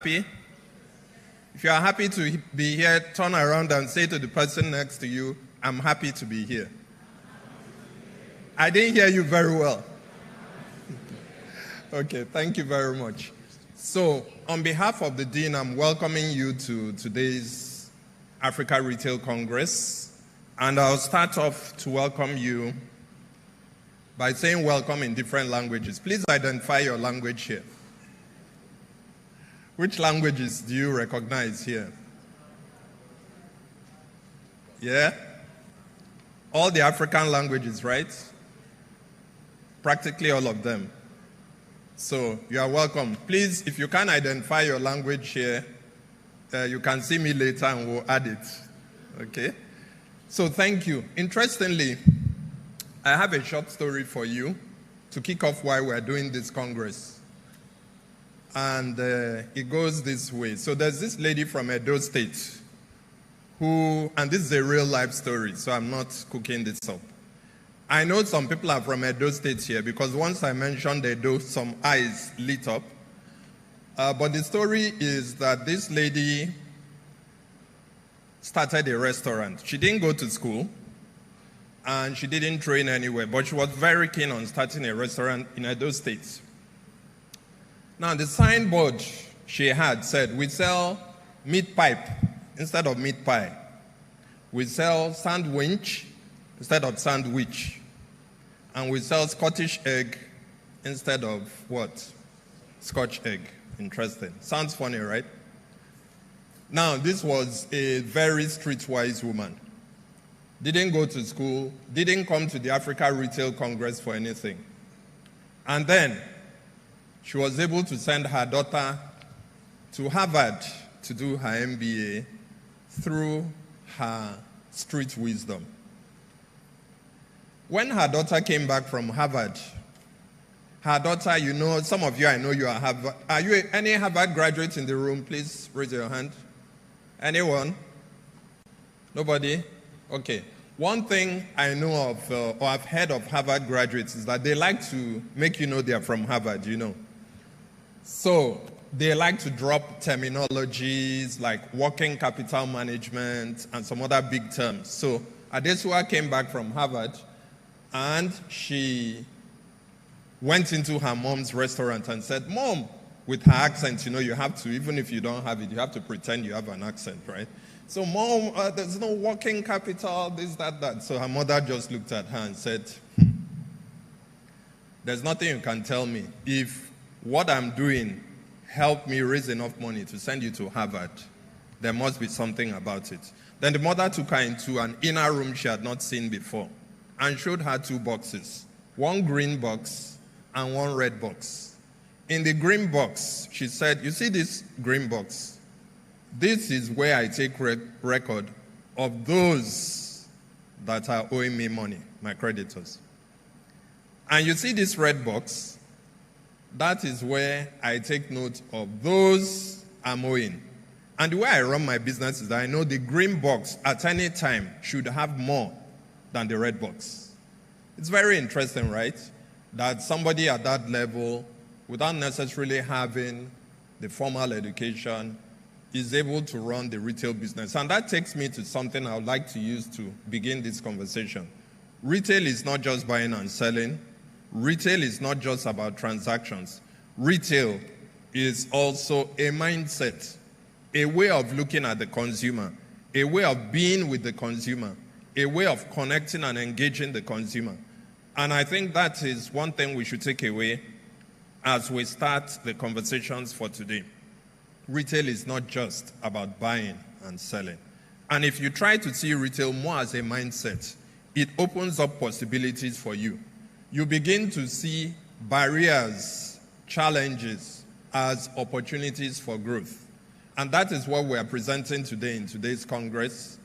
Happy? If you are happy to be here, turn around and say to the person next to you, I'm happy to be here. I didn't hear you very well. Okay, thank you very much. So, on behalf of the Dean, I'm welcoming you to today's Africa Retail Congress. And I'll start off to welcome you by saying welcome in different languages. Please identify your language here. Which languages do you recognize here? Yeah? All the African languages, right? Practically all of them. So, you are welcome. Please, if you can't identify your language here, you can see me later and we'll add it. Okay? So, thank you. Interestingly, I have a short story for you to kick off why we're doing this Congress. And it goes this way. So there's this lady from Edo State who, and this is a real life story, so I'm not cooking this up. I know some people are from Edo State here because once I mentioned Edo, some eyes lit up. But the story is that this lady started a restaurant. She didn't go to school and she didn't train anywhere, but she was very keen on starting a restaurant in Edo State. Now, the signboard she had said, we sell meat pipe instead of meat pie. We sell sandwich instead of sandwich. And we sell Scottish egg instead of what? Scotch egg. Interesting. Sounds funny, right? Now, this was a very streetwise woman. Didn't go to school, didn't come to the Africa Retail Congress for anything. And then, she was able to send her daughter to Harvard to do her MBA through her street wisdom. When her daughter came back from Harvard, her daughter, you know, some of you, I know you are Harvard. Are you any Harvard graduates in the room? Please raise your hand. Anyone? Nobody? Okay. One thing I know of, or I've heard of Harvard graduates is that they like to make you know they are from Harvard, you know. So they like to drop terminologies like working capital management and some other big terms. So Adesua came back from Harvard and she went into her mom's restaurant and said, Mom, with her accent, you know, you have to, even if you don't have it, you have to pretend you have an accent, right? So Mom, there's no working capital, this, that. So her mother just looked at her and said, there's nothing you can tell me. If what I'm doing helped me raise enough money to send you to Harvard, there must be something about it. Then the mother took her into an inner room she had not seen before and showed her two boxes, one green box and one red box. In the green box, she said, you see this green box? This is where I take record of those that are owing me money, my creditors. And you see this red box? That is where I take note of those I'm owing. And the way I run my business is that I know the green box at any time should have more than the red box. It's very interesting, right? That somebody at that level, without necessarily having the formal education, is able to run the retail business. And that takes me to something I would like to use to begin this conversation. Retail is not just buying and selling. Retail is not just about transactions. Retail is also a mindset, a way of looking at the consumer, a way of being with the consumer, a way of connecting and engaging the consumer. And I think that is one thing we should take away as we start the conversations for today. Retail is not just about buying and selling. And if you try to see retail more as a mindset, it opens up possibilities for you. You begin to see barriers, challenges as opportunities for growth. And that is what we are presenting today in today's Congress,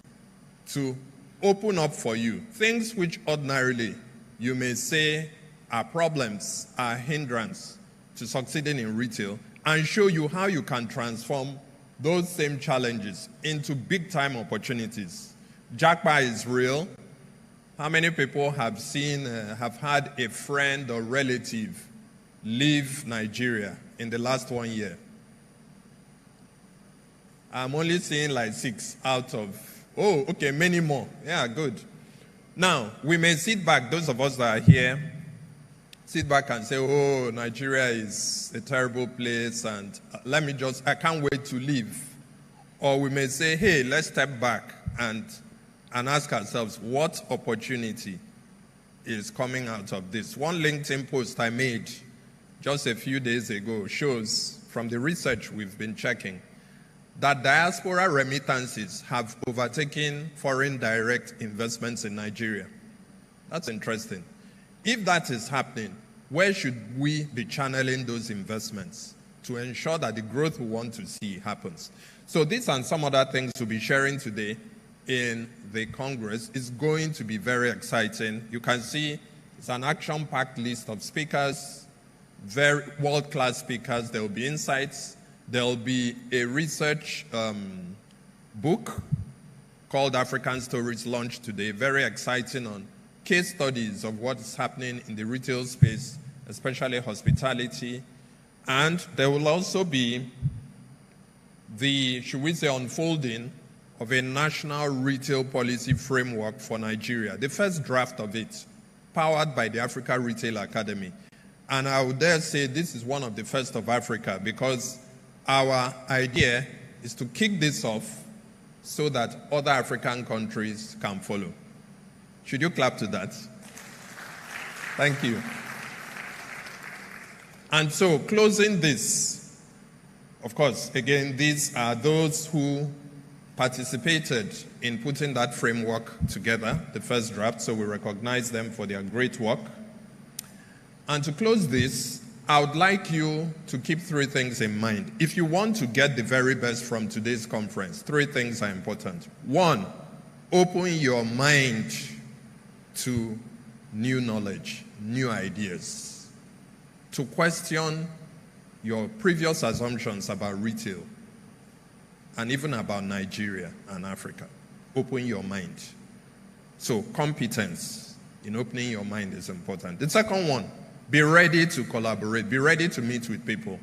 to open up for you things which ordinarily you may say are problems, are hindrance to succeeding in retail, and show you how you can transform those same challenges into big-time opportunities. Jackpot is real. How many people have seen, have had a friend or relative leave Nigeria in the last 1 year? I'm only seeing like 6 out of, oh, okay, many more. Yeah, good. Now, we may sit back, those of us that are here, sit back and say, oh, Nigeria is a terrible place, and I can't wait to leave. Or we may say, hey, let's step back and ask ourselves, what opportunity is coming out of this? One LinkedIn post I made just a few days ago shows, from the research we've been checking, that diaspora remittances have overtaken foreign direct investments in Nigeria. That's interesting. If that is happening, where should we be channeling those investments to ensure that the growth we want to see happens? So these and some other things we'll be sharing today in the Congress is going to be very exciting. You can see it's an action-packed list of speakers, very world-class speakers. There will be insights. There will be a research book called African Stories launched today, very exciting, on case studies of what is happening in the retail space, especially hospitality. And there will also be the, should we say, unfolding of a national retail policy framework for Nigeria, the first draft of it, powered by the Africa Retail Academy. And I would dare say this is one of the first of Africa, because our idea is to kick this off so that other African countries can follow. Should you clap to that? Thank you. And so, closing this, of course, again, these are those who participated in putting that framework together, the first draft, so we recognize them for their great work. And to close this, I would like you to keep 3 things in mind. If you want to get the very best from today's conference, 3 things are important. 1, open your mind to new knowledge, new ideas, to question your previous assumptions about retail and even about Nigeria and Africa. Open your mind. So competence in opening your mind is important. The second one, be ready to collaborate. Be ready to meet with people.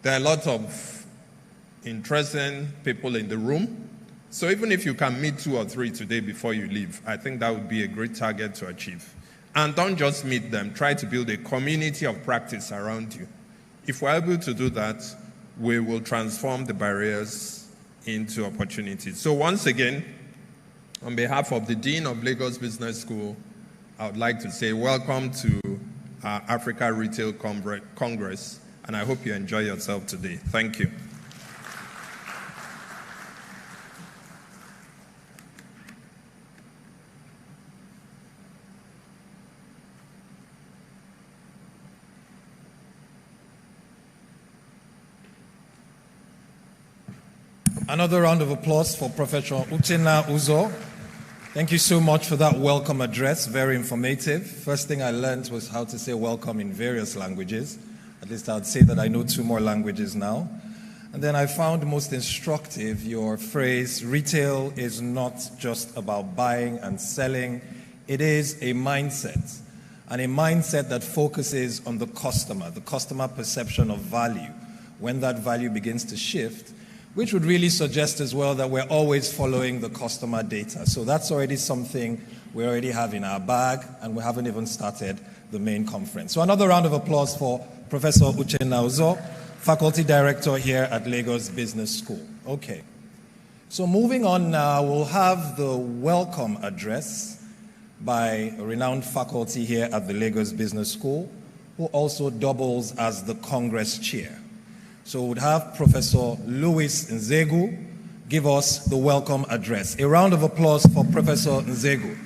There are a lot of interesting people in the room. So even if you can meet 2 or 3 today before you leave, I think that would be a great target to achieve. And don't just meet them. Try to build a community of practice around you. If we're able to do that, we will transform the barriers into opportunities. So once again, on behalf of the Dean of Lagos Business School, I would like to say welcome to our Africa Retail Congress, and I hope you enjoy yourself today. Thank you. Another round of applause for Professor Uchenna Uzo. Thank you so much for that welcome address, very informative. First thing I learned was how to say welcome in various languages. At least I'd say that I know 2 more languages now. And then I found most instructive your phrase, retail is not just about buying and selling. It is a mindset, and a mindset that focuses on the customer perception of value. When that value begins to shift, which would really suggest as well that we're always following the customer data. So that's already something we already have in our bag, and we haven't even started the main conference. So another round of applause for Professor Uchenna Uzo, Faculty Director here at Lagos Business School. Okay. So moving on now, we'll have the welcome address by a renowned faculty here at the Lagos Business School, who also doubles as the Congress Chair. So we'll have Professor Louis Nzegu give us the welcome address. A round of applause for Professor Nzegu.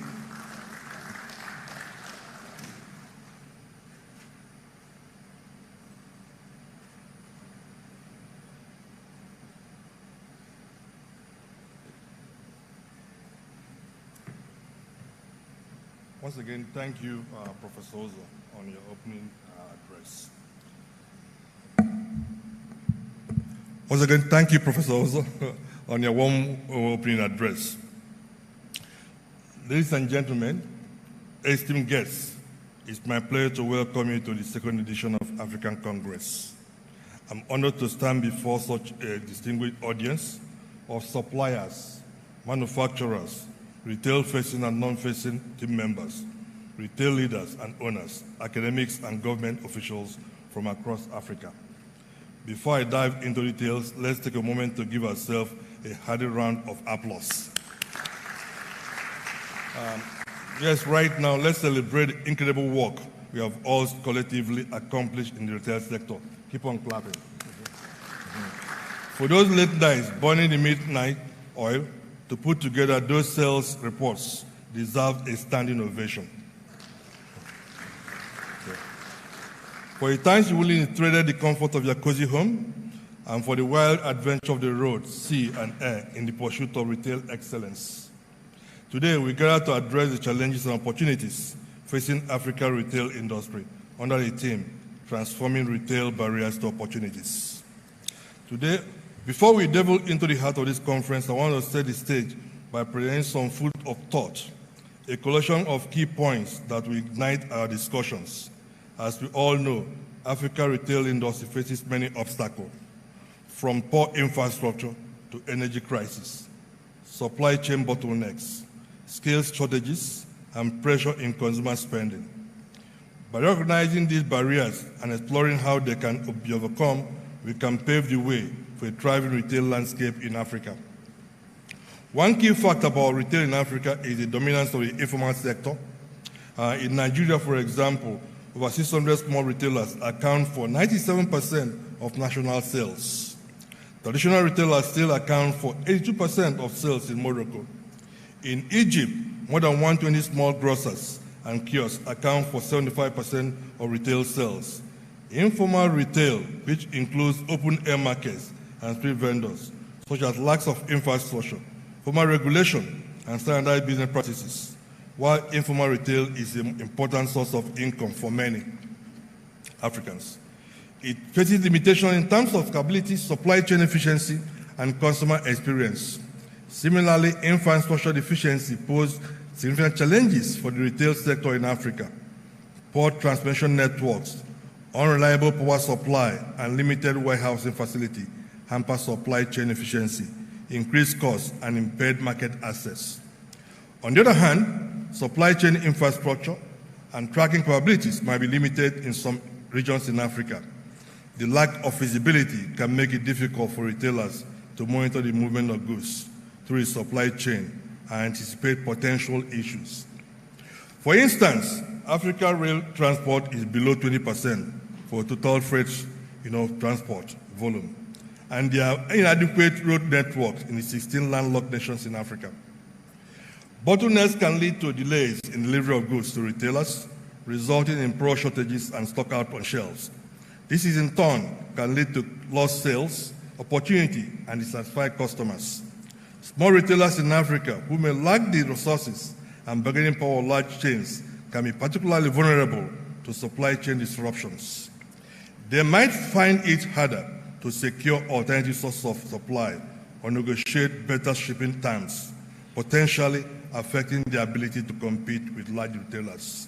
Once again, thank you, Professor Ozo, on your opening address. Once again, thank you, Professor Ozo, on your warm opening address. Ladies and gentlemen, esteemed guests, it's my pleasure to welcome you to the 2nd edition of African Congress. I'm honored to stand before such a distinguished audience of suppliers, manufacturers, retail-facing and non-facing team members, retail leaders and owners, academics and government officials from across Africa. Before I dive into details, let's take a moment to give ourselves a hearty round of applause. Yes, right now, let's celebrate the incredible work we have all collectively accomplished in the retail sector. Keep on clapping. For those late nights burning the midnight oil to put together those sales reports deserve a standing ovation. For the times you willingly traded the comfort of your cozy home, and for the wild adventure of the road, sea, and air in the pursuit of retail excellence. Today, we gather to address the challenges and opportunities facing Africa's retail industry under the theme, Transforming Retail Barriers to Opportunities. Today, before we delve into the heart of this conference, I want to set the stage by presenting some food of thought, a collection of key points that will ignite our discussions. As we all know, Africa's retail industry faces many obstacles, from poor infrastructure to energy crisis, supply chain bottlenecks, skills shortages, and pressure in consumer spending. By recognizing these barriers and exploring how they can be overcome, we can pave the way for a thriving retail landscape in Africa. One key fact about retail in Africa is the dominance of the informal sector. In Nigeria, for example, over 600 small retailers account for 97% of national sales. Traditional retailers still account for 82% of sales in Morocco. In Egypt, more than 120 small grocers and kiosks account for 75% of retail sales. Informal retail, which includes open-air markets and street vendors, such as lacks of infrastructure, formal regulation, and standardized business practices, while informal retail is an important source of income for many Africans. It faces limitations in terms of scalability, supply chain efficiency, and consumer experience. Similarly, infrastructure deficiency poses significant challenges for the retail sector in Africa. Poor transmission networks, unreliable power supply, and limited warehousing facility hamper supply chain efficiency, increased costs, and impaired market access. On the other hand, supply chain infrastructure and tracking capabilities might be limited in some regions in Africa. The lack of visibility can make it difficult for retailers to monitor the movement of goods through the supply chain and anticipate potential issues. For instance, Africa rail transport is below 20% for total freight transport volume, and there are inadequate road networks in the 16 landlocked nations in Africa. Bottlenecks can lead to delays in delivery of goods to retailers, resulting in product shortages and stock out on shelves. This is in turn can lead to lost sales, opportunity, and dissatisfied customers. Small retailers in Africa who may lack the resources and bargaining power of large chains can be particularly vulnerable to supply chain disruptions. They might find it harder to secure alternative sources of supply or negotiate better shipping terms, potentially affecting their ability to compete with large retailers.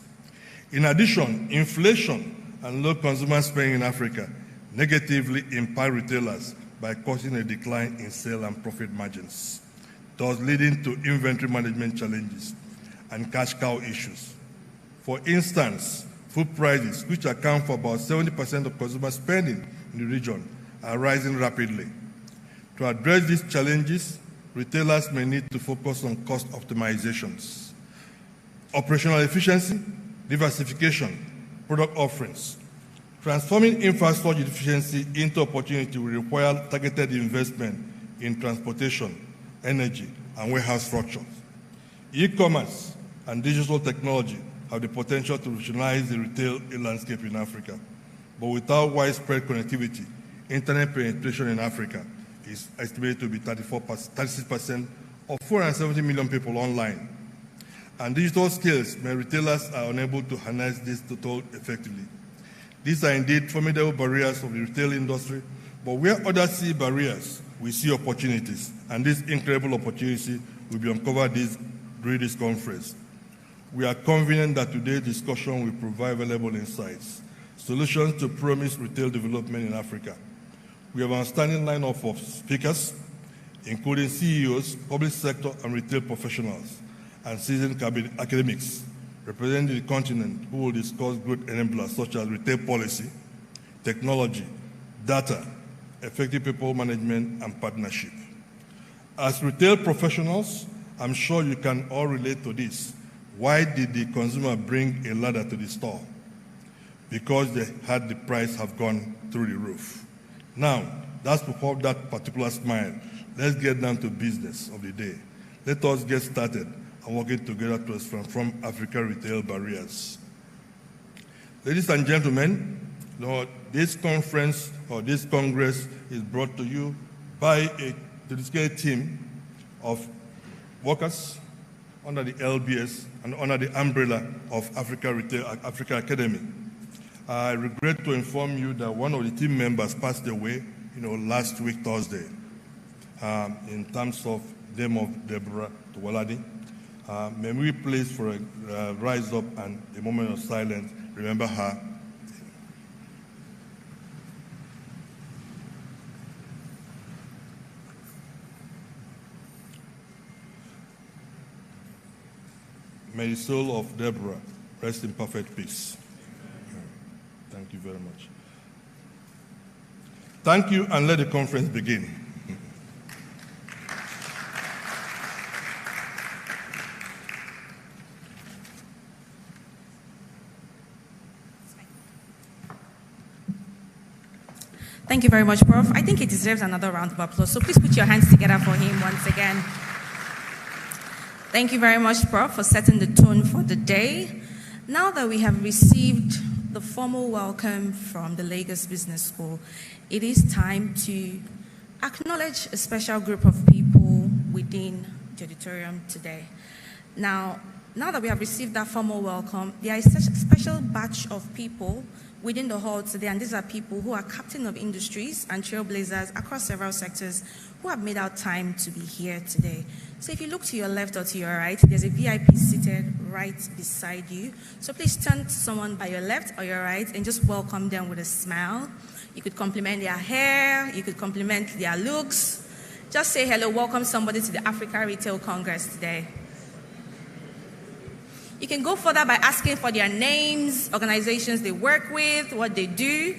In addition, inflation and low consumer spending in Africa negatively impact retailers by causing a decline in sale and profit margins, thus leading to inventory management challenges and cash cow issues. For instance, food prices, which account for about 70% of consumer spending in the region, are rising rapidly. To address these challenges, retailers may need to focus on cost optimizations, operational efficiency, diversification, product offerings. Transforming infrastructure efficiency into opportunity will require targeted investment in transportation, energy, and warehouse structures. E-commerce and digital technology have the potential to revolutionize the retail landscape in Africa. But without widespread connectivity, internet penetration in Africa is estimated to be 36% of 470 million people online. And digital skills mean retailers are unable to harness this tool effectively. These are indeed formidable barriers of the retail industry, but where others see barriers, we see opportunities, and this incredible opportunity will be uncovered during this conference. We are confident that today's discussion will provide valuable insights, solutions to promised retail development in Africa, We have an outstanding lineup of speakers, including CEOs, public sector and retail professionals, and seasoned academics representing the continent who will discuss growth enablers such as retail policy, technology, data, effective people management, and partnership. As retail professionals, I'm sure you can all relate to this. Why did the consumer bring a ladder to the store? Because they had the price have gone through the roof. Now, that's before that particular smile. Let's get down to business of the day. Let us get started and working together to transform Africa retail barriers. Ladies and gentlemen, this conference or this congress is brought to you by a dedicated team of workers under the LBS and under the umbrella of Africa Academy. I regret to inform you that one of the team members passed away, last week, Thursday, in terms of name of Deborah Tuwaladi. May we please for a rise up and a moment of silence, remember her. May the soul of Deborah rest in perfect peace. Thank you very much. Thank you, and let the conference begin. Thank you very much, Prof. I think he deserves another round of applause, so please put your hands together for him once again. Thank you very much, Prof, for setting the tone for the day. Now that we have received the formal welcome from the Lagos Business School, it is time to acknowledge a special group of people within the auditorium today. Now that we have received that formal welcome, there is such a special batch of people within the hall today, and these are people who are captain of industries and trailblazers across several sectors who have made out time to be here today. So if you look to your left or to your right, there's a VIP seated right beside you. So please turn to someone by your left or your right and just welcome them with a smile. You could compliment their hair, you could compliment their looks. Just say hello, welcome somebody to the Africa Retail Congress today. You can go further by asking for their names, organizations they work with, what they do.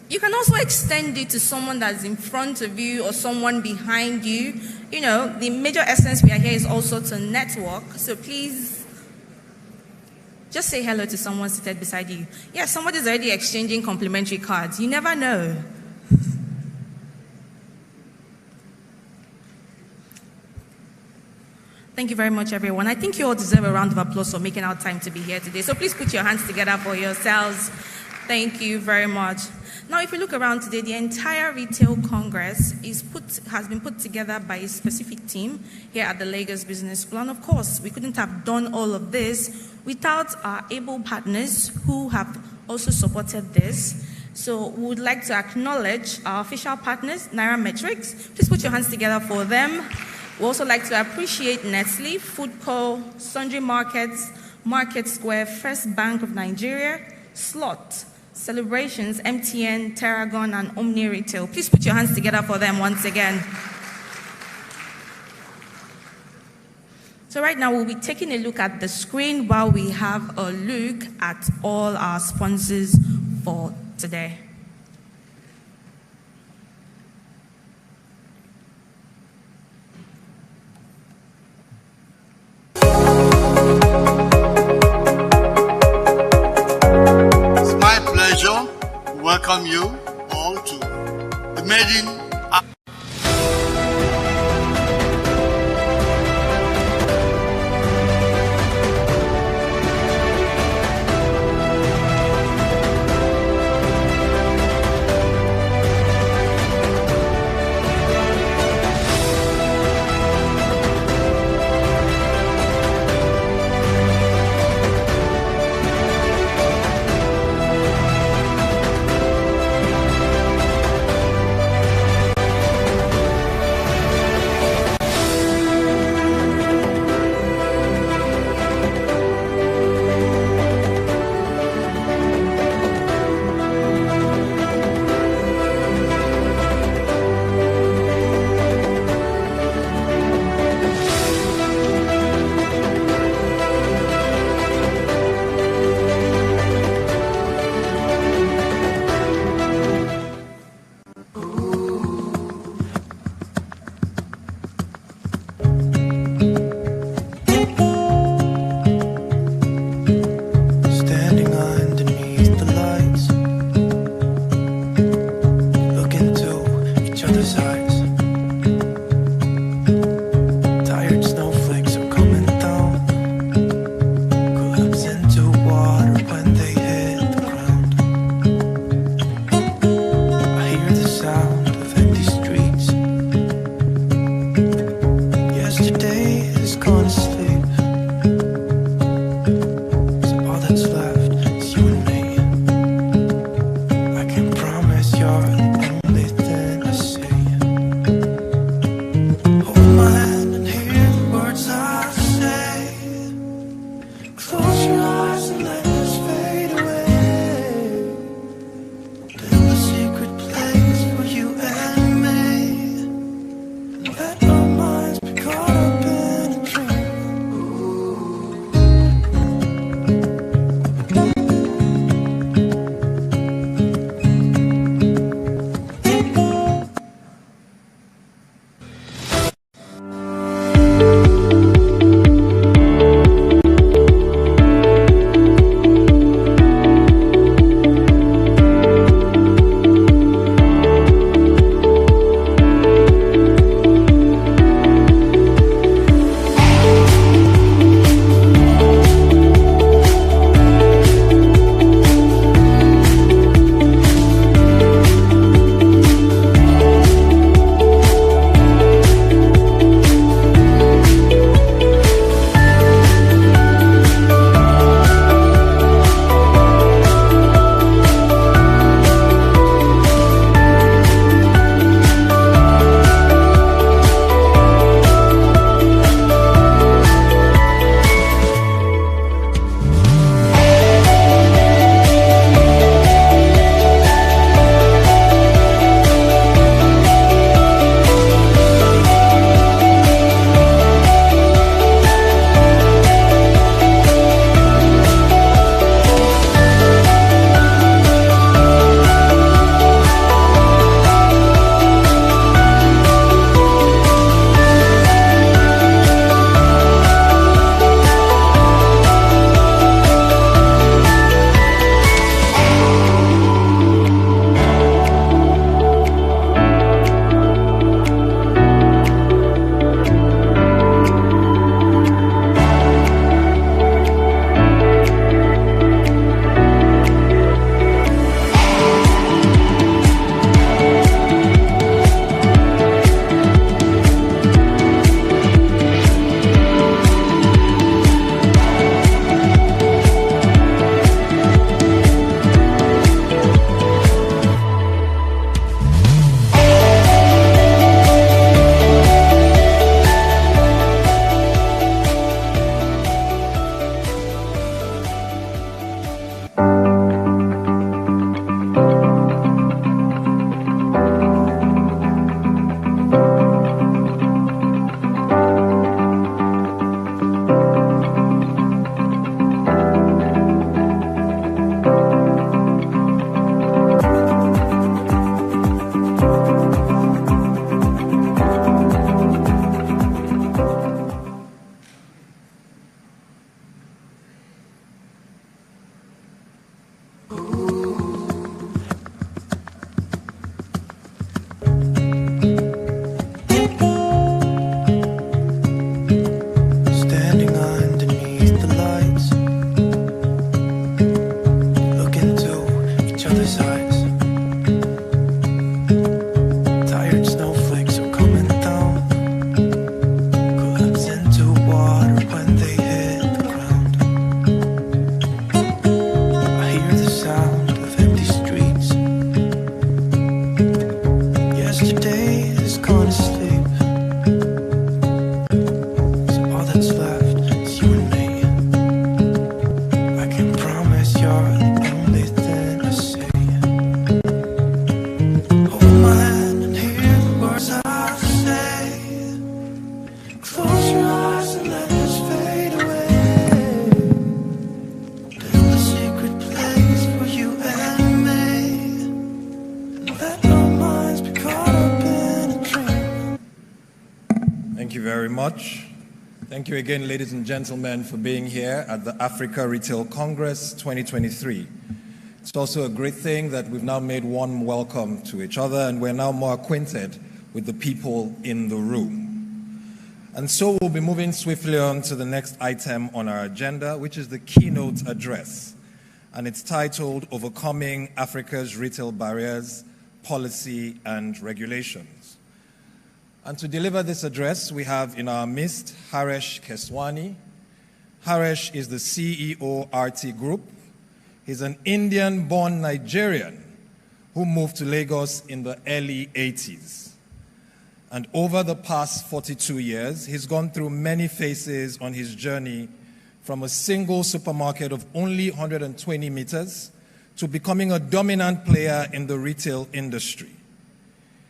You can also extend it to someone that's in front of you or someone behind you. The major essence we are here is also to network. So please, just say hello to someone seated beside you. Yeah, somebody's already exchanging complimentary cards. You never know. Thank you very much, everyone. I think you all deserve a round of applause for making out time to be here today. So please put your hands together for yourselves. Thank you very much. Now, if you look around today, the entire Retail Congress has been put together by a specific team here at the Lagos Business School. And of course, we couldn't have done all of this without our able partners who have also supported this. So we would like to acknowledge our official partners, Nairametrics. Please put your hands together for them. We also like to appreciate Nestle, Foodco, Sundry Markets, Market Square, First Bank of Nigeria, Slot, Celebrations, MTN, Terragon, and Omni Retail. Please put your hands together for them once again. So right now we'll be taking a look at the screen while we have a look at all our sponsors for today. Welcome you all to the Made in very much. Thank you again, ladies and gentlemen, for being here at the Africa Retail Congress 2023. It's also a great thing that we've now made warm welcome to each other and we're now more acquainted with the people in the room. And so we'll be moving swiftly on to the next item on our agenda, which is the keynote address. And it's titled, Overcoming Africa's Retail Barriers, Policy and Regulations. And to deliver this address, we have in our midst Haresh Keswani. Haresh is the CEO RT Group. He's an Indian-born Nigerian who moved to Lagos in the early 80s. And over the past 42 years, he's gone through many phases on his journey from a single supermarket of only 120 meters to becoming a dominant player in the retail industry.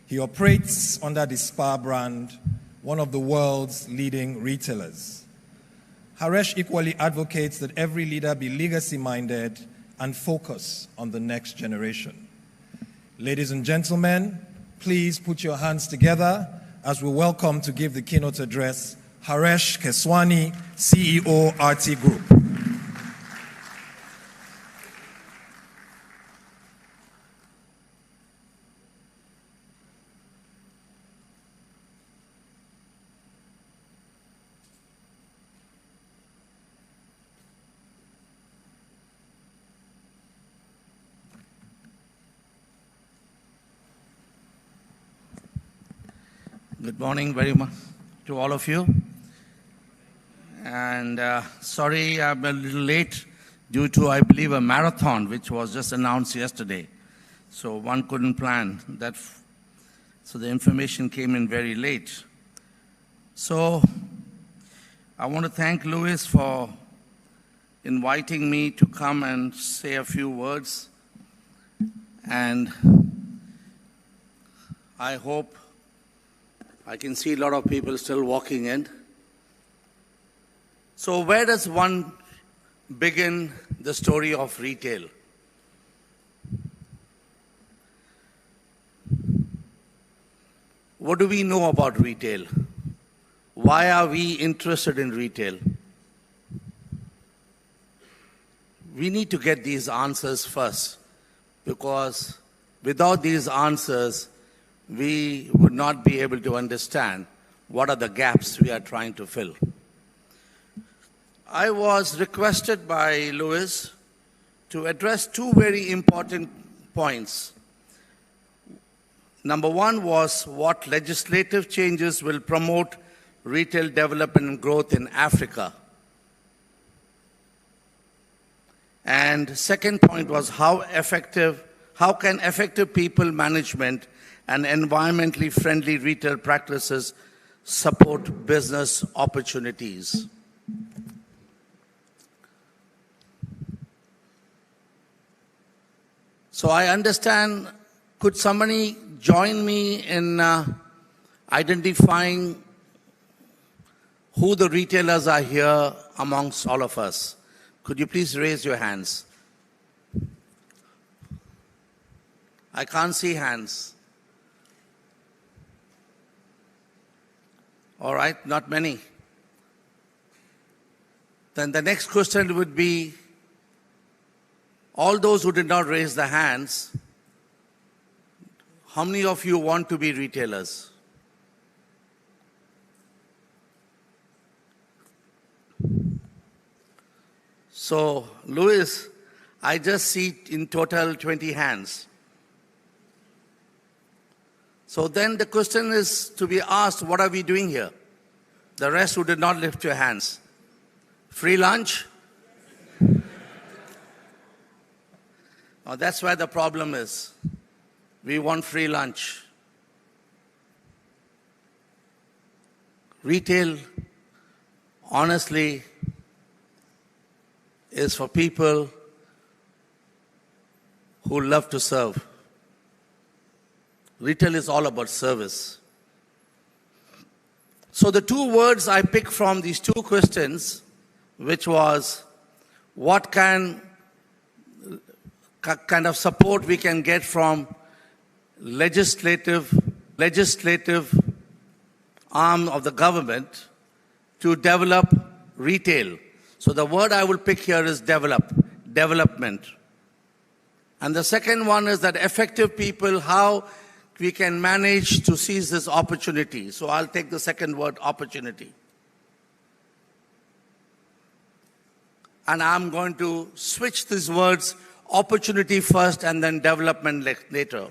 He operates under the Spar brand, one of the world's leading retailers. Haresh equally advocates that every leader be legacy-minded and focus on the next generation. Ladies and gentlemen, please put your hands together as we welcome to give the keynote address Haresh Keswani, CEO RT Group. Good morning very much to all of you. And sorry I'm a little late due to, I believe, a marathon which was just announced yesterday. So one couldn't plan that. So the information came in very late. So I want to thank Louis for inviting me to come and say a few words. And I hope I can see a lot of people still walking in. So where does one begin the story of retail? What do we know about retail? Why are we interested in retail? We need to get these answers first, because without these answers, we would not be able to understand what are the gaps we are trying to fill. I was requested by Louis to address two very important points. Number one was what legislative changes will promote retail development and growth in Africa. And second point was how can effective people management and environmentally friendly retail practices support business opportunities. So I understand, could somebody join me in identifying who the retailers are here amongst all of us? Could you please raise your hands? I can't see hands. All right, not many. Then the next question would be, all those who did not raise their hands, how many of you want to be retailers? So, Louis, I just see in total 20 hands. So then the question is to be asked, what are we doing here? The rest who did not lift your hands. Free lunch? Oh, that's where the problem is. We want free lunch. Retail, honestly, is for people who love to serve. Retail is all about service. So the two words I picked from these two questions, which was what kind of support we can get from legislative arm of the government to develop retail. So the word I will pick here is development. And the second one is that effective people, how we can manage to seize this opportunity. So I'll take the second word, opportunity. And I'm going to switch these words, opportunity first and then development later.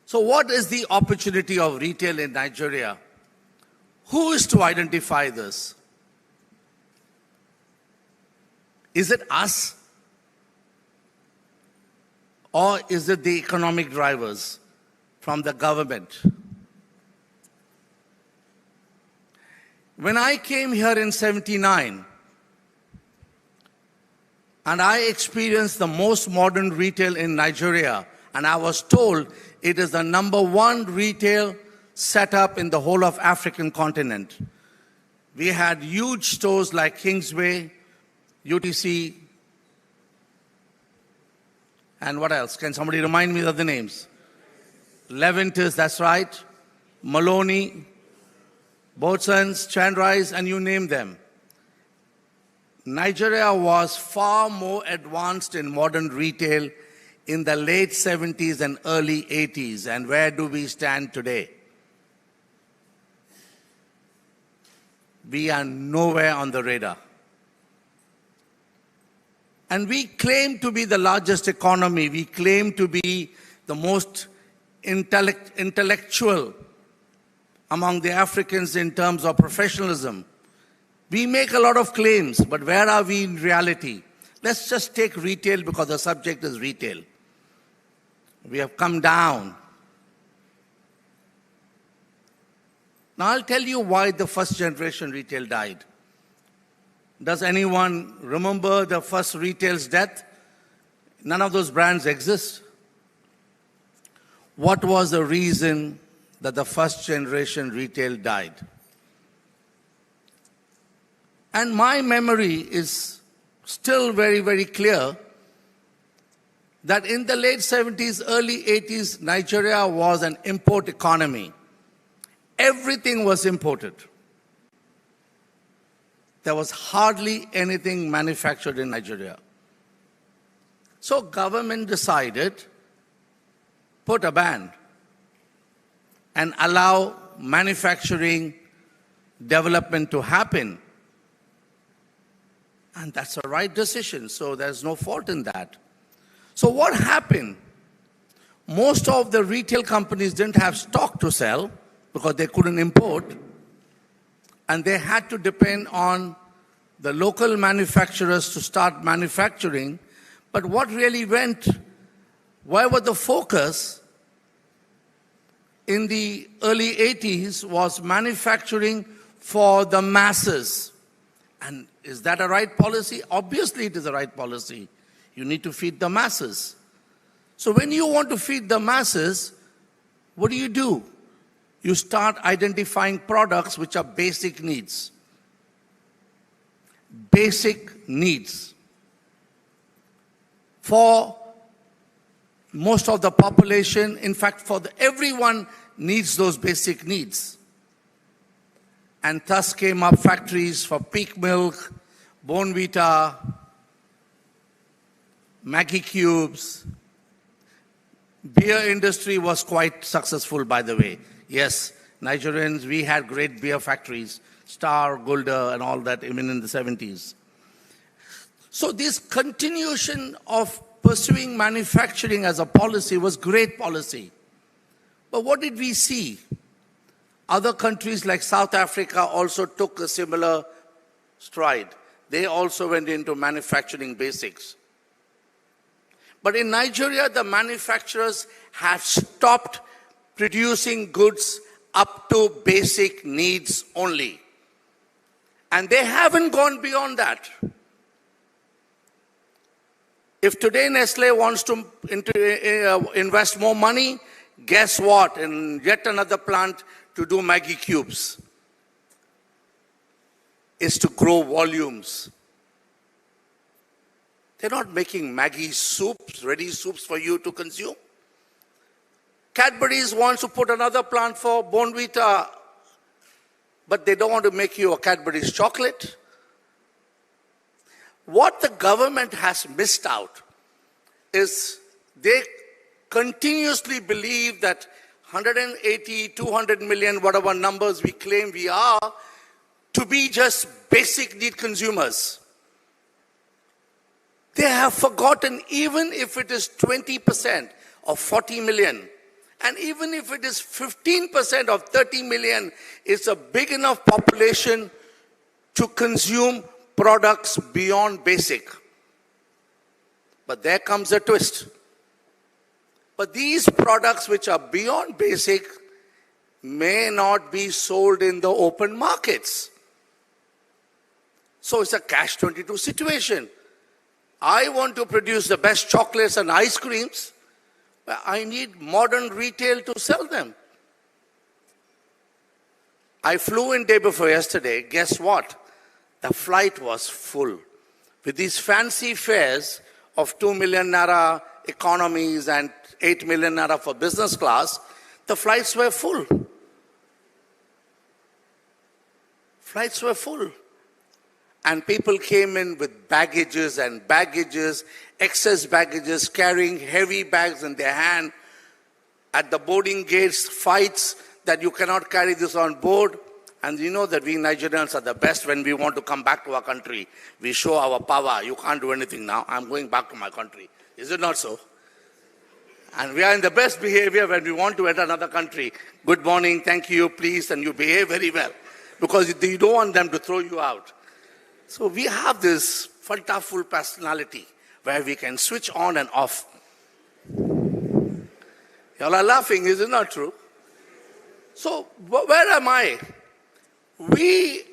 So what is the opportunity of retail in Nigeria? Who is to identify this? Is it us? Or is it the economic drivers from the government? When I came here in 1979, and I experienced the most modern retail in Nigeria, and I was told it is the #1 retail setup in the whole of African continent. We had huge stores like Kingsway, UTC, and what else? Can somebody remind me of the names? Leventis, that's right. Maloney, Boatsons, Chandrais, and you name them. Nigeria was far more advanced in modern retail in the late 70s and early 80s. And where do we stand today? We are nowhere on the radar. And we claim to be the largest economy. We claim to be the most intellectual among the Africans in terms of professionalism. We make a lot of claims, but where are we in reality? Let's just take retail because the subject is retail. We have come down. Now I'll tell you why the first generation retail died. Does anyone remember the first retail's death? None of those brands exist. What was the reason that the first generation retail died? And my memory is still very, very clear that in the late 70s, early 80s, Nigeria was an import economy. Everything was imported. There was hardly anything manufactured in Nigeria. So government decided, put a ban and allow manufacturing development to happen. And that's a right decision, so there's no fault in that. So what happened? Most of the retail companies didn't have stock to sell because they couldn't import, and they had to depend on the local manufacturers to start manufacturing. But what really went, where was the focus in the early 80s was manufacturing for the masses. And is that a right policy? Obviously it is a right policy. You need to feed the masses. So when you want to feed the masses, what do? You start identifying products which are basic needs. Basic needs. For most of the population, in fact, everyone needs those basic needs. And thus came up factories for Peak Milk, Bonvita, Maggie Cubes. Beer industry was quite successful, by the way. Yes, Nigerians, we had great beer factories, Star, Gulda, and all that, even in the 70s. So this continuation of pursuing manufacturing as a policy was great policy. But what did we see? Other countries like South Africa also took a similar stride. They also went into manufacturing basics. But in Nigeria, the manufacturers have stopped producing goods up to basic needs only. And they haven't gone beyond that. If today Nestle wants to invest more money, guess what? In yet another plant to do Maggie Cubes is to grow volumes. They're not making Maggie soups, ready soups for you to consume. Cadbury's wants to put another plant for Bonvita but they don't want to make you a Cadbury's chocolate. What the government has missed out is they continuously believe that 180, 200 million, whatever numbers we claim we are, to be just basic need consumers. They have forgotten, even if it is 20% of 40 million, and even if it is 15% of 30 million, it's a big enough population to consume products beyond basic. But there comes a twist. But these products which are beyond basic may not be sold in the open markets. So it's a catch-22 situation. I want to produce the best chocolates and ice creams, but I need modern retail to sell them. I flew in day before yesterday. Guess what? The flight was full. With these fancy fares of 2 million naira economies and 8 million naira for business class, the flights were full. Flights were full. And people came in with baggages and baggages, excess baggages, carrying heavy bags in their hand. At the boarding gates, fights that you cannot carry this on board. And you know that we Nigerians are the best when we want to come back to our country. We show our power. You can't do anything now. I'm going back to my country. Is it not so? And we are in the best behavior when we want to enter another country. Good morning, thank you, please, and you behave very well. Because you don't want them to throw you out. So we have this fantastic personality where we can switch on and off. Y'all are laughing, is it not true? So where am I? We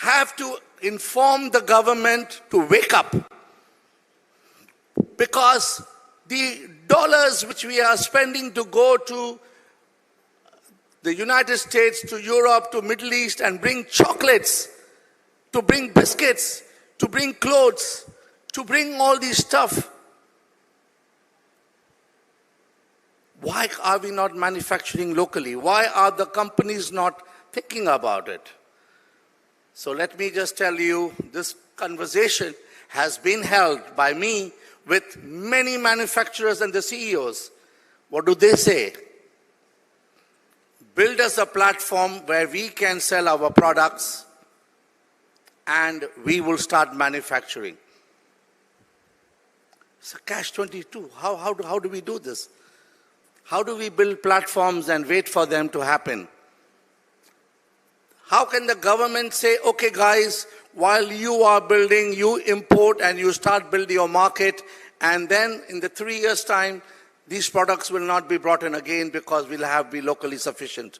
have to inform the government to wake up. Because the dollars which we are spending to go to the United States, to Europe, to Middle East and bring chocolates, to bring biscuits, to bring clothes, to bring all this stuff. Why are we not manufacturing locally? Why are the companies not thinking about it? So let me just tell you, this conversation has been held by me with many manufacturers and the CEOs. What do they say? Build us a platform where we can sell our products and we will start manufacturing. It's a catch-22. How do we do this? How do we build platforms and wait for them to happen? How can the government say, okay guys, while you are building, you import and you start building your market, and then in the 3 years' time, these products will not be brought in again because we'll have to be locally sufficient.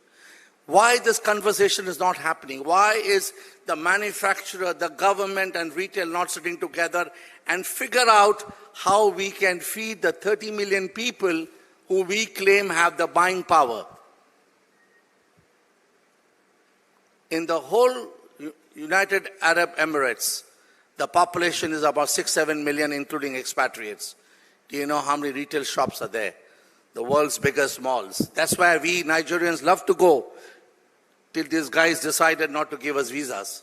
Why this conversation is not happening? Why is the manufacturer, the government and retail not sitting together and figure out how we can feed the 30 million people who we claim have the buying power? In the whole United Arab Emirates, the population is about 6-7 million, including expatriates. Do you know how many retail shops are there? The world's biggest malls. That's why we Nigerians love to go till these guys decided not to give us visas.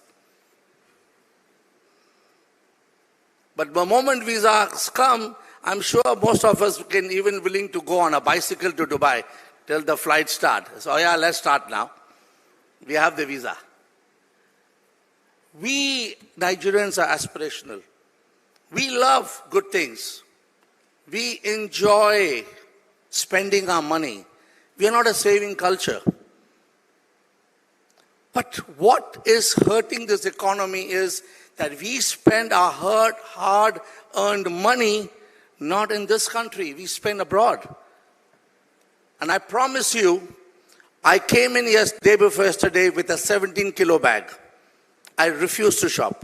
But the moment visas come, I'm sure most of us can even willing to go on a bicycle to Dubai till the flight start. So yeah, let's start now. We have the visa. We Nigerians are aspirational. We love good things. We enjoy spending our money. We are not a saving culture. But what is hurting this economy is that we spend our hard-earned money not in this country. We spend abroad. And I promise you, I came in day before yesterday with a 17-kilo bag. I refuse to shop.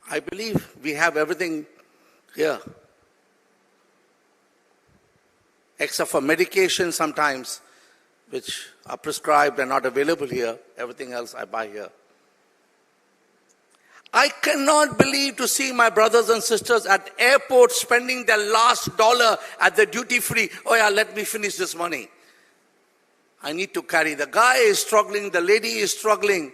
I believe we have everything here. Except for medication sometimes, which are prescribed and not available here. Everything else I buy here. I cannot believe to see my brothers and sisters at airports spending their last dollar at the duty free. Oh yeah, let me finish this money. I need to carry. The guy is struggling, the lady is struggling.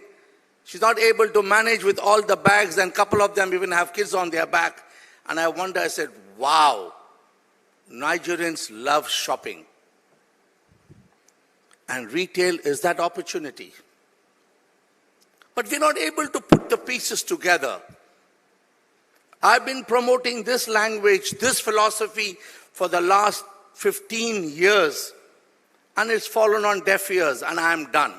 She's not able to manage with all the bags, and a couple of them even have kids on their back. And I wonder, I said, wow, Nigerians love shopping. And retail is that opportunity. But we're not able to put the pieces together. I've been promoting this language, this philosophy for the last 15 years, and it's fallen on deaf ears, and I am done.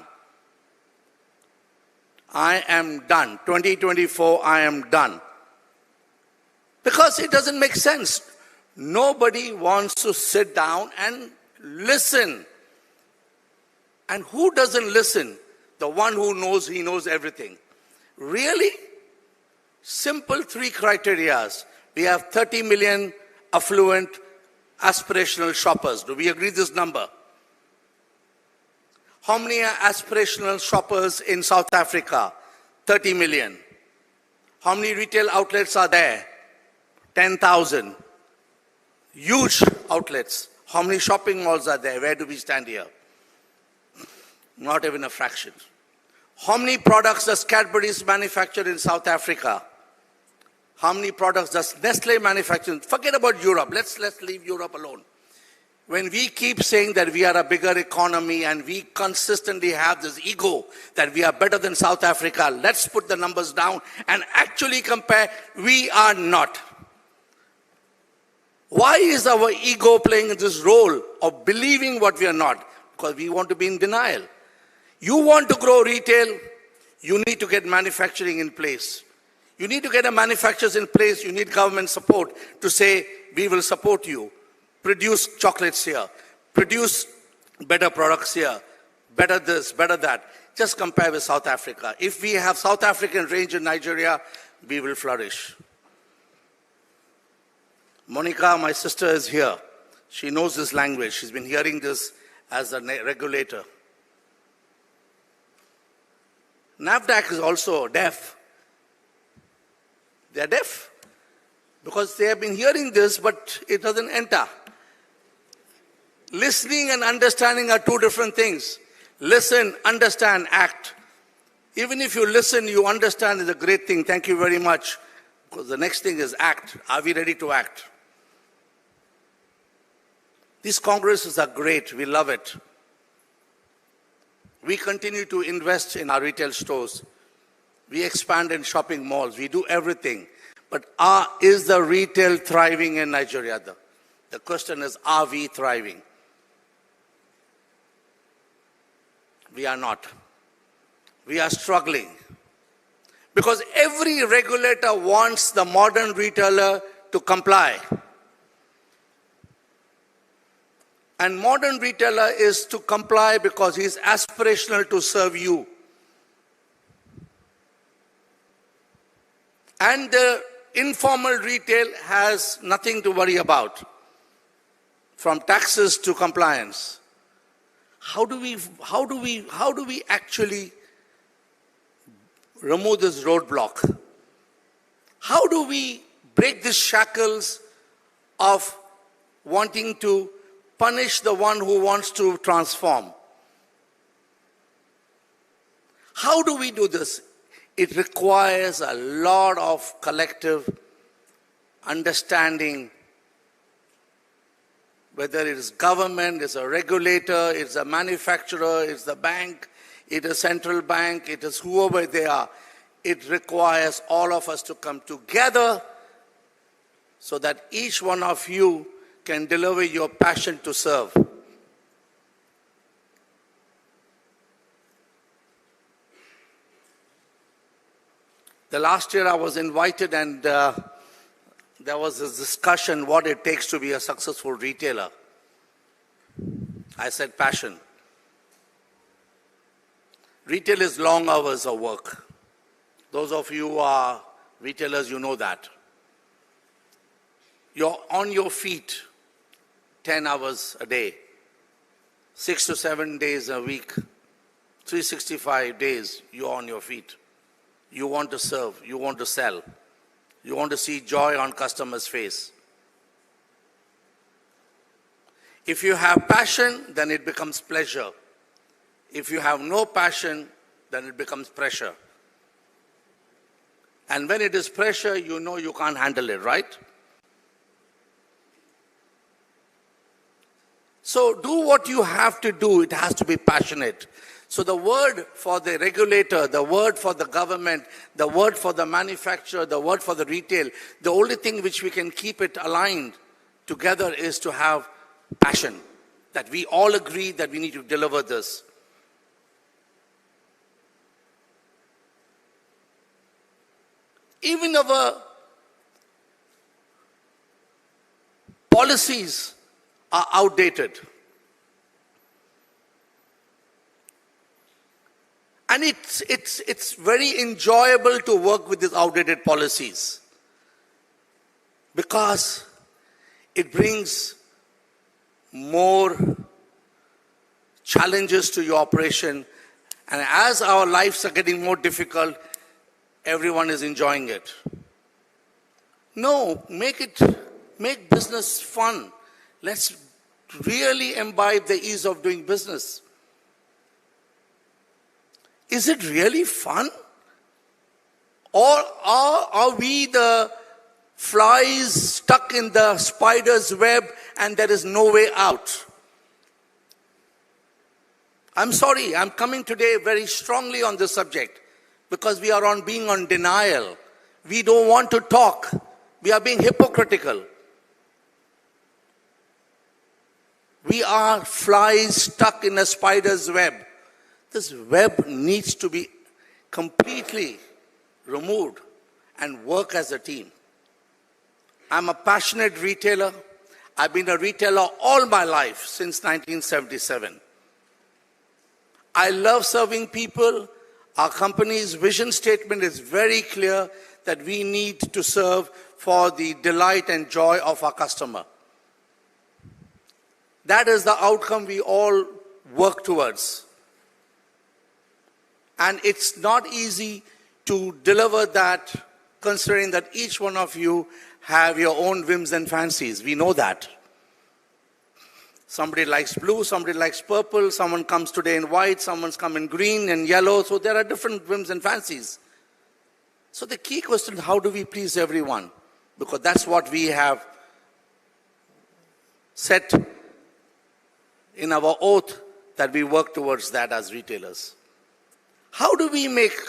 I am done. 2024, I am done. Because it doesn't make sense. Nobody wants to sit down and listen. And who doesn't listen? The one who knows he knows everything. Really? Simple 3 criteria. We have 30 million affluent aspirational shoppers. Do we agree this number? How many are aspirational shoppers in South Africa? 30 million. How many retail outlets are there? 10,000. Huge outlets. How many shopping malls are there? Where do we stand here? Not even a fraction. How many products does Cadbury's manufacture in South Africa? How many products does Nestle manufacture? Forget about Europe. Let's leave Europe alone. When we keep saying that we are a bigger economy and we consistently have this ego that we are better than South Africa, let's put the numbers down and actually compare. We are not. Why is our ego playing this role of believing what we are not? Because we want to be in denial. You want to grow retail, you need to get manufacturing in place. You need to get a manufacturers in place. You need government support to say, we will support you. Produce chocolates here. Produce better products here. Better this, better that. Just compare with South Africa. If we have South African range in Nigeria, we will flourish. Monica, my sister, is here. She knows this language. She's been hearing this as a regulator. NAFDAC is also deaf. They are deaf because they have been hearing this, but it doesn't enter. Listening and understanding are 2 different things. Listen, understand, act. Even if you listen, you understand is a great thing. Thank you very much. Because the next thing is act. Are we ready to act? These congresses are great. We love it. We continue to invest in our retail stores. We expand in shopping malls. We do everything. But is the retail thriving in Nigeria? The question is, are we thriving? We are not. We are struggling. Because every regulator wants the modern retailer to comply. And modern retailer is to comply because he is aspirational to serve you. And the informal retail has nothing to worry about, from taxes to compliance. How do we actually remove this roadblock? How do we break the shackles of wanting to punish the one who wants to transform? How do we do this? It requires a lot of collective understanding, whether it is government, it's a regulator, it's a manufacturer, it's the bank, it is central bank, it is whoever they are. It requires all of us to come together so that each one of you can deliver your passion to serve. The last year I was invited and there was this discussion what it takes to be a successful retailer. I said passion. Retail is long hours of work. Those of you who are retailers, you know that. You're on your feet 10 hours a day, 6 to 7 days a week, 365 days you're on your feet. You want to serve, you want to sell, you want to see joy on customers' face. If you have passion, then it becomes pleasure. If you have no passion, then it becomes pressure. And when it is pressure, you know you can't handle it, right? So do what you have to do. It has to be passionate. So the word for the regulator, the word for the government, the word for the manufacturer, the word for the retail, the only thing which we can keep it aligned together is to have passion. That we all agree that we need to deliver this. Even our policies are outdated. And it's very enjoyable to work with these outdated policies because it brings more challenges to your operation. And as our lives are getting more difficult, everyone is enjoying it. No, make business fun. Let's really imbibe the ease of doing business. Is it really fun? Or are we the flies stuck in the spider's web and there is no way out? I'm sorry, I'm coming today very strongly on this subject because we are being on denial. We don't want to talk. We are being hypocritical. We are flies stuck in a spider's web. This web needs to be completely removed and work as a team. I'm a passionate retailer. I've been a retailer all my life since 1977. I love serving people. Our company's vision statement is very clear that we need to serve for the delight and joy of our customer. That is the outcome we all work towards. And it's not easy to deliver that, considering that each one of you have your own whims and fancies. We know that. Somebody likes blue, somebody likes purple, someone comes today in white, someone's come in green and yellow. So there are different whims and fancies. So the key question is, how do we please everyone? Because that's what we have set in our oath, that we work towards that as retailers. How do we make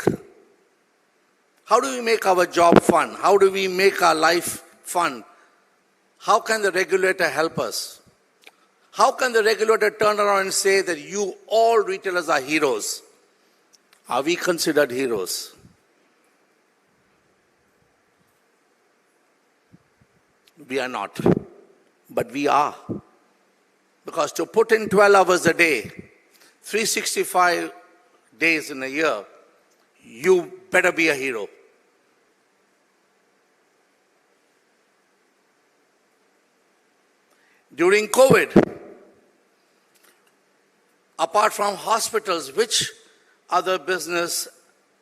our job fun? How do we make our life fun? How can the regulator help us? How can the regulator turn around and say that you all retailers are heroes? Are we considered heroes? We are not, but we are. Because to put in 12 hours a day, 365 days in a year, you better be a hero. During COVID, apart from hospitals, which other business,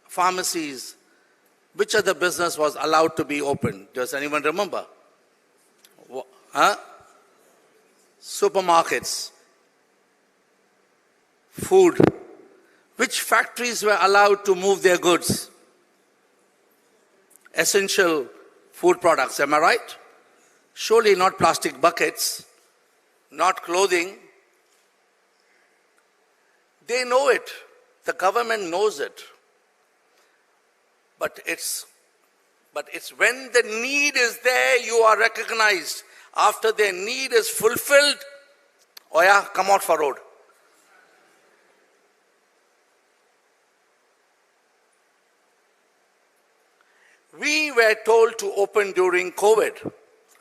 pharmacies, which other business was allowed to be open? Does anyone remember? Supermarkets, food. Which factories were allowed to move their goods? Essential food products, am I right? Surely not plastic buckets, not clothing. They know it. The government knows it. But it's when the need is there, you are recognized. After their need is fulfilled, oh yeah, come out for road. We were told to open during COVID.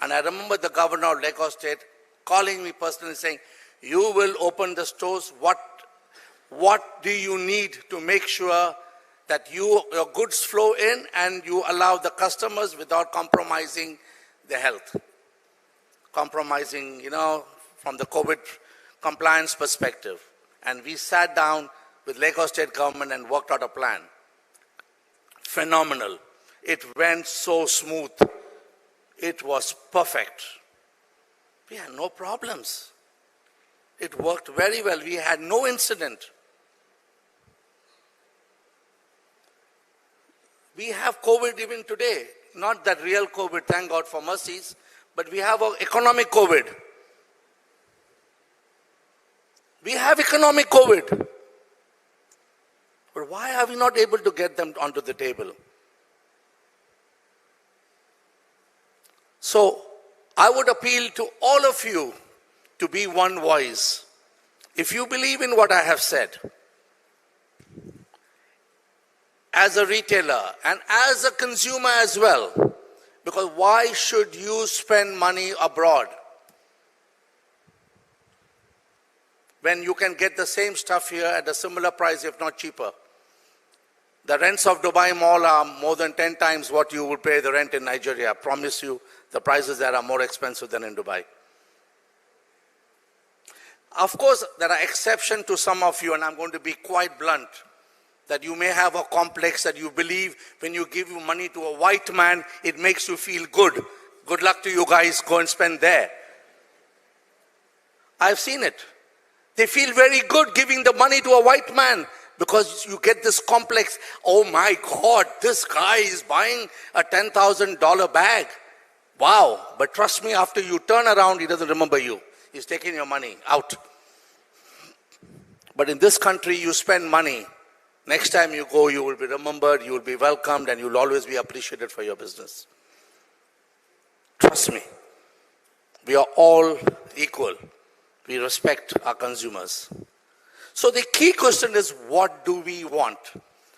And I remember the governor of Lagos State calling me personally saying, you will open the stores. What do you need to make sure that your goods flow in and you allow the customers without compromising their health? Compromising, from the COVID compliance perspective. And we sat down with Lagos State government and worked out a plan. Phenomenal. It went so smooth. It was perfect. We had no problems. It worked very well. We had no incident. We have COVID even today. Not that real COVID, thank God for mercies, but we have an economic COVID. We have economic COVID. But why are we not able to get them onto the table? So, I would appeal to all of you to be one voice. If you believe in what I have said, as a retailer and as a consumer as well, because why should you spend money abroad when you can get the same stuff here at a similar price, if not cheaper? The rents of Dubai Mall are more than 10 times what you would pay the rent in Nigeria. I promise you, the prices there are more expensive than in Dubai. Of course, there are exceptions to some of you, and I'm going to be quite blunt, that you may have a complex that you believe when you give money to a white man, it makes you feel good. Good luck to you guys, go and spend there. I've seen it. They feel very good giving the money to a white man because you get this complex, oh my God, this guy is buying a $10,000 bag. Wow, but trust me, after you turn around, he doesn't remember you. He's taking your money out. But in this country, you spend money. Next time you go, you will be remembered, you will be welcomed, and you will always be appreciated for your business. Trust me. We are all equal. We respect our consumers. So the key question is, what do we want?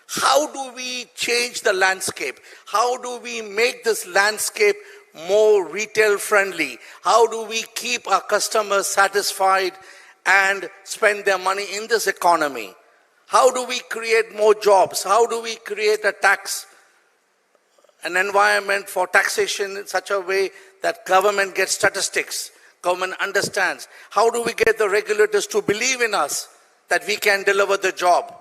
How do we change the landscape? How do we make this landscape more retail friendly? How do we keep our customers satisfied and spend their money in this economy? How do we create more jobs? How do we create an environment for taxation in such a way that government gets statistics, government understands? How do we get the regulators to believe in us that we can deliver the job?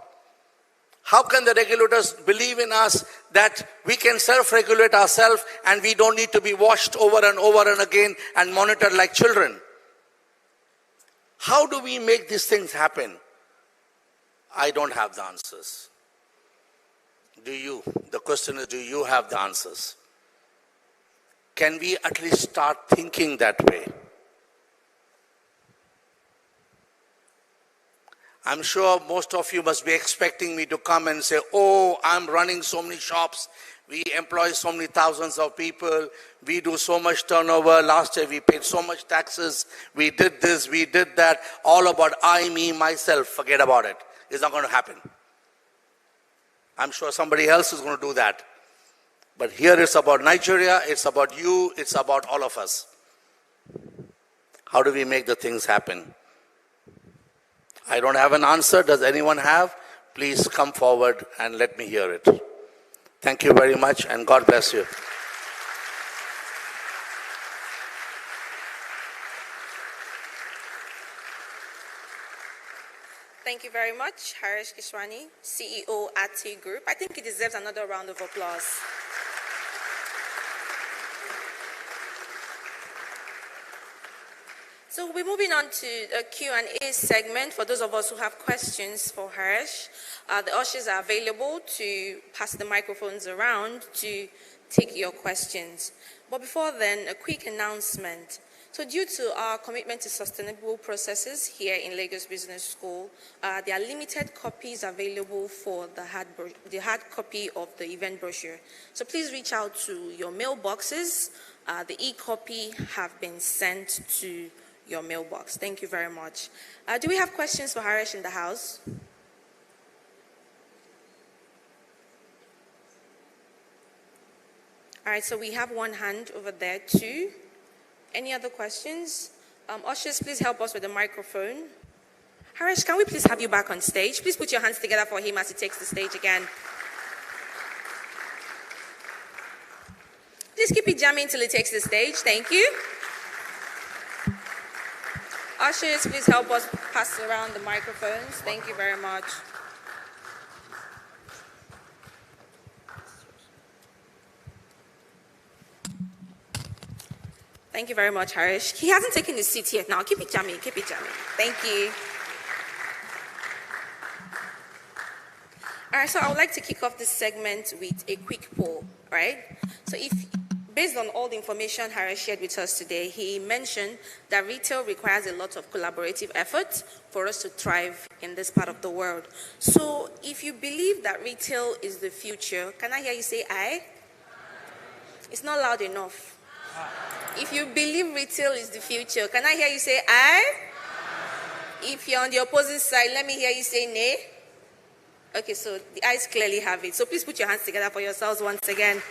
How can the regulators believe in us that we can self-regulate ourselves and we don't need to be washed over and again and monitored like children? How do we make these things happen? I don't have the answers. Do you? The question is, do you have the answers? Can we at least start thinking that way? I'm sure most of you must be expecting me to come and say, oh, I'm running so many shops. We employ so many thousands of people. We do so much turnover. Last year we paid so much taxes. We did this, we did that. All about I, me, myself. Forget about it. It's not going to happen. I'm sure somebody else is going to do that. But here it's about Nigeria, it's about you, it's about all of us. How do we make the things happen? I don't have an answer. Does anyone have? Please come forward and let me hear it. Thank you very much and God bless you. Thank you very much, Harish Kishwani, CEO at T Group. I think he deserves another round of applause. So we're moving on to a Q&A segment for those of us who have questions for Harish. The ushers are available to pass the microphones around to take your questions. But before then, a quick announcement. So due to our commitment to sustainable processes here in Lagos Business School, there are limited copies available for the hard copy of the event brochure. So please reach out to your mailboxes. The e-copy have been sent to your mailbox. Thank you very much. Do we have questions for Harish in the house? All right, so we have one hand over there too. Any other questions? Ushers, please help us with the microphone. Harish, can we please have you back on stage? Please put your hands together for him as he takes the stage again. Please keep it jamming till he takes the stage. Thank you. Ushers, please help us pass around the microphones. Thank you very much. Thank you very much, Harish. He hasn't taken his seat yet. Now, keep it jamming, Thank you. All right, so I would like to kick off this segment with a quick poll, right? So based on all the information Harry shared with us today, he mentioned that retail requires a lot of collaborative effort for us to thrive in this part of the world. So if you believe that retail is the future, can I hear you say aye? It's not loud enough. If you believe retail is the future, can I hear you say aye? If you're on the opposite side, let me hear you say nay. Okay, so the ayes clearly have it. So please put your hands together for yourselves once again.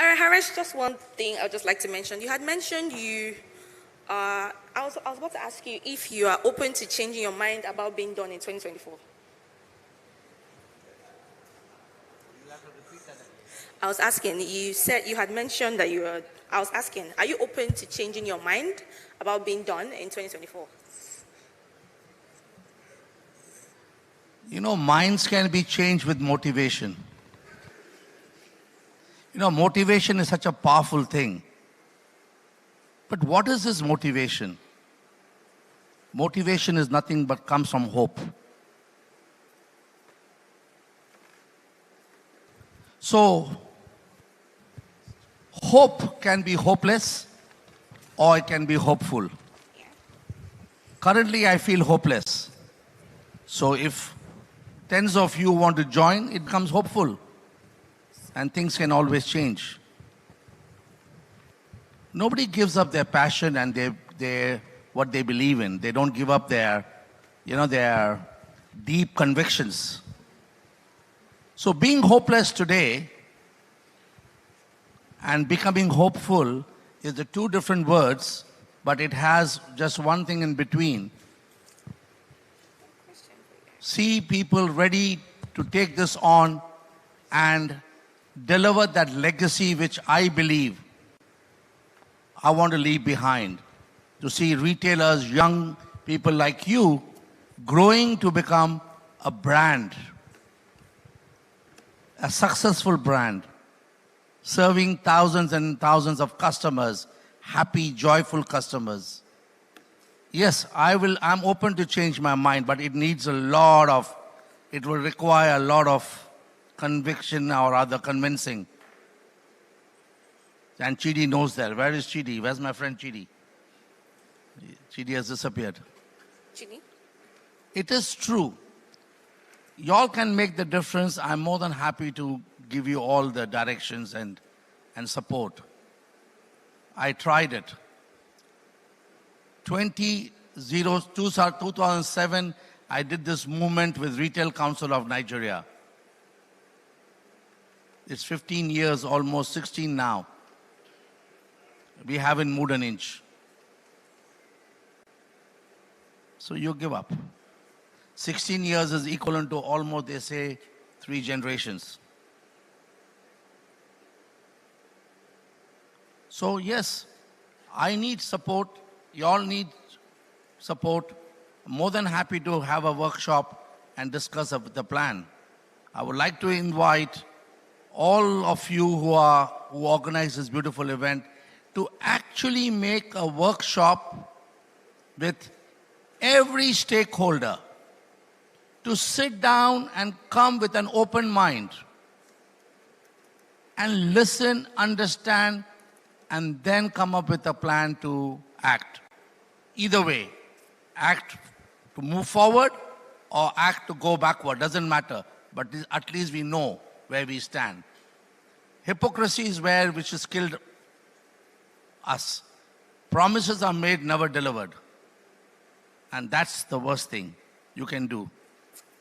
All right, Harish, just one thing I would just like to mention. You had mentioned I was about to ask you if you are open to changing your mind about being done in 2024. I was asking, you said you had mentioned that I was asking, are you open to changing your mind about being done in 2024? You know, minds can be changed with motivation. You know, motivation is such a powerful thing. But what is this motivation? Motivation is nothing but comes from hope. So, hope can be hopeless or it can be hopeful. Currently, I feel hopeless. So if tens of you want to join, it becomes hopeful. And things can always change. Nobody gives up their passion and what they believe in. They don't give up their deep convictions. So being hopeless today and becoming hopeful is the two different words, but it has just one thing in between. See people ready to take this on and deliver that legacy which I believe I want to leave behind. To see retailers, young people like you, growing to become a brand, a successful brand, serving thousands and thousands of customers, happy, joyful customers. Yes, I'm open to change my mind, but it will require a lot of conviction or other convincing. And Chidi knows that. Where is Chidi? Where's my friend Chidi? Chidi has disappeared. Chidi? It is true. Y'all can make the difference. I'm more than happy to give you all the directions and support. I tried it. 2007, I did this movement with Retail Council of Nigeria. It's 15 years, almost 16 now. We haven't moved an inch. So you give up. 16 years is equivalent to almost, they say, 3 generations. So yes, I need support. You all need support. I'm more than happy to have a workshop and discuss the plan. I would like to invite all of you who organize this beautiful event to actually make a workshop with every stakeholder to sit down and come with an open mind and listen, understand, and then come up with a plan to act. Either way, act to move forward or act to go backward, doesn't matter. But at least we know where we stand. Hypocrisy is which has killed us. Promises are made, never delivered. And that's the worst thing you can do.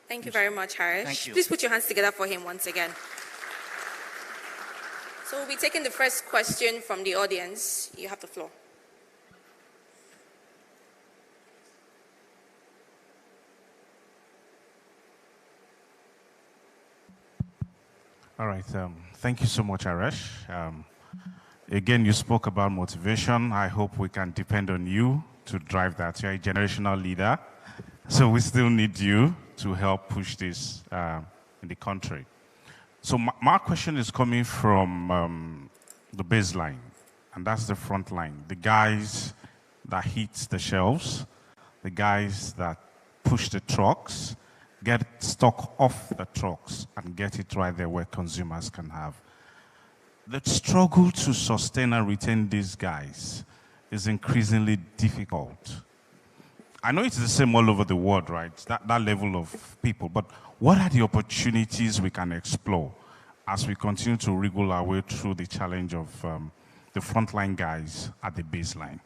Thank you very much, Harish. Thank you. Please put your hands together for him once again. So we'll be taking the first question from the audience. You have the floor. All right. Thank you so much, Harish. Again, you spoke about motivation. I hope we can depend on you to drive that. You're a generational leader. So we still need you to help push this in the country. So my question is coming from the baseline, and that's the front line. The guys that hit the shelves, the guys that push the trucks, get stock off the trucks and get it right there where consumers can have. The struggle to sustain and retain these guys is increasingly difficult. I know it's the same all over the world, right? That level of people, but what are the opportunities we can explore as we continue to wriggle our way through the challenge of the frontline guys at the baseline?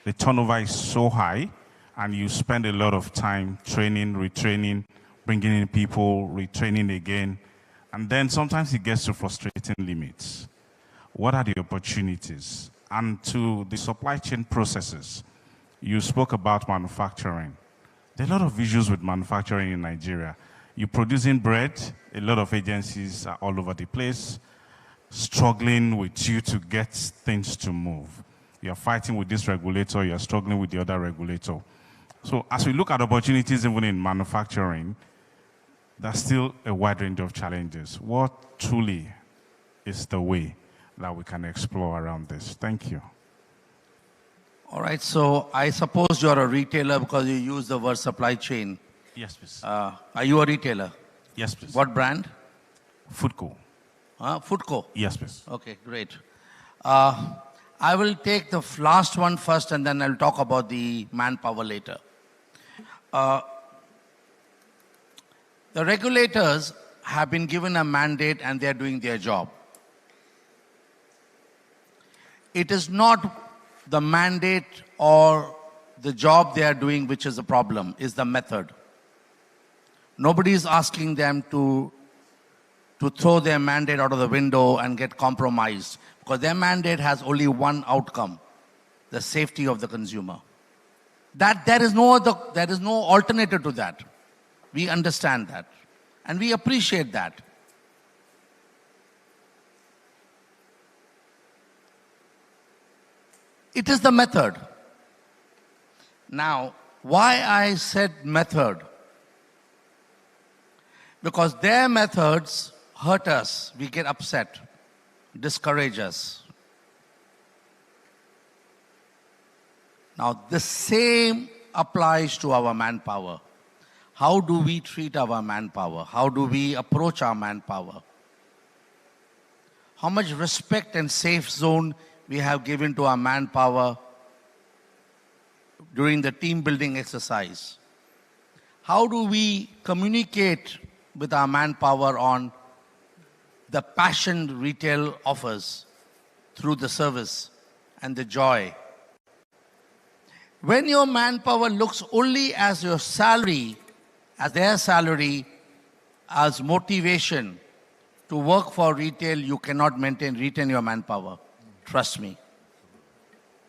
The turnover is so high, and you spend a lot of time training, retraining, bringing in people, retraining again, and then sometimes it gets to frustrating limits. What are the opportunities? And to the supply chain processes, you spoke about manufacturing. There are a lot of issues with manufacturing in Nigeria. You're producing bread, a lot of agencies are all over the place, struggling with you to get things to move. You're fighting with this regulator, you're struggling with the other regulator. So as we look at opportunities even in manufacturing, there's still a wide range of challenges. What truly is the way that we can explore around this? Thank you. All right, so I suppose you're a retailer because you use the word supply chain. Yes, please. Are you a retailer? Yes, please. What brand? Foodco. Foodco? Yes, please. Okay, great. I will take the last one first and then I'll talk about the manpower later. The regulators have been given a mandate and they're doing their job. It is not the mandate or the job they are doing which is the problem, is the method. Nobody is asking them to throw their mandate out of the window and get compromised, because their mandate has only one outcome: the safety of the consumer. There is no alternative to that. We understand that and we appreciate that. It is the method. Now, why I said method? Because their methods hurt us, we get upset, discourage us. Now, the same applies to our manpower. How do we treat our manpower? How do we approach our manpower? How much respect and safe zone we have given to our manpower during the team building exercise? How do we communicate with our manpower on the passion retail offers through the service and the joy? When your manpower looks only as your salary, as their salary, as motivation to work for retail, you cannot retain your manpower. Trust me.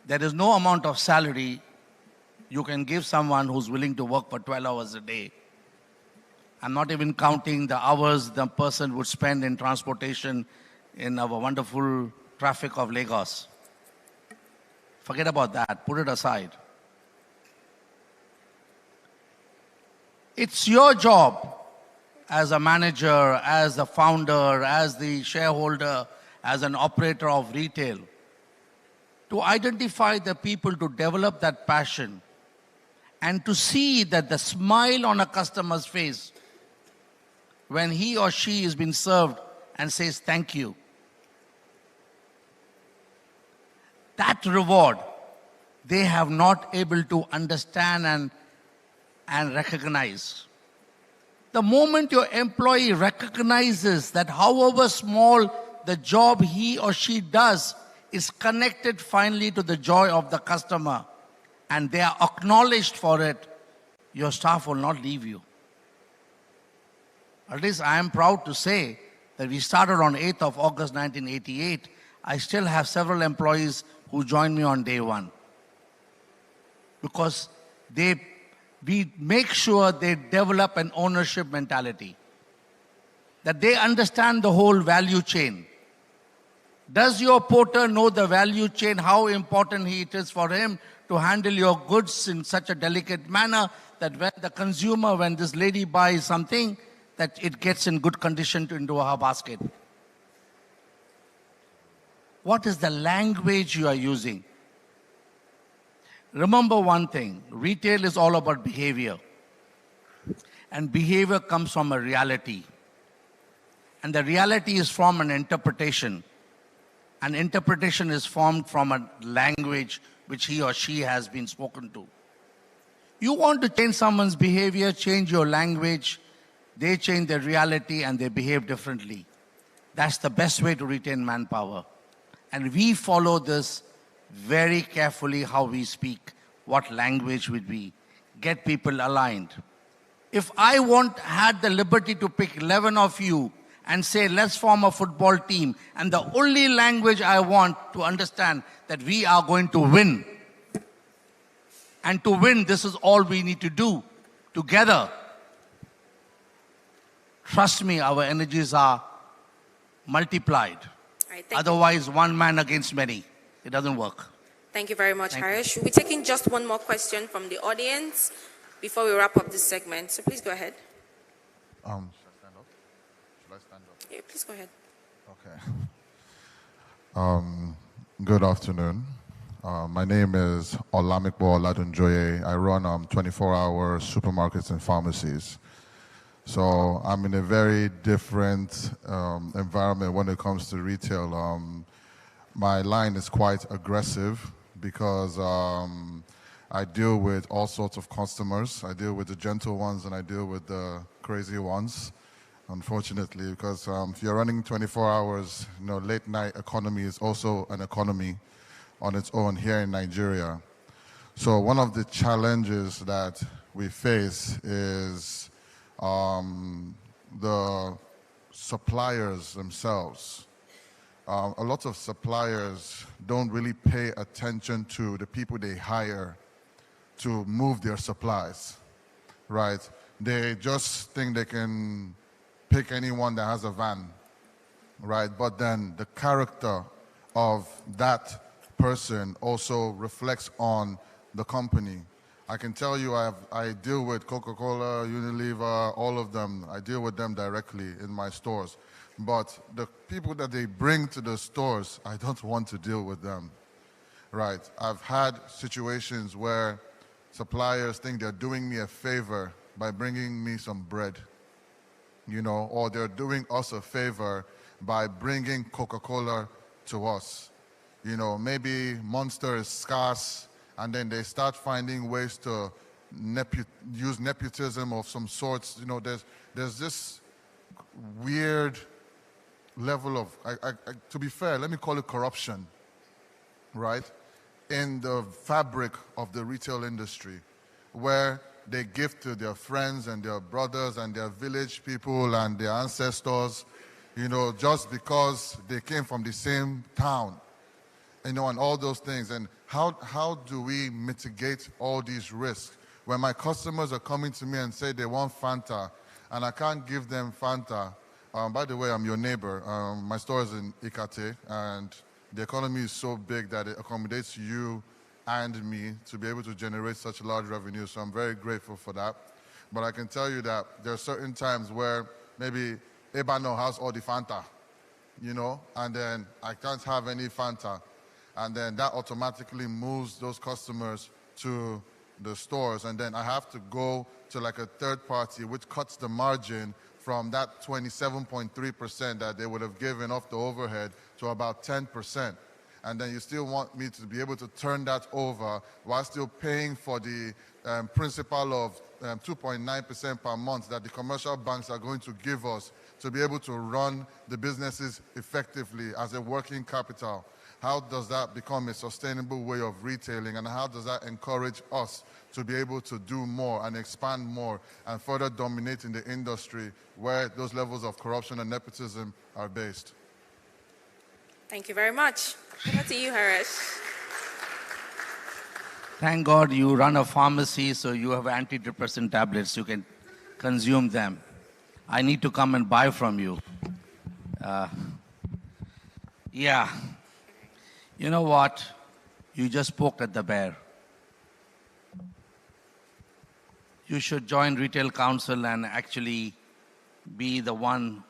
There is no amount of salary you can give someone who's willing to work for 12 hours a day. I'm not even counting the hours the person would spend in transportation in our wonderful traffic of Lagos. Forget about that. Put it aside. It's your job as a manager, as a founder, as the shareholder, as an operator of retail, to identify the people to develop that passion and to see that the smile on a customer's face when he or she is being served and says thank you. That reward, they have not able to understand and recognize. The moment your employee recognizes that however small the job he or she does is connected finally to the joy of the customer and they are acknowledged for it, your staff will not leave you. At least I am proud to say that we started on 8th of August 1988. I still have several employees who joined me on day one. Because we make sure they develop an ownership mentality. That they understand the whole value chain. Does your porter know the value chain, how important it is for him to handle your goods in such a delicate manner that when the consumer, when this lady buys something, that it gets in good condition into her basket? What is the language you are using? Remember one thing, retail is all about behavior. And behavior comes from a reality. And the reality is from an interpretation. An interpretation is formed from a language which he or she has been spoken to. You want to change someone's behavior, change your language, they change their reality and they behave differently. That's the best way to retain manpower. And we follow this very carefully, how we speak, what language would we get people aligned. If I had the liberty to pick 11 of you and say, let's form a football team, and the only language I want to understand that we are going to win. And to win, this is all we need to do together. Trust me, our energies are multiplied. Right, Otherwise, one man against many. It doesn't work. Thank you very much, Harish. We'll be taking just one more question from the audience before we wrap up this segment. So please go ahead. Should I stand up? Should I stand up? Yeah, please go ahead. Okay. Good afternoon. My name is Olamikbo Oladunjoye. I run 24-hour supermarkets and pharmacies. So I'm in a very different environment when it comes to retail. My line is quite aggressive because I deal with all sorts of customers. I deal with the gentle ones and I deal with the crazy ones, unfortunately, because if you're running 24 hours, late night economy is also an economy on its own here in Nigeria. So one of the challenges that we face is the suppliers themselves. A lot of suppliers don't really pay attention to the people they hire to move their supplies, right? They just think they can pick anyone that has a van, right? But then the character of that person also reflects on the company. I can tell you I deal with Coca-Cola, Unilever, all of them. I deal with them directly in my stores. But the people that they bring to the stores, I don't want to deal with them, right? I've had situations where suppliers think they're doing me a favor by bringing me some bread, or they're doing us a favor by bringing Coca-Cola to us. Maybe Monster is scarce, and then they start finding ways to use nepotism of some sorts. There's this weird level of, to be fair, let me call it corruption, right? In the fabric of the retail industry, where they give to their friends and their brothers and their village people and their ancestors, just because they came from the same town, and all those things. And how do we mitigate all these risks? When my customers are coming to me and say they want Fanta, and I can't give them Fanta. By the way, I'm your neighbor. My store is in Ikate, and the economy is so big that it accommodates you and me to be able to generate such large revenue. So I'm very grateful for that. But I can tell you that there are certain times where maybe Ebano has all the Fanta, and then I can't have any Fanta. And then that automatically moves those customers to the stores. And then I have to go to like a third party, which cuts the margin from that 27.3% that they would have given off the overhead to about 10%. And then you still want me to be able to turn that over while still paying for the principal of 2.9% per month that the commercial banks are going to give us to be able to run the businesses effectively as a working capital. How does that become a sustainable way of retailing, and how does that encourage us to be able to do more and expand more and further dominate in the industry where those levels of corruption and nepotism are based? Thank you very much. Over to you, Harish. Thank God you run a pharmacy, so you have antidepressant tablets. You can consume them. I need to come and buy from you. Yeah. You know what? You just poked at the bear. You should join Retail Council and actually be the one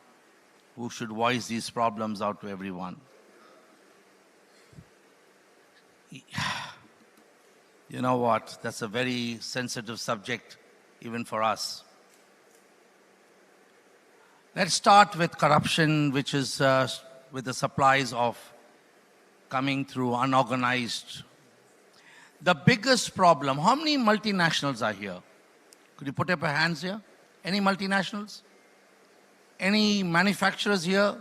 who should voice these problems out to everyone. You know what? That's a very sensitive subject, even for us. Let's start with corruption, which is with the supplies of coming through unorganized. The biggest problem, how many multinationals are here? Could you put up your hands here? Any multinationals? Any manufacturers here?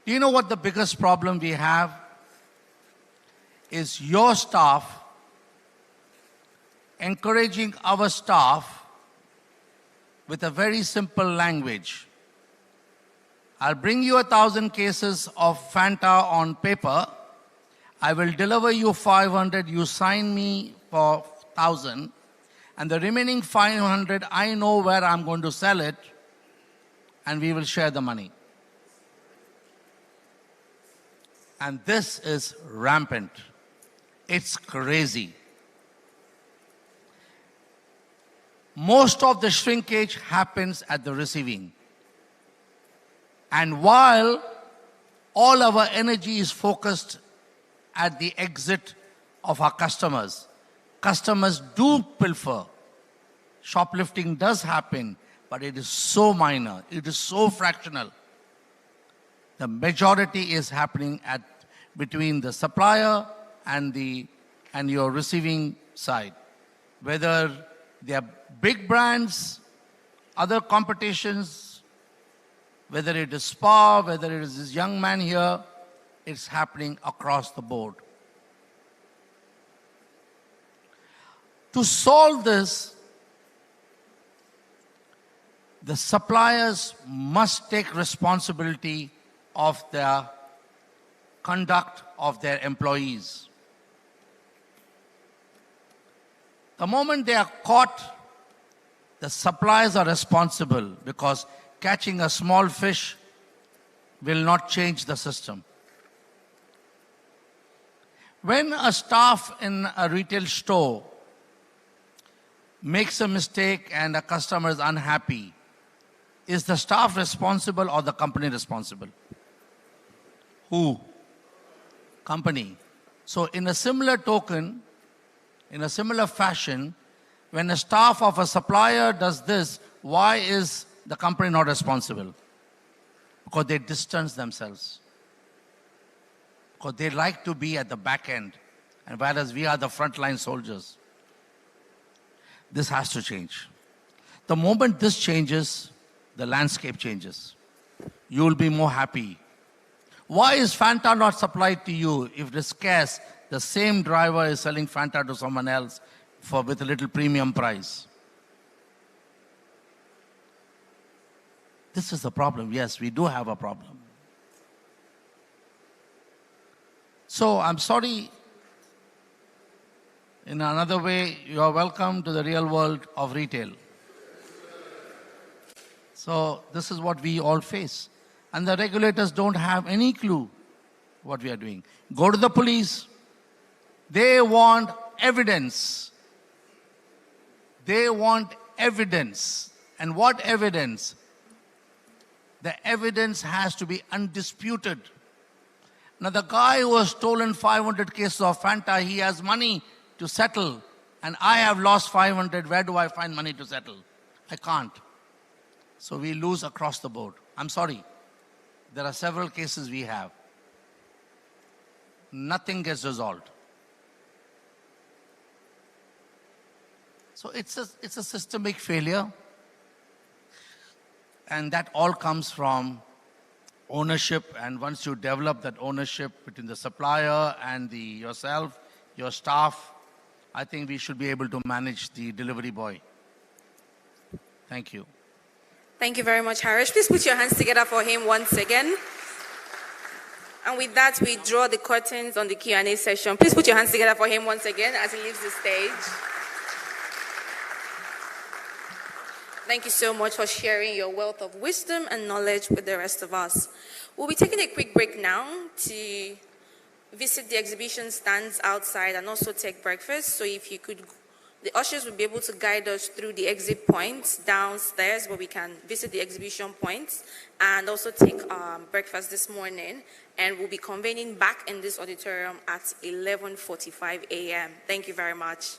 Do you know what the biggest problem we have? Is your staff encouraging our staff with a very simple language. I'll bring you 1,000 cases of Fanta on paper. I will deliver you 500. You sign me for 1,000. And the remaining 500, I know where I'm going to sell it. And we will share the money. And this is rampant. It's crazy. Most of the shrinkage happens at the receiving. And while all our energy is focused at the exit of our customers, customers do pilfer. Shoplifting does happen, but it is so minor. It is so fractional. The majority is happening between the supplier and your receiving side. Whether they are big brands, other competitions, whether it is Spa, whether it is this young man here, it's happening across the board. To solve this, the suppliers must take responsibility of their conduct of their employees. The moment they are caught, the suppliers are responsible because catching a small fish will not change the system. When a staff in a retail store makes a mistake and a customer is unhappy, is the staff responsible or the company responsible? Who? Company. So in a similar token, in a similar fashion, when a staff of a supplier does this, why is the company not responsible? Because they distance themselves. Because they like to be at the back end, and whereas we are the frontline soldiers. This has to change. The moment this changes, the landscape changes. You will be more happy. Why is Fanta not supplied to you? If it is scarce, the same driver is selling Fanta to someone else with a little premium price. This is the problem. Yes, we do have a problem. So I'm sorry. In another way, you are welcome to the real world of retail. So this is what we all face. And the regulators don't have any clue what we are doing. Go to the police. They want evidence. They want evidence. And what evidence? The evidence has to be undisputed. Now the guy who has stolen 500 cases of Fanta, he has money to settle. And I have lost 500. Where do I find money to settle? I can't. So we lose across the board. I'm sorry. There are several cases we have. Nothing gets resolved. So it's a systemic failure. And that all comes from ownership. And once you develop that ownership between the supplier and yourself, your staff, I think we should be able to manage the delivery boy. Thank you. Thank you very much, Harish. Please put your hands together for him once again. And with that, we draw the curtains on the Q&A session. Please put your hands together for him once again as he leaves the stage. Thank you so much for sharing your wealth of wisdom and knowledge with the rest of us. We'll be taking a quick break now to visit the exhibition stands outside and also take breakfast. So if you could, the ushers will be able to guide us through the exit points downstairs where we can visit the exhibition points and also take breakfast this morning. And we'll be convening back in this auditorium at 11:45 a.m. Thank you very much.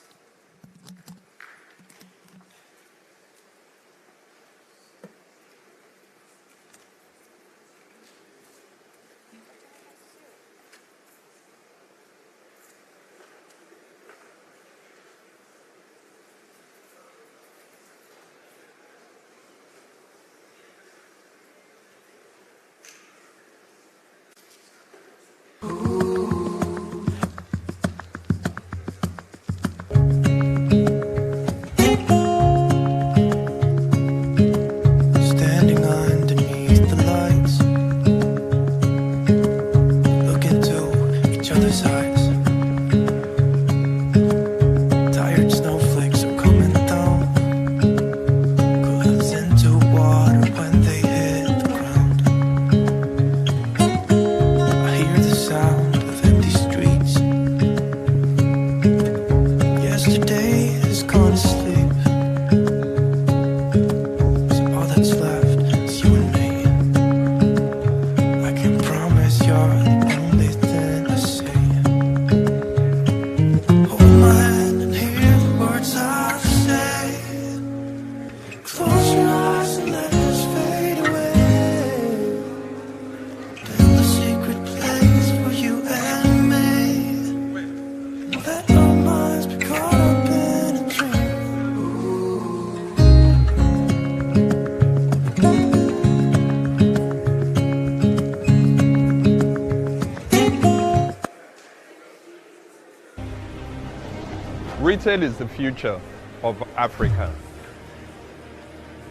Retail is the future of Africa.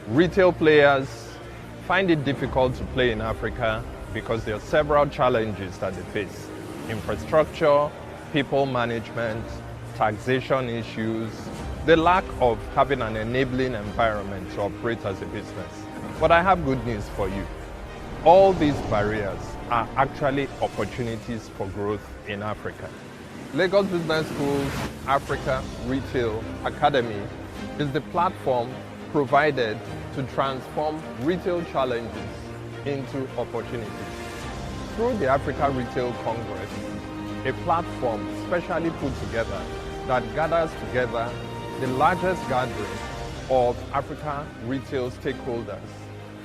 Retail players find it difficult to play in Africa because there are several challenges that they face. Infrastructure, people management, taxation issues, the lack of having an enabling environment to operate as a business. But I have good news for you. All these barriers are actually opportunities for growth in Africa. Lagos Business School's Africa Retail Academy is the platform provided to transform retail challenges into opportunities. Through the Africa Retail Congress, a platform specially put together that gathers together the largest gathering of Africa retail stakeholders,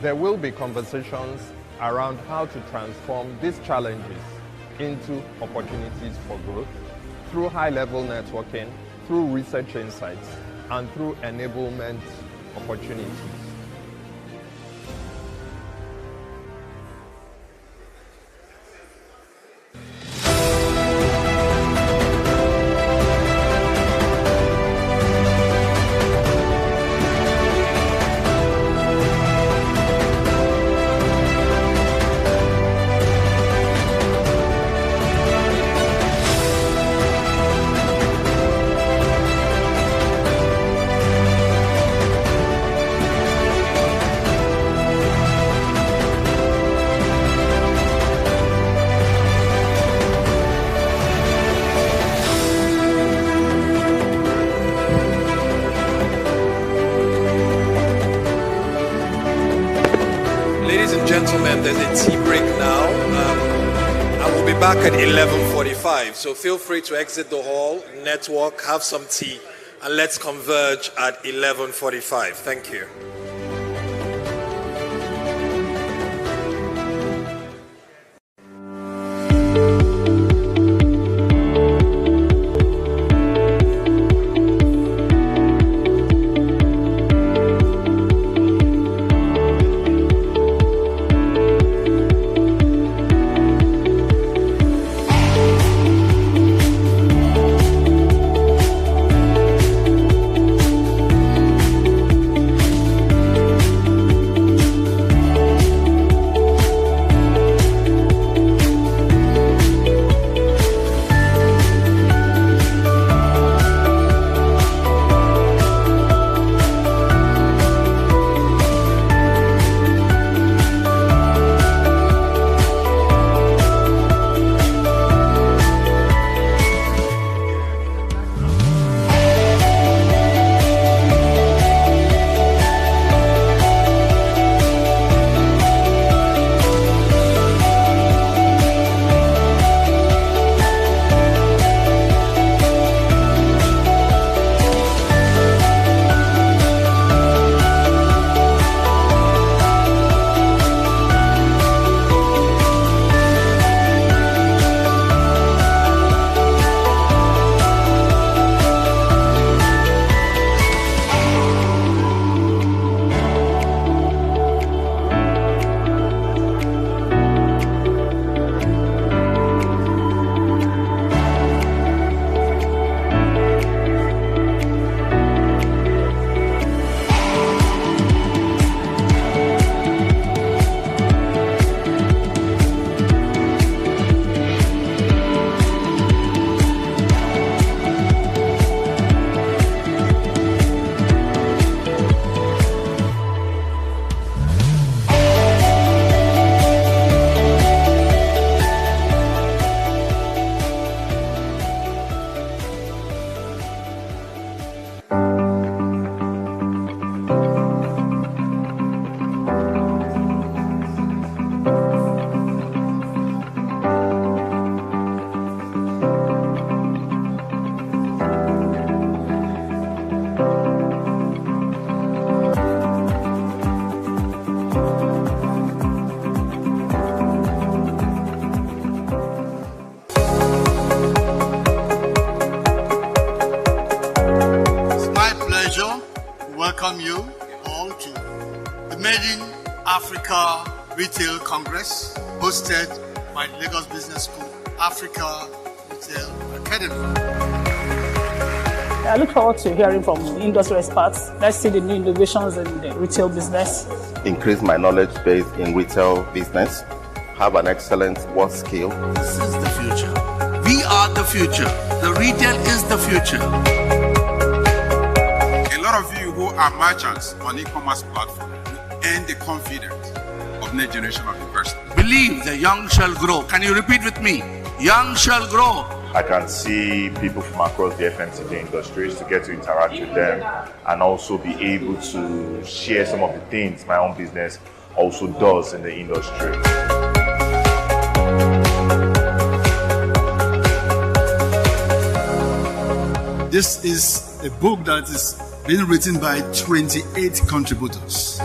there will be conversations around how to transform these challenges into opportunities for growth through high-level networking, through research insights, and through enablement opportunities. Back at 11:45, so feel free to exit the hall, network, have some tea, and let's converge at 11:45. Thank you. welcome you all to the Made in Africa Retail Congress, hosted by the Lagos Business School Africa Retail Academy. I look forward to hearing from the industry experts. Let's see the new innovations in the retail business. Increase my knowledge base in retail business. Have an excellent work skill. This is the future. We are the future. The retail is the future. A lot of you who are merchants on e-commerce platforms earn the confidence of next generation of investors. Believe the young shall grow. Can you repeat with me? Young shall grow. I can see people from across the FMCG industries to get to interact with them and also be able to share some of the things my own business also does in the industry. This is a book that is being written by 28 contributors.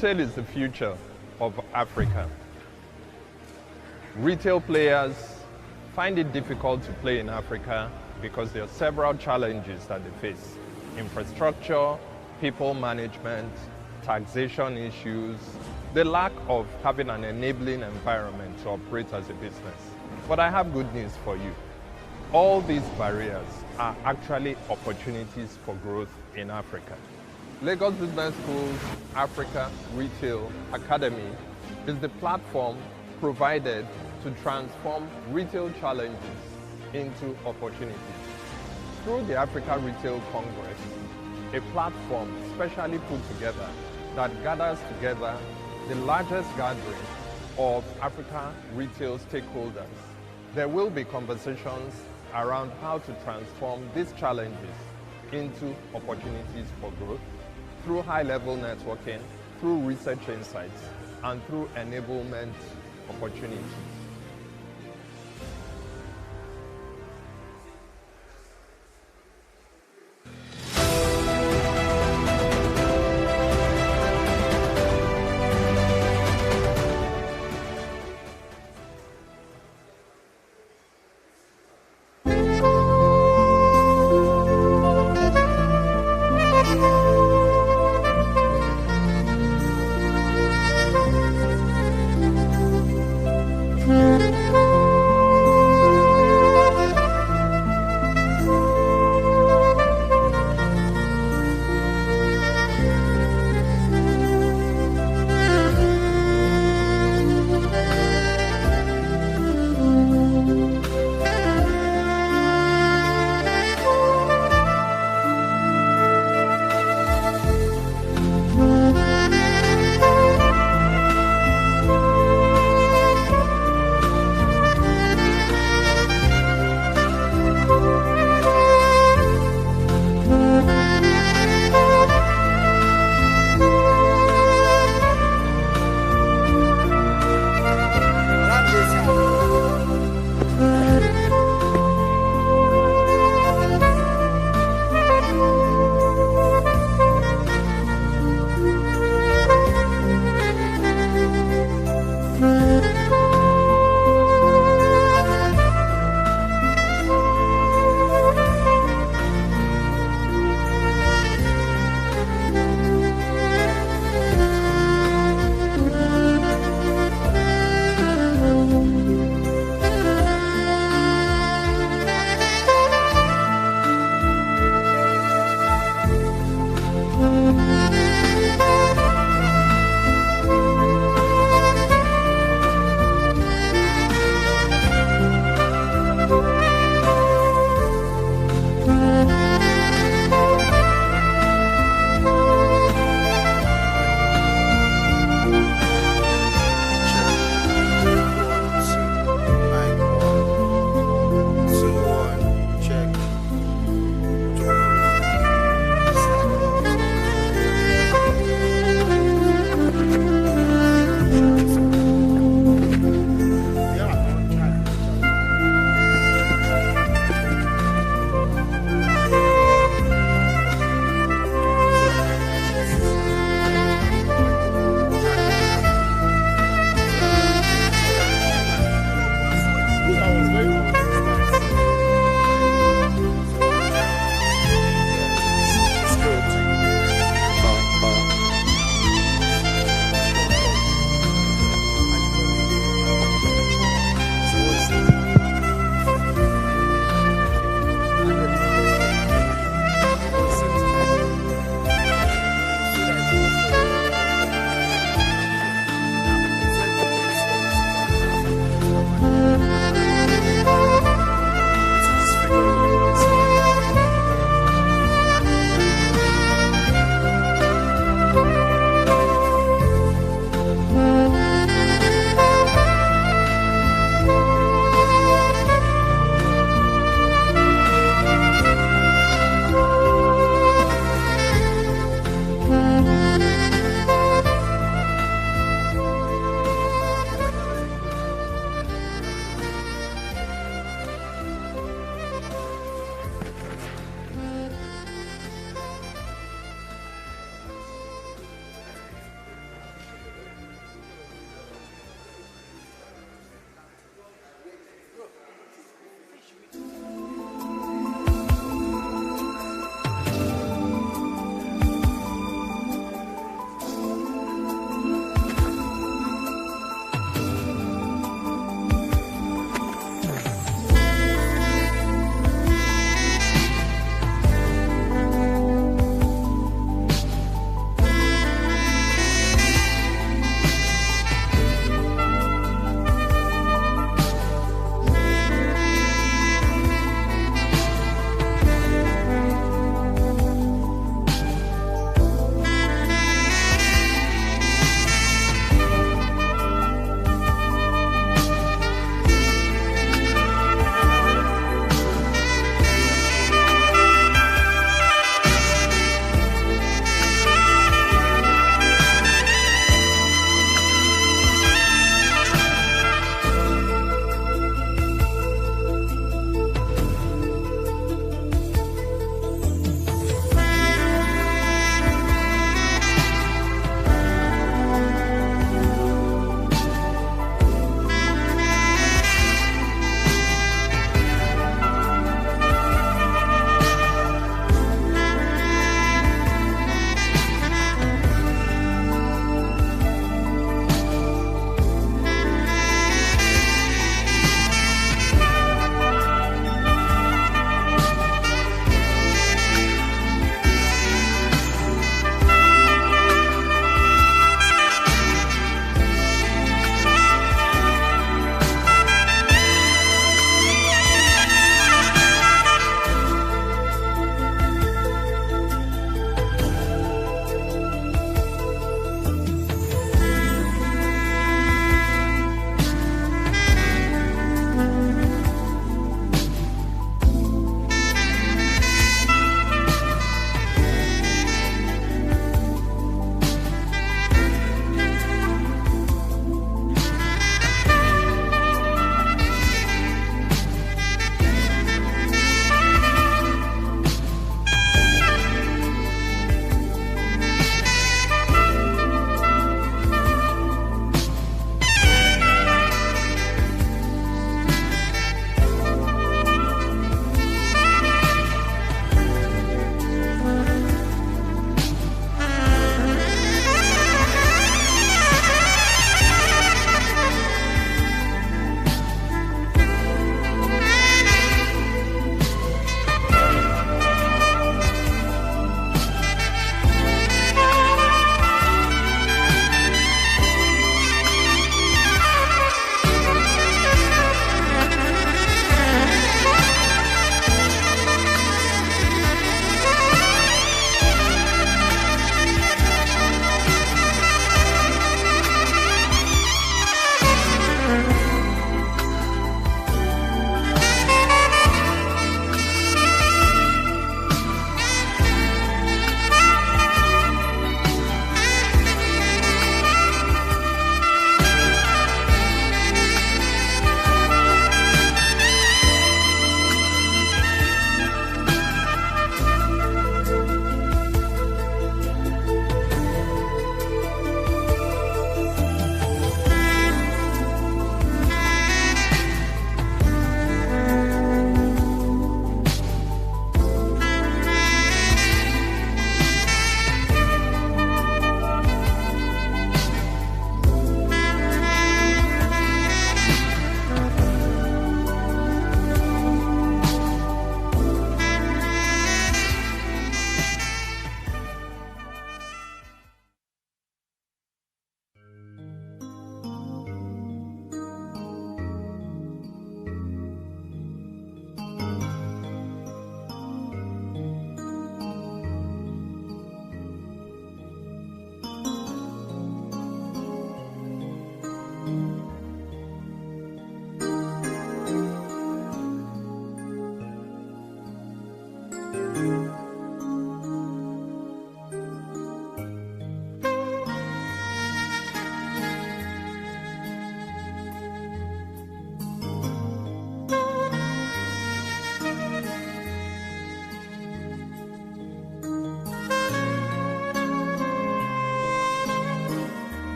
Retail is the future of Africa. Retail players find it difficult to play in Africa because there are several challenges that they face. Infrastructure, people management, taxation issues, the lack of having an enabling environment to operate as a business. But I have good news for you. All these barriers are actually opportunities for growth in Africa. Lagos Business School's Africa Retail Academy is the platform provided to transform retail challenges into opportunities. Through the Africa Retail Congress, a platform specially put together that gathers together the largest gathering of Africa retail stakeholders. There will be conversations around how to transform these challenges into opportunities for growth through high-level networking, through research insights, and through enablement opportunities.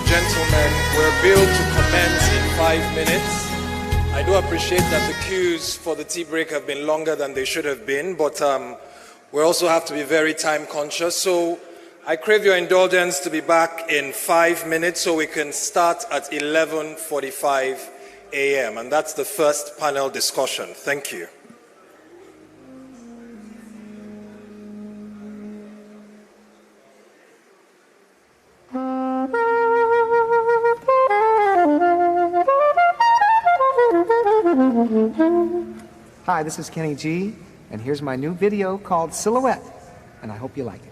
gentlemen, we're billed to commence in 5 minutes. I do appreciate that the queues for the tea break have been longer than they should have been, but we also have to be very time conscious. So I crave your indulgence to be back in 5 minutes so we can start at 11:45 a.m. And that's the first panel discussion. Thank you. Hi, this is Kenny G, and here's my new video called Silhouette, and I hope you like it.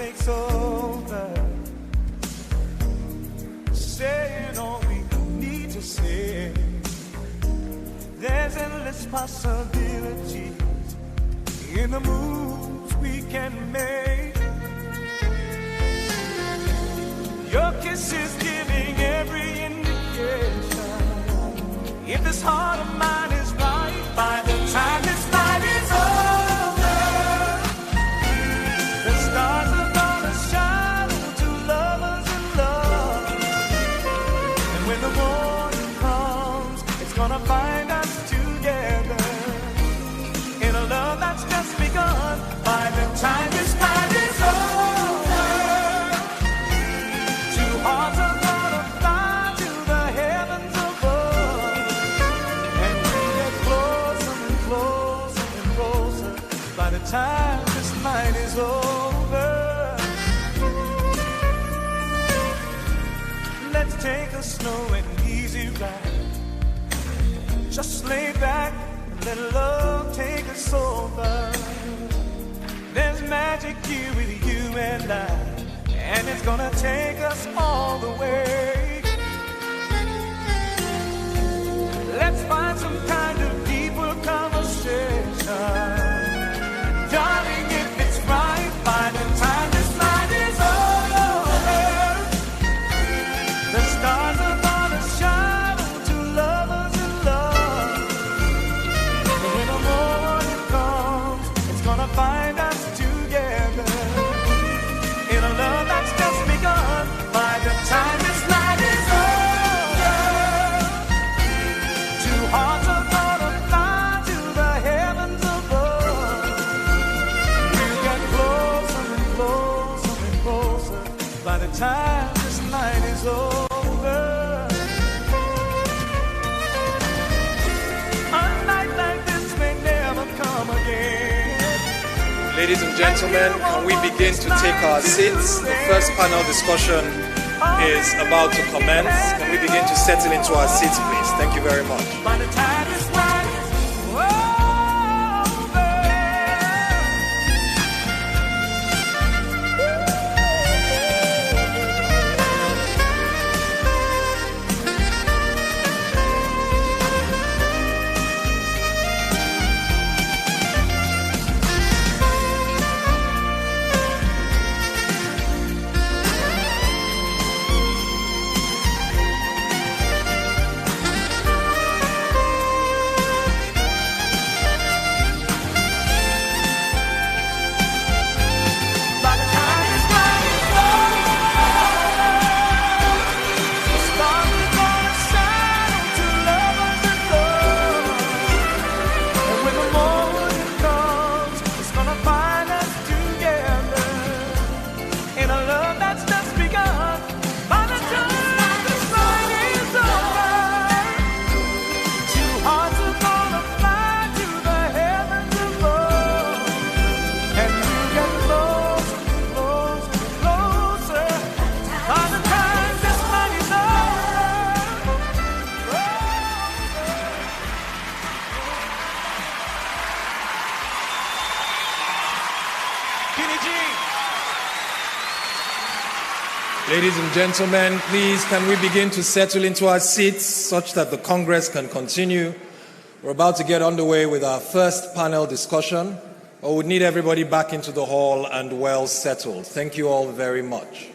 takes over, saying all we need to say. There's endless possibilities in the moves we can make. Your kiss is giving every indication. If this heart of mine is right, by the time this night is over, the stars are gonna shine to lovers in love. And when the morning comes, it's gonna find us together in a love that's just begun. By the time this night is over, two hearts are gonna fly to the heavens above, and we get closer and closer and closer. By the time this night is over, let's take a slow and easy ride. Just lay back and let love take us over. There's magic here with you and I, and it's gonna take us all the way. Let's find some kind of deeper conversation. Darling, if it's right, by the time this night is over, the stars are gonna shine to lovers in love. And when the morning comes, it's gonna find us together in a love that's just begun. By the time this night is over, two hearts are gonna fly to the heavens above. We'll get closer and closer and closer by the time this night is over. A night like this may never come again. Ladies and gentlemen, can we begin to take our seats? The first panel discussion is about to commence. Can we begin to settle into our seats, please? Thank you very much. By the time this night is over, Ladies and gentlemen, please, can we begin to settle into our seats such that the Congress can continue? We're about to get underway with our first panel discussion, but we need everybody back into the hall and well settled. Thank you all very much.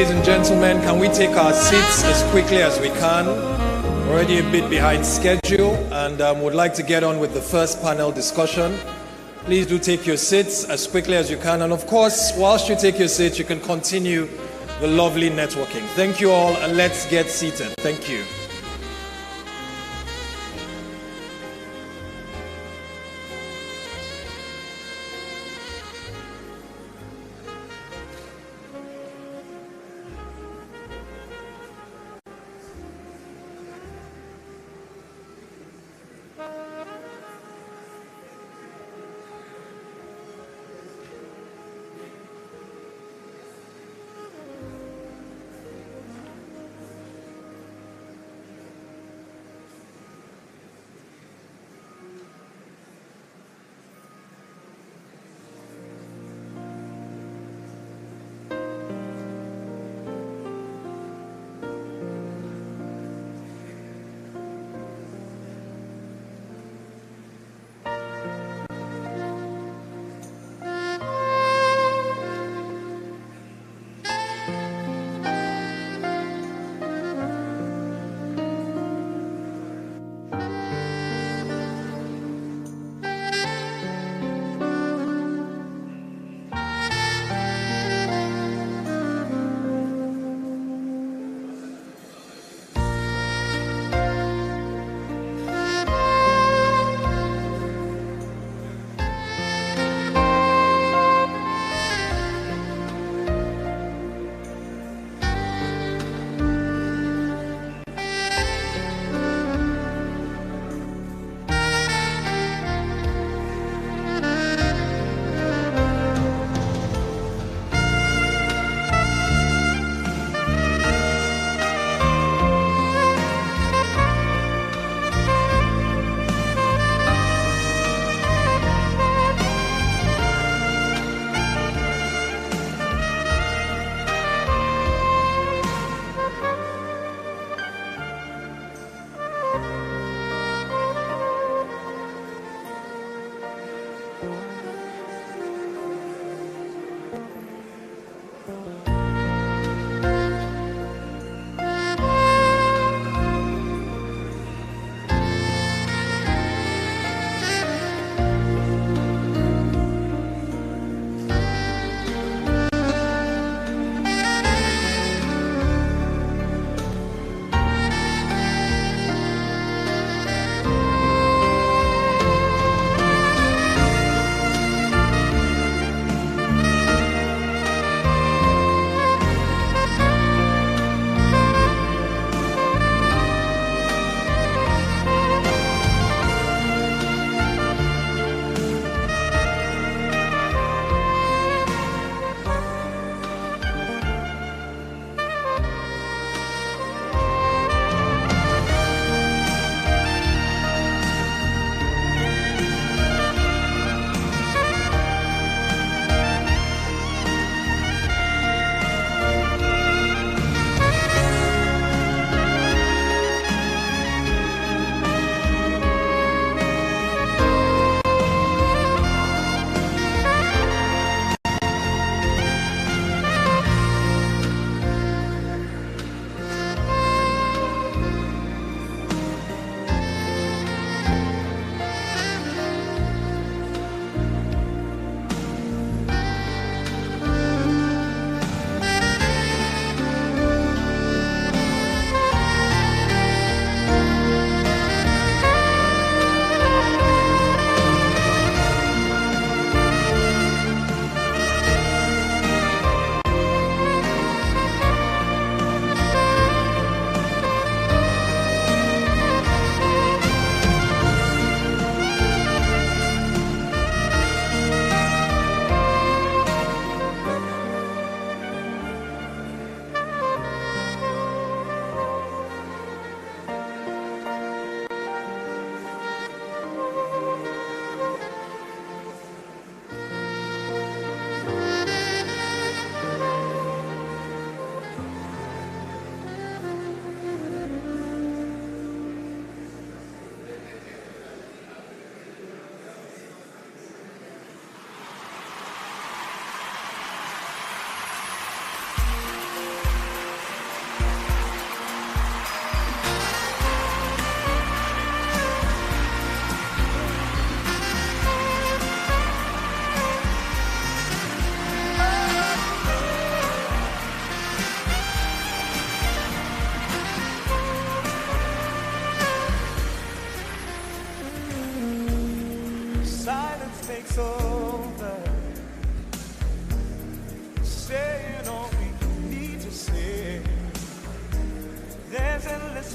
Ladies and gentlemen, can we take our seats as quickly as we can? Already a bit behind schedule, and would like to get on with the first panel discussion. Please do take your seats as quickly as you can. And of course, whilst you take your seats, you can continue the lovely networking. Thank you all, and let's get seated. Thank you.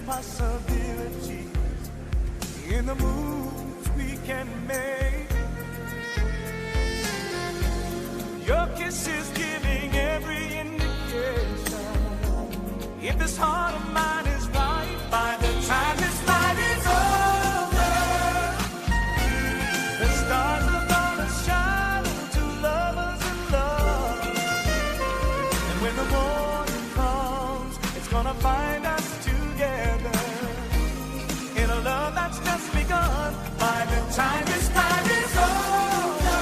possibilities in the moves we can make. Your kiss is giving every indication. If this heart of mine is right, by the time this night is over, the stars are gonna shine to lovers in love. And when the morning comes, it's gonna find us together in a love that's just begun. By the time this night is over,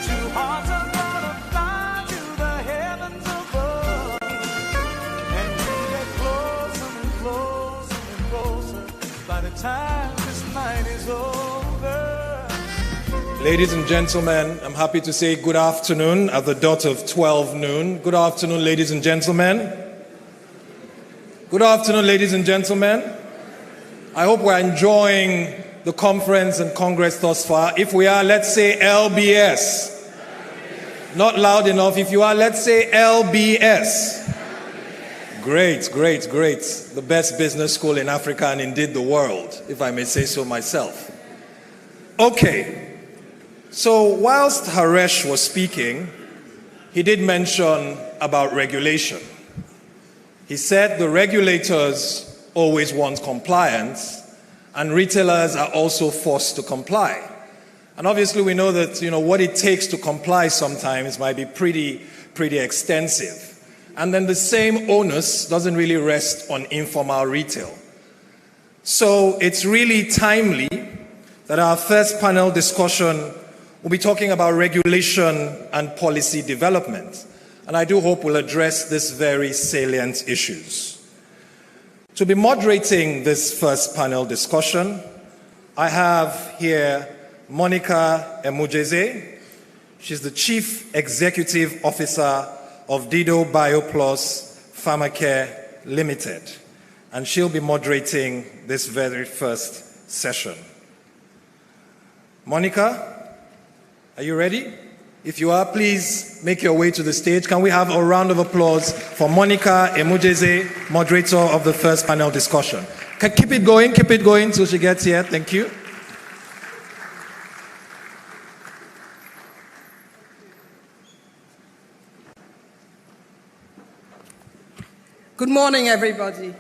two hearts are gonna fly to the heavens above, and we get closer and closer and closer by the time this night is over. Ladies and gentlemen, I'm happy to say good afternoon at the dot of 12 noon. Good afternoon, ladies and gentlemen. Good afternoon, ladies and gentlemen. I hope we're enjoying the conference and congress thus far. If we are, let's say LBS. Not loud enough. If you are, let's say LBS. Great, great, great. The best business school in Africa and indeed the world, if I may say so myself. Okay. So whilst Haresh was speaking, he did mention about regulation. He said the regulators always want compliance, and retailers are also forced to comply. And obviously we know that, what it takes to comply sometimes might be pretty extensive. And then the same onus doesn't really rest on informal retail. So it's really timely that our first panel discussion will be talking about regulation and policy development. And I do hope we'll address these very salient issues. To be moderating this first panel discussion, I have here Monica Emujeze. She's the Chief Executive Officer of Dido BioPlus Pharmacare Limited. And she'll be moderating this very first session. Monica, are you ready? If you are, please make your way to the stage. Can we have a round of applause for Monica Emujeze, moderator of the first panel discussion? Keep it going till she gets here. Thank you. Good morning, everybody.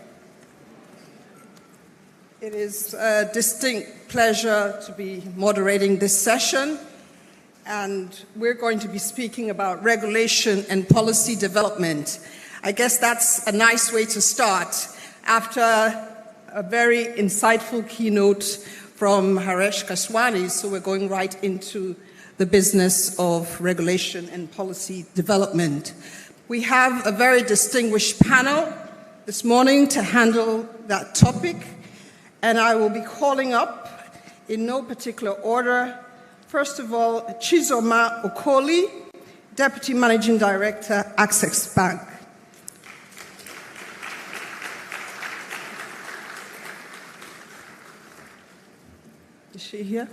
It is a distinct pleasure to be moderating this session. And we're going to be speaking about regulation and policy development. I guess that's a nice way to start after a very insightful keynote from Haresh Kaswani. So we're going right into the business of regulation and policy development. We have a very distinguished panel this morning to handle that topic. And I will be calling up, in no particular order, first of all, Chizoma Okoli, Deputy Managing Director, Access Bank. Is she here?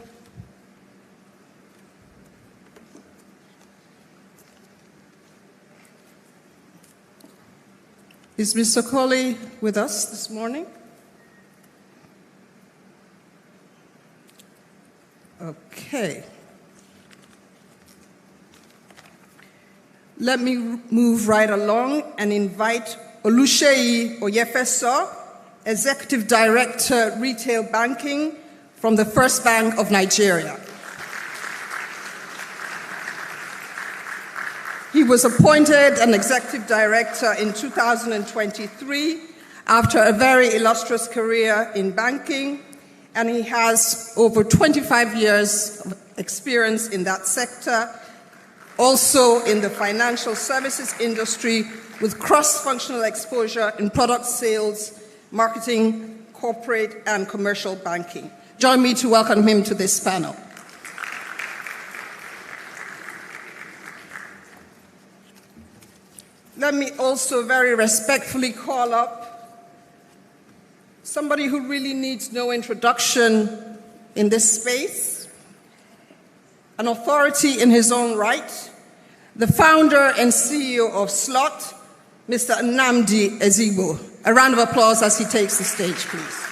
Is Mr. Okoli with us this morning? Okay. Let me move right along and invite Oluseyi Oyefeso, Executive Director, Retail Banking from the First Bank of Nigeria. He was appointed an Executive Director in 2023 after a very illustrious career in banking, and he has over 25 years of experience in that sector, also in the financial services industry with cross-functional exposure in product sales, marketing, corporate, and commercial banking. Join me to welcome him to this panel. Let me also very respectfully call up somebody who really needs no introduction in this space, an authority in his own right, the founder and CEO of Slot, Mr. Nnamdi Ezigbo. A round of applause as he takes the stage, please.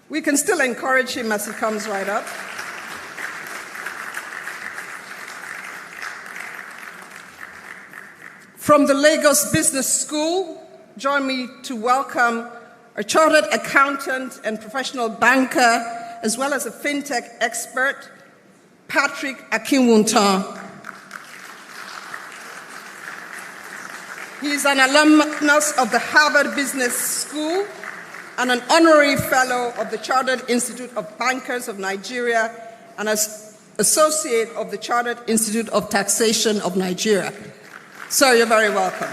We can still encourage him as he comes right up. From the Lagos Business School, join me to welcome a chartered accountant and professional banker, as well as a fintech expert, Patrick Akinwuntan. He is an alumnus of the Harvard Business School and an honorary fellow of the Chartered Institute of Bankers of Nigeria and as associate of the Chartered Institute of Taxation of Nigeria. Sir, you're very welcome.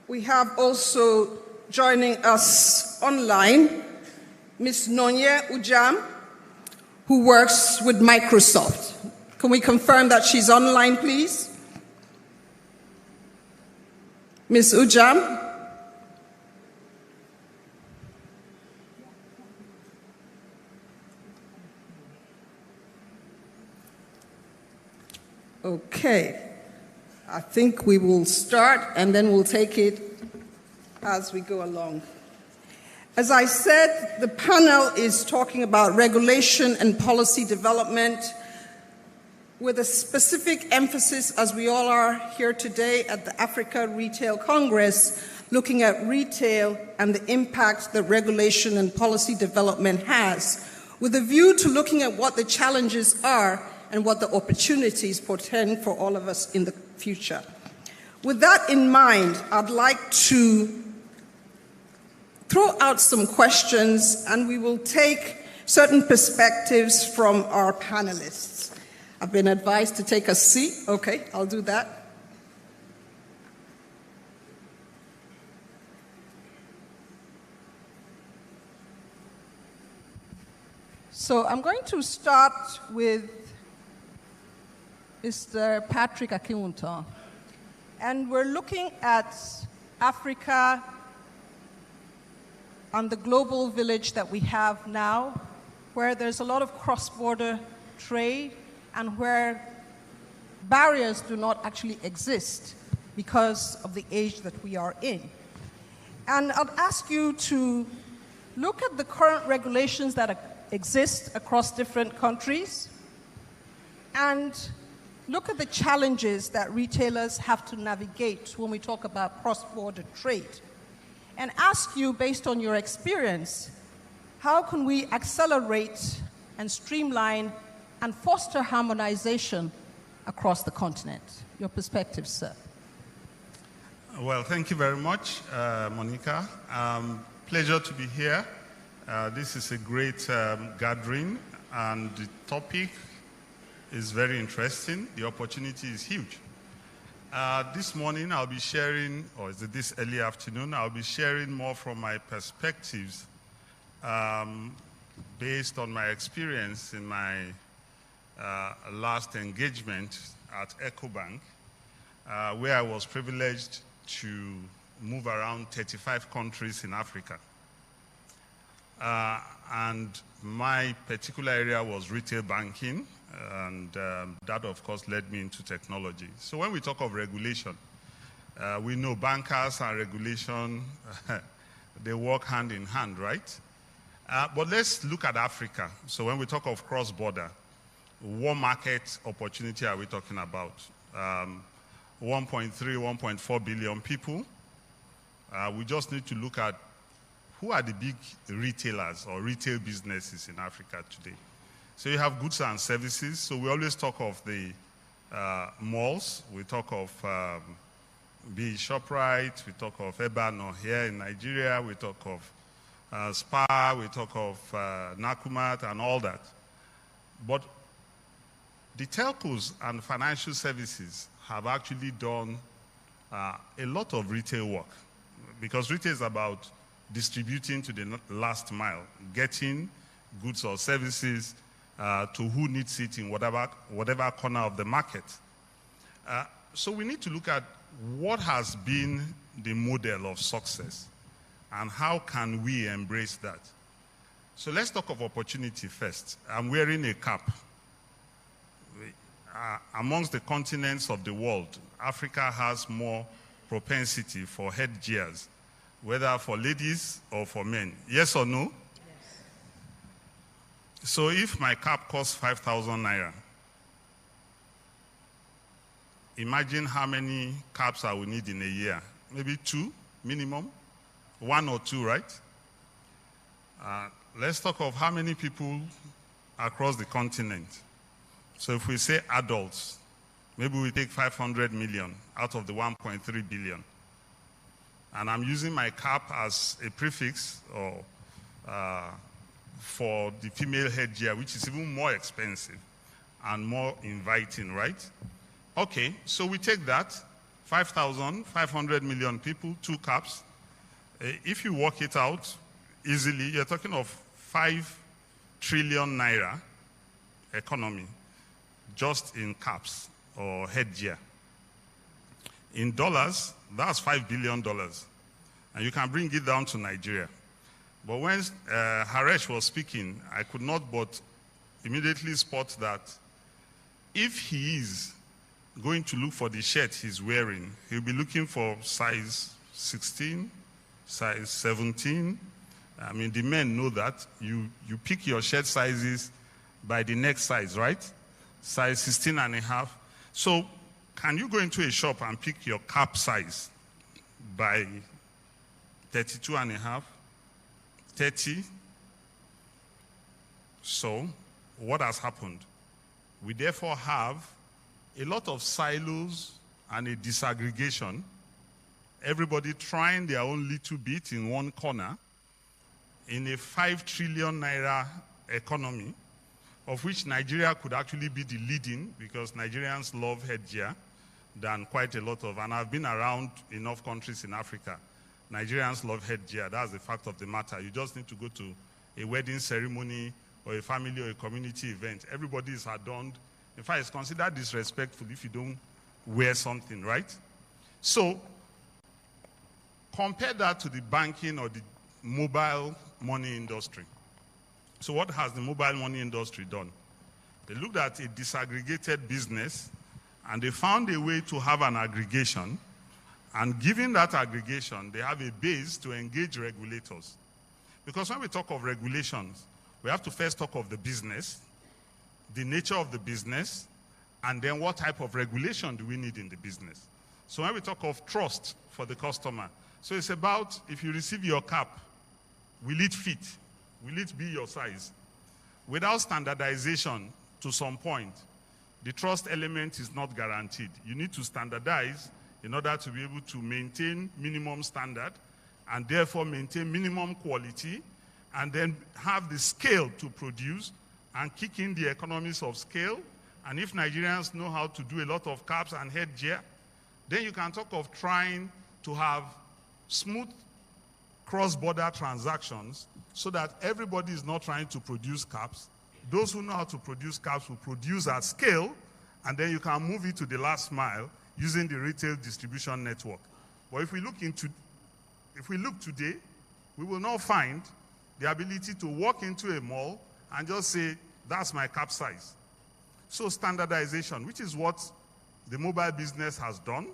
We have also joining us online Ms. Nonye Ujam, who works with Microsoft. Can we confirm that she's online, please? Ms. Ujam? Okay. I think we will start and then we'll take it as we go along. As I said, the panel is talking about regulation and policy development with a specific emphasis, as we all are here today at the Africa Retail Congress, looking at retail and the impact that regulation and policy development has, with a view to looking at what the challenges are and what the opportunities portend for all of us in the future. With that in mind, I'd like to throw out some questions and we will take certain perspectives from our panelists. I've been advised to take a seat. Okay, I'll do that. So I'm going to start with Mr. Patrick Akinwuntan. And we're looking at Africa and the global village that we have now, where there's a lot of cross-border trade and where barriers do not actually exist because of the age that we are in. And I'd ask you to look at the current regulations that exist across different countries and look at the challenges that retailers have to navigate when we talk about cross-border trade. And ask you, based on your experience, how can we accelerate and streamline and foster harmonization across the continent? Your perspective, sir. Well, thank you very much, Monica. Pleasure to be here. This is a great gathering, and the topic is very interesting. The opportunity is huge. This morning I'll be sharing, or is it this early afternoon, I'll be sharing more from my perspectives based on my experience in my last engagement at EcoBank, where I was privileged to move around 35 countries in Africa. And my particular area was retail banking, and that, of course, led me into technology. So when we talk of regulation, we know bankers and regulation, they work hand in hand, right? But let's look at Africa. So when we talk of cross-border, what market opportunity are we talking about? 1.3, 1.4 billion people. We just need to look at who are the big retailers or retail businesses in Africa today. So you have goods and services. So we always talk of the malls. We talk of be ShopRite. We talk of Ebano here in Nigeria. We talk of Spa. We talk of Nakumat and all that. But the telcos and financial services have actually done a lot of retail work, because retail is about distributing to the last mile, getting goods or services to who needs it in whatever corner of the market. So we need to look at what has been the model of success and how can we embrace that. So let's talk of opportunity first. I'm wearing a cap. Amongst the continents of the world, Africa has more propensity for headgears, whether for ladies or for men. Yes or no? Yes. So if my cap costs 5,000 naira, imagine how many caps I will need in a year. Maybe 2 minimum, 1 or 2, right? Let's talk of how many people across the continent. So if we say adults, maybe we take 500 million out of the 1.3 billion. And I'm using my cap as a prefix or for the female headgear, which is even more expensive and more inviting, right? Okay, so we take that, 500 million people, 2 caps. If you work it out easily, you're talking of 5 trillion naira economy just in caps or headgear. In dollars, that's $5 billion. And you can bring it down to Nigeria. But when Haresh was speaking, I could not but immediately spot that if he is going to look for the shirt he's wearing, he'll be looking for size 16, size 17. I mean, the men know that. You pick your shirt sizes by the next size, right? Size 16 and a half. So can you go into a shop and pick your cap size by 32 and a half, 30? So what has happened? We therefore have a lot of silos and a disaggregation, everybody trying their own little bit in one corner in a 5 trillion naira economy, of which Nigeria could actually be the leading, because Nigerians love headgear than quite a lot of, and I've been around enough countries in Africa. Nigerians love headgear, that's the fact of the matter. You just need to go to a wedding ceremony or a family or a community event. Everybody is adorned. In fact, it's considered disrespectful if you don't wear something, right? So, compare that to the banking or the mobile money industry. So what has the mobile money industry done? They looked at a disaggregated business and they found a way to have an aggregation, and given that aggregation, they have a base to engage regulators. Because when we talk of regulations, we have to first talk of the business, the nature of the business, and then what type of regulation do we need in the business. So when we talk of trust for the customer, so it's about, if you receive your cap, will it fit? Will it be your size? Without standardization to some point, the trust element is not guaranteed. You need to standardize in order to be able to maintain minimum standard and therefore maintain minimum quality, and then have the scale to produce and kick in the economies of scale. And if Nigerians know how to do a lot of caps and headgear, then you can talk of trying to have smooth cross-border transactions so that everybody is not trying to produce caps. Those who know how to produce caps will produce at scale, and then you can move it to the last mile using the retail distribution network. But if we look today, we will not find the ability to walk into a mall and just say, that's my cap size. So standardization, which is what the mobile business has done,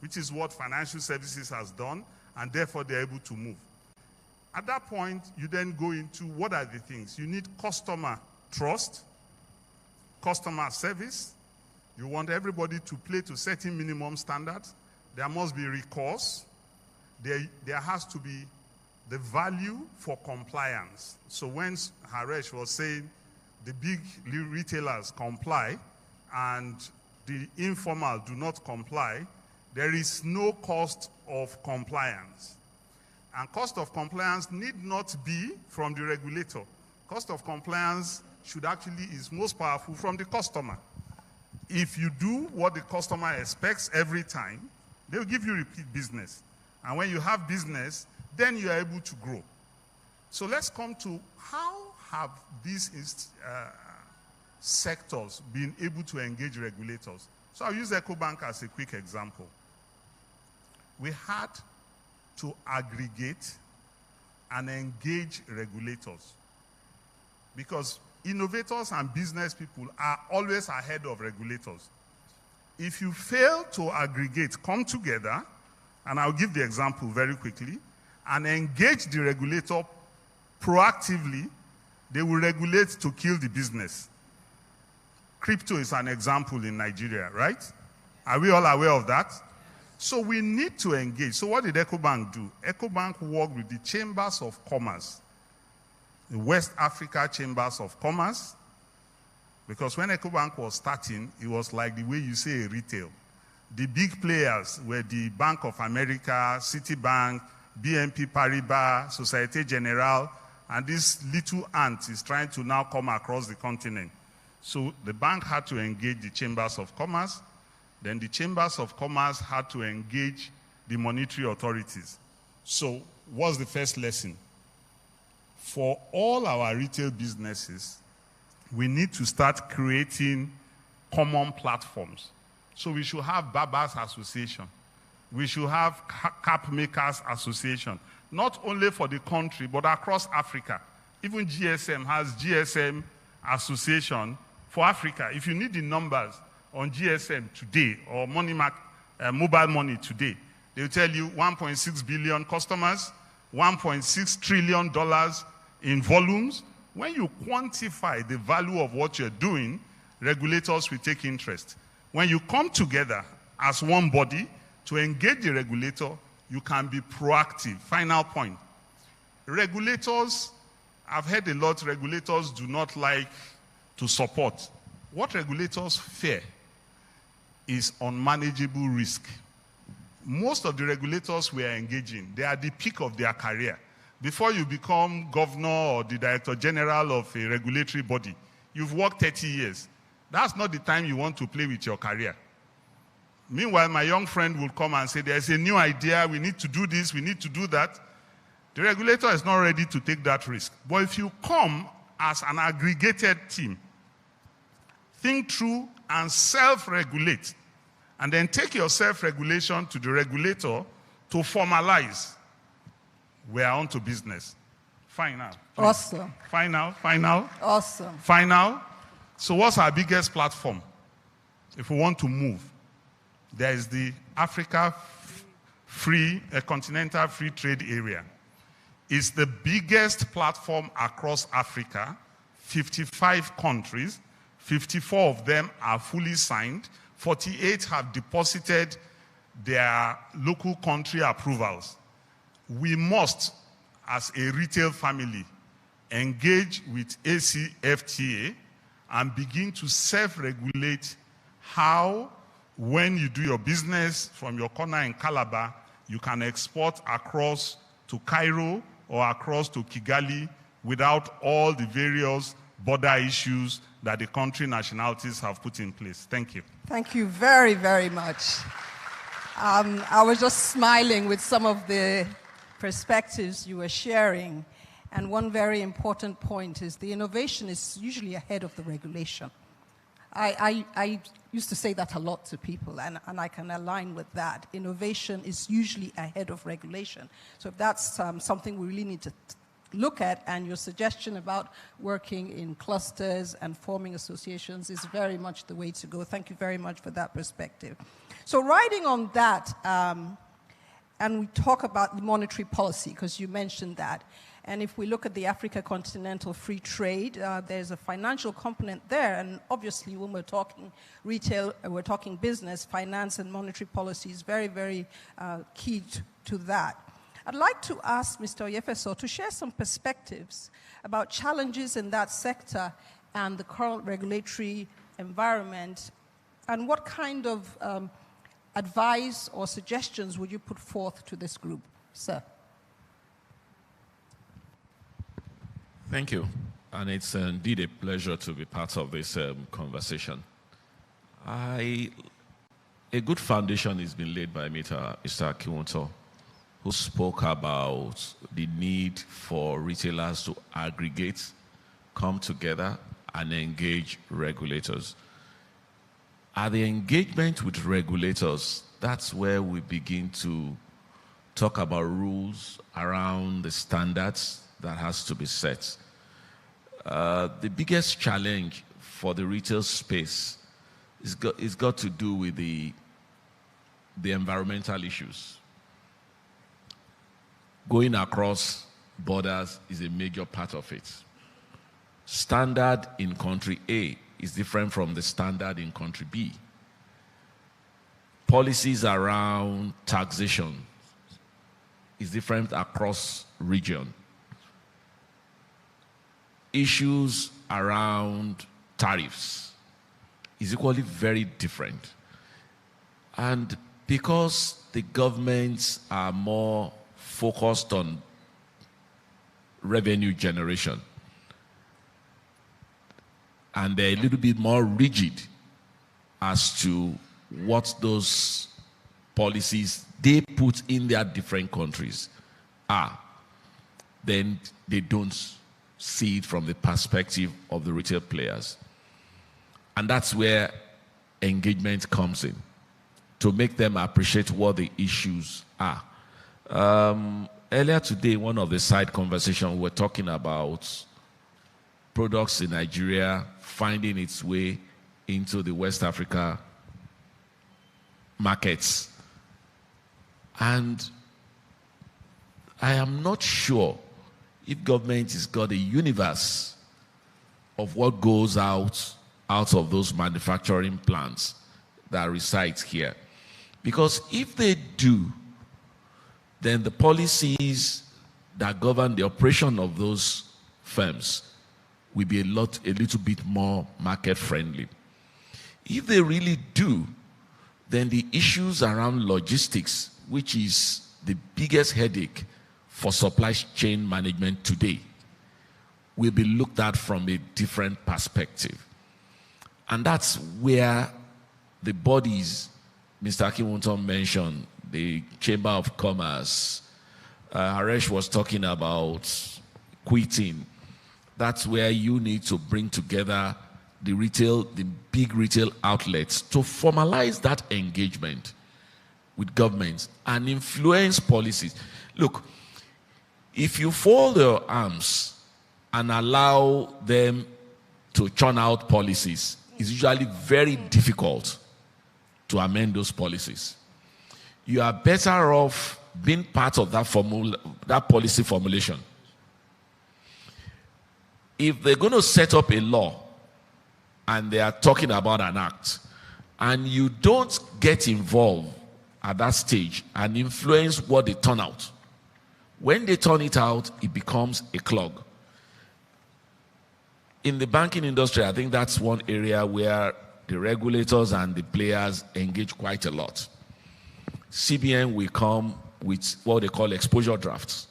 which is what financial services has done, and therefore they're able to move. At that point, you then go into what are the things? You need customer trust, customer service. You want everybody to play to certain minimum standards. There must be recourse. There has to be the value for compliance. So when Haresh was saying the big retailers comply and the informal do not comply, there is no cost of compliance. And cost of compliance need not be from the regulator. Cost of compliance is most powerful from the customer. If you do what the customer expects every time, they'll give you repeat business. And when you have business, then you are able to grow. So let's come to how have these sectors been able to engage regulators. So I'll use EcoBank as a quick example. We had to aggregate and engage regulators because innovators and business people are always ahead of regulators. If you fail to aggregate, come together, and I'll give the example very quickly, and engage the regulator proactively, they will regulate to kill the business. Crypto is an example in Nigeria, right? Are we all aware of that? So we need to engage. So what did EcoBank do? EcoBank worked with the Chambers of Commerce, the West Africa Chambers of Commerce, because when EcoBank was starting, it was like the way you say retail. The big players were the Bank of America, Citibank, BNP Paribas, Societe Generale, and this little ant is trying to now come across the continent. So the bank had to engage the Chambers of Commerce. Then the Chambers of Commerce had to engage the monetary authorities. So what's the first lesson? For all our retail businesses, we need to start creating common platforms. So we should have Barbers Association. We should have Cap Makers Association, not only for the country, but across Africa. Even GSM has GSM Association for Africa. If you need the numbers on GSM today or mobile money today, they'll tell you 1.6 billion customers, $1.6 trillion in volumes. When you quantify the value of what you're doing, regulators will take interest. When you come together as one body to engage the regulator, you can be proactive. Final point. Regulators, I've heard a lot, regulators do not like to support. What regulators fear is unmanageable risk. Most of the regulators we are engaging, they are at the peak of their career. Before you become governor or the director general of a regulatory body, you've worked 30 years. That's not the time you want to play with your career. Meanwhile, my young friend will come and say, there's a new idea, we need to do this, we need to do that. The regulator is not ready to take that risk. But if you come as an aggregated team, think through and self-regulate, and then take your self-regulation to the regulator to formalize, we are on to business. Fine now. Please. Awesome. Fine now. Awesome. Fine now. So what's our biggest platform? If we want to move, there is the Africa Continental Free Trade Area. It's the biggest platform across Africa, 55 countries, 54 of them are fully signed, 48 have deposited their local country approvals. We must, as a retail family, engage with ACFTA and begin to self-regulate how, when you do your business from your corner in Calabar, you can export across to Cairo or across to Kigali without all the various border issues that the country nationalities have put in place. Thank you. Thank you very, very much. I was just smiling with some of the perspectives you were sharing. And one very important point is the innovation is usually ahead of the regulation. I used to say that a lot to people, and I can align with that. Innovation is usually ahead of regulation. So if that's something we really need to look at, and your suggestion about working in clusters and forming associations is very much the way to go. Thank you very much for that perspective. So riding on that, and we talk about the monetary policy, because you mentioned that. And if we look at the Africa Continental Free Trade, there's a financial component there. And obviously, when we're talking retail, we're talking business, finance and monetary policy is very, very key to that. I'd like to ask Mr. Oyefeso to share some perspectives about challenges in that sector and the current regulatory environment, and what kind of advice or suggestions would you put forth to this group, sir? Thank you. And it's indeed a pleasure to be part of this conversation. A good foundation has been laid by Mr. Akiwonto, who spoke about the need for retailers to aggregate, come together, and engage regulators. At the engagement with regulators, that's where we begin to talk about rules around the standards that has to be set. The biggest challenge for the retail space is got to do with the environmental issues. Going across borders is a major part of it. Standard in country A is different from the standard in country B. Policies around taxation is different across region. Issues around tariffs is equally very different. And because the governments are more focused on revenue generation, and they're a little bit more rigid as to what those policies they put in their different countries are, then they don't see it from the perspective of the retail players. And that's where engagement comes in, to make them appreciate what the issues are. Earlier today, one of the side conversations, we were talking about products in Nigeria finding its way into the West Africa markets. And I am not sure if government has got a universe of what goes out of those manufacturing plants that reside here. Because if they do, then the policies that govern the operation of those firms will be a little bit more market friendly. If they really do, then the issues around logistics, which is the biggest headache for supply chain management today, will be looked at from a different perspective. And that's where the bodies Mr. Akinwunton mentioned, the Chamber of Commerce, Haresh was talking about quitting. That's where you need to bring together the big retail outlets to formalize that engagement with governments and influence policies. Look, if you fold your arms and allow them to churn out policies, it's usually very difficult to amend those policies. You are better off being part of that policy formulation. If they're going to set up a law and they are talking about an act, and you don't get involved at that stage and influence what they turn out, when they turn it out, it becomes a clog. In the banking industry, I think that's one area where the regulators and the players engage quite a lot. CBN will come with what they call exposure drafts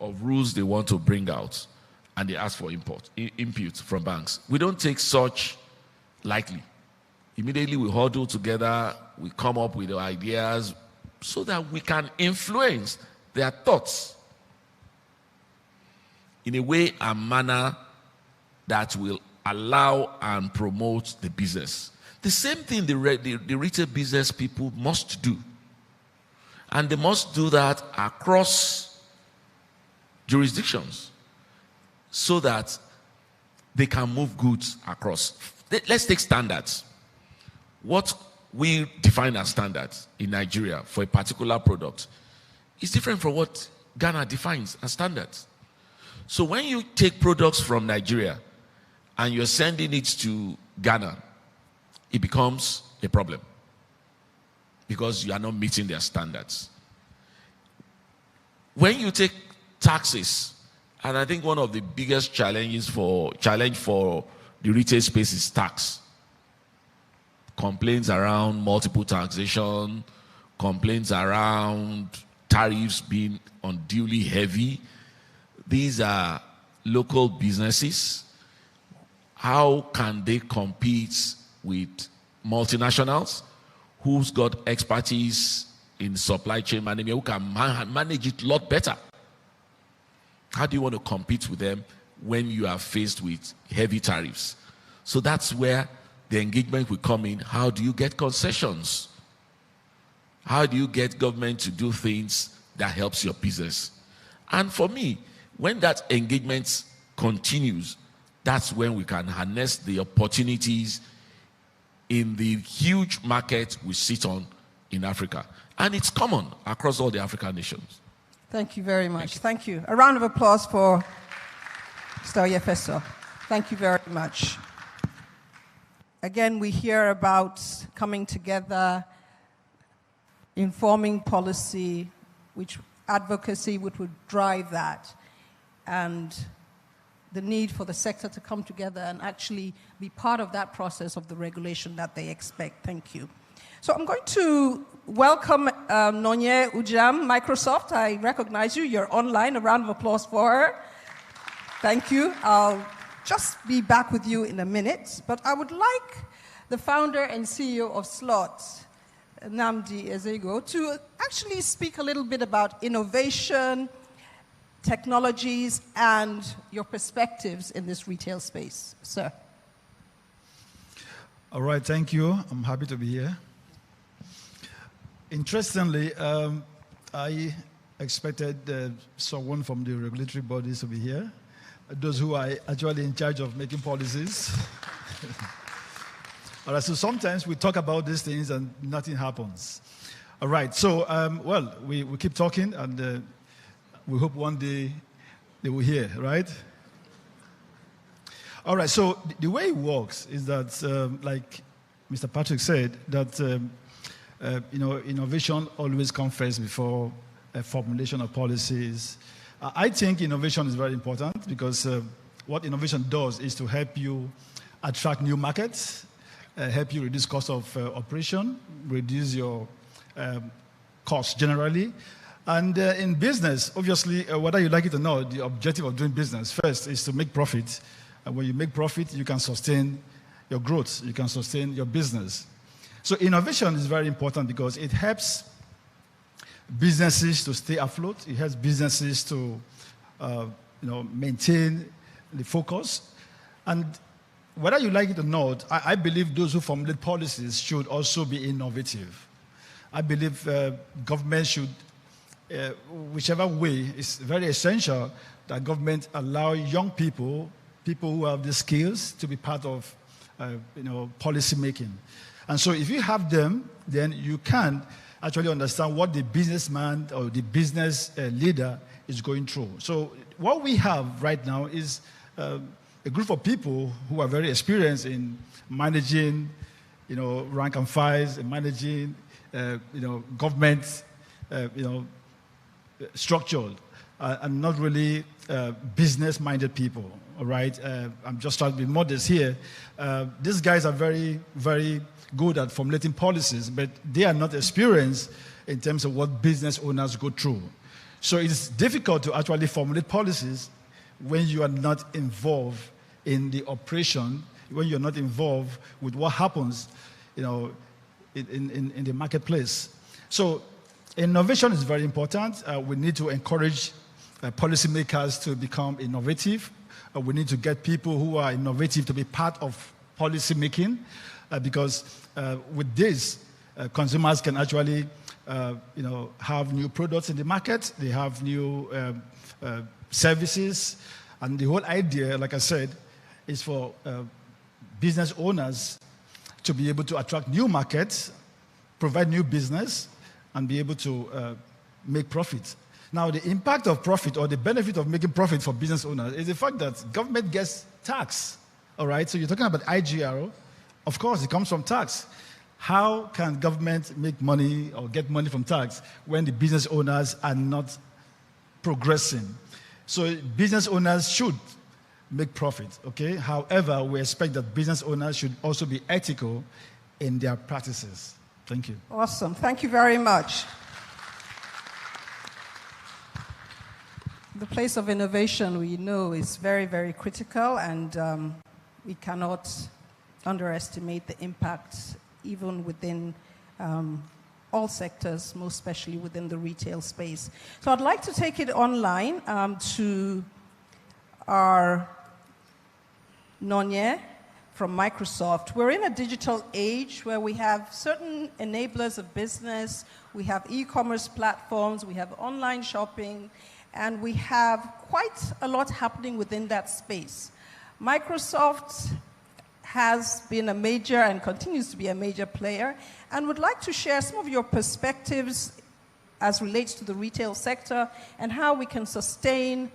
of rules they want to bring out, and they ask for input from banks. We don't take such lightly. Immediately we huddle together, we come up with ideas so that we can influence their thoughts in a way and manner that will allow and promote the business. The same thing the retail business people must do. And they must do that across jurisdictions so that they can move goods across. Let's take standards. What we define as standards in Nigeria for a particular product is different from what Ghana defines as standards. So when you take products from Nigeria and you're sending it to Ghana, it becomes a problem because you are not meeting their standards. When you take taxes, and I think one of the biggest challenge for the retail space is tax. Complaints around multiple taxation, complaints around tariffs being unduly heavy. These are local businesses. How can they compete with multinationals who's got expertise in supply chain management, who can manage it a lot better? How do you want to compete with them when you are faced with heavy tariffs? So that's where the engagement will come in. How do you get concessions? How do you get government to do things that helps your business? And for me, when that engagement continues, that's when we can harness the opportunities in the huge market we sit on in Africa. And it's common across all the African nations. Thank you very much. Thank you. A round of applause for Mr. Oyefeso. Thank you very much. Again, we hear about coming together, informing policy, which advocacy would drive that, and the need for the sector to come together and actually be part of that process of the regulation that they expect. Thank you. So I'm going to welcome Nonye Ujam, Microsoft. I recognize you. You're online. A round of applause for her. Thank you. I'll just be back with you in a minute, but I would like the founder and CEO of Slot, Nnamdi Ezego, to actually speak a little bit about innovation, technologies, and your perspectives in this retail space. Sir. All right, thank you. I'm happy to be here. Interestingly, I expected someone from the regulatory bodies to be here, those who are actually in charge of making policies. All right, so sometimes we talk about these things and nothing happens. All right, so, well, we keep talking and we hope one day they will hear, right? All right, so the way it works is that, like Mr. Patrick said, that innovation always comes first before formulation of policies. I think innovation is very important because what innovation does is to help you attract new markets, help you reduce cost of operation, reduce your costs generally. And in business, obviously, whether you like it or not, the objective of doing business first is to make profit. And when you make profit, you can sustain your growth, you can sustain your business. So innovation is very important because it helps businesses to stay afloat. It helps businesses to maintain the focus. And whether you like it or not, I believe those who formulate policies should also be innovative. I believe government should, whichever way, it's very essential that government allow young people who have the skills to be part of policy making. And so if you have them, then you can actually understand what the businessman or the business leader is going through. So what we have right now is a group of people who are very experienced in managing, rank and files, and managing, government, structured, and not really business-minded people. All right, I'm just trying to be modest here. These guys are very, very good at formulating policies, but they are not experienced in terms of what business owners go through. So it's difficult to actually formulate policies when you are not involved in the operation, when you're not involved with what happens, in the marketplace. So innovation is very important. We need to encourage policymakers to become innovative. We need to get people who are innovative to be part of policy making, because with this, consumers can actually, have new products in the market. They have new services, and the whole idea, like I said, is for business owners to be able to attract new markets, provide new business, and be able to make profit. Now, the impact of profit or the benefit of making profit for business owners is the fact that government gets tax. All right, so you're talking about IGRO. Of course, it comes from tax. How can government make money or get money from tax when the business owners are not progressing? So business owners should make profit, okay? However, we expect that business owners should also be ethical in their practices. Thank you. Awesome. Thank you very much. The place of innovation, we know, is very, very critical, and we cannot underestimate the impact even within all sectors, most especially within the retail space. So I'd like to take it online to our Nonye from Microsoft. We're in a digital age where we have certain enablers of business, we have e-commerce platforms, we have online shopping, and we have quite a lot happening within that space. Microsoft has been a major and continues to be a major player, and would like to share some of your perspectives as relates to the retail sector and how we can sustain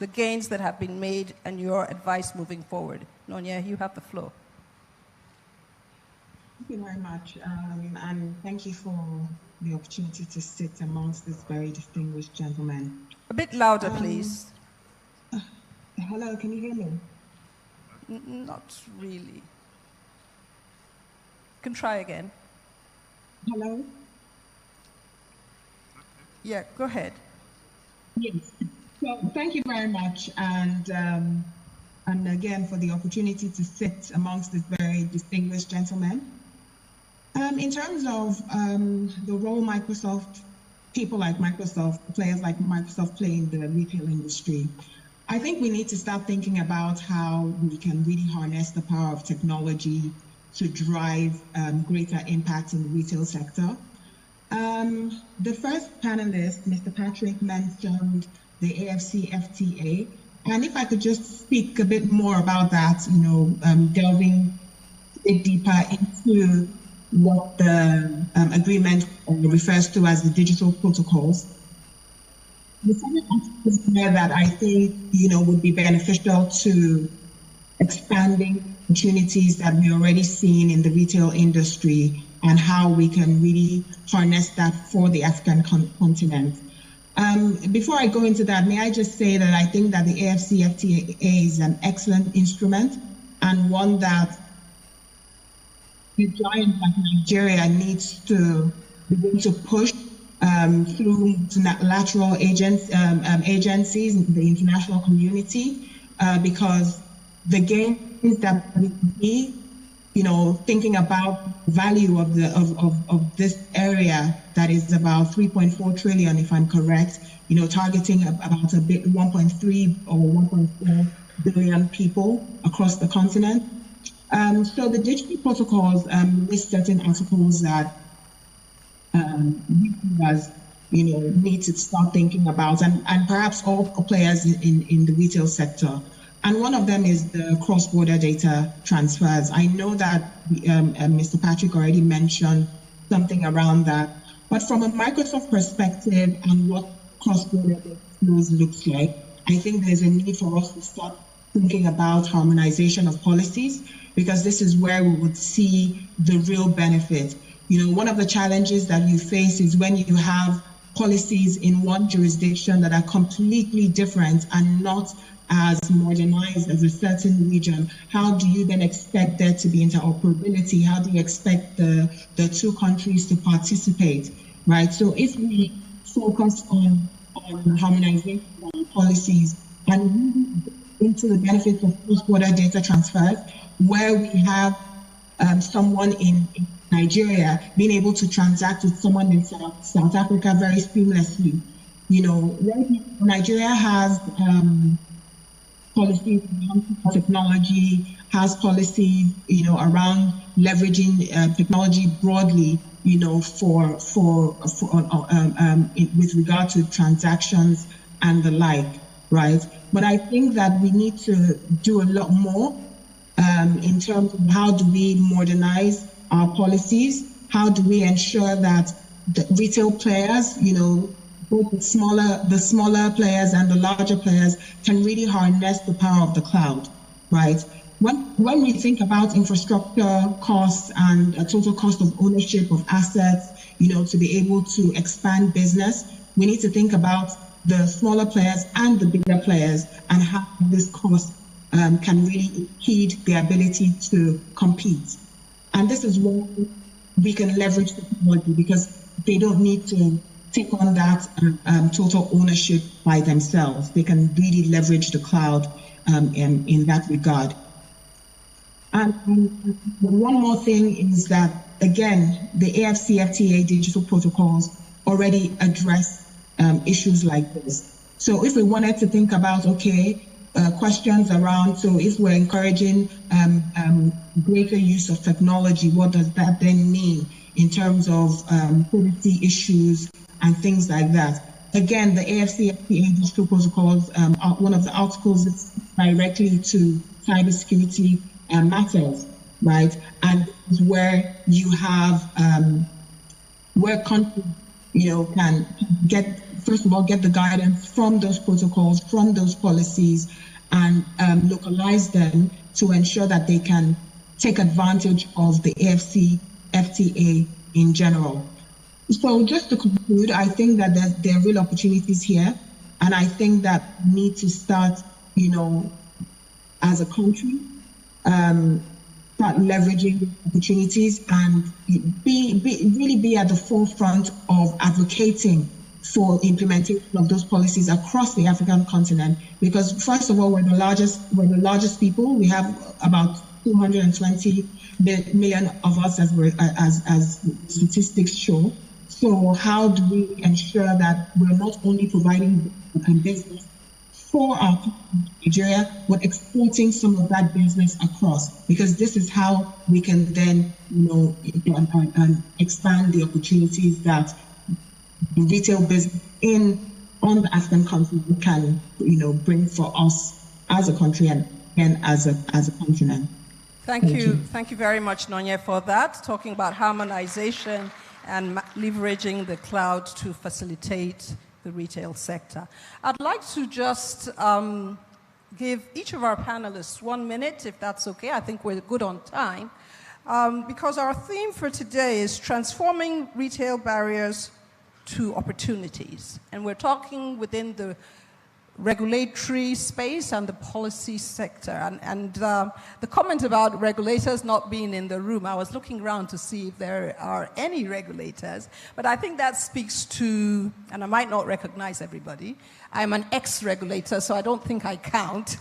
the gains that have been made and your advice moving forward. Nonya, you have the floor. Thank you very much, and thank you for the opportunity to sit amongst this very distinguished gentlemen. A bit louder, please. Hello, can you hear me? Not really. You can try again. Hello? Yeah, go ahead. Yes. So thank you very much, and again for the opportunity to sit amongst this very distinguished gentlemen. In terms of the role Microsoft, people like Microsoft, players like Microsoft play in the retail industry, I think we need to start thinking about how we can really harness the power of technology to drive greater impact in the retail sector. The first panelist, Mr. Patrick, mentioned the AFCFTA, and if I could just speak a bit more about that, delving a bit deeper into what the agreement refers to as the digital protocols. The second aspect there that I think would be beneficial to expanding opportunities that we're already seeing in the retail industry and how we can really harness that for the African continent. Before I go into that, may I just say that I think that the AFCFTA is an excellent instrument and one that the giant like Nigeria needs to begin to push through lateral agencies in the international community, because the gains that we see, thinking about value of this area that is about 3.4 trillion, if I'm correct, targeting about 1.3 or 1.4 billion people across the continent. So the digital protocols list certain articles that retailers, need to start thinking about, and perhaps all players in the retail sector. And one of them is the cross-border data transfers. I know that Mr. Patrick already mentioned something around that, but from a Microsoft perspective and what cross-border data flows looks like, I think there's a need for us to start thinking about harmonization of policies, because this is where we would see the real benefit. One of the challenges that you face is when you have policies in one jurisdiction that are completely different and not as modernized as a certain region. How do you then expect there to be interoperability? How do you expect the two countries to participate, right? So if we focus on harmonization of our policies and into the benefits of cross-border data transfers, where we have someone in Nigeria being able to transact with someone in South Africa very seamlessly. Right now, Nigeria has policies around technology, has policies, around leveraging technology broadly, with regard to transactions and the like, right? But I think that we need to do a lot more in terms of how do we modernize our policies, how do we ensure that the retail players, both the smaller players and the larger players can really harness the power of the cloud, right? When we think about infrastructure costs and a total cost of ownership of assets, to be able to expand business, we need to think about the smaller players and the bigger players and how this cost can really impede their ability to compete. And this is where we can leverage the technology, because they don't need to take on that total ownership by themselves. They can really leverage the cloud in that regard. And one more thing is that, again, the AFCFTA digital protocols already address issues like this. So if we wanted to think about, okay, questions around, so if we're encouraging greater use of technology, what does that then mean in terms of privacy issues and things like that? Again, the AFCFTA digital protocols, one of the articles is directly to cybersecurity matters, right? And this is where you have, where countries, can get, first of all, get the guidance from those protocols, from those policies, and localize them to ensure that they can take advantage of the AFCFTA in general. So just to conclude, I think that there are real opportunities here, and I think that we need to start, as a country, start leveraging opportunities and really be at the forefront of advocating for implementation of those policies across the African continent. Because first of all, we're the largest people. We have about 220 million of us, as statistics show. So how do we ensure that we're not only providing business for our Nigeria, but exporting some of that business across? Because this is how we can then, expand the opportunities that the retail business on the African continent can, bring for us as a country and as a continent. Thank you very much, Nonye, for that, talking about harmonization and leveraging the cloud to facilitate the retail sector. I'd like to just give each of our panelists 1 minute, if that's okay. I think we're good on time, because our theme for today is transforming retail barriers to opportunities. And we're talking within the regulatory space and the policy sector. And the comment about regulators not being in the room, I was looking around to see if there are any regulators, but I think that speaks to, and I might not recognize everybody, I'm an ex-regulator, so I don't think I count.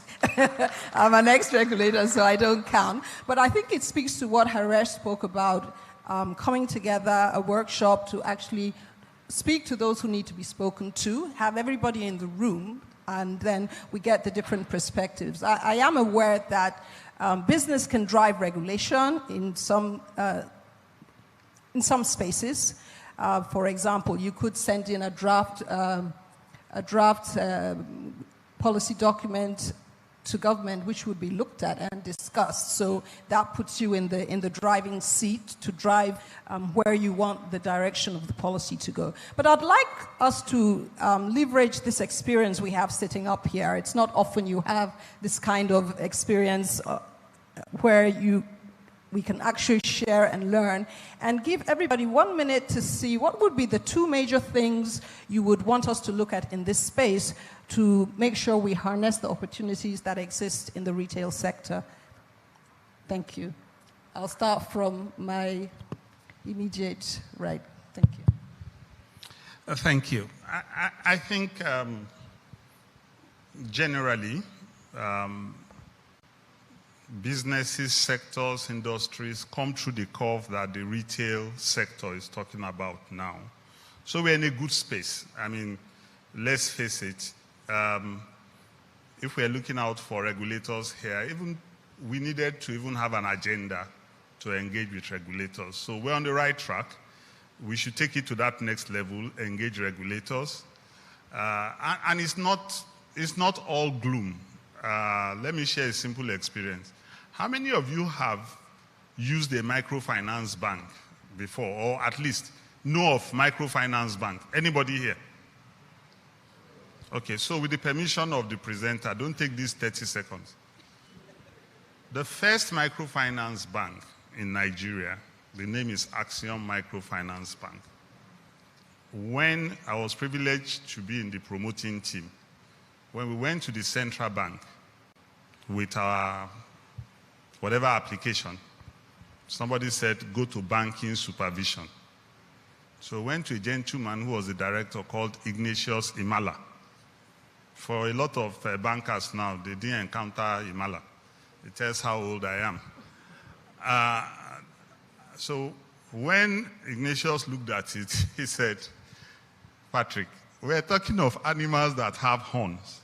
I'm an ex-regulator, so I don't count. But I think it speaks to what Haresh spoke about, coming together, a workshop to actually speak to those who need to be spoken to, have everybody in the room, and then we get the different perspectives. I am aware that business can drive regulation in some spaces. For example, you could send in a draft policy document to government, which would be looked at and discussed. So that puts you in the driving seat to drive where you want the direction of the policy to go. But I'd like us to leverage this experience we have sitting up here. It's not often you have this kind of experience where we can actually share and learn, and give everybody 1 minute to see what would be the 2 major things you would want us to look at in this space to make sure we harness the opportunities that exist in the retail sector. Thank you. I'll start from my immediate right. Thank you. Thank you. I think generally, businesses, sectors, industries come through the curve that the retail sector is talking about now. So we're in a good space. I mean, let's face it, if we're looking out for regulators here, we needed to even have an agenda to engage with regulators. So we're on the right track. We should take it to that next level, engage regulators. And it's not all gloom. Let me share a simple experience. How many of you have used a microfinance bank before, or at least know of microfinance bank? Anybody here? Okay, so with the permission of the presenter, don't take these 30 seconds. The first microfinance bank in Nigeria, the name is Axiom Microfinance Bank. When I was privileged to be in the promoting team, when we went to the central bank with our whatever application, somebody said, go to banking supervision. So we went to a gentleman who was the director called Ignatius Imala. For a lot of bankers now, they didn't encounter Imala. It tells how old I am. So when Ignatius looked at it, he said, Patrick, we're talking of animals that have horns.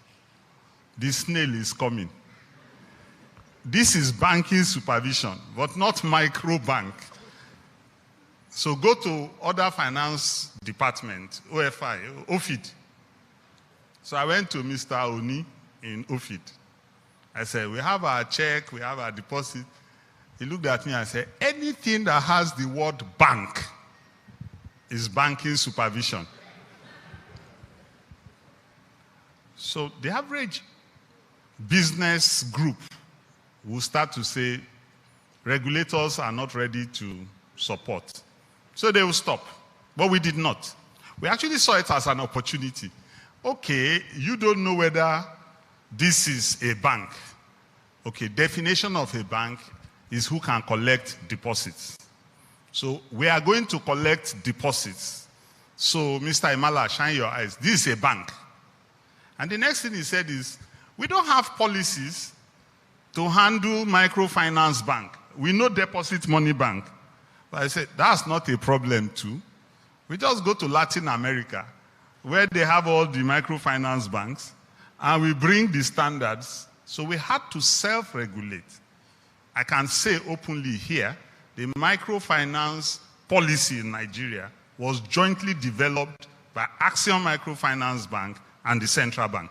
the snail is coming. This is banking supervision, but not micro bank. So go to other finance department, OFI, OFID. So I went to Mr. Oni in OFID. I said, we have our check, we have our deposit. He looked at me and said, anything that has the word bank is banking supervision. So the average business group will start to say, regulators are not ready to support. So they will stop. But we did not. We actually saw it as an opportunity. Okay, you don't know whether this is a bank. Okay, definition of a bank is who can collect deposits. So we are going to collect deposits. So Mr. Imala, shine your eyes. This is a bank. And the next thing he said is, we don't have policies to handle microfinance bank. We know deposit money bank. But I said, that's not a problem too. We just go to Latin America, where they have all the microfinance banks, and we bring the standards. So we had to self-regulate. I can say openly here, the microfinance policy in Nigeria was jointly developed by Axiom Microfinance Bank and the Central Bank.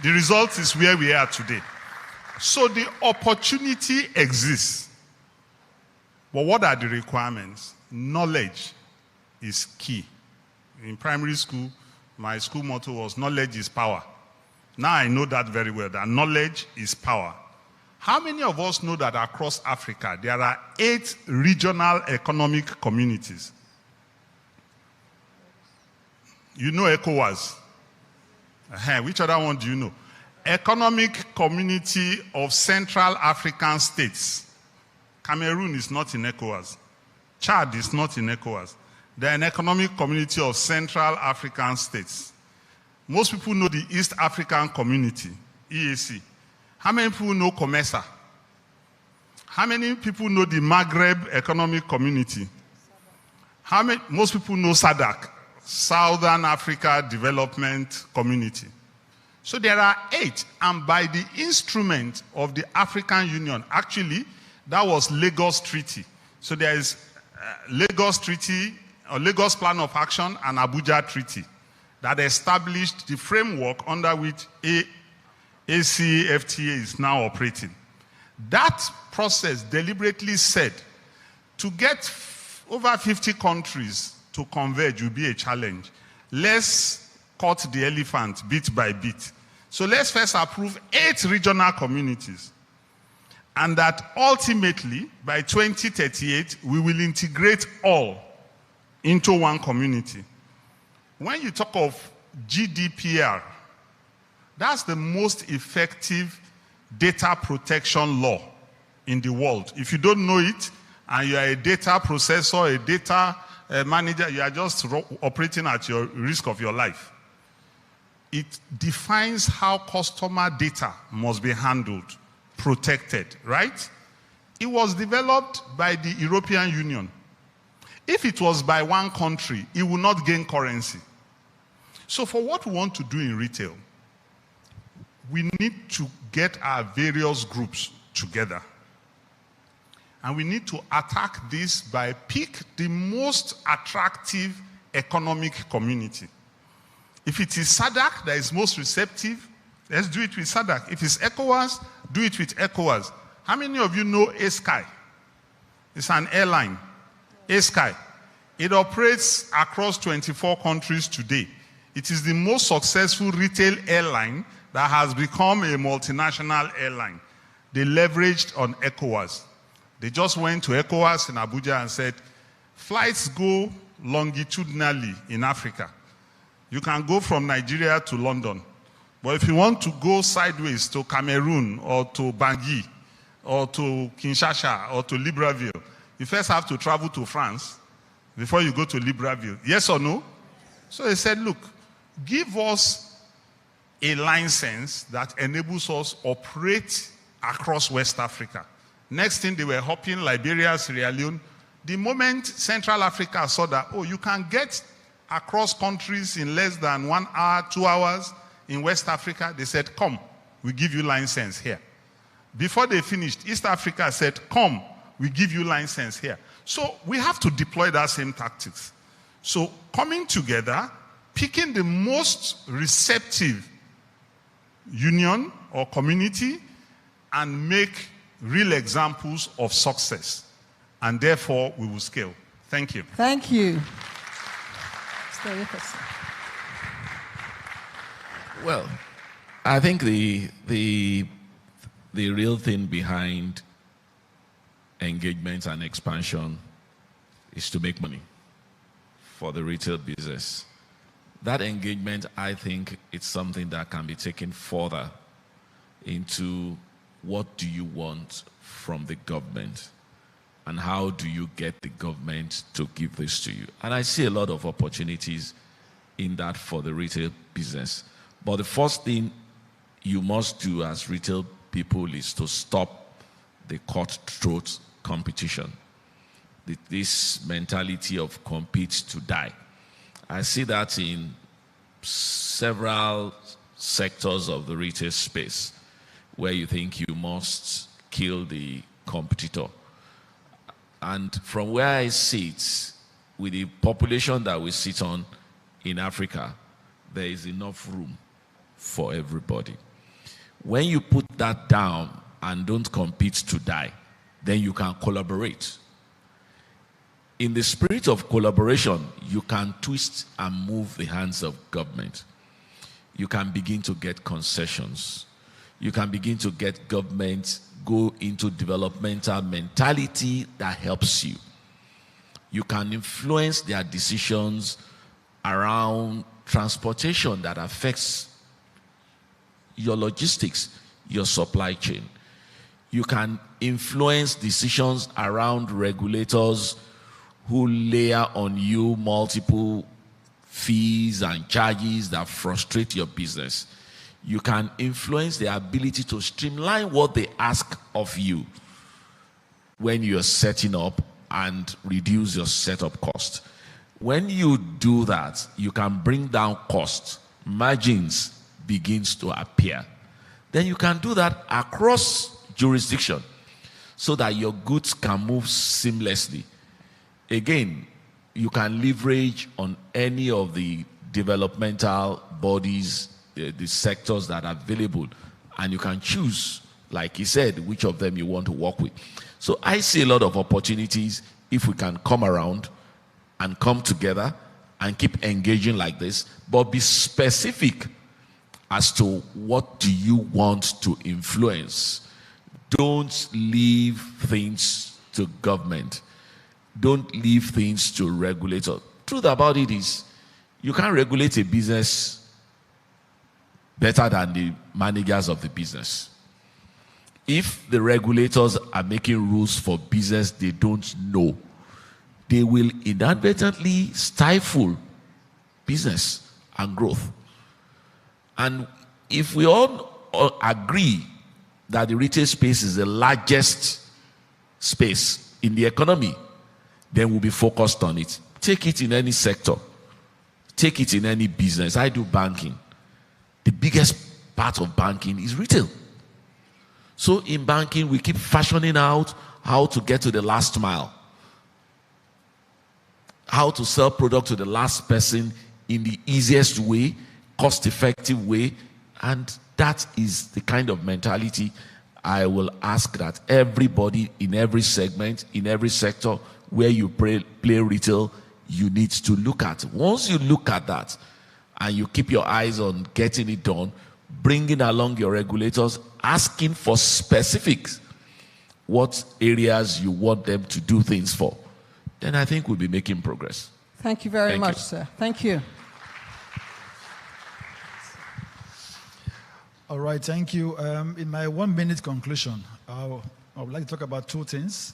The result is where we are today. So the opportunity exists. But what are the requirements? Knowledge is key. In primary school, my school motto was, knowledge is power. Now I know that very well, that knowledge is power. How many of us know that across Africa, there are 8 regional economic communities? You know ECOWAS. Which other one do you know? Economic Community of Central African States. Cameroon is not in ECOWAS. Chad is not in ECOWAS. They're an economic community of Central African States. Most people know the East African Community, EAC. How many people know COMESA? How many people know the Maghreb Economic Community? Most people know SADC, Southern Africa Development Community. So there are 8, and by the instrument of the African Union, actually, that was Lagos Treaty. So there is Lagos Treaty, or Lagos Plan of Action, and Abuja Treaty that established the framework under which ACFTA is now operating. That process deliberately said to get over 50 countries to converge will be a challenge. Let's cut the elephant bit by bit. So let's first approve 8 regional communities. And that ultimately, by 2038, we will integrate all into one community. When you talk of GDPR, that's the most effective data protection law in the world. If you don't know it, and you are a data processor, a data manager, you are just operating at your risk of your life. It defines how customer data must be handled, protected, right? It was developed by the European Union. If it was by one country, it would not gain currency. So for what we want to do in retail, we need to get our various groups together. And we need to attack this by pick the most attractive economic community. If it is SADC that is most receptive, let's do it with SADC. If it's ECOWAS, do it with ECOWAS. How many of you know A-Sky? It's an airline. A-Sky. It operates across 24 countries today. It is the most successful retail airline that has become a multinational airline. They leveraged on ECOWAS. They just went to ECOWAS in Abuja and said, flights go longitudinally in Africa. You can go from Nigeria to London. But if you want to go sideways to Cameroon or to Bangui or to Kinshasa or to Libreville, you first have to travel to France before you go to Libreville. Yes or no? So they said, look, give us a license that enables us to operate across West Africa. Next thing, they were hopping Liberia, Sierra Leone. The moment Central Africa saw that, oh, you can get across countries in less than 1 hour, 2 hours, in West Africa, they said, come, we give you license here. Before they finished, East Africa said, come, we give you license here. So we have to deploy that same tactics. So coming together, picking the most receptive union or community and make real examples of success. And therefore, we will scale. Thank you. Thank you. Stay with us. Well, I think the real thing behind engagement and expansion is to make money for the retail business. That engagement, I think, it's something that can be taken further into what do you want from the government and how do you get the government to give this to you. And I see a lot of opportunities in that for the retail business. But the first thing you must do as retail people is to stop the cutthroat competition. This mentality of compete to die. I see that in several sectors of the retail space where you think you must kill the competitor. And from where I sit, with the population that we sit on in Africa, there is enough room for everybody. When you put that down and don't compete to die, then you can collaborate. In the spirit of collaboration, you can twist and move the hands of government. You can begin to get concessions. You can begin to get government go into developmental mentality that helps you. You can influence their decisions around transportation that affects your logistics, your supply chain. You can influence decisions around regulators who layer on you multiple fees and charges that frustrate your business. You can influence the ability to streamline what they ask of you when you're setting up and reduce your setup cost. When you do that, you can bring down costs. Margins begins to appear. Then you can do that across jurisdiction so that your goods can move seamlessly. Again, you can leverage on any of the developmental bodies, the sectors that are available, and you can choose, like he said, which of them you want to work with. So I see a lot of opportunities if we can come around and come together and keep engaging like this, but be specific as to what do you want to influence. Don't leave things to government. Don't leave things to regulators. Truth about it is, you can't regulate a business better than the managers of the business. If the regulators are making rules for business they don't know, they will inadvertently stifle business and growth. And if we all agree that the retail space is the largest space in the economy, then we'll be focused on it. Take it in any sector. Take it in any business. I do banking. The biggest part of banking is retail. So in banking, we keep fashioning out how to get to the last mile, how to sell product to the last person in the easiest way, cost-effective way, and that is the kind of mentality I will ask that everybody in every segment, in every sector where you play retail, you need to look at. Once you look at that and you keep your eyes on getting it done, bringing along your regulators, asking for specifics, what areas you want them to do things for, then I think we'll be making progress. Thank you very much, sir. Thank you. All right, thank you. In my 1 minute conclusion, I would like to talk about two things.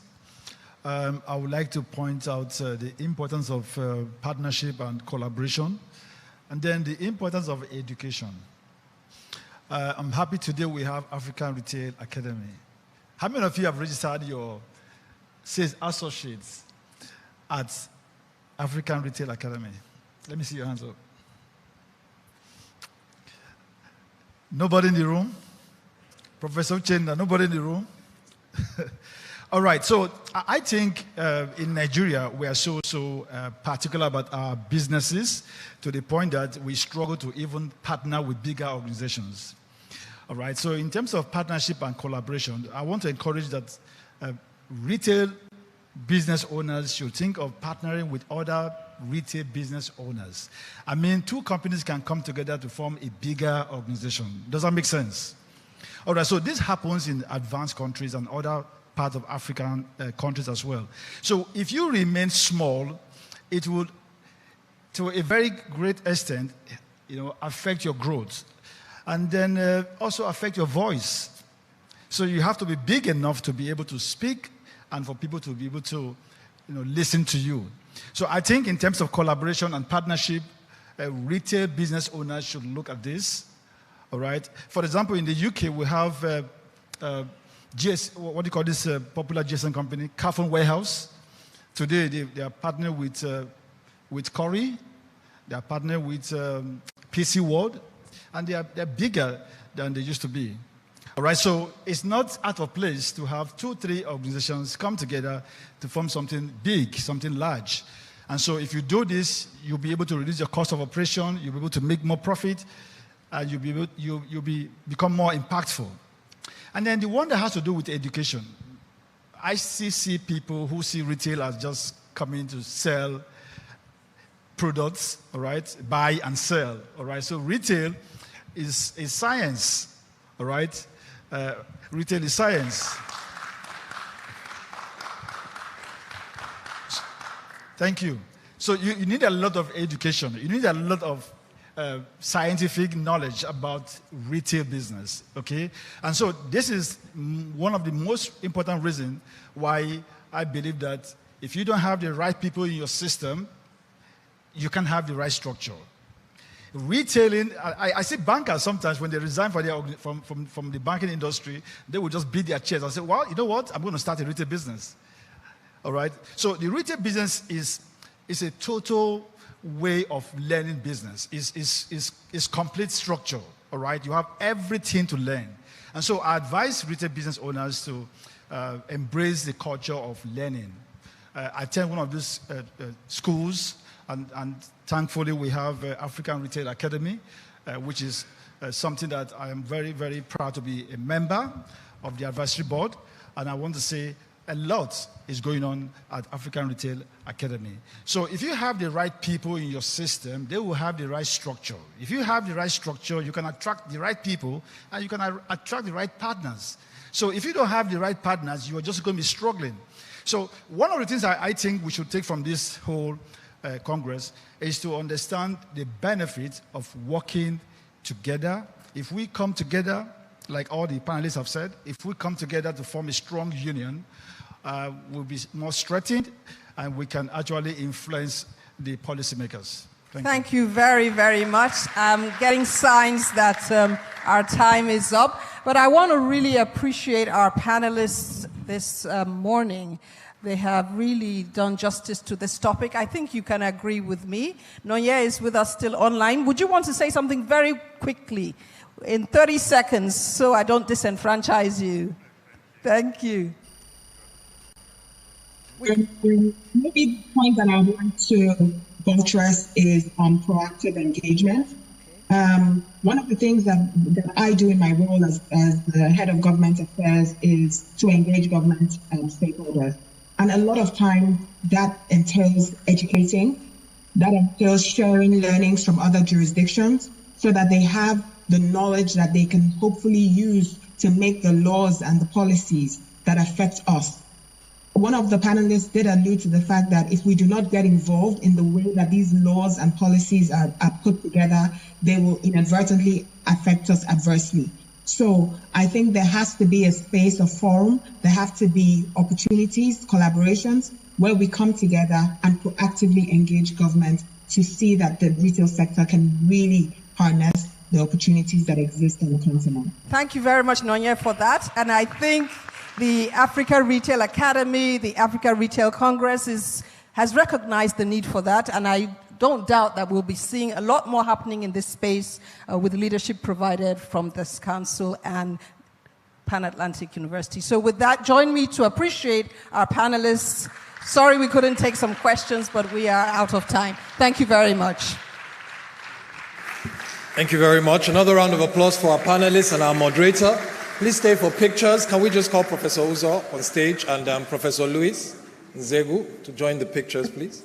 I would like to point out the importance of partnership and collaboration, and then the importance of education. I'm happy today we have African Retail Academy. How many of you have registered your sales associates at African Retail Academy? Let me see your hands up. Nobody in the room? Professor Uchenna, nobody in the room? All right, so I think in Nigeria, we are so particular about our businesses to the point that we struggle to even partner with bigger organizations. All right, so in terms of partnership and collaboration, I want to encourage that retail business owners should think of partnering with other retail business owners. I mean, two companies can come together to form a bigger organization. Does that make sense? All right, so this happens in advanced countries and other parts of African countries as well. So if you remain small, it would, to a very great extent, affect your growth, and then also affect your voice. So you have to be big enough to be able to speak and for people to be able to listen to you. So I think in terms of collaboration and partnership, retail business owners should look at this. All right. For example, in the UK, we have what do you call this popular GSM company, Carphone Warehouse. Today, they are partnered with Corey. They are partnered with PC World, and they're bigger than they used to be. All right. So it's not out of place to have 2-3 organizations come together to form something big, something large. And so if you do this, you'll be able to reduce your cost of operation. You'll be able to make more profit. And you'll become more impactful. And then the one that has to do with education. I see people who see retail as just coming to sell products, all right, buy and sell, all right. So retail is a science, all right. Retail is science. Thank you. So you need a lot of education. You need a lot of scientific knowledge about retail business, okay? And so this is one of the most important reasons why I believe that if you don't have the right people in your system, you can't have the right structure. Retailing, I see bankers sometimes when they resign from the banking industry, they will just beat their chest and say, well, you know what, I'm going to start a retail business, all right? So the retail business is a total way of learning business. Is complete structure, all right? You have everything to learn. And so I advise retail business owners to embrace the culture of learning. I attend one of these schools, and thankfully we have African Retail Academy, which is something that I am very, very proud to be a member of the advisory board. And I want to say a lot is going on at African Retail Academy. So if you have the right people in your system, they will have the right structure. If you have the right structure, you can attract the right people and you can attract the right partners. So if you don't have the right partners, you are just going to be struggling. So one of the things I think we should take from this whole Congress is to understand the benefit of working together. If we come together, like all the panelists have said, if we come together to form a strong union, we'll be more strengthened and we can actually influence the policymakers. Thank you very, very much. I'm getting signs that our time is up, but I want to really appreciate our panelists this morning. They have really done justice to this topic. I think you can agree with me. Nonya is with us still online. Would you want to say something very quickly in 30 seconds so I don't disenfranchise you? Thank you. Maybe the point that I want to buttress is on proactive engagement. One of the things that I do in my role as the head of government affairs is to engage government stakeholders. And a lot of times that entails educating, that entails sharing learnings from other jurisdictions so that they have the knowledge that they can hopefully use to make the laws and the policies that affect us. One of the panelists did allude to the fact that if we do not get involved in the way that these laws and policies are put together, they will inadvertently affect us adversely. So I think there has to be a space, a forum, there have to be opportunities, collaborations, where we come together and proactively engage government to see that the retail sector can really harness the opportunities that exist on the continent. Thank you very much, Nonya, for that. And I think the Africa Retail Academy, the Africa Retail Congress has recognized the need for that, and I don't doubt that we'll be seeing a lot more happening in this space with leadership provided from this council and Pan Atlantic University. So with that, join me to appreciate our panelists. Sorry we couldn't take some questions, but we are out of time. Thank you very much. Thank you very much. Another round of applause for our panelists and our moderator. Please stay for pictures. Can we just call Professor Uzo on stage and Professor Luis Nzegu to join the pictures, please?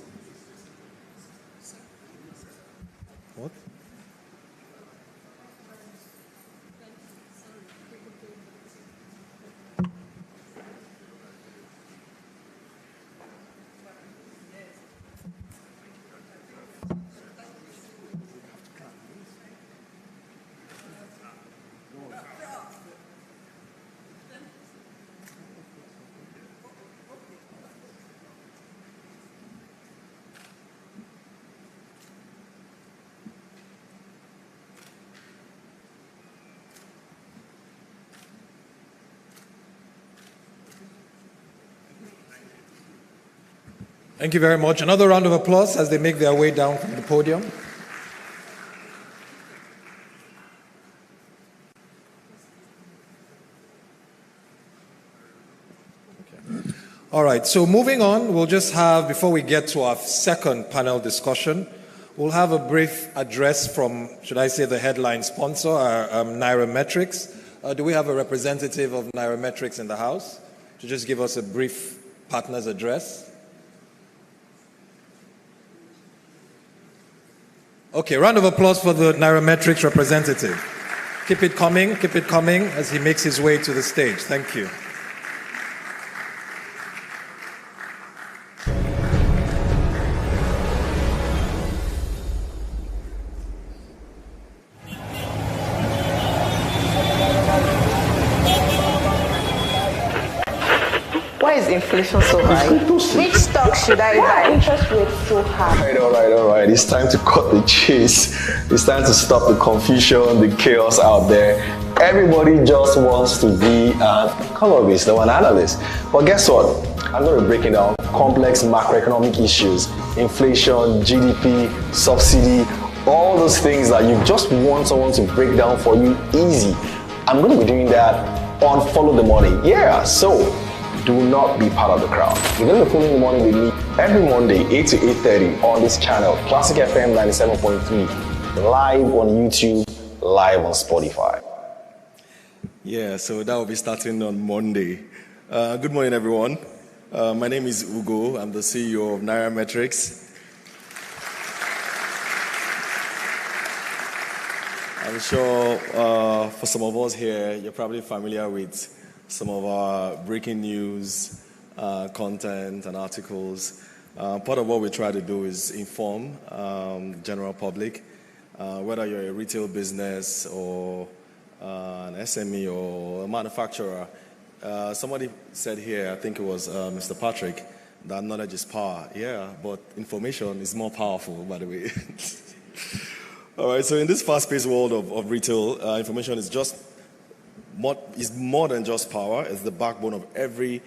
What? Thank you very much. Another round of applause as they make their way down from the podium. Okay. All right, so moving on, we'll just have, before we get to our second panel discussion, we'll have a brief address from, should I say, the headline sponsor, our Nairametrics. Do we have a representative of Nairametrics in the house to just give us a brief partner's address? Okay, round of applause for the Nairametrics representative. Keep it coming as he makes his way to the stage. Thank you. Why is inflation so high? Which stock should I buy? Interest rates so high. All right. It's time to cut the chase. It's time to stop the confusion, the chaos out there. Everybody just wants to be an economist or an analyst. But guess what? I'm going to break it down. Complex macroeconomic issues, inflation, GDP, subsidy, all those things that you just want someone to break down for you easy. I'm going to be doing that on Follow the Money. Yeah, so do not be part of the crowd. You're going to be following the money with me every Monday, 8 to 8:30 on this channel, Classic FM 97.3, live on YouTube, live on Spotify. Yeah, so that will be starting on Monday. Good morning, everyone. My name is Ugo. I'm the CEO of Nairametrics. I'm sure for some of us here, you're probably familiar with some of our breaking news, content and articles. Part of what we try to do is inform the general public, whether you're a retail business or an SME or a manufacturer. Somebody said here, I think it was Mr. Patrick, that knowledge is power. Yeah, but information is more powerful, by the way. All right, so in this fast-paced world of retail, information is more than just power. It's the backbone of every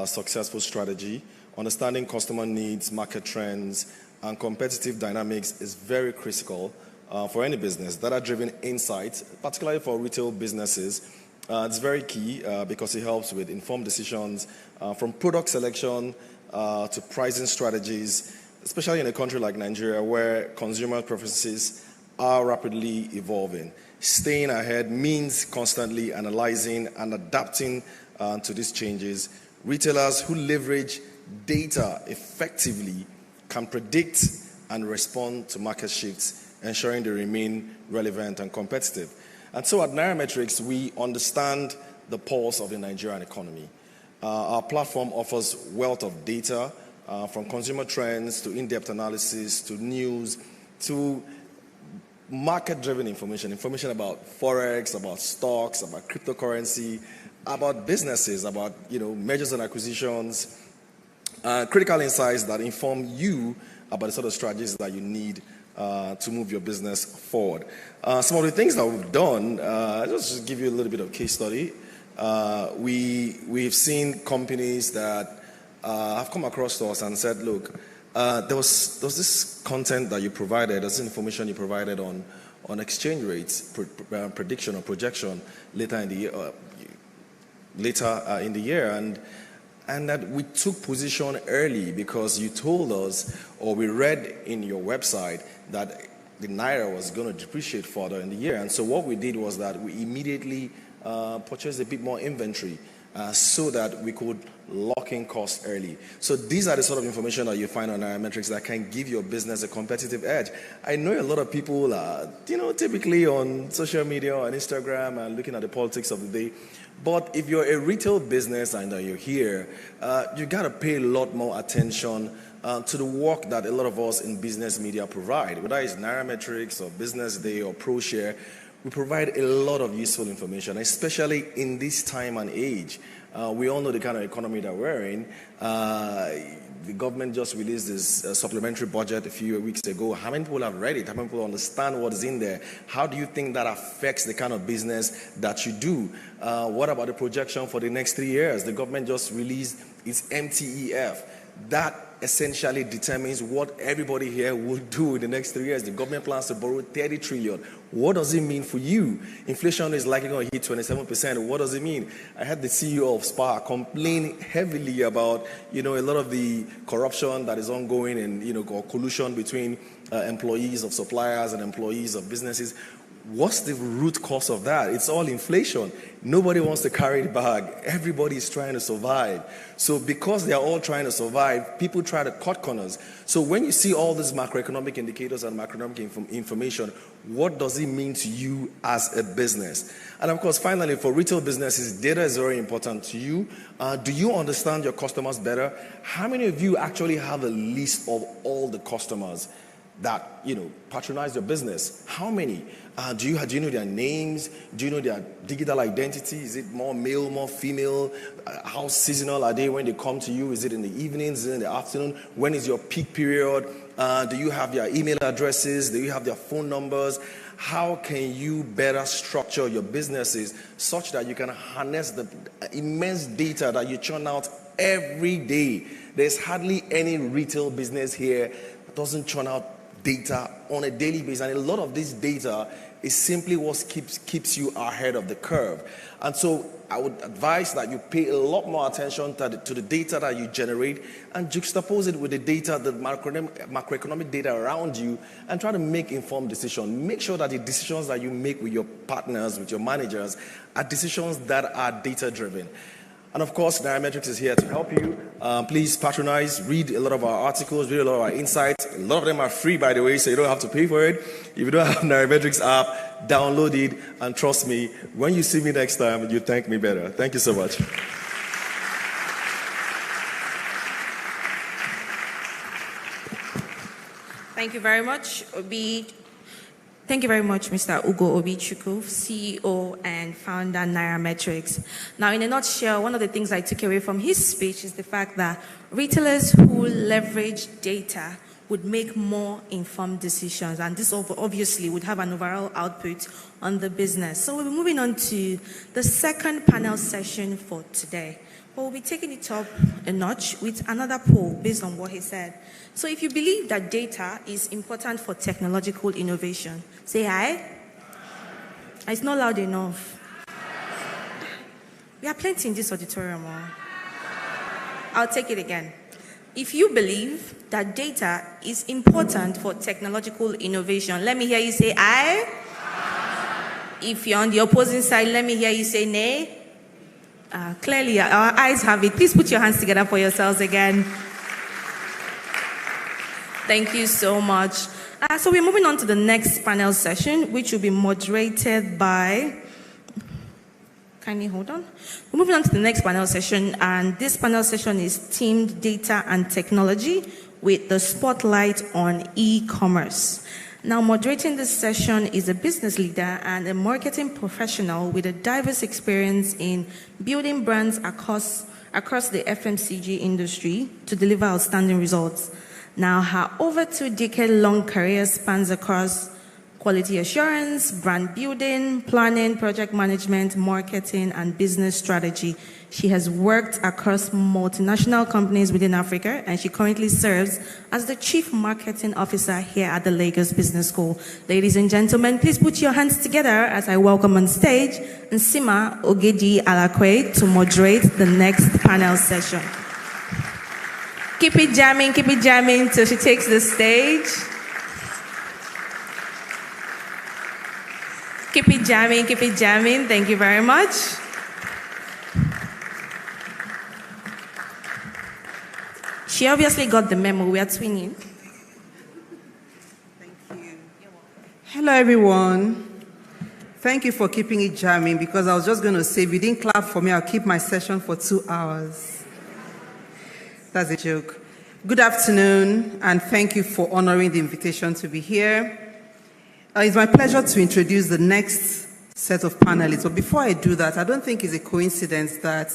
successful strategy. Understanding customer needs, market trends, and competitive dynamics is very critical for any business. Data-driven insights, particularly for retail businesses, it's very key because it helps with informed decisions from product selection to pricing strategies, especially in a country like Nigeria where consumer preferences are rapidly evolving. Staying ahead means constantly analyzing and adapting to these changes. Retailers who leverage data effectively can predict and respond to market shifts, ensuring they remain relevant and competitive. And so at Nairametrics, we understand the pulse of the Nigerian economy. Our platform offers wealth of data, from consumer trends to in-depth analysis to news to market-driven information about forex, about stocks, about cryptocurrency, about businesses, about mergers and acquisitions, critical insights that inform you about the sort of strategies that you need to move your business forward. Some of the things that we've done, just give you a little bit of case study. We've seen companies that have come across to us and said, look, there was this content that you provided, this information you provided on exchange rates, prediction or projection later in the year, and that we took position early because you told us, or we read in your website, that the Naira was going to depreciate further in the year. And so what we did was that we immediately purchased a bit more inventory so that we could lock in costs early. So these are the sort of information that you find on Nairametrics that can give your business a competitive edge. I know a lot of people, typically on social media, on Instagram, and looking at the politics of the day. But if you're a retail business and you're here, you got to pay a lot more attention to the work that a lot of us in business media provide, whether it's Nairametrics or Business Day or ProShare. We provide a lot of useful information, especially in this time and age. We all know the kind of economy that we're in. The government just released this supplementary budget a few weeks ago. How many people have read it? How many people understand what is in there? How do you think that affects the kind of business that you do? What about the projection for the next 3 years? The government just released its MTEF. That essentially determines what everybody here will do in the next 3 years. The government plans to borrow 30 trillion. What does it mean for you? Inflation is likely going to hit 27%. What does it mean? I had the CEO of SPAR complain heavily about, a lot of the corruption that is ongoing and, or collusion between employees of suppliers and employees of businesses. What's the root cause of that? It's all inflation. Nobody wants to carry the bag. Everybody is trying to survive. So because they are all trying to survive, people try to cut corners. So when you see all these macroeconomic indicators and macroeconomic information, what does it mean to you as a business? And of course, finally, for retail businesses, data is very important to you. Do you understand your customers better? How many of you actually have a list of all the customers that patronize your business? How many? Do you know their names? Do you know their digital identity? Is it more male, more female? How seasonal are they when they come to you? Is it in the evenings? Is it in the afternoon? When is your peak period? Do you have their email addresses? Do you have their phone numbers? How can you better structure your businesses such that you can harness the immense data that you churn out every day? There's hardly any retail business here that doesn't churn out data on a daily basis, and a lot of this data is simply what keeps you ahead of the curve. And so I would advise that you pay a lot more attention to the data that you generate and juxtapose it with the data, the macroeconomic data around you, and try to make informed decisions. Make sure that the decisions that you make with your partners, with your managers, are decisions that are data-driven. And of course, Nairametrics is here to help you. Please patronize, read a lot of our articles, read a lot of our insights. A lot of them are free, by the way, so you don't have to pay for it. If you don't have Nairametrics app, download it, and trust me, when you see me next time, you thank me better. Thank you so much. Thank you very much, Obi. Thank you very much, Mr. Ugo Obichukwu, CEO and founder Nairametrics. Now, in a nutshell, one of the things I took away from his speech is the fact that retailers who leverage data would make more informed decisions, and this obviously would have an overall output on the business. So we'll be moving on to the second panel session for today. But we'll be taking it up a notch with another poll based on what he said. So if you believe that data is important for technological innovation, say aye. It's not loud enough. We are plenty in this auditorium. I'll take it again. If you believe that data is important for technological innovation, let me hear you say aye. If you're on the opposing side, let me hear you say nay. Clearly, our eyes have it. Please put your hands together for yourselves again. Thank you so much. So we're moving on to the next panel session, which will be moderated by... Kindly hold on. We're moving on to the next panel session, and this panel session is themed Data and Technology with the spotlight on e-commerce. Now, moderating this session is a business leader and a marketing professional with a diverse experience in building brands across the FMCG industry to deliver outstanding results. Now, her over 2-decade-long career spans across quality assurance, brand building, planning, project management, marketing, and business strategy. She has worked across multinational companies within Africa, and she currently serves as the Chief Marketing Officer here at the Lagos Business School. Ladies and gentlemen, please put your hands together as I welcome on stage Nsima Ogedi Alakwe to moderate the next panel session. Keep it jamming till she takes the stage. Keep it jamming. Thank you very much. She obviously got the memo. We are twinning. Hello, everyone. Thank you for keeping it jamming, because I was just going to say, if you didn't clap for me, I'll keep my session for 2 hours. That's a joke. Good afternoon, and thank you for honoring the invitation to be here. It's my pleasure to introduce the next set of panelists. But before I do that, I don't think it's a coincidence that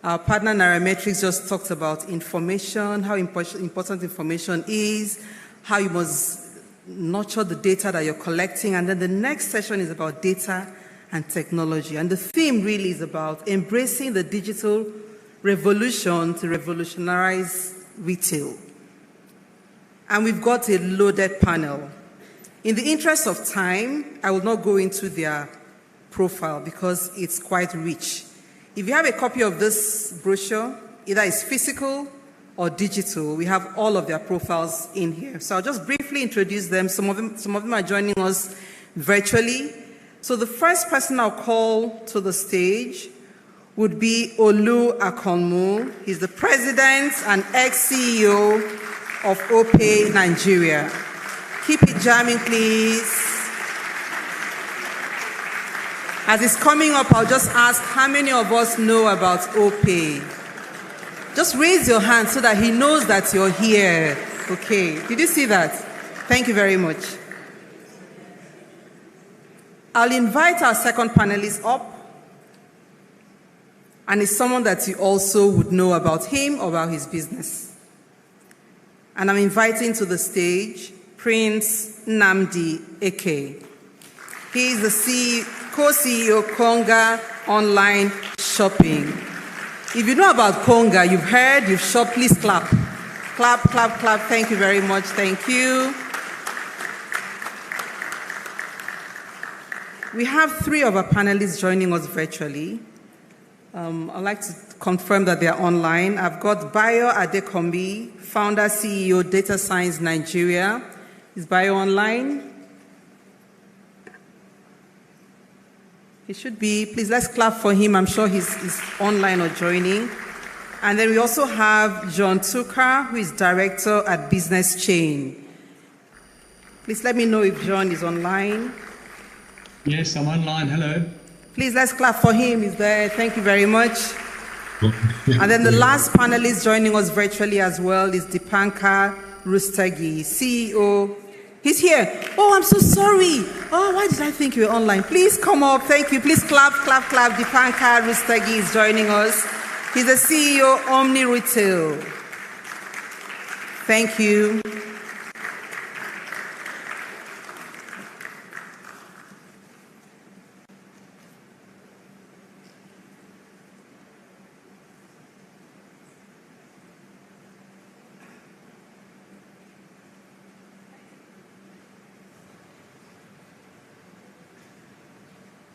our partner Nairametrics just talked about information, how important information is, how you must nurture the data that you're collecting. And then the next session is about data and technology. And the theme really is about embracing the digital revolution to revolutionize retail. And we've got a loaded panel. In the interest of time, I will not go into their profile because it's quite rich. If you have a copy of this brochure, either it's physical or digital, we have all of their profiles in here. So I'll just briefly introduce them. Some of them are joining us virtually. So the first person I'll call to the stage would be Olu Akonmu. He's the president and ex-CEO of OPay Nigeria. Keep it jamming, please. As it's coming up, I'll just ask how many of us know about OPay? Just raise your hand so that he knows that you're here. Okay, did you see that? Thank you very much. I'll invite our second panelist up. And it's someone that you also would know about him or about his business. And I'm inviting to the stage Prince Nnamdi Eke. He is the co-CEO Konga Online Shopping. If you know about Konga, you've heard, you've shopped, please clap. Clap, clap, clap. Thank you very much. Thank you. We have 3 of our panelists joining us virtually. I'd like to confirm that they are online. I've got Bayo Adekombi, founder, CEO, Data Science Nigeria. Is Bayo online? He should be. Please, let's clap for him. I'm sure he's online or joining. And then we also have John Tuka, who is director at Business Chain. Please let me know if John is online. Yes, I'm online. Hello. Please, let's clap for him. He's there. Thank you very much. And then the last panelist joining us virtually as well is Dipankar Rustagi, CEO. He's here. Oh, I'm so sorry. Oh, why did I think you were online? Please come up. Thank you. Please clap, clap, clap. Dipankar Rustagi is joining us. He's the CEO, Omni Retail. Thank you.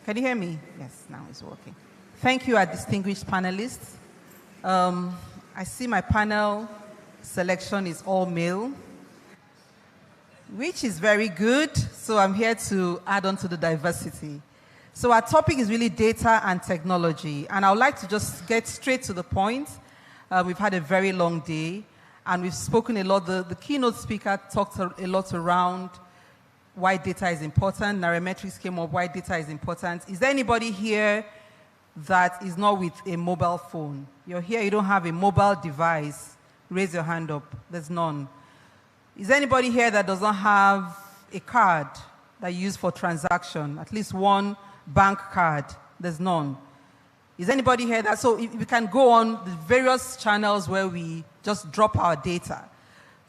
Can you hear me? Yes, now it's working. Thank you, our distinguished panelists. I see my panel selection is all male, which is very good. So I'm here to add on to the diversity. So our topic is really data and technology. And I would like to just get straight to the point. We've had a very long day, and we've spoken a lot. The keynote speaker talked a lot around why data is important. Nairametrics came up, why data is important. Is there anybody here that is not with a mobile phone? You're here, you don't have a mobile device. Raise your hand up. There's none. Is there anybody here that does not have a card that you use for transaction? At least one bank card. There's none. Is anybody here that, so we can go on the various channels where we just drop our data.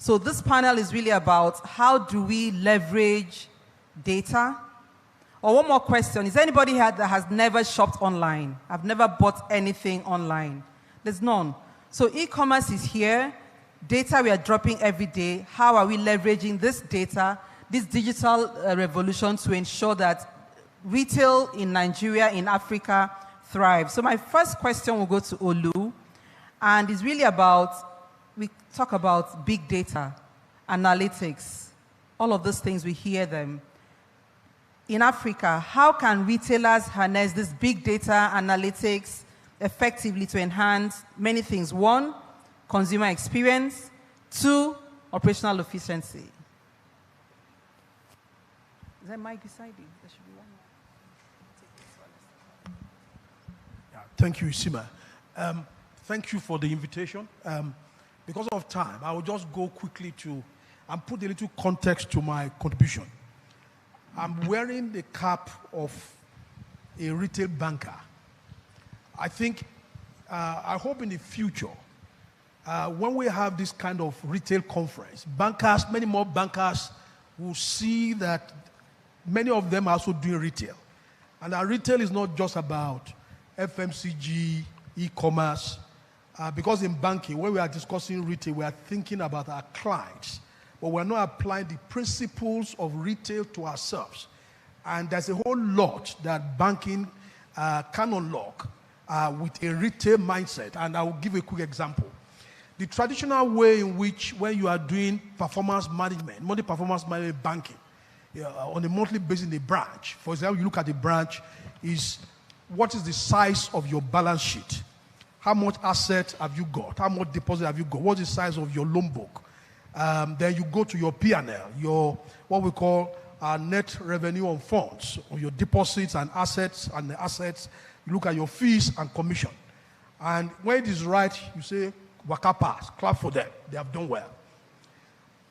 So this panel is really about how do we leverage data? Or one more question, is there anybody here that has never shopped online? I've never bought anything online. There's none. So e-commerce is here. Data we are dropping every day. How are we leveraging this data, this digital revolution to ensure that retail in Nigeria, in Africa, thrives? So my first question will go to Olu, and it's really about, we talk about big data, analytics, all of those things, we hear them. In Africa, how can retailers harness this big data analytics effectively to enhance many things? One, consumer experience. Two, operational efficiency. Is that mic beside you? There should be one. Yeah, thank you, Isima. Thank you for the invitation. Because of time, I will just go quickly to and put a little context to my contribution. I'm wearing the cap of a retail banker. I think, I hope in the future, when we have this kind of retail conference, bankers, many more bankers will see that many of them are also doing retail. And our retail is not just about FMCG, e-commerce, because in banking, when we are discussing retail, we are thinking about our clients, but we're not applying the principles of retail to ourselves. And there's a whole lot that banking can unlock with a retail mindset. And I will give a quick example. The traditional way in which, when you are doing performance management, money performance management banking, on a monthly basis in a branch, for example, you look at the branch, is what is the size of your balance sheet? How much asset have you got? How much deposit have you got? What's the size of your loan book? Then you go to your P&L, your what we call net revenue on funds, or your deposits and assets, the assets. You look at your fees and commission. And when it is right, you say, waka pass, clap for them. They have done well.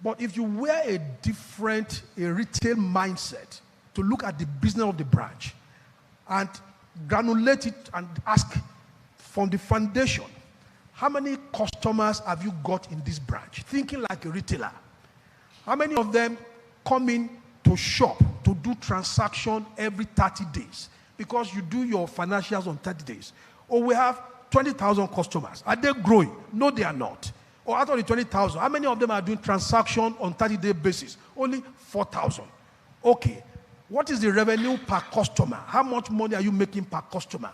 But if you wear a retail mindset to look at the business of the branch and granulate it and ask from the foundation, how many customers have you got in this branch? Thinking like a retailer. How many of them come in to shop, to do transaction every 30 days? Because you do your financials on 30 days. Or we have 20,000 customers. Are they growing? No, they are not. Or out of the 20,000, how many of them are doing transaction on 30-day basis? Only 4,000. Okay. What is the revenue per customer? How much money are you making per customer?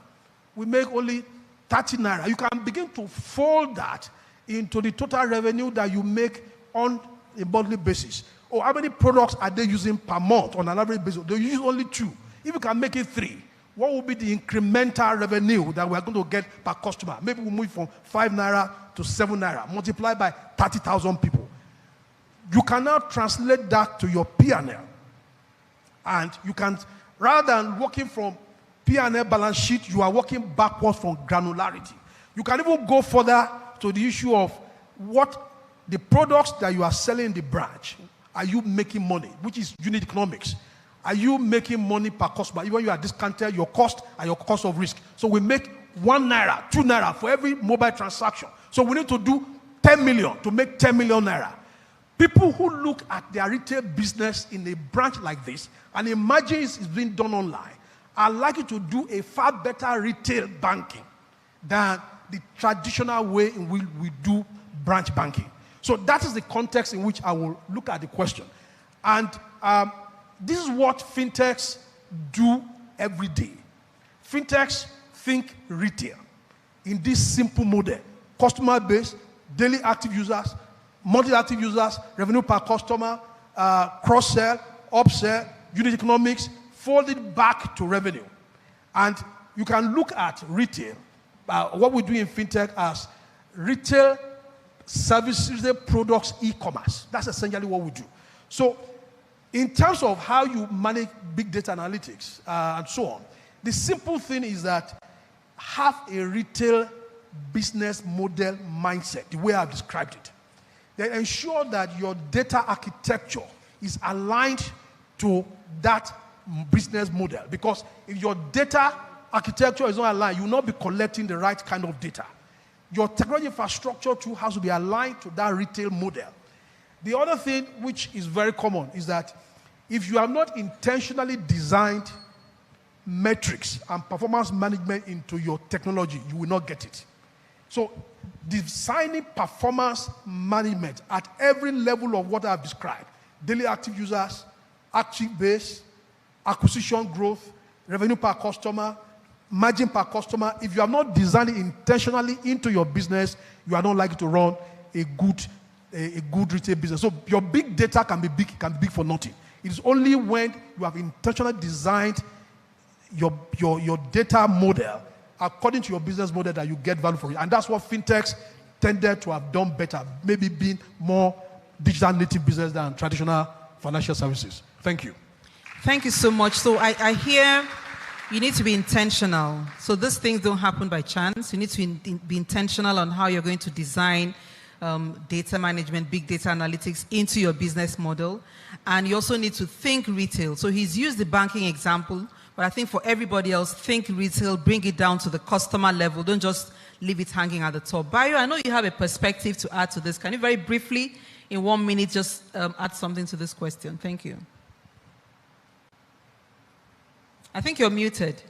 We make only 30 naira. You can begin to fold that into the total revenue that you make on a monthly basis. Or how many products are they using per month on an average basis? They use only 2. If you can make it 3, what will be the incremental revenue that we are going to get per customer? Maybe we'll move from 5 naira to 7 naira, multiplied by 30,000 people. You can now translate that to your P&L. And you can, rather than working from P&L balance sheet, you are working backwards from granularity. You can even go further to the issue of what the products that you are selling in the branch, are you making money, which is unit economics. Are you making money per customer? Even you are discounted your cost and your cost of risk. So we make 1 naira, 2 naira for every mobile transaction. So we need to do 10 million to make 10 million naira. People who look at their retail business in a branch like this and imagine it's being done online are likely to do a far better retail banking than the traditional way in which we do branch banking. So that is the context in which I will look at the question. And this is what fintechs do every day. Fintechs think retail in this simple model. Customer base, daily active users, monthly active users, revenue per customer, cross-sell, upsell, unit economics, folded back to revenue. And you can look at retail, what we do in fintech as retail services, retail products, e-commerce. That's essentially what we do. So in terms of how you manage big data analytics and so on, the simple thing is that have a retail business model mindset, the way I've described it. Then ensure that your data architecture is aligned to that business model. Because if your data architecture is not aligned, you will not be collecting the right kind of data. Your technology infrastructure too has to be aligned to that retail model. The other thing which is very common is that If you have not intentionally designed metrics and performance management into your technology, you will not get it. So designing performance management at every level of what I've described, daily active users, active base, acquisition growth, revenue per customer, margin per customer. If you have not designed it intentionally into your business, you are not likely to run a good retail business. So your big data can be big for nothing. It is only when you have intentionally designed your data model according to your business model that you get value for it. And that's what fintechs tended to have done better, maybe being more digital native business than traditional financial services. Thank you. Thank you so much. So I hear you need to be intentional. So these things don't happen by chance. You need to be intentional on how you're going to design data management, big data analytics into your business model. And you also need to think retail. So he's used the banking example, but I think for everybody else, think retail, bring it down to the customer level. Don't just leave it hanging at the top. Bayo, I know you have a perspective to add to this. Can you very briefly, in 1 minute, just add something to this question? Thank you. I think you're muted.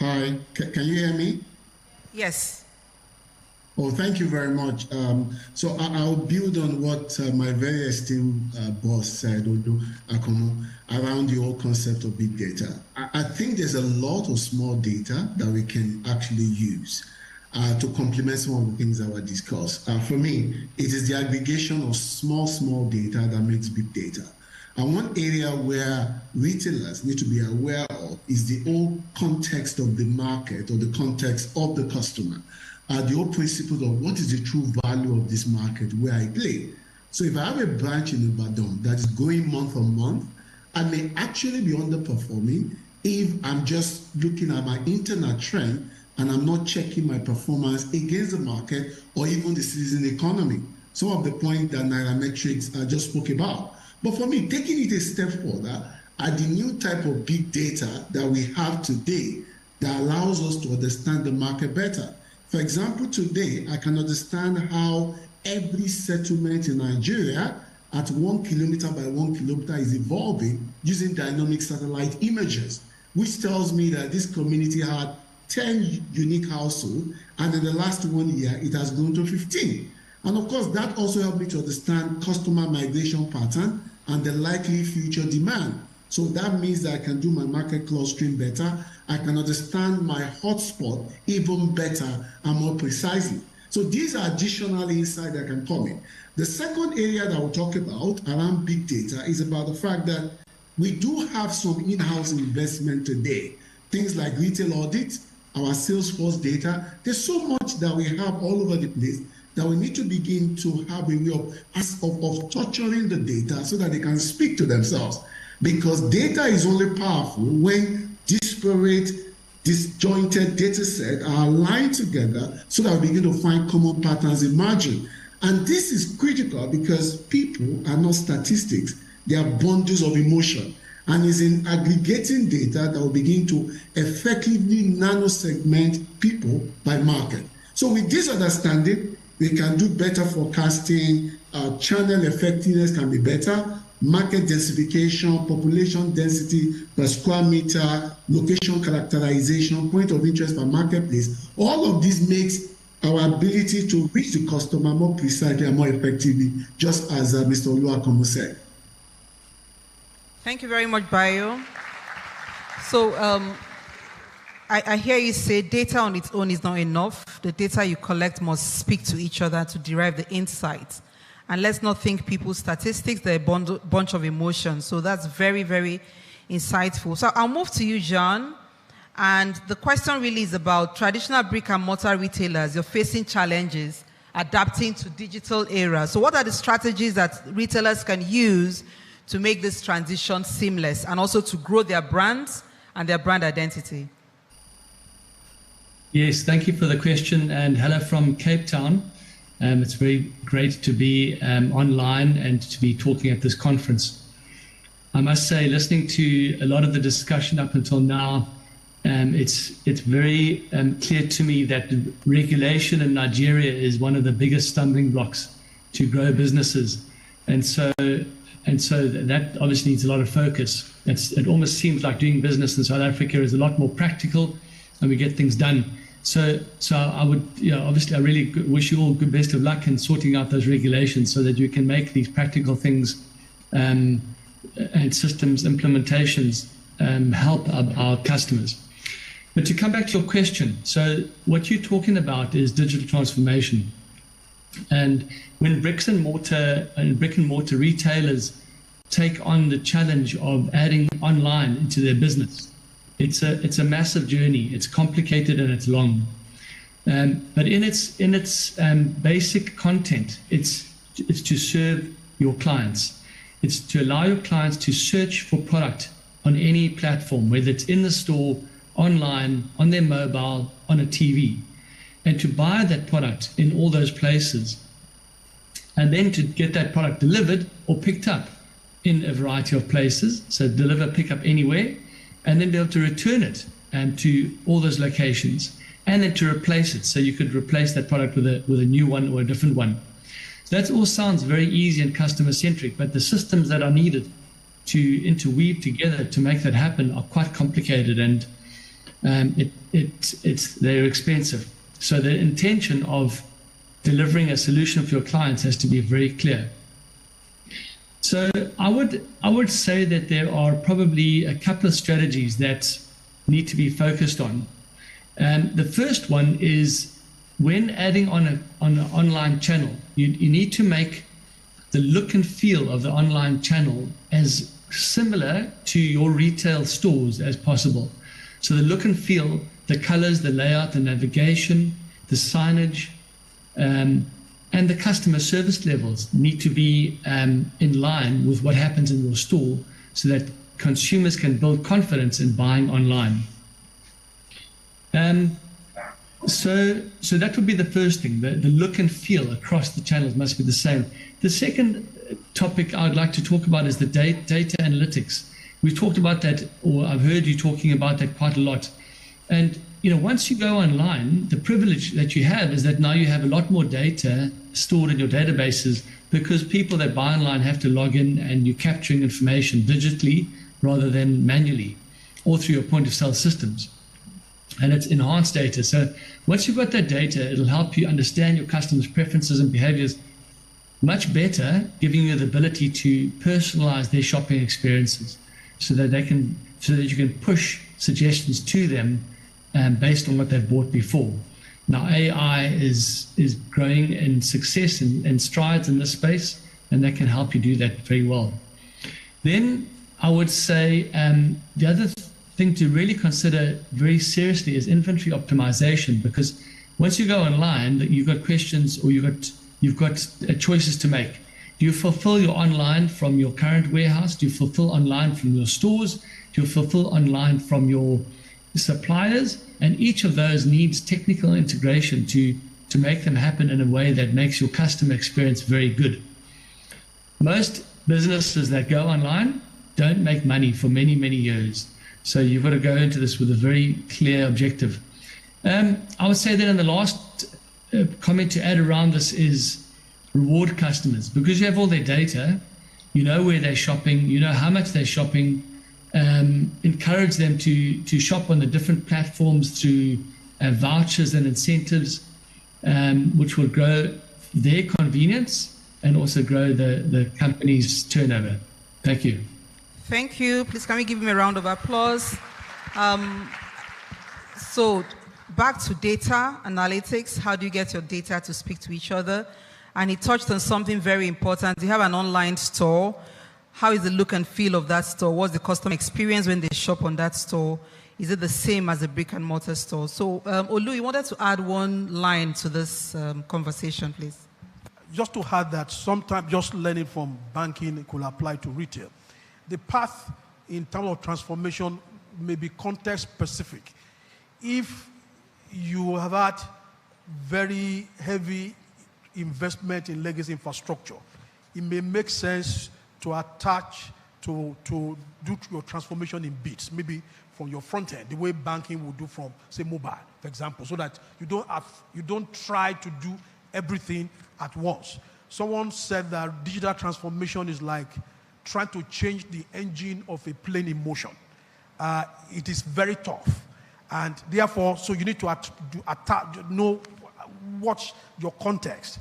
Hi, can you hear me? Yes. Oh, thank you very much. So I'll build on what my very esteemed boss said, Odo Akomo, around the whole concept of big data. I think there's a lot of small data that we can actually use to complement some of the things that were discussed. For me, it is the aggregation of small data that makes big data. And one area where retailers need to be aware of is the whole context of the market or the context of the customer. The whole principle of what is the true value of this market where I play. So if I have a branch in Ibadan that is going month on month, I may actually be underperforming if I'm just looking at my internet trend and I'm not checking my performance against the market or even the citizen economy. Some of the points that Nairametrics just spoke about. But for me, taking it a step further, are the new type of big data that we have today that allows us to understand the market better. For example, today, I can understand how every settlement in Nigeria at 1 kilometer by 1 kilometer is evolving using dynamic satellite images, which tells me that this community had 10 unique households, and in the last 1 year, it has grown to 15. And of course, that also helped me to understand customer migration pattern and the likely future demand. So that means that I can do my market clustering better. I can understand my hotspot even better and more precisely. So these are additional insights that can come in. The second area that we'll talk about around big data is about the fact that we do have some in-house investment today. Things like retail audits, our Salesforce data. There's so much that we have all over the place that we need to begin to have a way of torturing the data so that they can speak to themselves. Because data is only powerful when disparate, disjointed data sets are aligned together so that we begin to find common patterns emerging. And this is critical because people are not statistics. They are bundles of emotion. And it's in aggregating data that will begin to effectively nano-segment people by market. So with this understanding, we can do better forecasting, channel effectiveness can be better, market densification, population density per square meter, location characterization, point of interest per marketplace. All of this makes our ability to reach the customer more precisely and more effectively, just as Mr. Oluwakomo said. Thank you very much, Bayo. So I hear you say data on its own is not enough. The data you collect must speak to each other to derive the insights. And let's not think people's statistics, they're a bunch of emotions. So that's very, very insightful. So I'll move to you, John. And the question really is about traditional brick and mortar retailers. You're facing challenges adapting to digital era. So what are the strategies that retailers can use to make this transition seamless and also to grow their brands and their brand identity? Yes, thank you for the question, and hello from Cape Town. It's very great to be online and to be talking at this conference. I must say, listening to a lot of the discussion up until now, it's very clear to me that regulation in Nigeria is one of the biggest stumbling blocks to grow businesses. And so that obviously needs a lot of focus. It almost seems like doing business in South Africa is a lot more practical, and we get things done. So I would, obviously I really wish you all good best of luck in sorting out those regulations so that you can make these practical things and systems implementations help our customers. But to come back to your question, so what you're talking about is digital transformation. And when brick and mortar retailers take on the challenge of adding online into their business, it's a massive journey. It's complicated and it's long. But in its basic content, it's to serve your clients. It's to allow your clients to search for product on any platform, whether it's in the store, online, on their mobile, on a TV, and to buy that product in all those places, and then to get that product delivered or picked up in a variety of places. So deliver, pick up anywhere, and then be able to return it to all those locations, and then to replace it. So you could replace that product with a new one or a different one. So that all sounds very easy and customer centric, but the systems that are needed to interweave together to make that happen are quite complicated, and they're expensive. So the intention of delivering a solution for your clients has to be very clear. So I would say that there are probably a couple of strategies that need to be focused on. The first one is when adding on an online channel, you need to make the look and feel of the online channel as similar to your retail stores as possible. So the look and feel, the colors, the layout, the navigation, the signage, and the customer service levels need to be in line with what happens in your store so that consumers can build confidence in buying online. So that would be the first thing. The look and feel across the channels must be the same. The second topic I'd like to talk about is the data analytics. We've talked about that, or I've heard you talking about that quite a lot. And once you go online, the privilege that you have is that now you have a lot more data stored in your databases, because people that buy online have to log in, and you're capturing information digitally rather than manually, or through your point of sale systems. And it's enhanced data. So once you've got that data, it'll help you understand your customers' preferences and behaviors much better, giving you the ability to personalize their shopping experiences so that you can push suggestions to them based on what they've bought before. Now, AI is growing in success and strides in this space, and that can help you do that very well. Then I would say the other thing to really consider very seriously is inventory optimization, because once you go online, you've got questions, or you've got choices to make. Do you fulfill your online from your current warehouse? Do you fulfill online from your stores? Do you fulfill online from your suppliers? And each of those needs technical integration to make them happen in a way that makes your customer experience very good. Most businesses that go online don't make money for many, many years. So you've got to go into this with a very clear objective. I would say that in the last comment to add around this is reward customers, because you have all their data, you know where they're shopping, you know how much they're shopping. Encourage them to shop on the different platforms through vouchers and incentives, which will grow their convenience and also grow the company's turnover. Thank you. Thank you. Please, can we give him a round of applause? So back to data analytics. How do you get your data to speak to each other? And he touched on something very important. You have an online store. How is the look and feel of that store? What's the customer experience when they shop on that store? Is it the same as a brick and mortar store? So, Olu, you wanted to add one line to this conversation, please. Just to add that sometimes just learning from banking could apply to retail. The path in terms of transformation may be context specific. If you have had very heavy investment in legacy infrastructure, it may make sense to attach, to do your transformation in bits, maybe from your front end, the way banking would do from, say, mobile, for example, so that you don't try to do everything at once. Someone said that digital transformation is like trying to change the engine of a plane in motion. It is very tough. And therefore, so you need to know what's your context.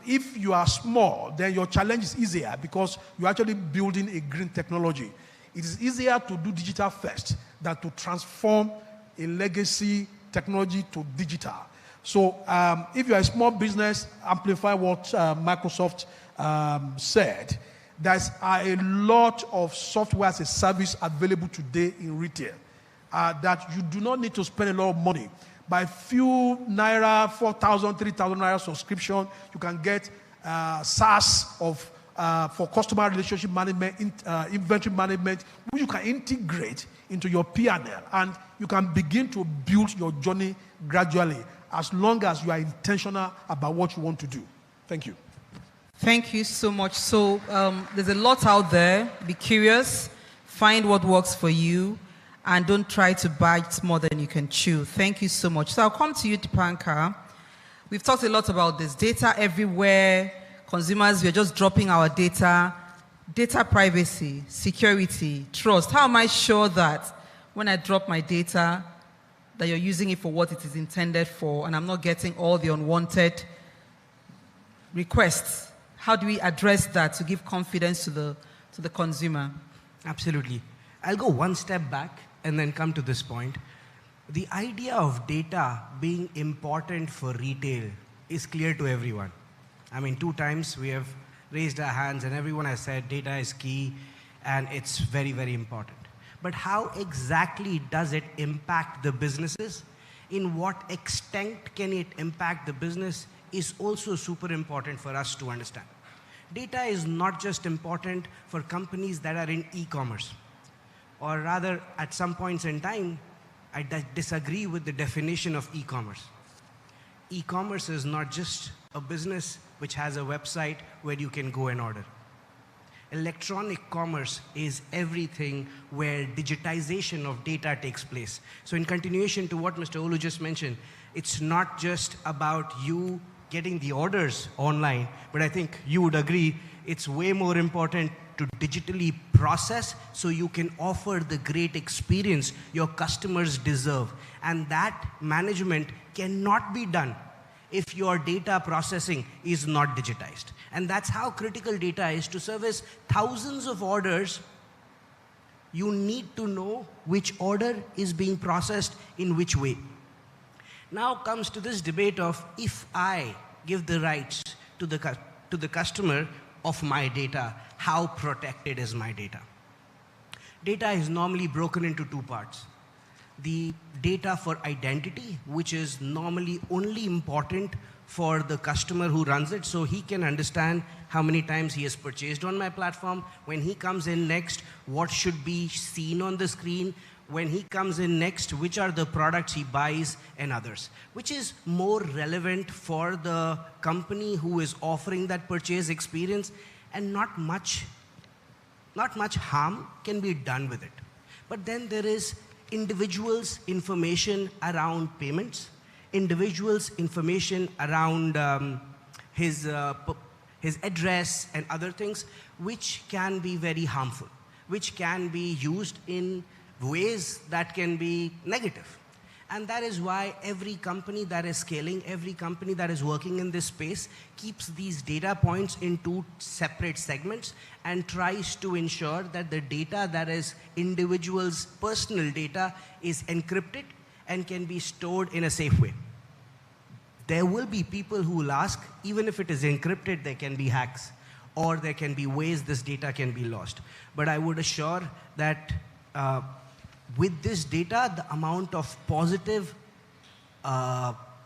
If you are small, then your challenge is easier because you're actually building a green technology. It is easier to do digital first than to transform a legacy technology to digital. So if you're a small business, amplify what Microsoft said. There's a lot of software as a service available today in retail that you do not need to spend a lot of money. By few naira, 4,000, 3,000 naira subscription, you can get SaaS for customer relationship management, inventory management, which you can integrate into your P&L, and you can begin to build your journey gradually as long as you are intentional about what you want to do. Thank you. Thank you so much. So there's a lot out there. Be curious, find what works for you, and don't try to bite more than you can chew. Thank you so much. So I'll come to you, Dipankar. We've talked a lot about this. Data everywhere. Consumers, we're just dropping our data. Data privacy, security, trust. How am I sure that when I drop my data, that you're using it for what it is intended for, and I'm not getting all the unwanted requests? How do we address that to give confidence to the consumer? Absolutely. I'll go one step back and then come to this point. The idea of data being important for retail is clear to everyone. I mean, 2 times we have raised our hands and everyone has said data is key and it's very, very important. But how exactly does it impact the businesses? In what extent can it impact the business is also super important for us to understand. Data is not just important for companies that are in e-commerce. Or rather, at some points in time, I disagree with the definition of e-commerce. E-commerce is not just a business which has a website where you can go and order. Electronic commerce is everything where digitization of data takes place. So in continuation to what Mr. Olu just mentioned, it's not just about you getting the orders online, but I think you would agree it's way more important to digitally process so you can offer the great experience your customers deserve. And that management cannot be done if your data processing is not digitized. And that's how critical data is. To service thousands of orders, you need to know which order is being processed in which way. Now comes to this debate of if I give the rights to the customer of my data, how protected is my data? Data is normally broken into 2 parts. The data for identity, which is normally only important for the customer who runs it, so he can understand how many times he has purchased on my platform. When he comes in next, what should be seen on the screen. When he comes in next, which are the products he buys and others, which is more relevant for the company who is offering that purchase experience, and not much harm can be done with it. But then there is individuals' information around payments, individuals' information around his address and other things, which can be very harmful, which can be used in ways that can be negative. And that is why every company that is scaling, every company that is working in this space keeps these data points in 2 separate segments and tries to ensure that the data that is individuals' personal data is encrypted and can be stored in a safe way. There will be people who will ask, even if it is encrypted, there can be hacks, or there can be ways this data can be lost. But I would assure that with this data, the amount of positive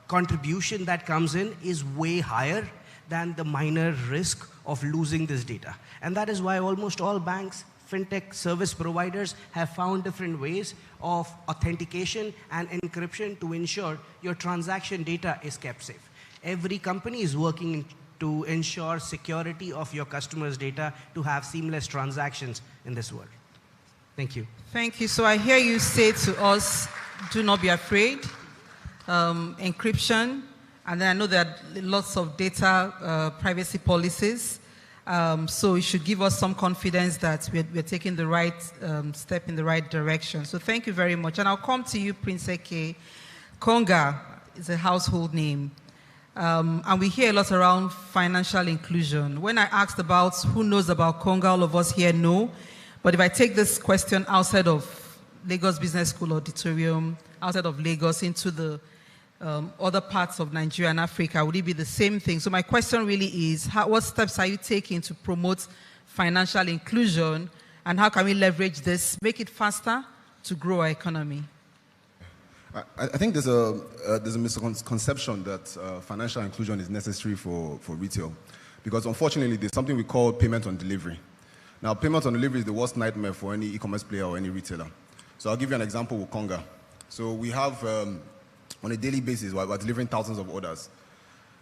contribution that comes in is way higher than the minor risk of losing this data. And that is why almost all banks, fintech service providers have found different ways of authentication and encryption to ensure your transaction data is kept safe. Every company is working to ensure security of your customers' data to have seamless transactions in this world. Thank you. Thank you. So I hear you say to us, do not be afraid. Encryption And then I know there are lots of data privacy policies. So it should give us some confidence that we're taking the right step in the right direction. So thank you very much. And I'll come to you, Prince Eke. Conga is a household name. And we hear a lot around financial inclusion. When I asked about who knows about Conga, all of us here know. But if I take this question outside of Lagos Business School auditorium, outside of Lagos into the other parts of Nigeria and Africa, would it be the same thing? So my question really is, what steps are you taking to promote financial inclusion, and how can we leverage this, make it faster to grow our economy? I think there's a misconception that financial inclusion is necessary for retail, because unfortunately there's something we call payment on delivery. Now, payment on delivery is the worst nightmare for any e-commerce player or any retailer. So I'll give you an example with Conga. So we have, on a daily basis, we're delivering thousands of orders.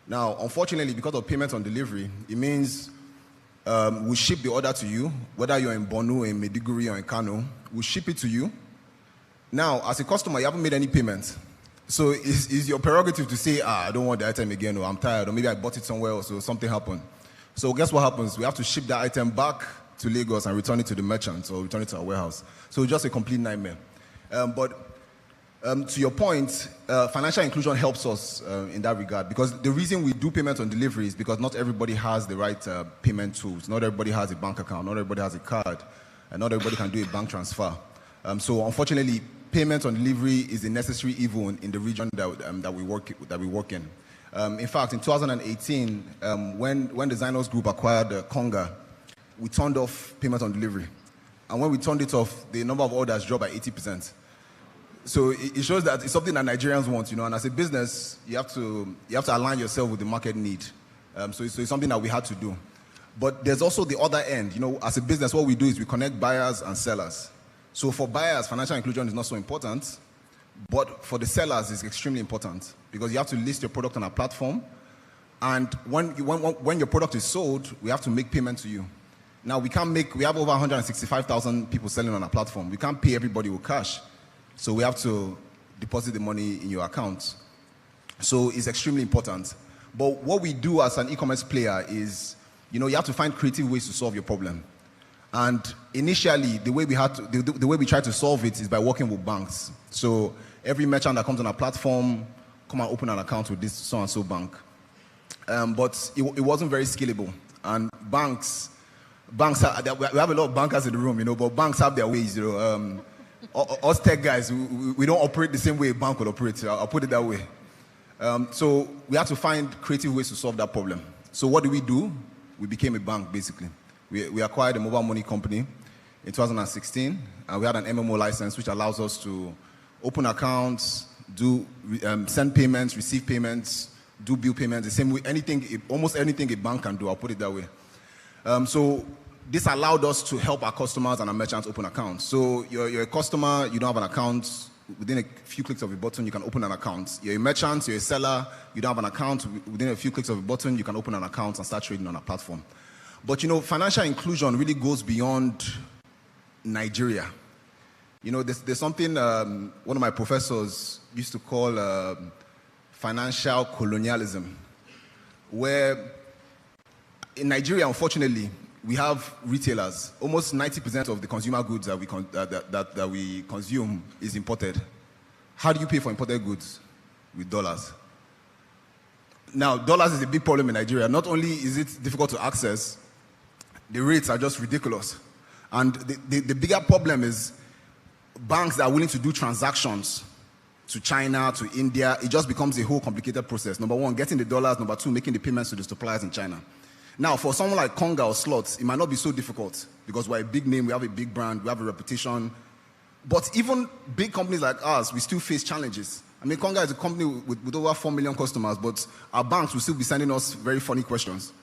Now, unfortunately, because of payment on delivery, it means we ship the order to you, whether you're in Borno, in Maiduguri, or in Kano, we ship it to you. Now, as a customer, you haven't made any payment. So it's your prerogative to say, I don't want the item again, or I'm tired, or maybe I bought it somewhere else, or something happened. So guess what happens? We have to ship that item back to Lagos and return it to the merchant, or return it to our warehouse. So it's just a complete nightmare. But to your point, financial inclusion helps us in that regard, because the reason we do payment on delivery is because not everybody has the right payment tools. Not everybody has a bank account. Not everybody has a card. And not everybody can do a bank transfer. So unfortunately, payment on delivery is a necessary evil in the region that we work in. In fact, in 2018, when the Zynos Group acquired Conga, we turned off payment on delivery. And when we turned it off, the number of orders dropped by 80%. So it shows that it's something that Nigerians want, and as a business, you have to align yourself with the market need. So it's something that we had to do. But there's also the other end. As a business, what we do is we connect buyers and sellers. So for buyers, financial inclusion is not so important, but for the sellers, it's extremely important, because you have to list your product on a platform, and when your product is sold, we have to make payment to you. Now, we have over 165,000 people selling on our platform. We can't pay everybody with cash. So we have to deposit the money in your account. So it's extremely important. But what we do as an e-commerce player is, you have to find creative ways to solve your problem. And initially, the way we try to solve it is by working with banks. So every merchant that comes on our platform, come and open an account with this so-and-so bank. But it wasn't very scalable. And banks we have a lot of bankers in the room, but banks have their ways, Us tech guys, we don't operate the same way a bank would operate. I'll put it that way. So we had to find creative ways to solve that problem. So what do? We became a bank, basically. We acquired a mobile money company in 2016, and we had an MMO license, which allows us to open accounts, do send payments, receive payments, do bill payments, the same way, almost anything a bank can do, I'll put it that way. So this allowed us to help our customers and our merchants open accounts. So you're a customer, you don't have an account, within a few clicks of a button, you can open an account. You're a merchant, you're a seller, you don't have an account, within a few clicks of a button, you can open an account and start trading on our platform. But financial inclusion really goes beyond Nigeria. There's something one of my professors used to call financial colonialism, where in Nigeria, unfortunately, we have retailers. Almost 90% of the consumer goods that we consume is imported. How do you pay for imported goods? With dollars. Now, dollars is a big problem in Nigeria. Not only is it difficult to access, the rates are just ridiculous. And the bigger problem is banks that are willing to do transactions to China, to India. It just becomes a whole complicated process. Number one, getting the dollars. Number two, making the payments to the suppliers in China. Now, for someone like Conga or Slots, it might not be so difficult because we're a big name, we have a big brand, we have a reputation. But even big companies like ours, we still face challenges. Conga is a company with over 4 million customers, but our banks will still be sending us very funny questions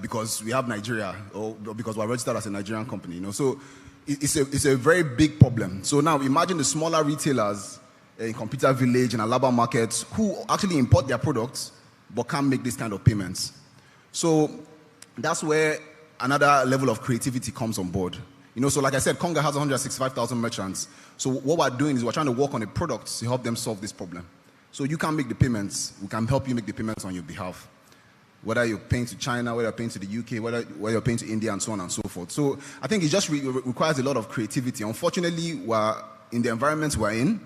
because we have Nigeria or because we're registered as a Nigerian company. So it's a very big problem. So now imagine the smaller retailers in Computer Village and Alaba markets who actually import their products but can't make this kind of payments. So that's where another level of creativity comes on board. So like I said, Conga has 165,000 merchants. So what we're doing is we're trying to work on a product to help them solve this problem. So you can't make the payments. We can help you make the payments on your behalf. Whether you're paying to China, whether you're paying to the UK, whether you're paying to India, and so on and so forth. So I think it just requires a lot of creativity. Unfortunately, we're in the environment we're in.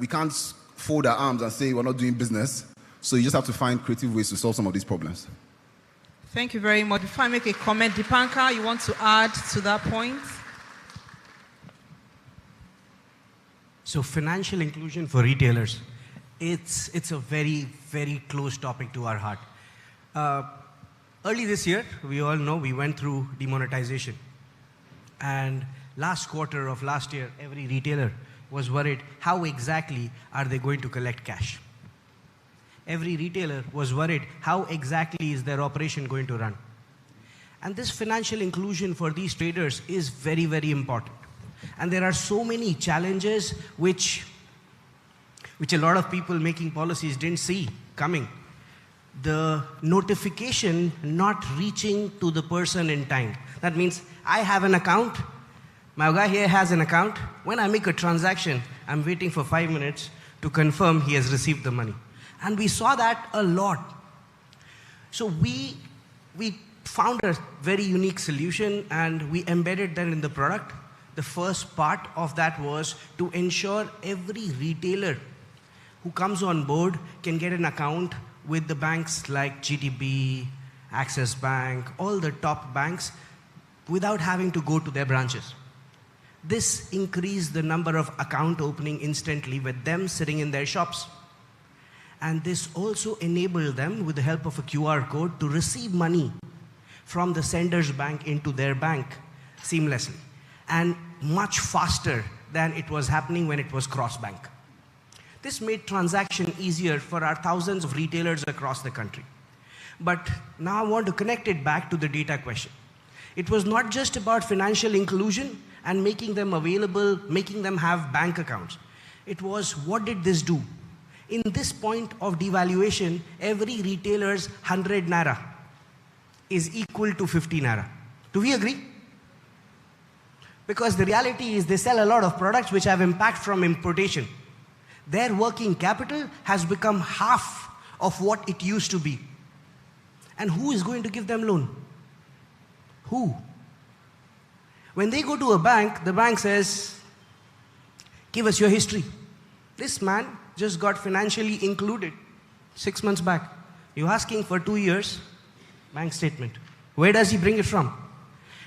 We can't fold our arms and say we're not doing business. So you just have to find creative ways to solve some of these problems. Thank you very much. Before I make a comment, Dipanka, you want to add to that point? So financial inclusion for retailers, it's a very, very close topic to our heart. Early this year, we all know we went through demonetization. And last quarter of last year, every retailer was worried how exactly are they going to collect cash. Every retailer was worried how exactly is their operation going to run. And this financial inclusion for these traders is very, very important. And there are so many challenges which a lot of people making policies didn't see coming. The notification not reaching to the person in time. That means I have an account, my guy here has an account. When I make a transaction, I'm waiting for 5 minutes to confirm he has received the money. And we saw that a lot. So we found a very unique solution and we embedded that in the product. The first part of that was to ensure every retailer who comes on board can get an account with the banks like GTB, Access Bank, all the top banks without having to go to their branches. This increased the number of account opening instantly with them sitting in their shops. And this also enabled them, with the help of a QR code, to receive money from the sender's bank into their bank seamlessly and much faster than it was happening when it was cross-bank. This made transaction easier for our thousands of retailers across the country. But now I want to connect it back to the data question. It was not just about financial inclusion and making them available, making them have bank accounts. It was, what did this do? In this point of devaluation, every retailer's 100 naira is equal to 50 naira. Do we agree? Because the reality is they sell a lot of products which have impact from importation. Their working capital has become half of what it used to be. And who is going to give them loan? Who? When they go to a bank, the bank says, give us your history. This man just got financially included 6 months back. You're asking for 2 years, bank statement. Where does he bring it from?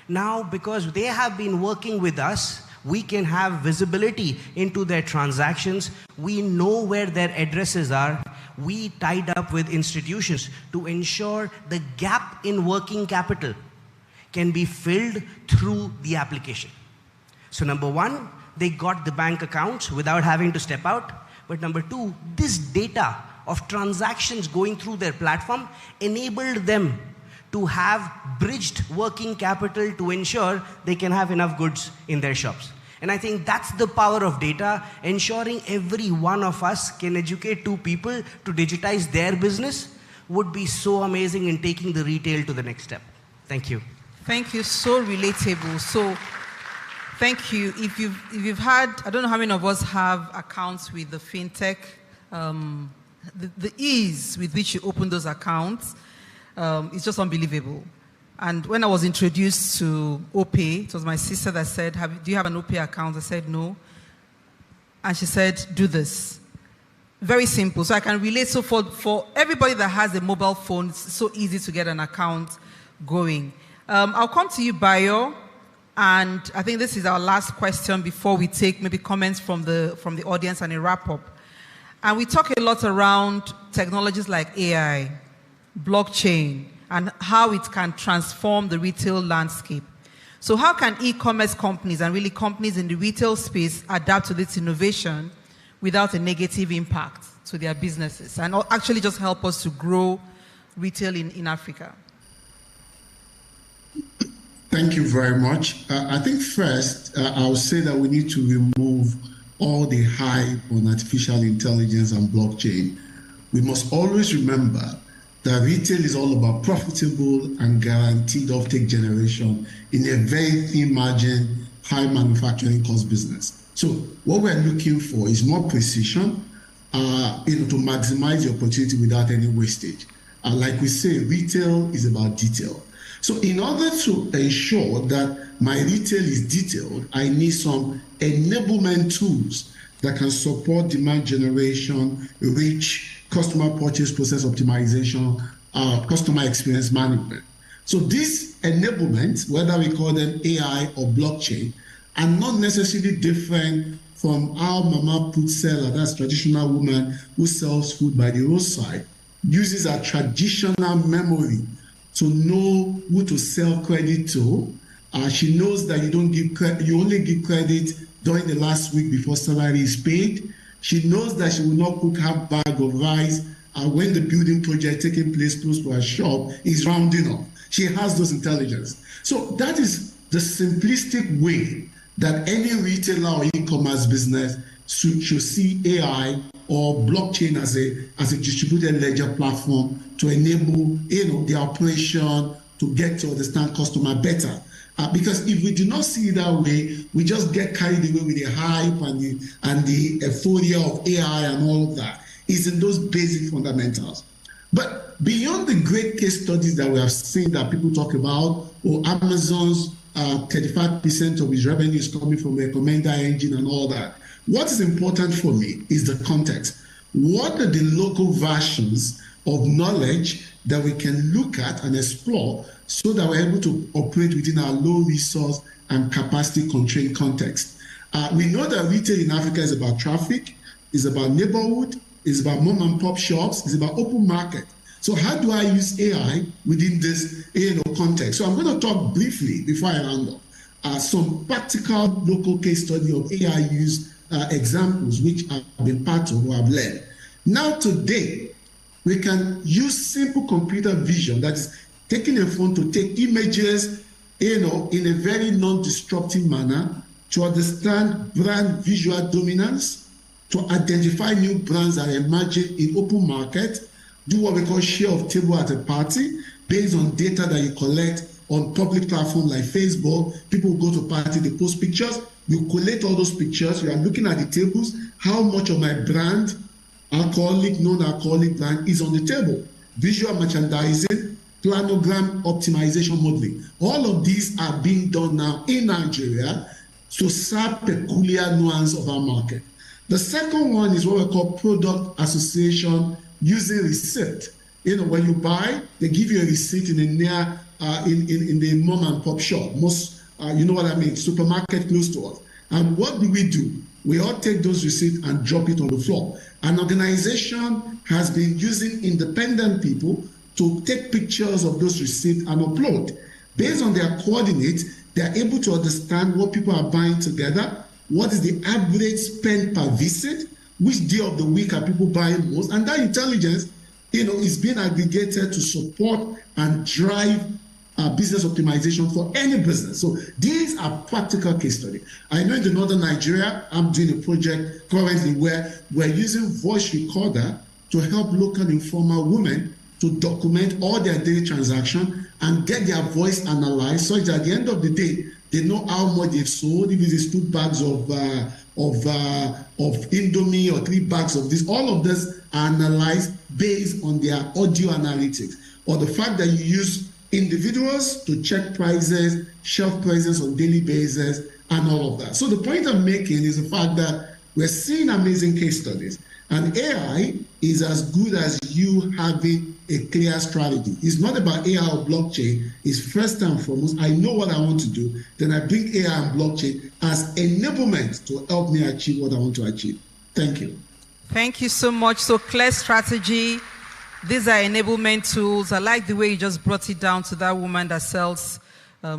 Now, because they have been working with us, we can have visibility into their transactions. We know where their addresses are. We tied up with institutions to ensure the gap in working capital can be filled through the application. So number one, they got the bank accounts without having to step out. But number two, this data of transactions going through their platform enabled them to have bridged working capital to ensure they can have enough goods in their shops. And I think that's the power of data, ensuring every one of us can educate 2 people to digitize their business would be so amazing in taking the retail to the next step. Thank you. Thank you. So relatable. So thank you. If you've had, I don't know how many of us have accounts with the fintech, the ease with which you open those accounts, it's just unbelievable. And when I was introduced to OPay, it was my sister that said, do you have an OPay account? I said, no. And she said, do this. Very simple. So I can relate. So for everybody that has a mobile phone, it's so easy to get an account going. I'll come to you, Bayo. And I think this is our last question before we take maybe comments from the audience and a wrap-up. And we talk a lot around technologies like AI, blockchain, and how it can transform the retail landscape. So how can e-commerce companies and really companies in the retail space adapt to this innovation without a negative impact to their businesses and actually just help us to grow retail in Africa? Thank you very much. I think first, I'll say that we need to remove all the hype on artificial intelligence and blockchain. We must always remember that retail is all about profitable and guaranteed offtake generation in a very thin margin, high manufacturing cost business. So what we're looking for is more precision to maximize the opportunity without any wastage. Like we say, retail is about detail. So in order to ensure that my retail is detailed, I need some enablement tools that can support demand generation, reach, customer purchase process optimization, customer experience management. So these enablements, whether we call them AI or blockchain, are not necessarily different from how Mama Put seller, that's traditional woman who sells food by the roadside, uses a traditional memory to know who to sell credit to. She knows that you only give credit during the last week before salary is paid. She knows that she will not cook her bag of rice when the building project taking place close to her shop is rounding up. She has those intelligence. So that is the simplistic way that any retailer or e-commerce business should see AI or blockchain as a distributed ledger platform to enable the operation to get to understand customer better. Because if we do not see it that way, we just get carried away with the hype and the euphoria of AI and all of that. It's in those basic fundamentals. But beyond the great case studies that we have seen that people talk about, or Amazon's 35% of its revenue is coming from recommender engine and all that, what is important for me is the context. What are the local versions of knowledge that we can look at and explore so that we're able to operate within our low resource and capacity constrained context? We know that retail in Africa is about traffic, is about neighborhood, is about mom and pop shops, is about open market. So how do I use AI within this context? So I'm going to talk briefly before I round up some practical local case study of AI use examples which I've been part of or I've led. Now today, we can use simple computer vision, that is taking a phone to take images in a very non-disruptive manner to understand brand visual dominance, to identify new brands that are emerging in open market, do what we call share of table at a party based on data that you collect on public platforms like Facebook. People go to party, they post pictures, you collect all those pictures, you are looking at the tables, how much of my brand, alcoholic, non-alcoholic brand is on the table. Visual merchandising, planogram optimization modeling. All of these are being done now in Nigeria to serve peculiar nuance of our market. The second one is what we call product association using receipt. When you buy, they give you a receipt in the mom and pop shop. Most, you know what I mean, supermarket close to us. And what do? We all take those receipts and drop it on the floor. An organization has been using independent people to take pictures of those receipts and upload. Based on their coordinates, they are able to understand what people are buying together, what is the average spend per visit, which day of the week are people buying most, and that intelligence, is being aggregated to support and drive business optimization for any business. So these are practical case studies. I know in the northern Nigeria, I'm doing a project currently where we're using voice recorder to help local informal women to document all their daily transactions and get their voice analyzed so that at the end of the day, they know how much they've sold, if it is 2 bags of Indomie or 3 bags of this. All of this are analyzed based on their audio analytics, or the fact that you use individuals to check prices, shelf prices on daily basis, and all of that. So the point I'm making is the fact that we're seeing amazing case studies, and AI is as good as you having a clear strategy. It's not about AI or blockchain. It's first and foremost, I know what I want to do, then I bring AI and blockchain as enablement to help me achieve what I want to achieve. Thank you. Thank you so much. So clear strategy. These are enablement tools. I like the way you just brought it down to that woman that sells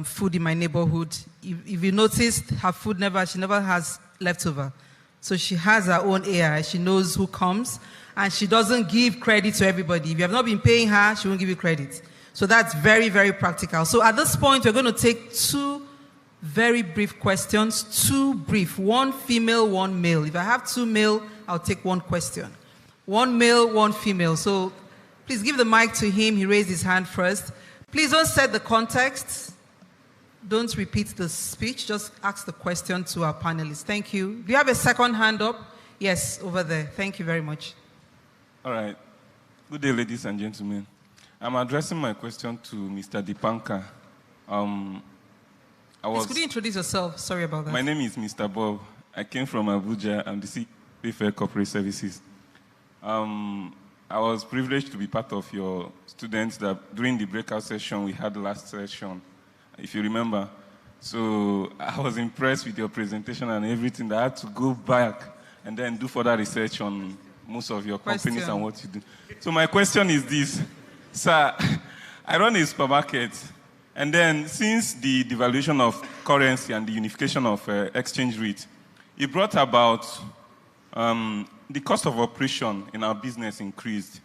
food in my neighborhood. If you noticed, her food she never has leftover. So she has her own AI. She knows who comes, and she doesn't give credit to everybody. If you have not been paying her, she won't give you credit. So that's very, very practical. So at this point, we're going to take 2 very brief questions. 2 brief. 1 female, 1 male. If I have 2 male, I'll take 1 question. 1 male, 1 female. So please give the mic to him. He raised his hand first. Please don't set the context. Don't repeat the speech. Just ask the question to our panelists. Thank you. If you have a second hand up, Yes, over there. Thank you very much. All right. Good day, ladies and gentlemen. I'm addressing my question to Mr. Dipanka. Please, could you introduce yourself? Sorry about that. My name is Mr. Bob. I came from Abuja. I'm the CFA Corporate Services. I was privileged to be part of your students that during the breakout session we had last session, if you remember. So I was impressed with your presentation and everything. I had to go back and then do further research on most of your companies and what you do. So my question is this. Sir, I run a supermarket, and then since the devaluation of currency and the unification of exchange rate, it brought about the cost of operation in our business increased.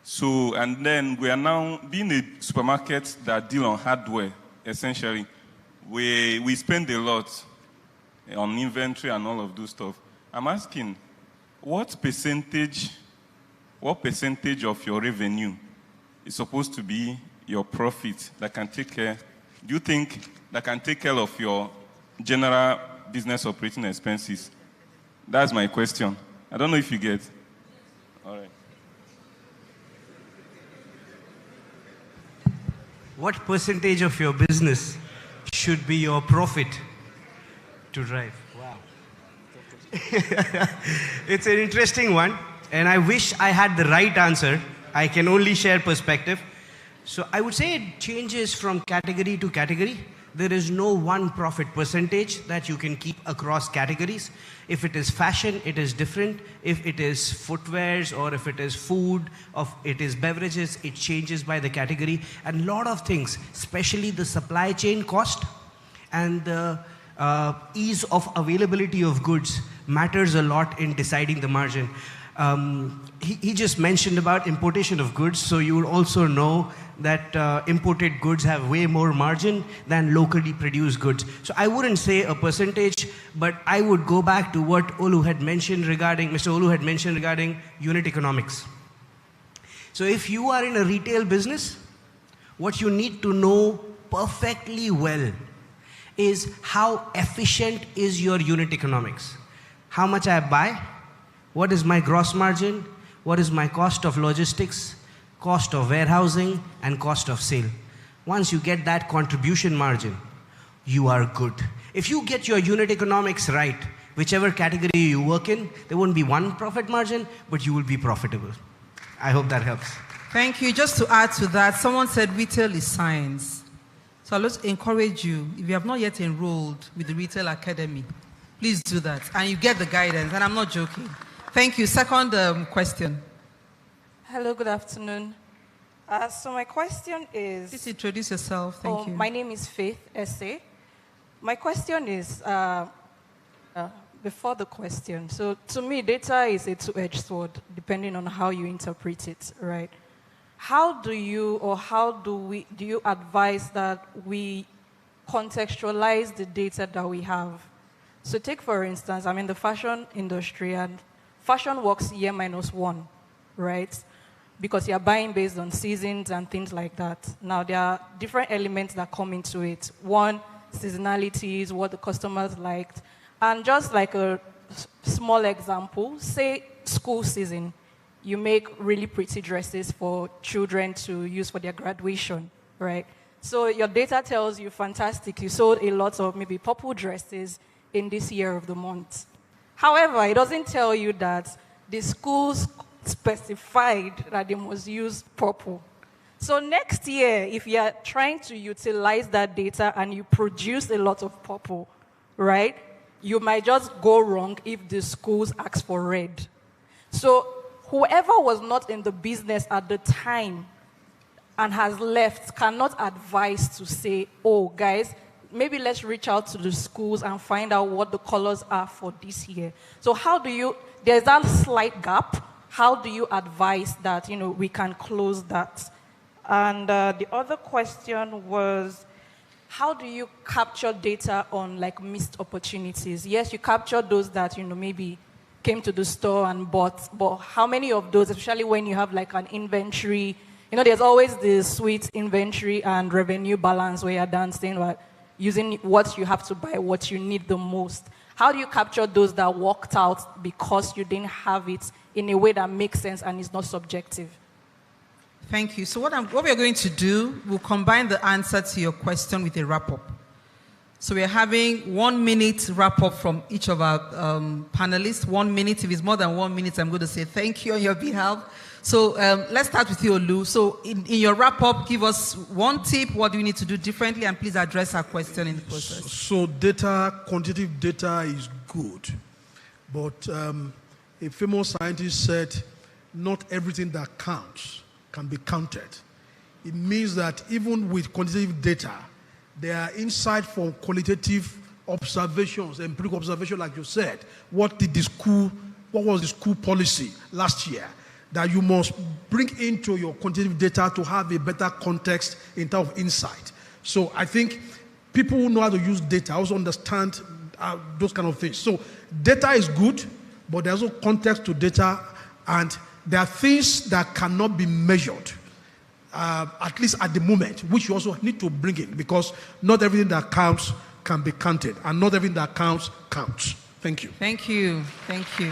So, and then we are now being a supermarket that deal on hardware, essentially. We spend a lot on inventory and all of those stuff. I'm asking, what percentage of your revenue is supposed to be your profit that can take care, do you think that can take care of your general business operating expenses? That's my question. I don't know if you get. All right. What percentage of your business should be your profit to drive? Wow. It's an interesting one, and I wish I had the right answer. I can only share perspective. So I would say it changes from category to category. There is no one profit percentage that you can keep across categories. If it is fashion, it is different. If it is footwears, or if it is food, or if it is beverages, it changes by the category. And a lot of things, especially the supply chain cost and the ease of availability of goods matters a lot in deciding the margin. He just mentioned about importation of goods, so you will also know that imported goods have way more margin than locally produced goods. So I wouldn't say a percentage, but I would go back to what Mr. Olu had mentioned regarding unit economics. So if you are in a retail business, what you need to know perfectly well is how efficient is your unit economics. How much I buy, what is my gross margin, what is my cost of logistics, cost of warehousing, and cost of sale. Once you get that contribution margin, you are good. If you get your unit economics right, whichever category you work in, there won't be one profit margin, but you will be profitable. I hope that helps. Thank you. Just to add to that, someone said retail is science. So I'll just encourage you, if you have not yet enrolled with the Retail Academy, please do that. And you get the guidance, and I'm not joking. Thank you. Second question. Hello, good afternoon. So my question is... Please introduce yourself. Thank you. My name is Faith S.A. My question is, before the question, so to me, data is a two-edged sword, depending on how you interpret it, right? How do you advise that we contextualize the data that we have? So take, for instance, I'm in the fashion industry, and fashion works year -1, right? Because you're buying based on seasons and things like that. Now, there are different elements that come into it. One, seasonalities, what the customers liked. And just like a small example, say school season. You make really pretty dresses for children to use for their graduation, right? So your data tells you, fantastic, you sold a lot of maybe purple dresses in this year of the month. However, it doesn't tell you that the schools specified that they must use purple. So next year, if you are trying to utilize that data and you produce a lot of purple, right, you might just go wrong if the schools ask for red. So whoever was not in the business at the time and has left cannot advise to say, oh, guys, maybe let's reach out to the schools and find out what the colors are for this year. So how do you, there's that slight gap. How do you advise that, we can close that? And the other question was, how do you capture data on like missed opportunities? Yes, you capture those that, maybe came to the store and bought, but how many of those, especially when you have like an inventory, there's always the sweet inventory and revenue balance where you're dancing, but using what you have to buy, what you need the most. How do you capture those that worked out because you didn't have it in a way that makes sense and is not subjective? Thank you. So what we're going to do, we'll combine the answer to your question with a wrap-up. So we're having 1 minute wrap-up from each of our panelists. 1 minute. If it's more than 1 minute, I'm going to say thank you on your behalf. So let's start with you, Olu. So in your wrap-up, give us one tip. What do we need to do differently? And please address our question in the process. So data, quantitative data is good. But a famous scientist said, not everything that counts can be counted. It means that even with quantitative data, there are insights from qualitative observations, empirical observation, like you said. What was the school policy last year that you must bring into your quantitative data to have a better context in terms of insight? So I think people who know how to use data also understand those kind of things. So data is good, but there's also context to data, and there are things that cannot be measured, at least at the moment, which you also need to bring in, because not everything that counts can be counted, and not everything that counts. Thank you. Thank you. Thank you.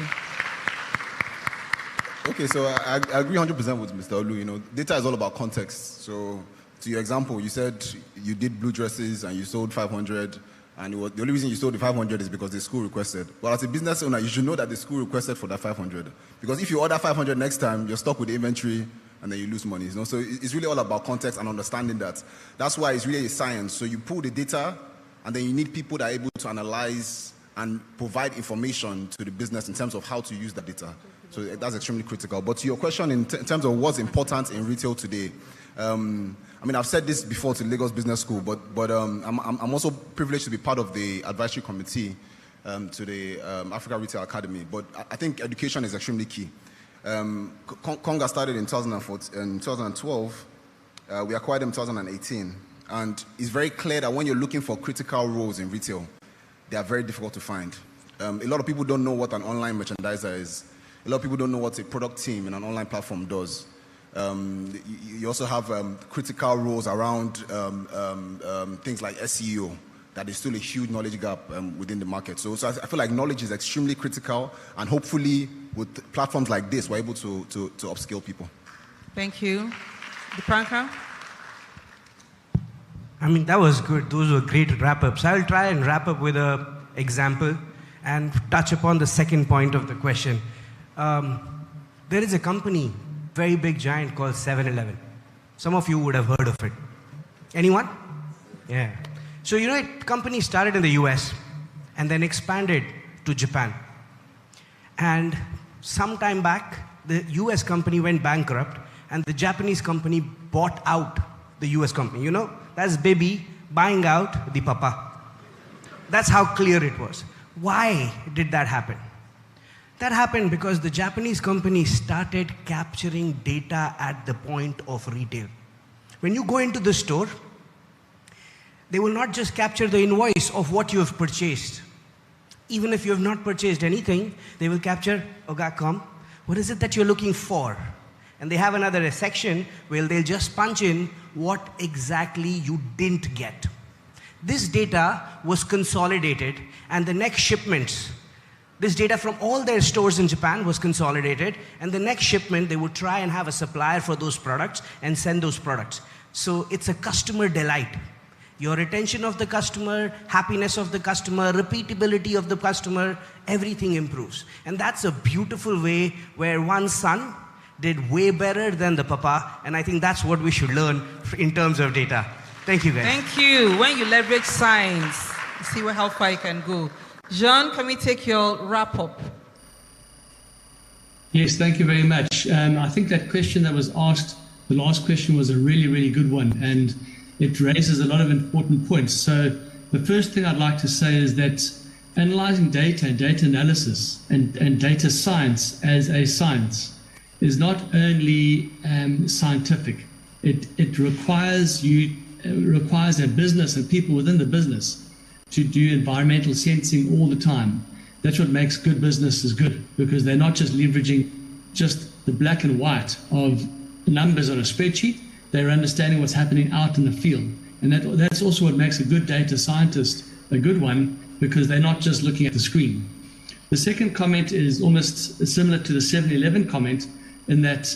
Okay, so I agree 100% with Mr. Olu. You know, data is all about context. So to your example, you said you did blue dresses and you sold 500, and the only reason you sold the 500 is because the school requested. Well, as a business owner, you should know that the school requested for that 500. Because if you order 500 next time, you're stuck with the inventory and then you lose money. You know? So it's really all about context and understanding that. That's why it's really a science. So you pull the data, and then you need people that are able to analyze and provide information to the business in terms of how to use the data. So that's extremely critical. But to your question in terms of what's important in retail today, I mean, I've said this before to Lagos Business School, but I'm also privileged to be part of the advisory committee to the Africa Retail Academy. But I think education is extremely key. Conga started in 2012. We acquired them in 2018. And it's very clear that when you're looking for critical roles in retail, they are very difficult to find. A lot of people don't know what an online merchandiser is. A lot of people don't know what a product team in an online platform does. You also have critical roles around things like SEO. That is still a huge knowledge gap within the market. So I feel like knowledge is extremely critical, and hopefully with platforms like this, we're able to upskill people. Thank you. Dipanka? I mean, that was good. Those were great wrap-ups. I will try and wrap up with an example and touch upon the second point of the question. There is a company, very big giant, called 7-Eleven. Some of you would have heard of it. Anyone? Yeah. So, you know, a company started in the US and then expanded to Japan. And some time back, the US company went bankrupt and the Japanese company bought out the US company. You know, that's baby buying out the papa. That's how clear it was. Why did that happen? That happened because the Japanese company started capturing data at the point of retail. When you go into the store, they will not just capture the invoice of what you have purchased. Even if you have not purchased anything, they will capture, Oga, come, what is it that you're looking for? And they have another section where they'll just punch in what exactly you didn't get. This data was consolidated, and the next shipments, this data from all their stores in Japan was consolidated, and the next shipment, they would try and have a supplier for those products and send those products. So it's a customer delight. Your retention of the customer, happiness of the customer, repeatability of the customer, everything improves. And that's a beautiful way where one son did way better than the papa, and I think that's what we should learn in terms of data. Thank you, guys. Thank you. When you leverage science, you see how far you can go. Jean, can we take your wrap-up? Yes, thank you very much. I think that question that was asked, the last question, was a really, really good one, and it raises a lot of important points. So the first thing I'd like to say is that analyzing data and data analysis and data science as a science is not only scientific. It requires a business and people within the business to do environmental sensing all the time. That's what makes good businesses good, because they're not just leveraging just the black and white of numbers on a spreadsheet. They're understanding what's happening out in the field. And that's also what makes a good data scientist a good one, because they're not just looking at the screen. The second comment is almost similar to the 7-Eleven comment in that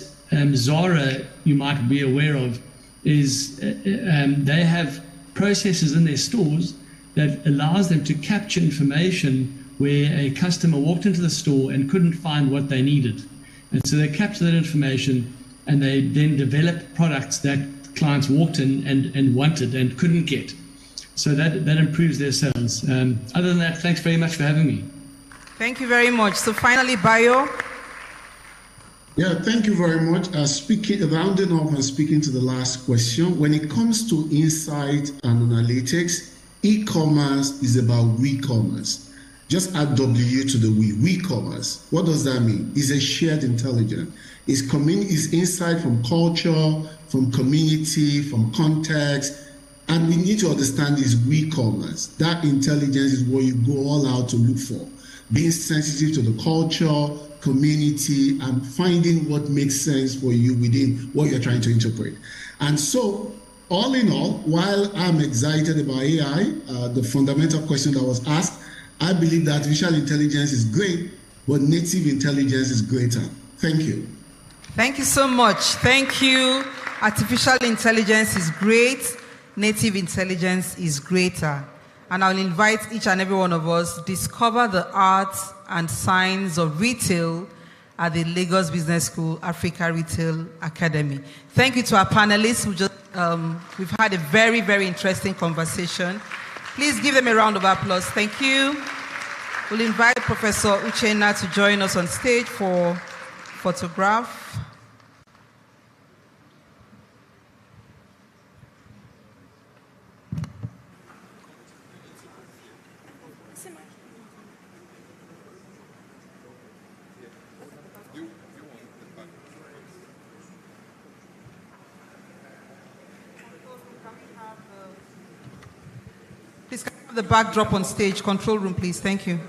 Zara, you might be aware of, is they have processes in their stores that allows them to capture information where a customer walked into the store and couldn't find what they needed. And so they capture that information and they then develop products that clients walked in and wanted and couldn't get. So that improves their sales. Other than that, thanks very much for having me. Thank you very much. So finally, Bayo. Yeah, thank you very much. Rounding up and speaking to the last question, when it comes to insight and analytics, e-commerce is about we-commerce. Just add W to the we-commerce. What does that mean? It's a shared intelligence. It's insight from culture, from community, from context, and we need to understand this we-commerce. That intelligence is what you go all out to look for. Being sensitive to the culture, community, and finding what makes sense for you within what you're trying to interpret. And so, all in all, while I'm excited about AI, the fundamental question that was asked, I believe that artificial intelligence is great, but native intelligence is greater. Thank you. Thank you so much. Thank you. Artificial intelligence is great. Native intelligence is greater. And I'll invite each and every one of us to discover the arts and science of retail at the Lagos Business School Africa Retail Academy. Thank you to our panelists. We've had a very, very interesting conversation. Please give them a round of applause. Thank you. We'll invite Professor Uchenna to join us on stage for photograph. Please have the backdrop on stage. Control room, please. Thank you.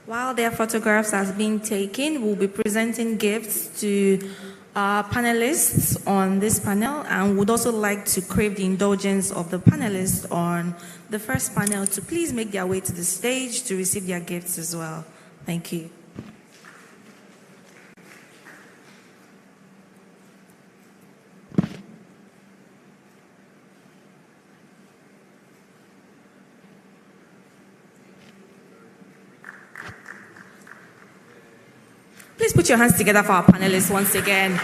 While their photographs are being taken, we'll be presenting gifts to our panelists on this panel, and would also like to crave the indulgence of the panelists on the first panel to please make their way to the stage to receive their gifts as well. Thank you. Please put your hands together for our panelists once again.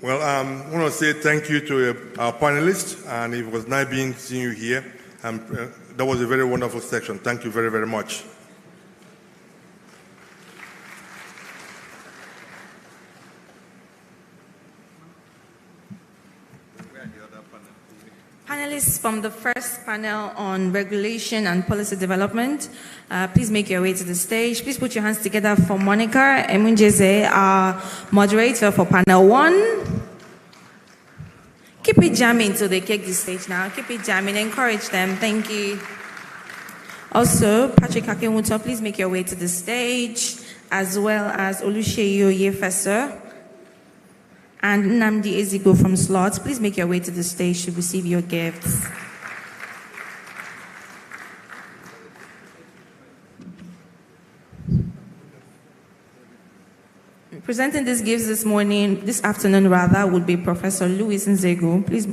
I want to say thank you to our panelists, and it was nice seeing you here. That was a very wonderful section. Thank you very, very much. Panelists from the first panel on regulation and policy development, please make your way to the stage. Please put your hands together for Monica Emunjeze, our moderator for panel 1. Keep it jamming till they take the stage now. Keep it jamming. Encourage them. Thank you. Also, Patrick Akemuto, please make your way to the stage, as well as Oluseyi Oyefeso and Nnamdi Ezigbo from Slots. Please make your way to the stage to receive your gifts. Presenting these gifts this afternoon would be Professor Louis Nzegu. Please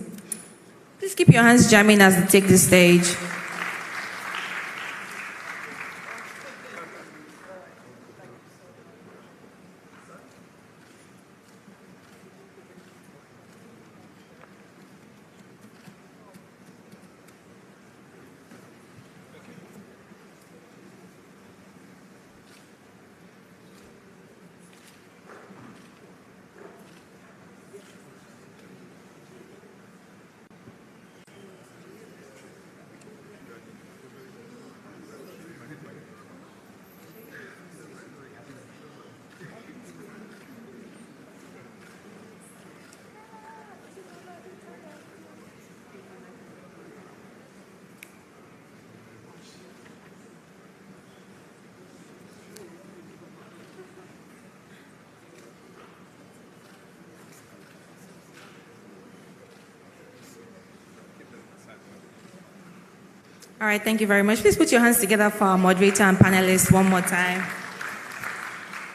keep your hands jamming as they take the stage. All right, thank you very much. Please put your hands together for our moderator and panelists one more time.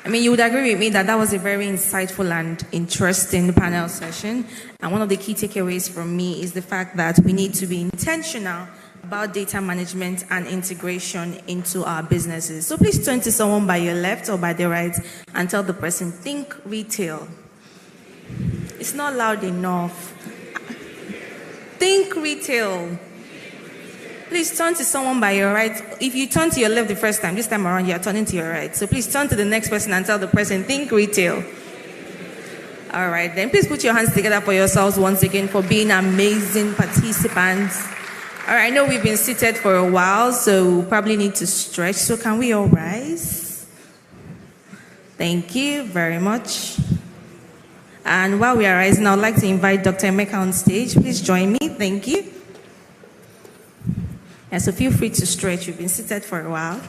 I mean, you would agree with me that that was a very insightful and interesting panel session. And one of the key takeaways from me is the fact that we need to be intentional about data management and integration into our businesses. So please turn to someone by your left or by the right and tell the person, think retail. It's not loud enough. Think retail. Please turn to someone by your right. If you turn to your left the first time, this time around, you're turning to your right. So please turn to the next person and tell the person, think retail. All right, then please put your hands together for yourselves once again for being amazing participants. All right, I know we've been seated for a while, so we probably need to stretch. So can we all rise? Thank you very much. And while we are rising, I'd like to invite Dr. Emeka on stage. Please join me. Thank you. And so feel free to stretch. You've been seated for a while.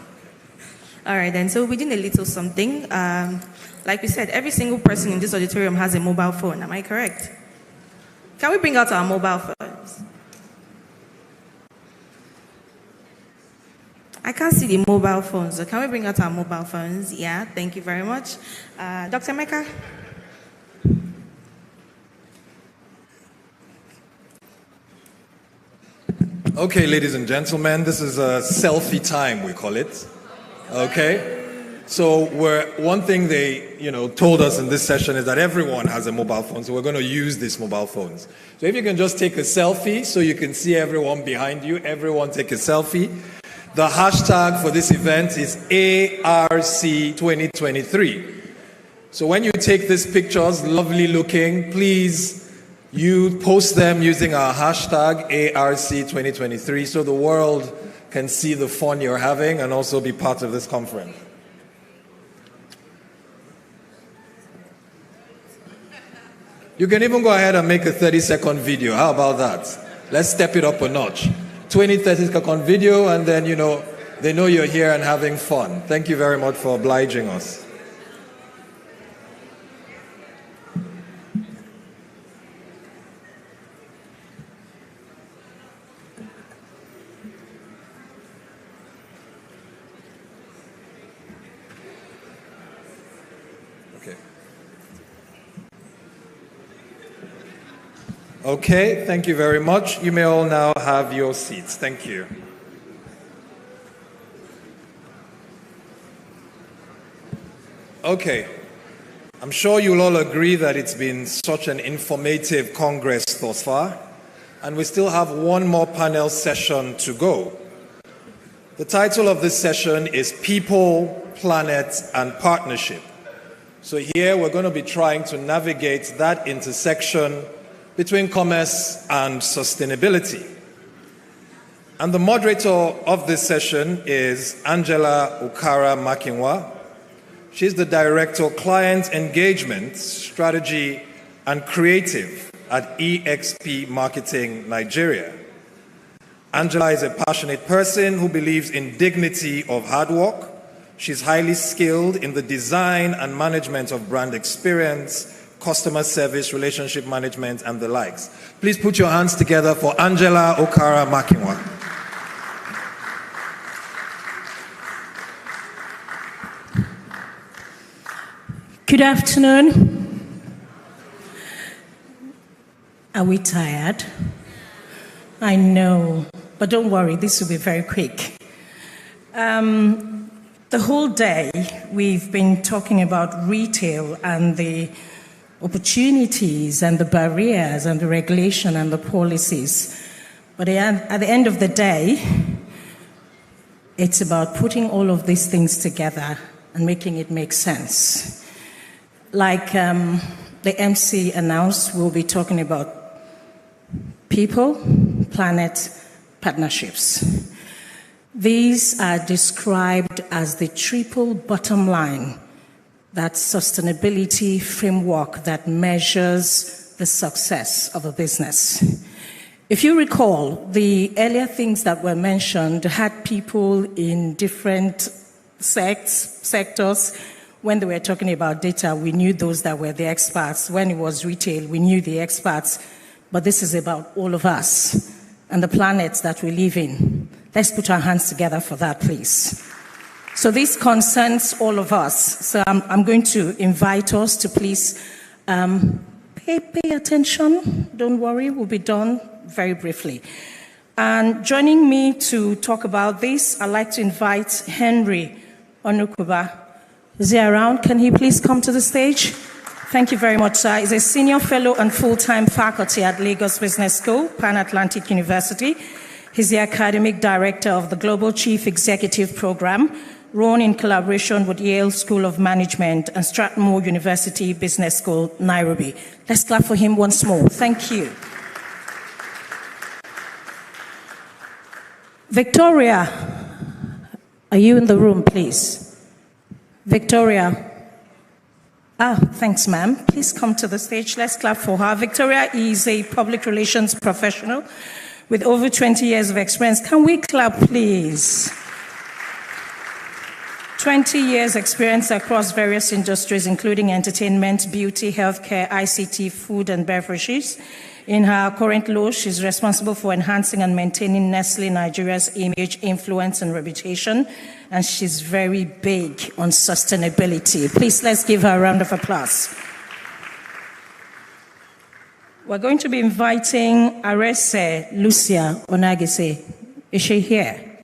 All right, then. So we're doing a little something. Like we said, every single person in this auditorium has a mobile phone. Am I correct? Can we bring out our mobile phones? I can't see the mobile phones. So can we bring out our mobile phones? Yeah, thank you very much. Dr. Emeka? Okay, ladies and gentlemen, this is a selfie time, we call it. Okay? So one thing they told us in this session is that everyone has a mobile phone, so we're going to use these mobile phones. So if you can just take a selfie so you can see everyone behind you, everyone take a selfie. The hashtag for this event is ARC2023. So when you take these pictures, lovely looking, please you post them using our hashtag ARC2023 so the world can see the fun you're having and also be part of this conference. You can even go ahead and make a 30-second video. How about that? Let's step it up a notch. 20, 30-second video, and then, they know you're here and having fun. Thank you very much for obliging us. Okay, thank you very much. You may all now have your seats. Thank you. Okay, I'm sure you'll all agree that it's been such an informative Congress thus far, and we still have one more panel session to go. The title of this session is People, Planet, and Partnership. So here we're going to be trying to navigate that intersection between commerce and sustainability. And the moderator of this session is Angela Ukara-Makinwa. She's the Director of Client Engagement, Strategy and Creative at EXP Marketing Nigeria. Angela is a passionate person who believes in dignity of hard work. She's highly skilled in the design and management of brand experience, customer service, relationship management, and the likes. Please put your hands together for Angela Ukara-Makinwa. Good afternoon. Are we tired? I know, but don't worry, this will be very quick. The whole day we've been talking about retail and the opportunities and the barriers and the regulation and the policies. But at the end of the day, it's about putting all of these things together and making it make sense. Like the MC announced, we'll be talking about people, planet, partnerships. These are described as the triple bottom line, that sustainability framework that measures the success of a business. If you recall, the earlier things that were mentioned had people in different sectors. When they were talking about data, we knew those that were the experts. When it was retail, we knew the experts. But this is about all of us and the planet that we live in. Let's put our hands together for that, please. So this concerns all of us. So I'm going to invite us to please pay attention. Don't worry, we'll be done very briefly. And joining me to talk about this, I'd like to invite Henry Onukuba. Is he around? Can he please come to the stage? Thank you very much, sir. He's a senior fellow and full-time faculty at Lagos Business School, Pan Atlantic University. He's the academic director of the Global Chief Executive Program, run in collaboration with Yale School of Management and Strathmore University Business School, Nairobi. Let's clap for him once more. Thank you. Victoria, are you in the room, please? Victoria. Thanks, ma'am. Please come to the stage. Let's clap for her. Victoria is a public relations professional with over 20 years of experience. Can we clap, please? 20 years experience across various industries, including entertainment, beauty, healthcare, ICT, food, and beverages. In her current role, she's responsible for enhancing and maintaining Nestle Nigeria's image, influence, and reputation, and she's very big on sustainability. Please, let's give her a round of applause. We're going to be inviting Arese Lucia Onagise. Is she here?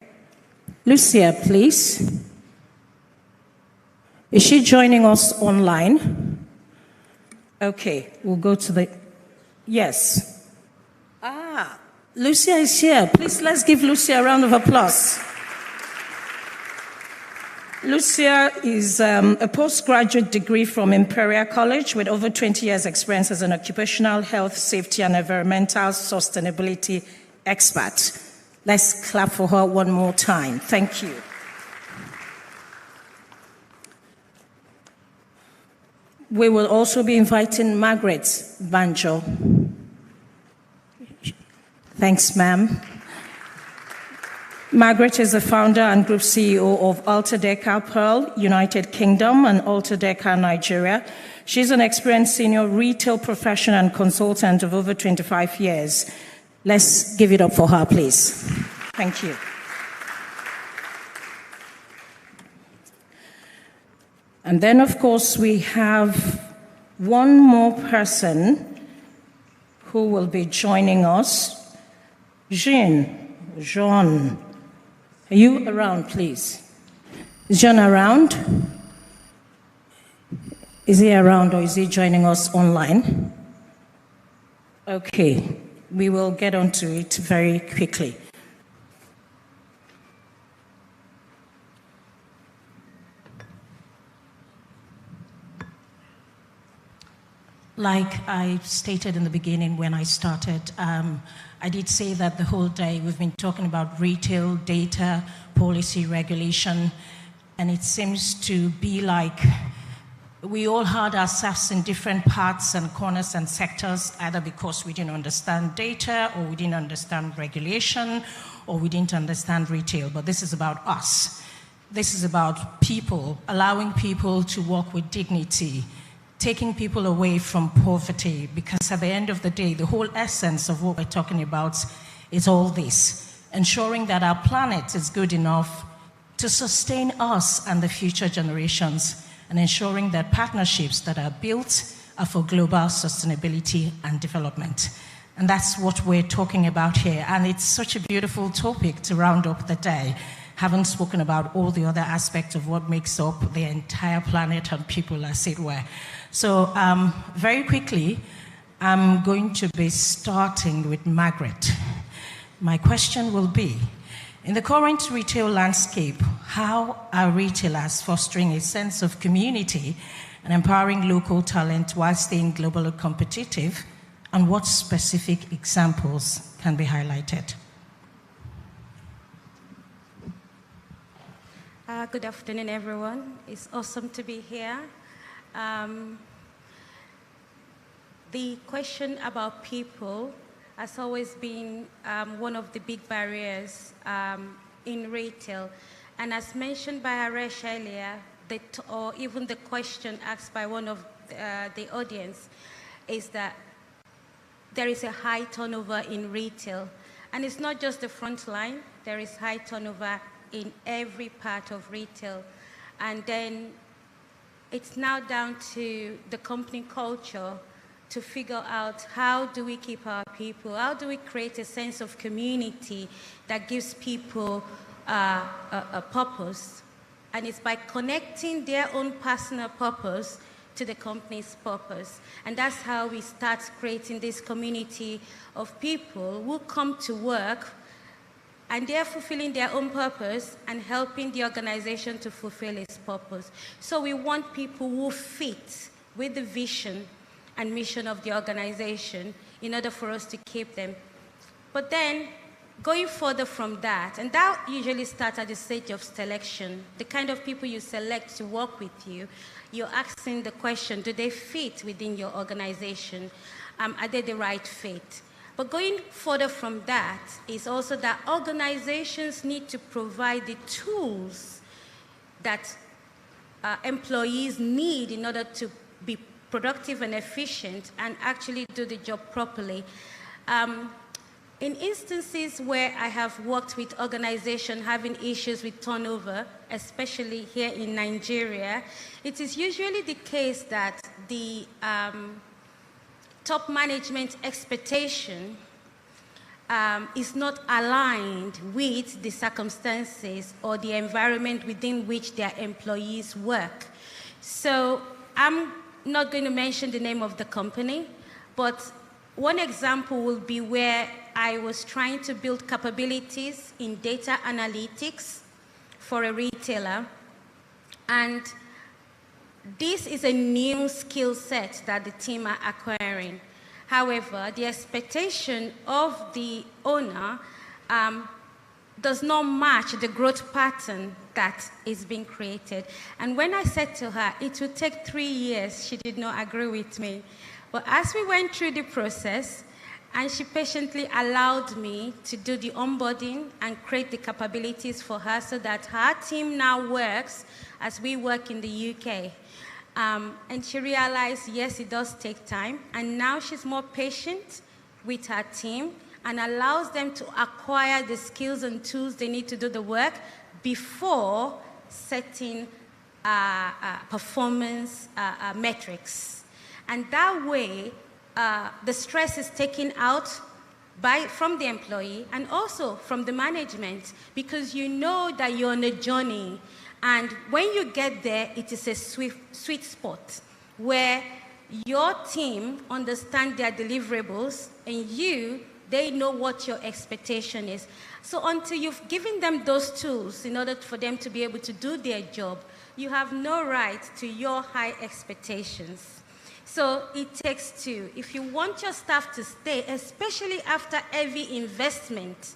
Lucia, please. Is she joining us online? Okay, we'll go to the... Yes. Lucia is here. Please, let's give Lucia a round of applause. Lucia is a postgraduate degree from Imperial College with over 20 years experience as an occupational health, safety, and environmental sustainability expert. Let's clap for her one more time. Thank you. We will also be inviting Margaret Banjo. Thanks, ma'am. Margaret is the founder and group CEO of Altadeca Pearl, United Kingdom, and Altadeca Nigeria. She's an experienced senior retail professional and consultant of over 25 years. Let's give it up for her, please. Thank you. And then, of course, we have one more person who will be joining us. Jean, are you around, please? Is Jean around? Is he around or is he joining us online? Okay, we will get onto it very quickly. Like I stated in the beginning when I started, I did say that the whole day we've been talking about retail, data, policy, regulation, and it seems to be like we all had ourselves in different parts and corners and sectors, either because we didn't understand data or we didn't understand regulation or we didn't understand retail, but this is about us. This is about people, allowing people to walk with dignity, taking people away from poverty, because at the end of the day, the whole essence of what we're talking about is all this, ensuring that our planet is good enough to sustain us and the future generations, and ensuring that partnerships that are built are for global sustainability and development. And that's what we're talking about here. And it's such a beautiful topic to round up the day. Haven't spoken about all the other aspects of what makes up the entire planet and people, as it were. So very quickly, I'm going to be starting with Margaret. My question will be, in the current retail landscape, how are retailers fostering a sense of community and empowering local talent while staying globally competitive, and what specific examples can be highlighted? Good afternoon, everyone. It's awesome to be here. The question about people has always been one of the big barriers in retail. And as mentioned by Haresh earlier, or even the question asked by one of the audience, is that there is a high turnover in retail. And it's not just the front line. There is high turnover in every part of retail. And then it's now down to the company culture to figure out how do we keep our people, how do we create a sense of community that gives people a purpose. And it's by connecting their own personal purpose to the company's purpose. And that's how we start creating this community of people who come to work and they're fulfilling their own purpose and helping the organization to fulfill its purpose. So we want people who fit with the vision and mission of the organization in order for us to keep them. But then, going further from that, and that usually starts at the stage of selection, the kind of people you select to work with you, you're asking the question, do they fit within your organization? Are they the right fit? But going further from that is also that organizations need to provide the tools that employees need in order to be productive and efficient and actually do the job properly. In instances where I have worked with organizations having issues with turnover, especially here in Nigeria, it is usually the case that the top management expectation is not aligned with the circumstances or the environment within which their employees work. So I'm not going to mention the name of the company, but one example will be where I was trying to build capabilities in data analytics for a retailer, and this is a new skill set that the team are acquiring. However, the expectation of the owner does not match the growth pattern that is being created. And when I said to her, it would take 3 years, she did not agree with me. But as we went through the process, and she patiently allowed me to do the onboarding and create the capabilities for her so that her team now works as we work in the UK. And she realized, yes, it does take time. And now she's more patient with her team and allows them to acquire the skills and tools they need to do the work before setting performance metrics. And that way, the stress is taken out from the employee and also from the management, because you know that you're on a journey. And when you get there, it is a sweet spot where your team understands their deliverables and they know what your expectation is. So until you've given them those tools in order for them to be able to do their job, you have no right to your high expectations. So it takes two. If you want your staff to stay, especially after heavy investment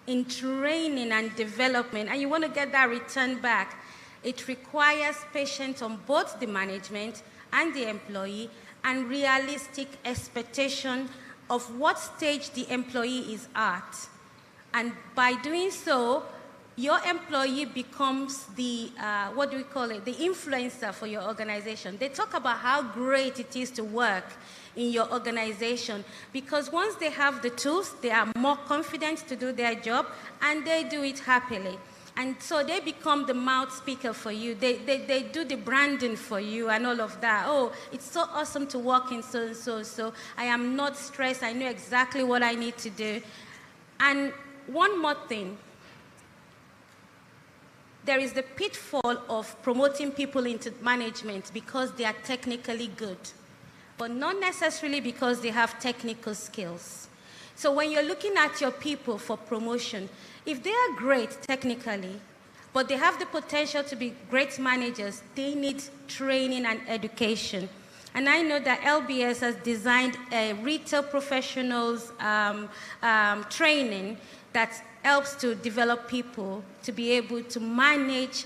in training and development, and you want to get that return back, it requires patience on both the management and the employee and realistic expectation of what stage the employee is at. And by doing so, your employee becomes the, the influencer for your organization. They talk about how great it is to work in your organization, because once they have the tools, they are more confident to do their job, and they do it happily. And so they become the mouth speaker for you. They do the branding for you and all of that. Oh, it's so awesome to work in so-and-so. So I am not stressed. I know exactly what I need to do. And one more thing. There is the pitfall of promoting people into management because they are technically good, but not necessarily because they have technical skills. So when you're looking at your people for promotion, if they are great technically, but they have the potential to be great managers, they need training and education. And I know that LBS has designed a retail professionals training that helps to develop people to be able to manage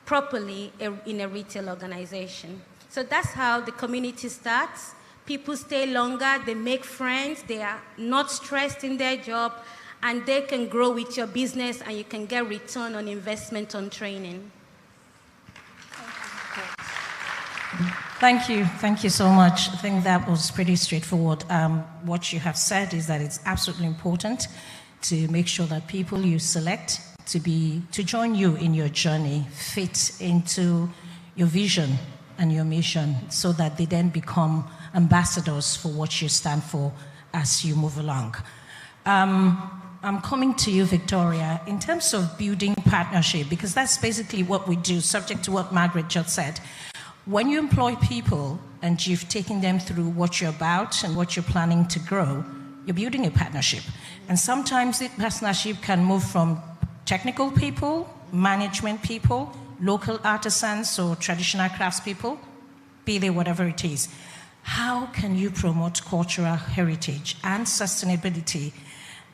properly in a retail organization. So that's how the community starts. People stay longer, they make friends, they are not stressed in their job, and they can grow with your business, and you can get return on investment on training. Thank you so much. I think that was pretty straightforward. What you have said is that it's absolutely important to make sure that people you select to join you in your journey fit into your vision and your mission, so that they then become ambassadors for what you stand for as you move along. I'm coming to you, Victoria, in terms of building partnership, because that's basically what we do, subject to what Margaret just said. When you employ people and you've taken them through what you're about and what you're planning to grow, you're building a partnership. And sometimes the partnership can move from technical people, management people, local artisans or traditional craftspeople, be they whatever it is. How can you promote cultural heritage and sustainability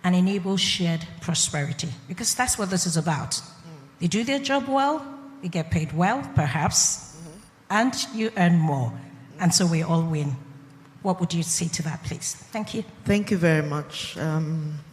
and enable shared prosperity? Because that's what this is about. They do their job well, they get paid well, perhaps, and you earn more. And so we all win. What would you say to that, please? Thank you. Thank you very much.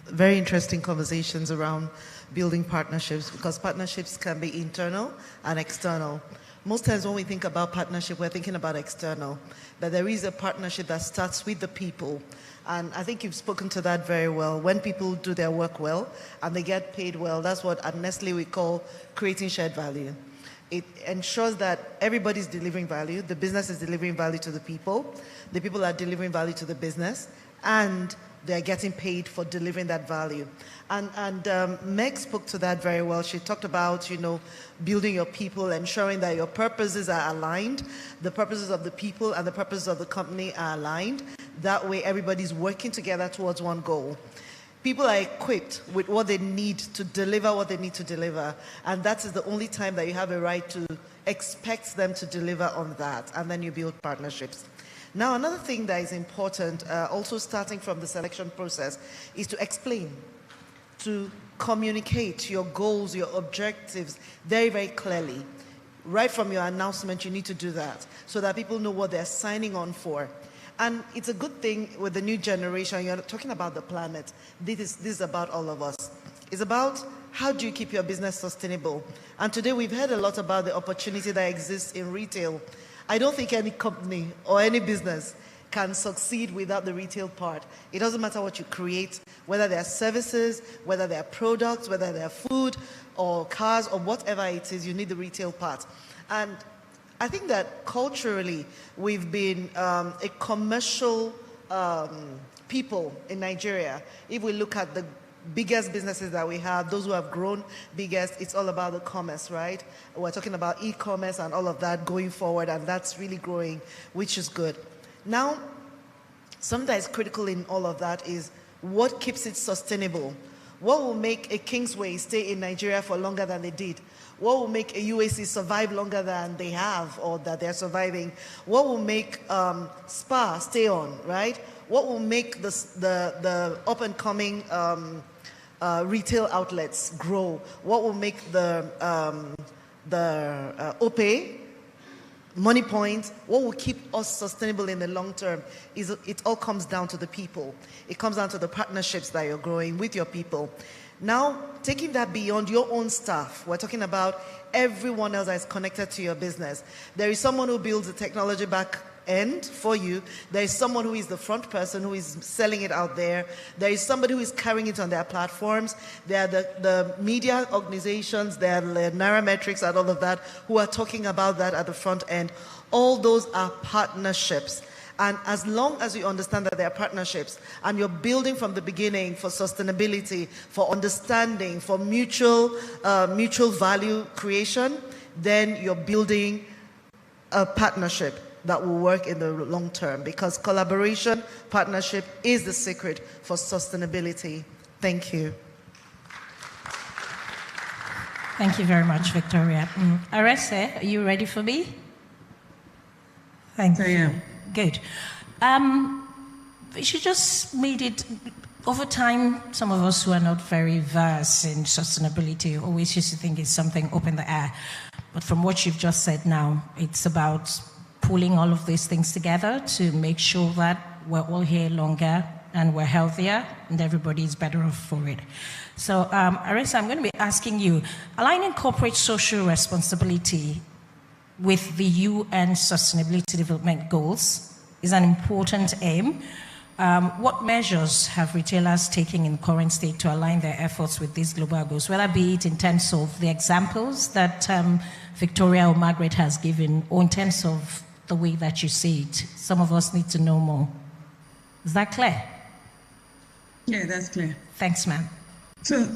Very interesting conversations around building partnerships, because partnerships can be internal and external. Most times when we think about partnership, we're thinking about external, but there is a partnership that starts with the people. And I think you've spoken to that very well. When people do their work well and they get paid well, that's what at Nestle we call creating shared value. It ensures that everybody's delivering value, the business is delivering value to the people are delivering value to the business, and they're getting paid for delivering that value. And Meg spoke to that very well. She talked about, building your people, ensuring that your purposes are aligned, the purposes of the people and the purposes of the company are aligned. That way everybody's working together towards one goal. People are equipped with what they need to deliver what they need to deliver, and that is the only time that you have a right to expect them to deliver on that, and then you build partnerships. Now, another thing that is important, also starting from the selection process, is to explain, to communicate your goals, your objectives very, very clearly. Right from your announcement, you need to do that so that people know what they're signing on for. And it's a good thing with the new generation. You're talking about the planet. This is about all of us. It's about how do you keep your business sustainable. And today we've heard a lot about the opportunity that exists in retail. I don't think any company or any business can succeed without the retail part. It doesn't matter what you create, whether they're services, whether they're products, whether they're food or cars or whatever it is, you need the retail part. And I think that culturally, we've been a commercial people in Nigeria. If we look at the biggest businesses that we have, those who have grown biggest, it's all about the commerce, right? We're talking about e-commerce and all of that going forward, and that's really growing, which is good. Now, something that is critical in all of that is what keeps it sustainable. What will make a Kingsway stay in Nigeria for longer than they did? What will make a UAC survive longer than they have or that they're surviving? What will make Spa stay on, right? What will make the up-and-coming retail outlets grow? What will make the OPE, Money Point, what will keep us sustainable in the long term? It all comes down to the people. It comes down to the partnerships that you're growing with your people. Now, taking that beyond your own staff, we're talking about everyone else that is connected to your business. There is someone who builds the technology back end for you. There is someone who is the front person who is selling it out there. There is somebody who is carrying it on their platforms. There are the media organizations, there are the Nairametrics and all of that who are talking about that at the front end. All those are partnerships. And as long as you understand that they are partnerships and you're building from the beginning for sustainability, for understanding, for mutual value creation, then you're building a partnership that will work in the long term, because collaboration, partnership is the secret for sustainability. Thank you. Thank you very much, Victoria. Arese, are you ready for me? Thank you. I am. Good. She just made it, over time, some of us who are not very versed in sustainability always used to think it's something up in the air. But from what you've just said now, it's about pulling all of these things together to make sure that we're all here longer and we're healthier and everybody's better off for it. So, Arisa, I'm going to be asking you, aligning corporate social responsibility with the UN Sustainability Development Goals is an important aim, What measures have retailers taken in current state to align their efforts with these global goals, whether be it in terms of the examples that Victoria or Margaret has given, or in terms of the way that you see it? Some of us need to know more. Is that clear? Yeah, that's clear. Thanks, ma'am. So,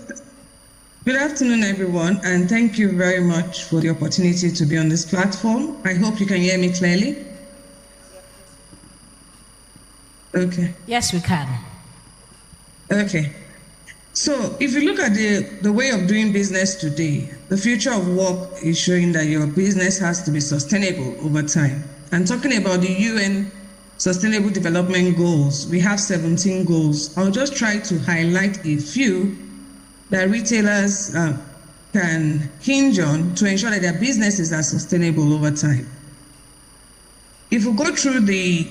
good afternoon, everyone, and thank you very much for the opportunity to be on this platform. I hope you can hear me clearly. Okay. Yes, we can. Okay. So if you look at the way of doing business today, the future of work is showing that your business has to be sustainable over time. And talking about the UN Sustainable Development Goals, we have 17 goals. I'll just try to highlight a few that retailers can hinge on to ensure that their businesses are sustainable over time. If we go through the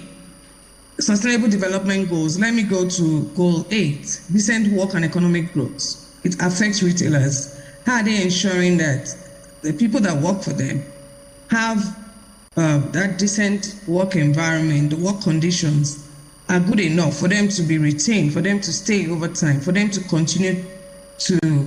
Sustainable Development Goals, let me go to Goal 8, decent work and economic growth. It affects retailers. How are they ensuring that the people that work for them have that decent work environment, the work conditions are good enough for them to be retained, for them to stay over time, for them to continue to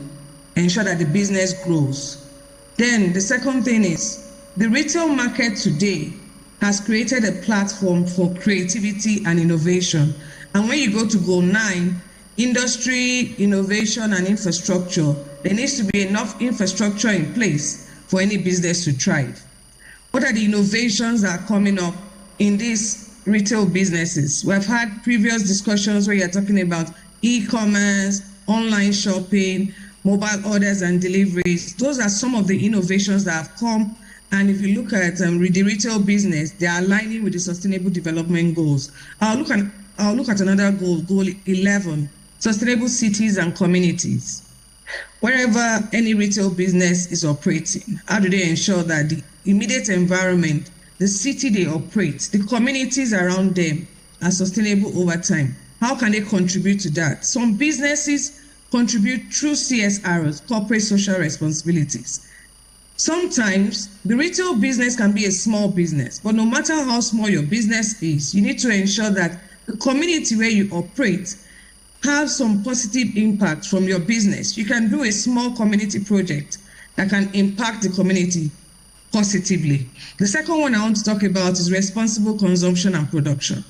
ensure that the business grows? Then the second thing is the retail market today has created a platform for creativity and innovation. And when you go to Goal 9, industry, innovation, and infrastructure, there needs to be enough infrastructure in place for any business to thrive. What are the innovations that are coming up in these retail businesses? We've had previous discussions where you're talking about e-commerce, online shopping, mobile orders and deliveries. Those are some of the innovations that have come. And if you look at the retail business, they are aligning with the Sustainable Development Goals. I'll look at another goal, Goal 11, Sustainable Cities and Communities. Wherever any retail business is operating, how do they ensure that the immediate environment, the city they operate, the communities around them are sustainable over time? How can they contribute to that? Some businesses contribute through CSRs, corporate social responsibilities. Sometimes the retail business can be a small business, but no matter how small your business is, you need to ensure that the community where you operate have some positive impact from your business. You can do a small community project that can impact the community positively. The second one I want to talk about is responsible consumption and production.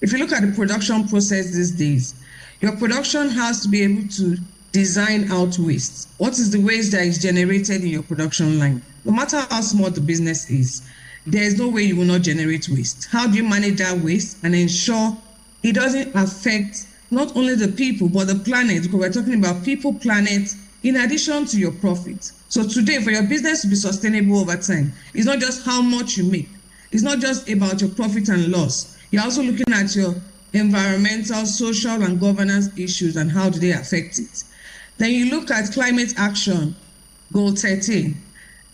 If you look at the production process these days, your production has to be able to design out waste. What is the waste that is generated in your production line? No matter how small the business is, there is no way you will not generate waste. How do you manage that waste and ensure it doesn't affect not only the people, but the planet? Because we're talking about people, planet, in addition to your profit. So today, for your business to be sustainable over time, it's not just how much you make. It's not just about your profit and loss. You're also looking at your environmental, social, and governance issues and how do they affect it. Then you look at climate action, Goal 13.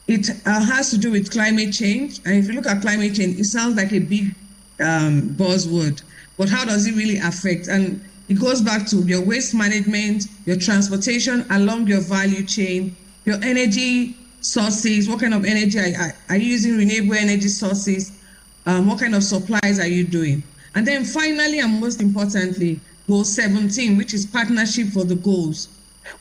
It has to do with climate change. And if you look at climate change, it sounds like a big buzzword, but how does it really affect? And it goes back to your waste management, your transportation along your value chain, your energy sources. What kind of energy are you using? Renewable energy sources? What kind of supplies are you doing? And then finally, and most importantly, Goal 17, which is partnership for the goals.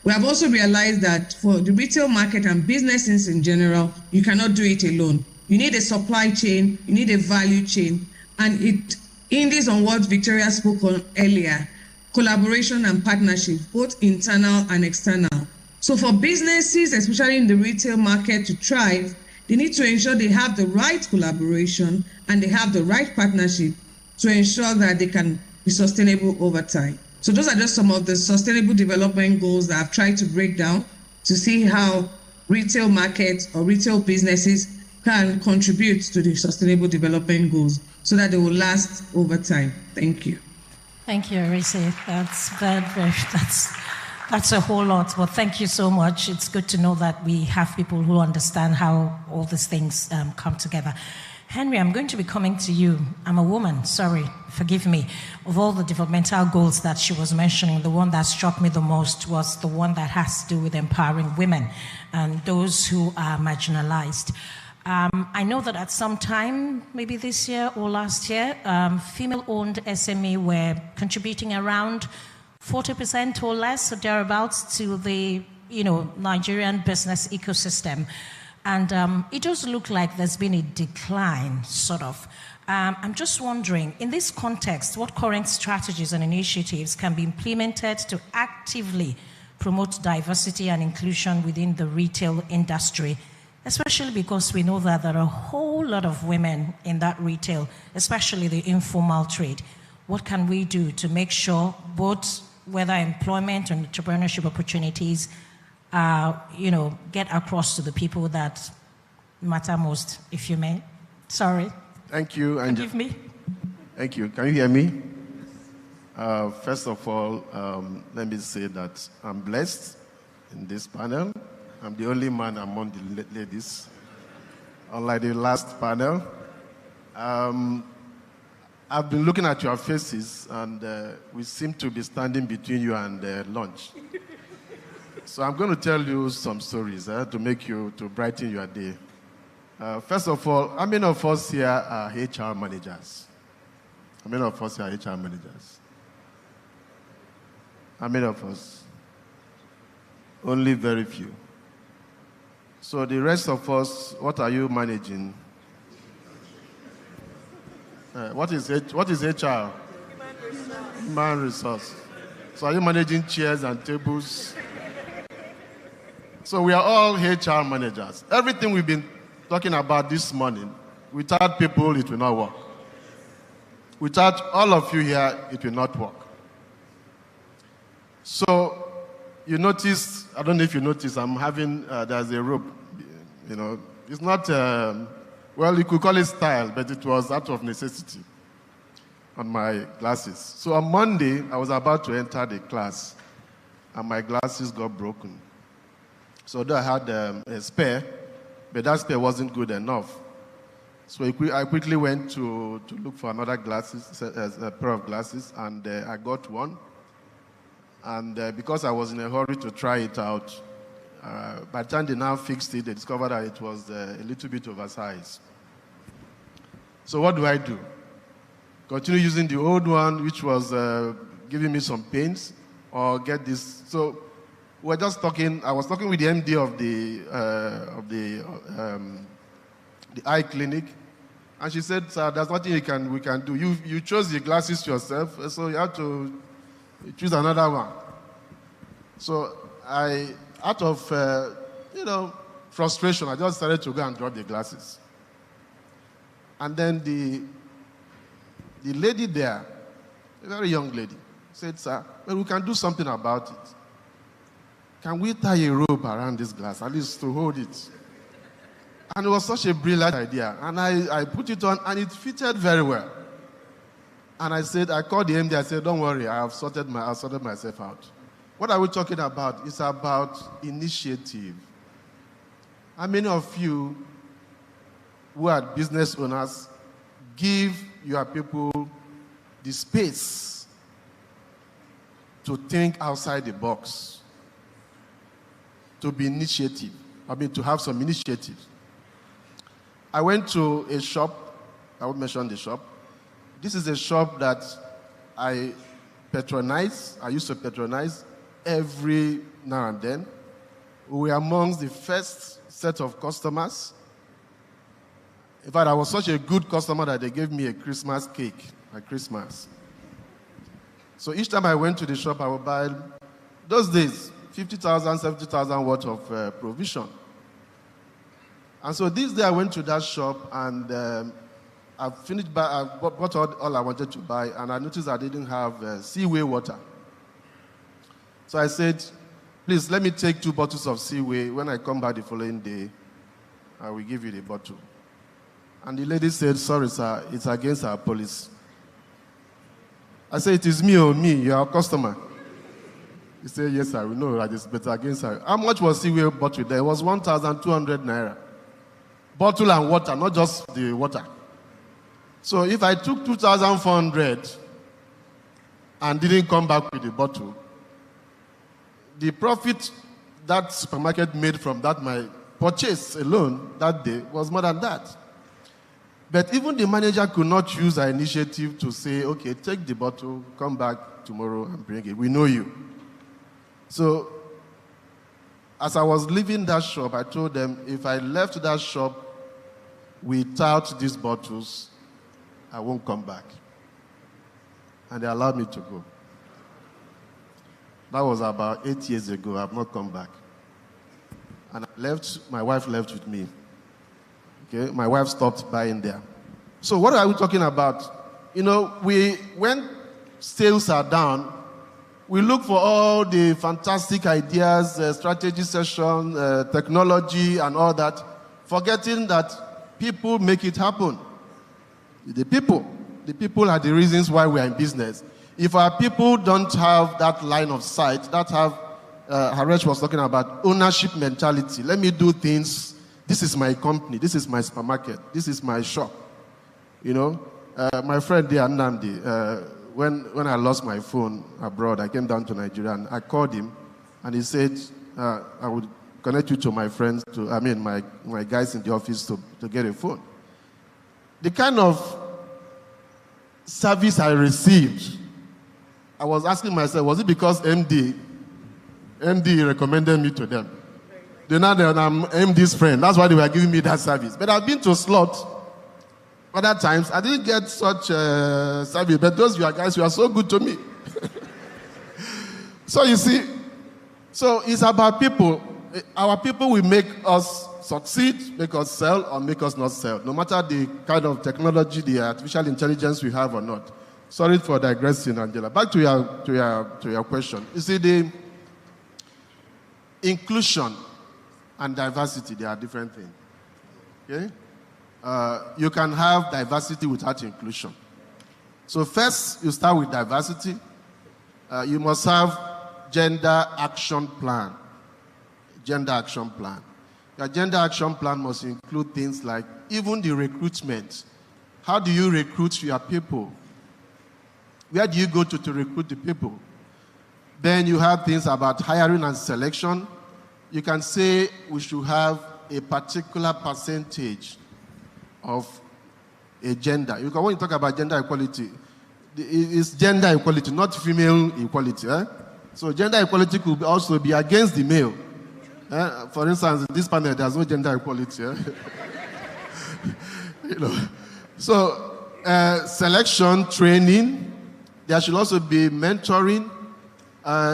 We have also realized that for the retail market and businesses in general, you cannot do it alone. You need a supply chain, you need a value chain, and it hinges on what Victoria spoke on earlier, collaboration and partnership, both internal and external. So for businesses, especially in the retail market, to thrive, they need to ensure they have the right collaboration and they have the right partnership to ensure that they can be sustainable over time. So those are just some of the Sustainable Development Goals that I've tried to break down to see how retail markets or retail businesses can contribute to the Sustainable Development Goals so that they will last over time. Thank you. Thank you, Arise. That's a whole lot, but thank you so much. It's good to know that we have people who understand how all these things come together. Henry, I'm going to be coming to you. I'm a woman, sorry, forgive me. Of all the developmental goals that she was mentioning, the one that struck me the most was the one that has to do with empowering women and those who are marginalized. I know that at some time, maybe this year or last year, female-owned SME were contributing around 40% or less or thereabouts to the Nigerian business ecosystem. And it does look like there's been a decline, sort of. I'm just wondering, in this context, what current strategies and initiatives can be implemented to actively promote diversity and inclusion within the retail industry, especially because we know that there are a whole lot of women in that retail, especially the informal trade. What can we do to make sure both whether employment and entrepreneurship opportunities get across to the people that matter most, if you may? Sorry. Thank you. Forgive me. Thank you. Can you hear me? First of all, let me say that I'm blessed in this panel. I'm the only man among the ladies, unlike the last panel. I've been looking at your faces, and we seem to be standing between you and lunch. So I'm going to tell you some stories to brighten your day. First of all, how many of us here are HR managers? How many of us here are HR managers? How many of us? Only very few. So the rest of us, what are you managing? What is HR? Human resource. So are you managing chairs and tables? So we are all HR managers. Everything we've been talking about this morning, without people, it will not work. Without all of you here, it will not work. So you notice, I don't know if you notice, I'm having, there's a rope. It's not, well, you could call it style, but it was out of necessity on my glasses. So on Monday, I was about to enter the class, and my glasses got broken. So though I had a spare, but that spare wasn't good enough. So I quickly went to look for another glasses, a pair of glasses, and I got one. And because I was in a hurry to try it out, by the time they now fixed it, they discovered that it was a little bit oversized. So what do? Continue using the old one, which was giving me some pains, or get this? So we're just talking. I was talking with the MD of the eye clinic, and she said, "Sir, there's nothing we can do. You chose the glasses yourself, so you have to choose another one." So out of frustration, I just started to go and drop the glasses. And then the lady there, a very young lady, said, "Sir, well, we can do something about it. Can we tie a rope around this glass, at least to hold it?" And it was such a brilliant idea. And I put it on, and it fitted very well. And I called the MD, I said, "Don't worry, I've sorted myself out." What are we talking about? It's about initiative. How many of you who are business owners give your people the space to think outside the box, to be initiative, to have some initiative? I went to a shop, I won't mention the shop. This is a shop that I used to patronize every now and then. We were amongst the first set of customers. In fact, I was such a good customer that they gave me a Christmas cake at Christmas. So each time I went to the shop, I would buy, those days, 50,000, 70,000 worth of provision. And so this day I went to that shop, and I bought all I wanted to buy, and I noticed I didn't have Seaway water. So I said, "Please, let me take 2 bottles of Seaway. When I come back the following day, I will give you the bottle." And the lady said, "Sorry, sir, it's against our policy." I said, "It is me, you are a customer." He said, "Yes, sir, we know that it's better against her." How much was Seaway bottle there? It was 1,200 naira. Bottle and water, not just the water. So if I took 2,400 and didn't come back with the bottle, the profit that supermarket made from that my purchase alone that day was more than that. But even the manager could not use our initiative to say, okay, take the bottle, come back tomorrow and bring it. We know you. So as I was leaving that shop, I told them, if I left that shop without these bottles, I won't come back. And they allowed me to go. That was about 8 years ago. I've not come back. And I left, my wife left with me. Okay, my wife stopped buying there. So what are we talking about? You know, when sales are down, we look for all the fantastic ideas, strategy session, technology, and all that, forgetting that people make it happen. The people are the reasons why we are in business. If our people don't have that line of sight, that have, Haresh was talking about ownership mentality. Let me do things. This is my company. This is my supermarket. This is my shop. You know, my friend there, Nnamdi, when I lost my phone abroad, I came down to Nigeria and I called him and he said, I would connect you to my friends, my guys in the office to get a phone. The kind of service I received, I was asking myself, was it because MD recommended me to them? They know that I'm MD's friend. That's why they were giving me that service. But I've been to slot other times. I didn't get such service. But those you guys, you are so good to me. So you see, so it's about people. Our people will make us succeed, make us sell, or make us not sell, no matter the kind of technology, the artificial intelligence we have or not. Sorry for digressing, Angela. Back to your question. You see, the inclusion and diversity, they are different things. Okay? You can have diversity without inclusion. So first, you start with diversity. You must have gender action plan. Gender action plan. Your gender action plan must include things like even the recruitment. How do you recruit your people? Where do you go to recruit the people? Then you have things about hiring and selection. You can say we should have a particular percentage of a gender. When you talk about gender equality, it's gender equality, not female equality. So gender equality could also be against the male. For instance, in this panel, there's no gender equality. So selection, training, there should also be mentoring.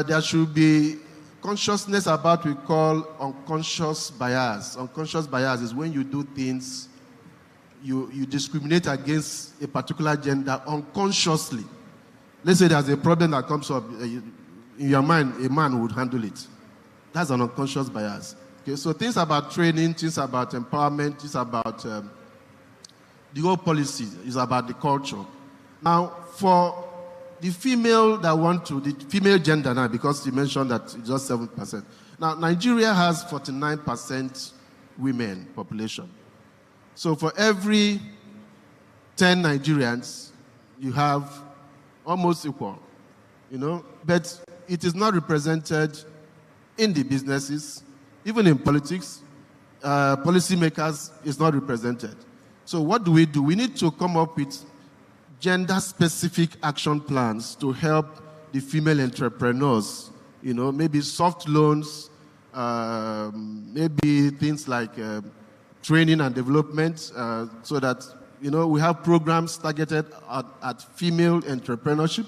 There should be consciousness about what we call unconscious bias. Unconscious bias is when you do things, you discriminate against a particular gender unconsciously. Let's say there's a problem that comes up, in your mind, a man would handle it. That's an unconscious bias. Okay, so things about training, things about empowerment, things about the whole policy is about the culture. Now, for the female the female gender now, because you mentioned that it's just 7%. Now, Nigeria has 49% women population. So for every 10 Nigerians, you have almost equal, but it is not represented in the businesses, even in politics. Policymakers is not represented. So what do? We need to come up with gender-specific action plans to help the female entrepreneurs, maybe soft loans, maybe things like training and development, so that, we have programs targeted at female entrepreneurship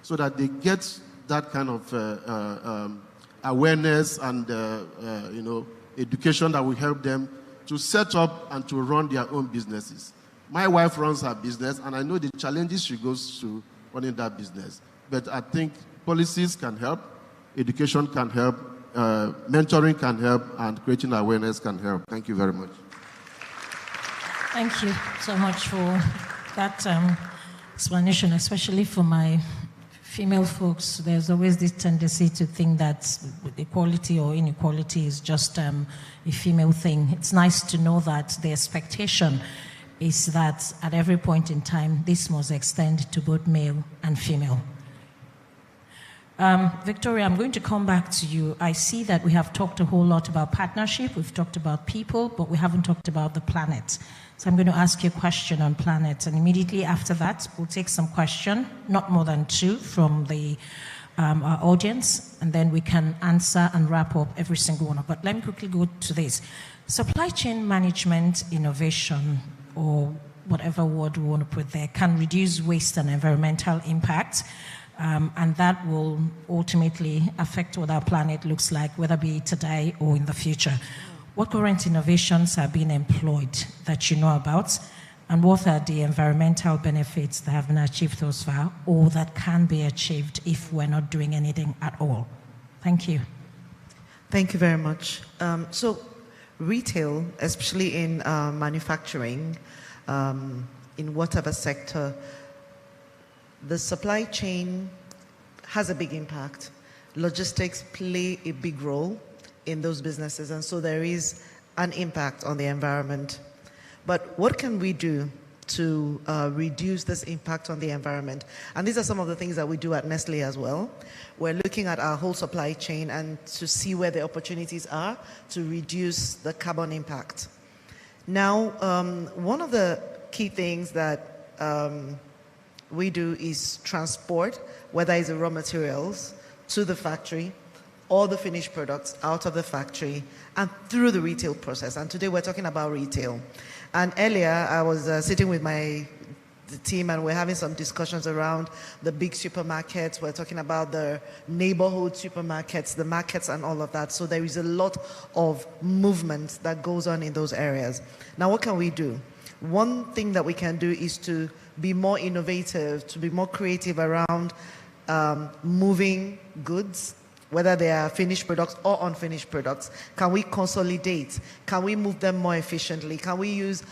so that they get that kind of awareness and, education that will help them to set up and to run their own businesses. My wife runs her business, and I know the challenges she goes through running that business. But I think policies can help, education can help, mentoring can help, and creating awareness can help. Thank you very much. Thank you so much for that explanation, especially for my female folks. There's always this tendency to think that equality or inequality is just a female thing. It's nice to know that the expectation is that at every point in time, this must extend to both male and female. Victoria, I'm going to come back to you. I see that we have talked a whole lot about partnership, we've talked about people, but we haven't talked about the planet. So I'm going to ask you a question on planet, and immediately after that, we'll take some question, not more than 2 from our audience, and then we can answer and wrap up every single one. But let me quickly go to this. Supply chain management innovation, or whatever word we want to put there, can reduce waste and environmental impact. And that will ultimately affect what our planet looks like, whether it be today or in the future. What current innovations are being employed that you know about? And what are the environmental benefits that have been achieved thus far, or that can be achieved if we're not doing anything at all? Thank you. Thank you very much. So retail, especially in manufacturing, in whatever sector, the supply chain has a big impact. Logistics play a big role in those businesses, and so there is an impact on the environment. But what can we do to reduce this impact on the environment? And these are some of the things that we do at Nestle as well. We're looking at our whole supply chain and to see where the opportunities are to reduce the carbon impact. Now, one of the key things that we do is transport, whether it's the raw materials to the factory or the finished products out of the factory and through the retail process. And today we're talking about retail. And earlier I was sitting with the team and we're having some discussions around the big supermarkets. We're talking about the neighborhood supermarkets, the markets and all of that. So there is a lot of movement that goes on in those areas. Now, what can we do? One thing that we can do is to be more innovative, to be more creative around moving goods, whether they are finished products or unfinished products. Can we consolidate? Can we move them more efficiently? Can we use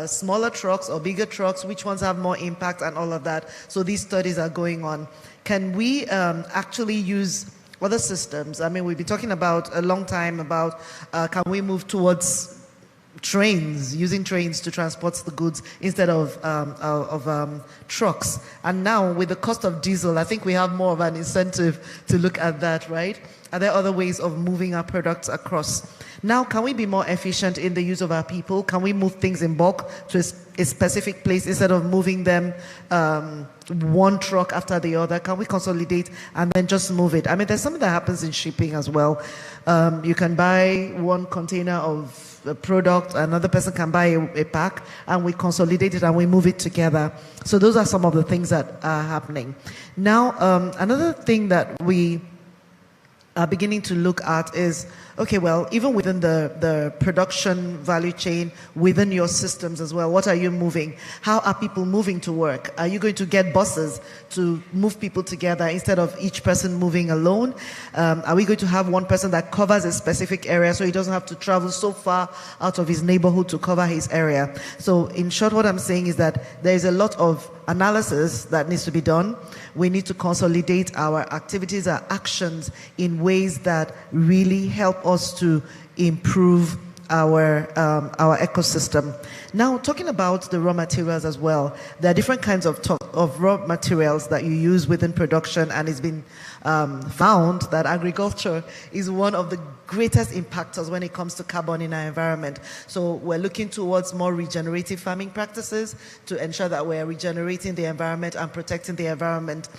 smaller trucks or bigger trucks? Which ones have more impact and all of that? So these studies are going on. Can we actually use other systems? I mean, we've been talking about a long time about can we move towards trains, using trains to transport the goods instead of trucks. And now with the cost of diesel, I think we have more of an incentive to look at that, right? Are there other ways of moving our products across? Now, can we be more efficient in the use of our people? Can we move things in bulk to a specific place instead of moving them one truck after the other? Can we consolidate and then just move it? I mean, there's something that happens in shipping as well. You can buy one container of a product, another person can buy a pack, and we consolidate it and we move it together. So those are some of the things that are happening. Now, another thing that we are beginning to look at is, okay, well, even within the production value chain, within your systems as well, what are you moving? How are people moving to work? Are you going to get buses to move people together instead of each person moving alone? Are we going to have one person that covers a specific area so he doesn't have to travel so far out of his neighborhood to cover his area? So in short, what I'm saying is that there is a lot of analysis that needs to be done. We need to consolidate our activities, our actions in ways that really help us to improve our ecosystem. Now, talking about the raw materials as well, there are different kinds of raw materials that you use within production, and it's been found that agriculture is one of the greatest impactors when it comes to carbon in our environment. So we're looking towards more regenerative farming practices to ensure that we're regenerating the environment and protecting the environment.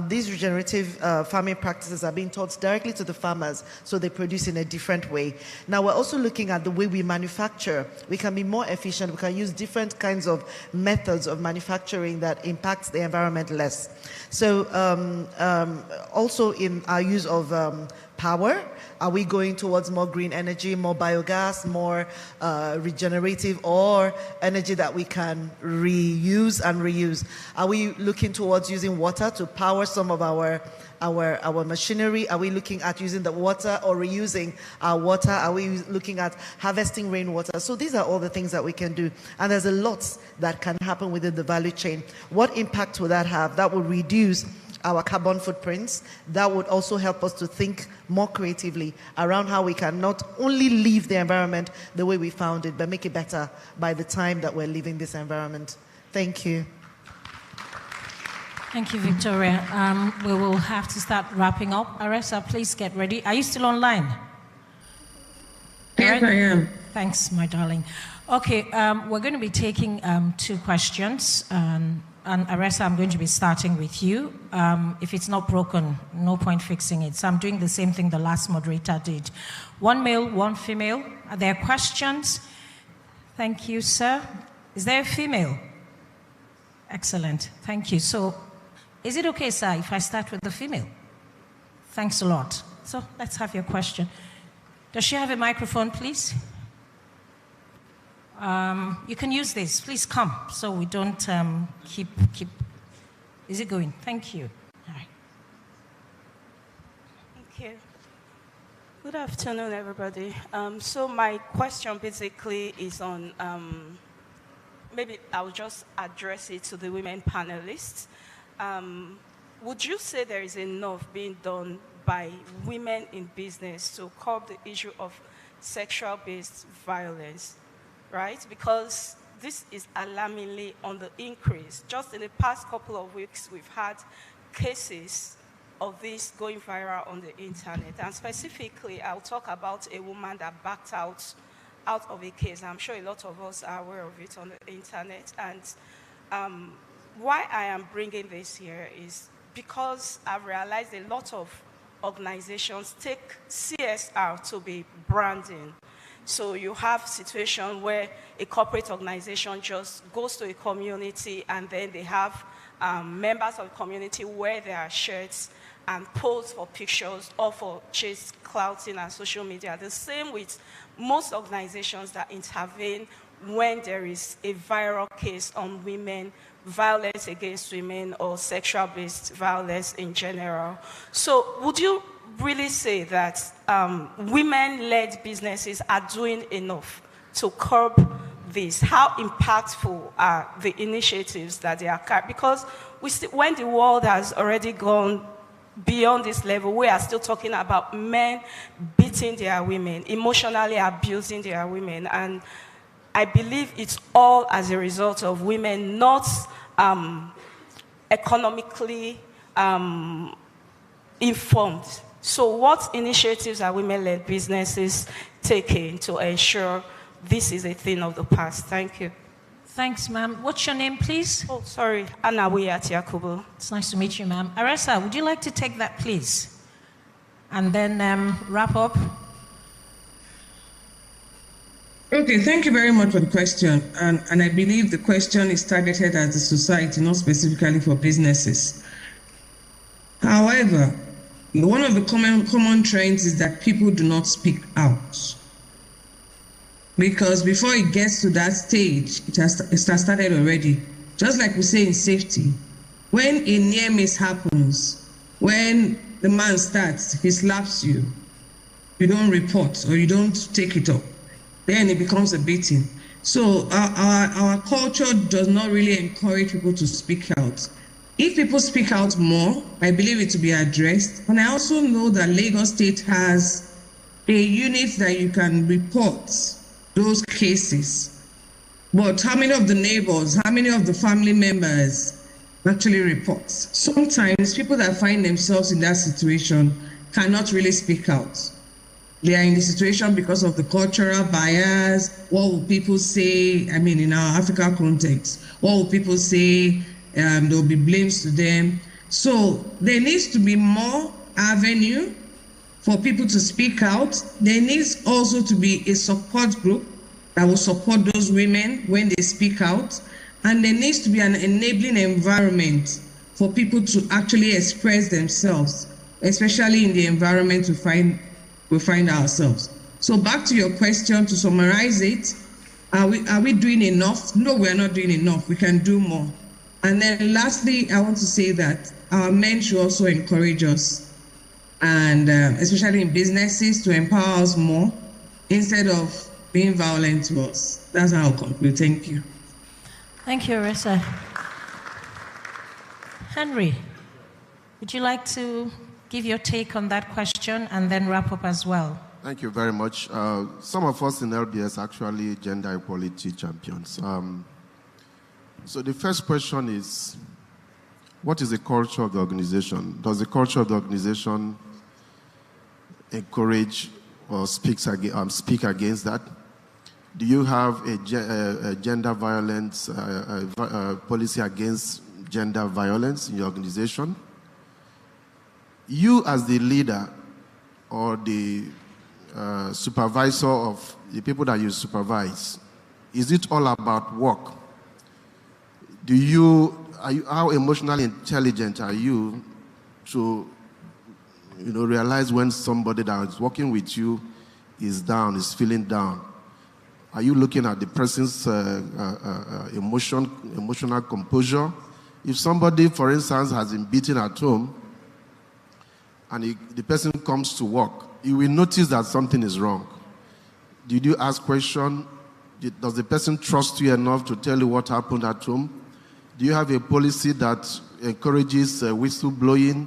These regenerative farming practices are being taught directly to the farmers, so they produce in a different way. Now, we're also looking at the way we manufacture. We can be more efficient. We can use different kinds of methods of manufacturing that impacts the environment less. So also in our use of power, are we going towards more green energy, more biogas, more regenerative, or energy that we can reuse and reuse? Are we looking towards using water to power some of our machinery? Are we looking at using the water or reusing our water? Are we looking at harvesting rainwater? So these are all the things that we can do. And there's a lot that can happen within the value chain. What impact will that have? That will reduce our carbon footprints. That would also help us to think more creatively around how we can not only leave the environment the way we found it, but make it better by the time that we're leaving this environment. Thank you. Thank you, Victoria. We will have to start wrapping up. Aressa, please get ready. Are you still online? Yes, I am. Thanks, my darling. Okay, we're going to be taking 2 questions. And Aressa, I'm going to be starting with you. If it's not broken, no point fixing it. So I'm doing the same thing the last moderator did. 1 male, 1 female. Are there questions? Thank you, sir. Is there a female? Excellent. Thank you. So, is it okay, sir, if I start with the female? Thanks a lot. So, let's have your question. Does she have a microphone, please? You can use this. Please come so we don't keep. Is it going? Thank you. All right. Thank you. Good afternoon, everybody. So my question basically is on, maybe I'll just address it to the women panelists. Would you say there is enough being done by women in business to curb the issue of sexual-based violence, right? Because this is alarmingly on the increase. Just in the past couple of weeks, we've had cases of this going viral on the internet. And specifically, I'll talk about a woman that backed out of a case. I'm sure a lot of us are aware of it on the internet. And why I am bringing this here is because I've realized a lot of organizations take CSR to be branding. So you have situations where a corporate organization just goes to a community and then they have members of the community wear their shirts and pose for pictures or for chase clouting and social media. The same with most organizations that intervene when there is a viral case on women, violence against women, or sexual-based violence in general. So would you really say that women-led businesses are doing enough to curb this? How impactful are the initiatives that they are carrying? Because when the world has already gone beyond this level, we are still talking about men beating their women, emotionally abusing their women. And I believe it's all as a result of women not economically informed. So what initiatives are women-led businesses taking to ensure this is a thing of the past? Thank you. Thanks, ma'am. What's your name, please? Oh, sorry. Anna Wiyat Yakubu. It's nice to meet you, ma'am. Aressa, would you like to take that, please? And then wrap up. Okay, thank you very much for the question. And I believe the question is targeted at the society, not specifically for businesses. However, one of the common trends is that people do not speak out. Because before it gets to that stage, it has started already. Just like we say in safety, when a near miss happens, when the man starts, he slaps you, you don't report or you don't take it up, then it becomes a beating. So our culture does not really encourage people to speak out. If people speak out more, I believe it will be addressed. And I also know that Lagos State has a unit that you can report those cases. But how many of the neighbors, how many of the family members actually report? Sometimes people that find themselves in that situation cannot really speak out. They are in the situation because of the cultural bias. What will people say? I mean, in our Africa context, what will people say? There will be blames to them. So there needs to be more avenue for people to speak out. There needs also to be a support group that will support those women when they speak out. And there needs to be an enabling environment for people to actually express themselves, especially in the environment we find ourselves. So back to your question, to summarize it, are we doing enough? No, we're not doing enough. We can do more. And then lastly, I want to say that our men should also encourage us, and especially in businesses, to empower us more instead of being violent to us. That's how I'll conclude. Thank you. Thank you, Aressa. Henry, would you like to give your take on that question and then wrap up as well? Thank you very much. Some of us in LBS are actually gender equality champions. So the first question is, what is the culture of the organization? Does the culture of the organization encourage or speak against that? Do you have a gender violence policy against gender violence in your organization? You as the leader or the supervisor of the people that you supervise, is it all about work? How emotionally intelligent are you to realize when somebody that is working with you is down, is feeling down? Are you looking at the person's emotional composure? If somebody, for instance, has been beaten at home and the person comes to work, you will notice that something is wrong. Did you ask questions? Does the person trust you enough to tell you what happened at home? Do you have a policy that encourages whistleblowing?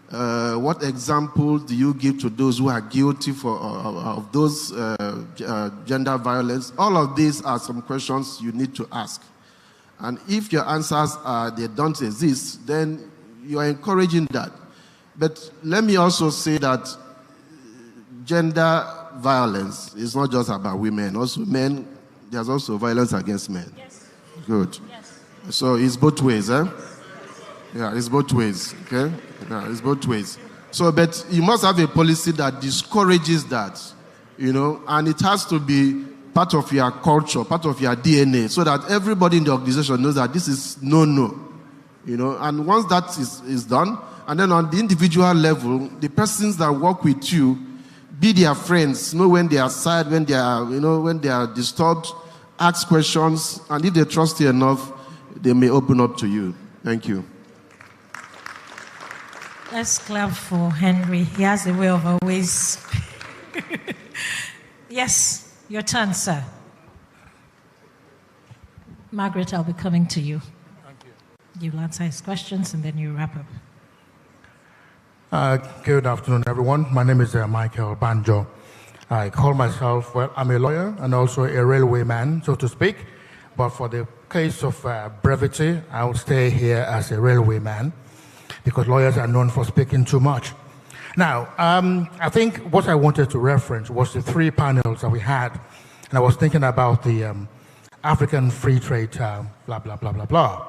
What examples do you give to those who are guilty of those gender violence? All of these are some questions you need to ask. And if your answers are they don't exist, then you are encouraging that. But let me also say that gender violence is not just about women. Also men, there's also violence against men. Yes. Good. Yes. So it's both ways, eh? Yeah, it's both ways, okay? Yeah, it's both ways. So, but you must have a policy that discourages that, and it has to be part of your culture, part of your DNA, so that everybody in the organization knows that this is no. And once that is done, and then on the individual level, the persons that work with you, be their friends, know when they are sad, when they are, when they are disturbed, ask questions, and if they trust you enough, they may open up to you. Thank you. Let's clap for Henry. He has a way of always... Yes, your turn, sir. Margaret, I'll be coming to you. Thank you. You'll answer his questions and then you wrap up. Good afternoon, everyone. My name is Michael Banjo. I call myself, I'm a lawyer and also a railway man, so to speak. But for the case of brevity, I'll stay here as a railway man because lawyers are known for speaking too much. Now, I think what I wanted to reference was the three panels that we had. And I was thinking about the African free trade, blah, blah, blah, blah, blah.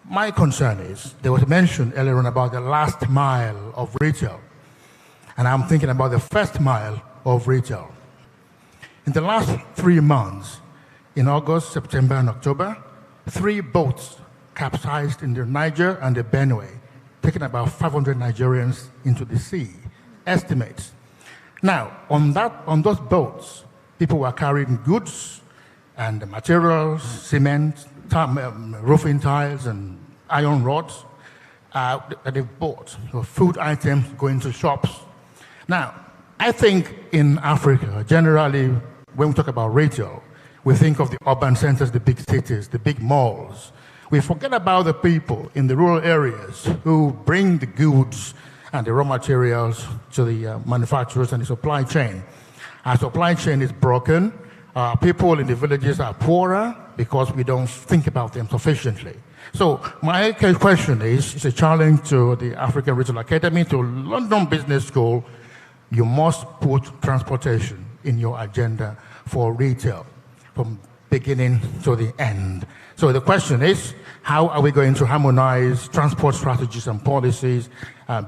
My concern is, there was a mention earlier on about the last mile of retail. And I'm thinking about the first mile of retail. In the last 3 months, in August, September, and October, 3 boats capsized in the Niger and the Benue, taking about 500 Nigerians into the sea. Estimates. Now, on those boats, people were carrying goods and materials, cement, roofing tiles, and iron rods that they've bought. So food items going to shops. Now, I think in Africa, generally, when we talk about retail, we think of the urban centers, the big cities, the big malls. We forget about the people in the rural areas who bring the goods and the raw materials to the manufacturers and the supply chain. Our supply chain is broken. People in the villages are poorer because we don't think about them sufficiently. So my question is, it's a challenge to the African Retail Academy, to London Business School. You must put transportation in your agenda for retail from beginning to the end. So the question is, how are we going to harmonize transport strategies and policies,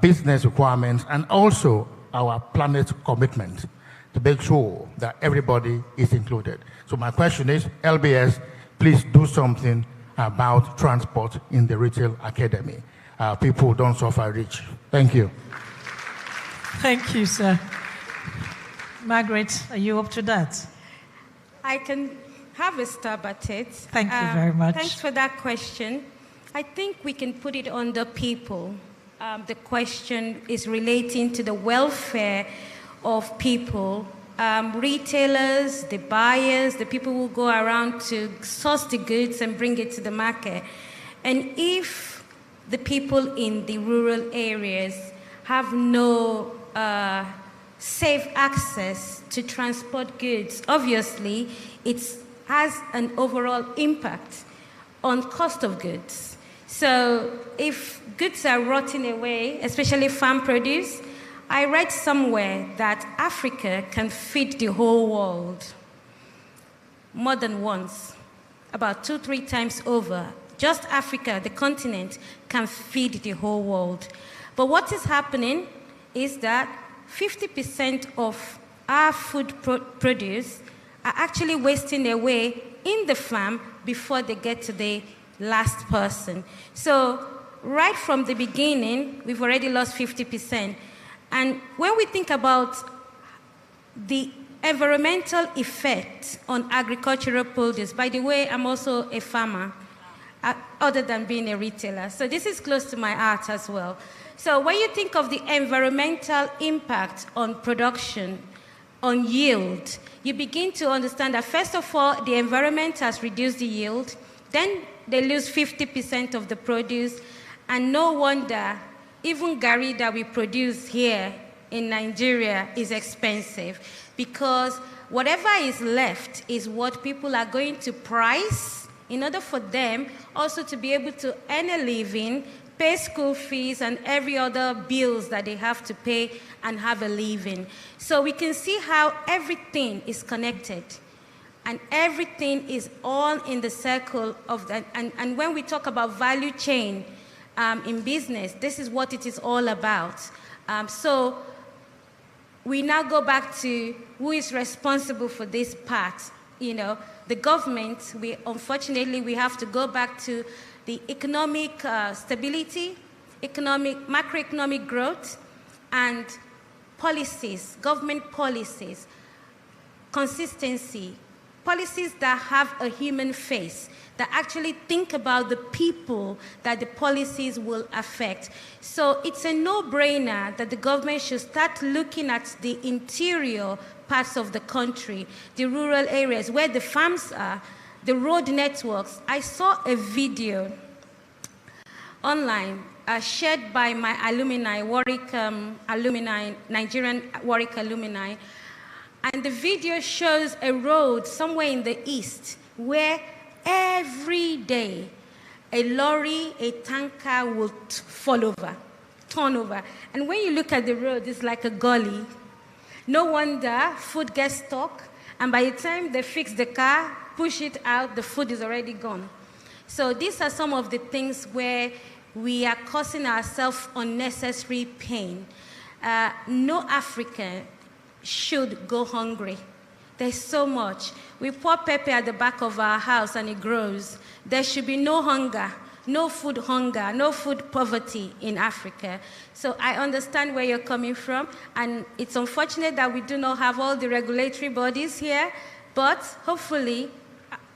business requirements, and also our planet commitment to make sure that everybody is included? So my question is, LBS, please do something about transport in the Retail Academy. People don't suffer rich. Thank you. Thank you, sir. Margaret, are you up to that? I can have a stab at it. Thank you very much. Thanks for that question. I think we can put it on the people. The question is relating to the welfare of people, retailers, the buyers, the people who go around to source the goods and bring it to the market. And if the people in the rural areas have no safe access to transport goods, obviously it has an overall impact on cost of goods. So if goods are rotting away, especially farm produce, I read somewhere that Africa can feed the whole world more than once, about 2-3 times over. Just Africa, the continent, can feed the whole world. But what is happening is that 50% of our food produce are actually wasting away in the farm before they get to the last person. So right from the beginning, we've already lost 50%. And when we think about the environmental effect on agricultural produce, by the way, I'm also a farmer, other than being a retailer. So this is close to my heart as well. So when you think of the environmental impact on production, on yield, you begin to understand that, first of all, the environment has reduced the yield, then they lose 50% of the produce, and no wonder even Gary that we produce here in Nigeria is expensive, because whatever is left is what people are going to price in order for them also to be able to earn a living, pay school fees and every other bills that they have to pay and have a living. So we can see how everything is connected and everything is all in the circle of that. And when we talk about value chain in business, this is what it is all about. So we now go back to who is responsible for this part. You know, the government, unfortunately, we have to go back to the economic stability, macroeconomic growth, and policies, government policies, consistency, policies that have a human face, that actually think about the people that the policies will affect. So it's a no-brainer that the government should start looking at the interior parts of the country, the rural areas where the farms are, the road networks. I saw a video online shared by my alumni, Nigerian Warwick alumni, and the video shows a road somewhere in the east where every day a lorry, a tanker will turn over. And when you look at the road, it's like a gully. No wonder food gets stuck, and by the time they fix the car, push it out, the food is already gone. So these are some of the things where we are causing ourselves unnecessary pain. No African should go hungry. There's so much. We pour pepper at the back of our house and it grows. There should be no hunger, no food hunger, no food poverty in Africa. So I understand where you're coming from, and it's unfortunate that we do not have all the regulatory bodies here, but hopefully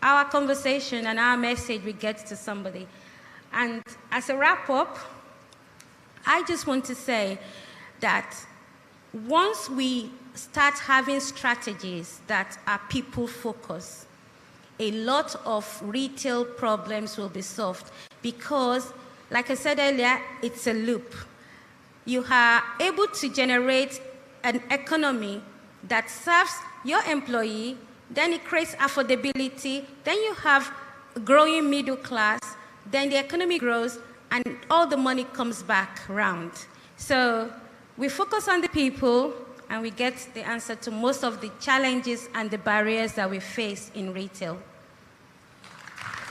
our conversation and our message will get to somebody. And as a wrap-up, I just want to say that once we start having strategies that are people-focused, a lot of retail problems will be solved, because, like I said earlier, it's a loop. You are able to generate an economy that serves your employee, then it creates affordability, then you have a growing middle class, then the economy grows, and all the money comes back around. So we focus on the people, and we get the answer to most of the challenges and the barriers that we face in retail.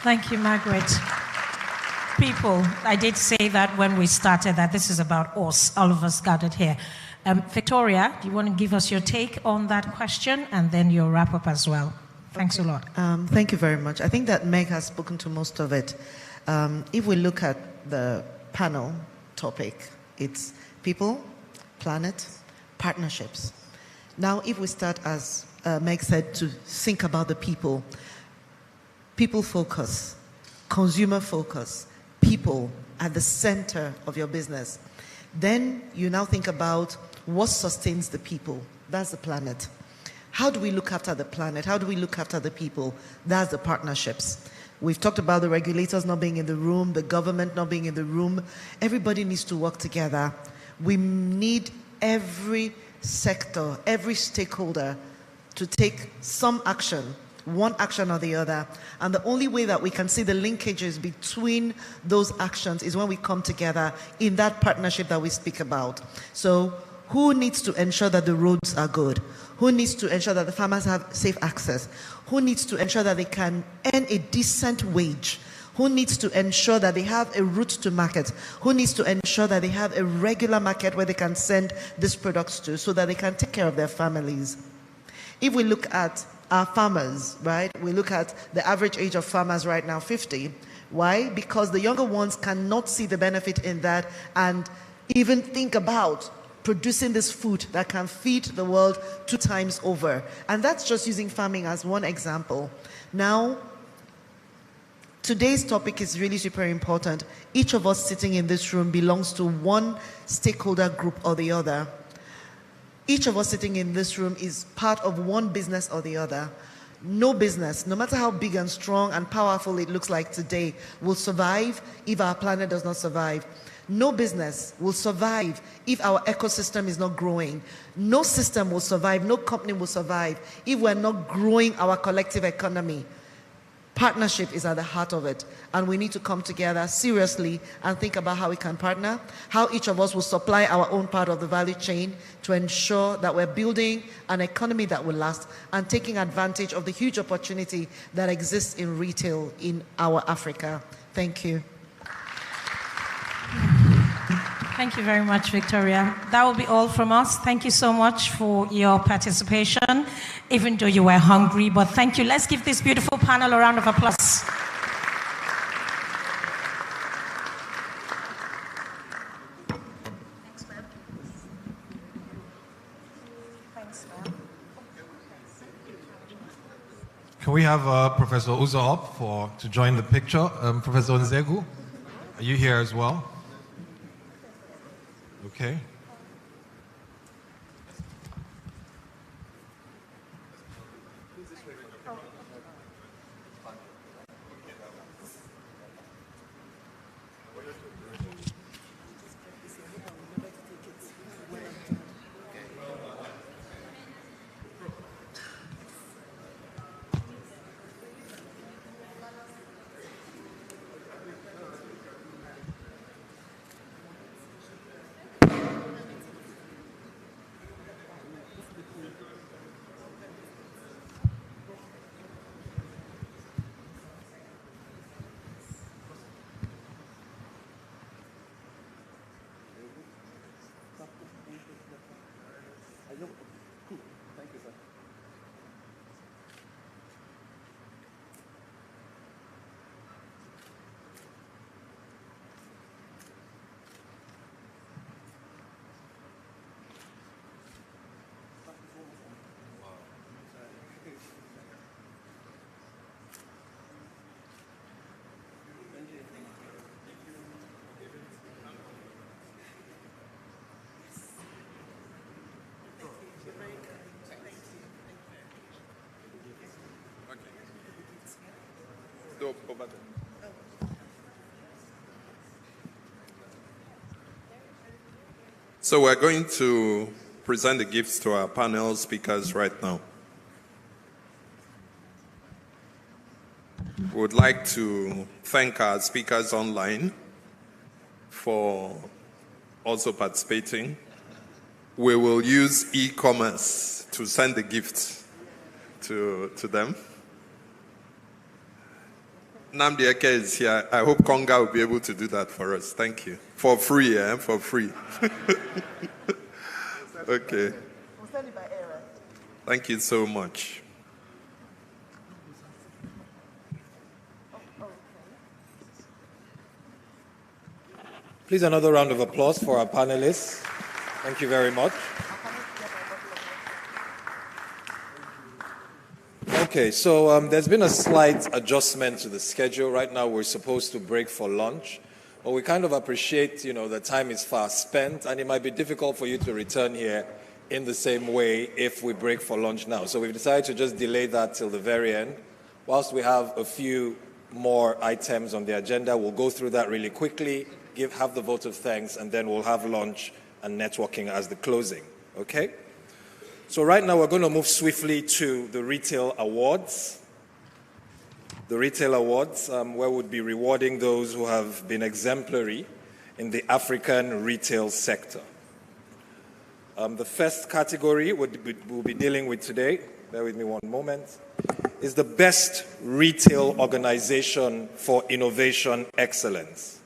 Thank you, Margaret. People, I did say that when we started, that this is about us, all of us gathered here. Victoria, do you want to give us your take on that question, and then your wrap-up as well? Thanks a lot. Thank you very much. I think that Meg has spoken to most of it. If we look at the panel topic, it's people, planet, partnerships. Now, if we start, as Meg said, to think about the people, people focus, consumer focus, people at the center of your business. Then you now think about what sustains the people. That's the planet. How do we look after the planet? How do we look after the people? That's the partnerships. We've talked about the regulators not being in the room, the government not being in the room. Everybody needs to work together. We need every sector, every stakeholder to take some action one action or the other. And the only way that we can see the linkages between those actions is when we come together in that partnership that we speak about. So who needs to ensure that the roads are good? Who needs to ensure that the farmers have safe access? Who needs to ensure that they can earn a decent wage? Who needs to ensure that they have a route to market? Who needs to ensure that they have a regular market where they can send these products to so that they can take care of their families? If we look at our farmers, right, we look at the average age of farmers right now, 50. Why? Because the younger ones cannot see the benefit in that and even think about producing this food that can feed the world 2 times over. And that's just using farming as one example. Now, today's topic is really super important. Each of us sitting in this room belongs to one stakeholder group or the other. Each of us sitting in this room is part of one business or the other. No business, no matter how big and strong and powerful it looks like today, will survive if our planet does not survive. No business will survive if our ecosystem is not growing. No system will survive, no company will survive if we're not growing our collective economy. Partnership is at the heart of it, and we need to come together seriously and think about how we can partner, how each of us will supply our own part of the value chain to ensure that we're building an economy that will last and taking advantage of the huge opportunity that exists in retail in our Africa. Thank you. Thank you very much, Victoria. That will be all from us. Thank you so much for your participation, even though you were hungry, but thank you. Let's give this beautiful panel a round of applause. Can we have Professor Uzo up to join the picture? Professor Nzegu, are you here as well? Okay. So we're going to present the gifts to our panel speakers right now. We would like to thank our speakers online for also participating. We will use e-commerce to send the gifts to them. Namdi Eke is here. I hope Konga will be able to do that for us. Thank you. For free, For free. Okay. Thank you so much. Please, another round of applause for our panelists. Thank you very much. Okay, so there's been a slight adjustment to the schedule. Right now, we're supposed to break for lunch. But we kind of appreciate, the time is fast spent, and it might be difficult for you to return here in the same way if we break for lunch now. So we've decided to just delay that till the very end. Whilst we have a few more items on the agenda, we'll go through that really quickly, have the vote of thanks, and then we'll have lunch and networking as the closing, okay? So right now we're going to move swiftly to the Retail Awards. the Retail Awards, where we'll be rewarding those who have been exemplary in the African retail sector. The first category we'll be dealing with today, bear with me one moment, is the Best Retail Organization for Innovation Excellence.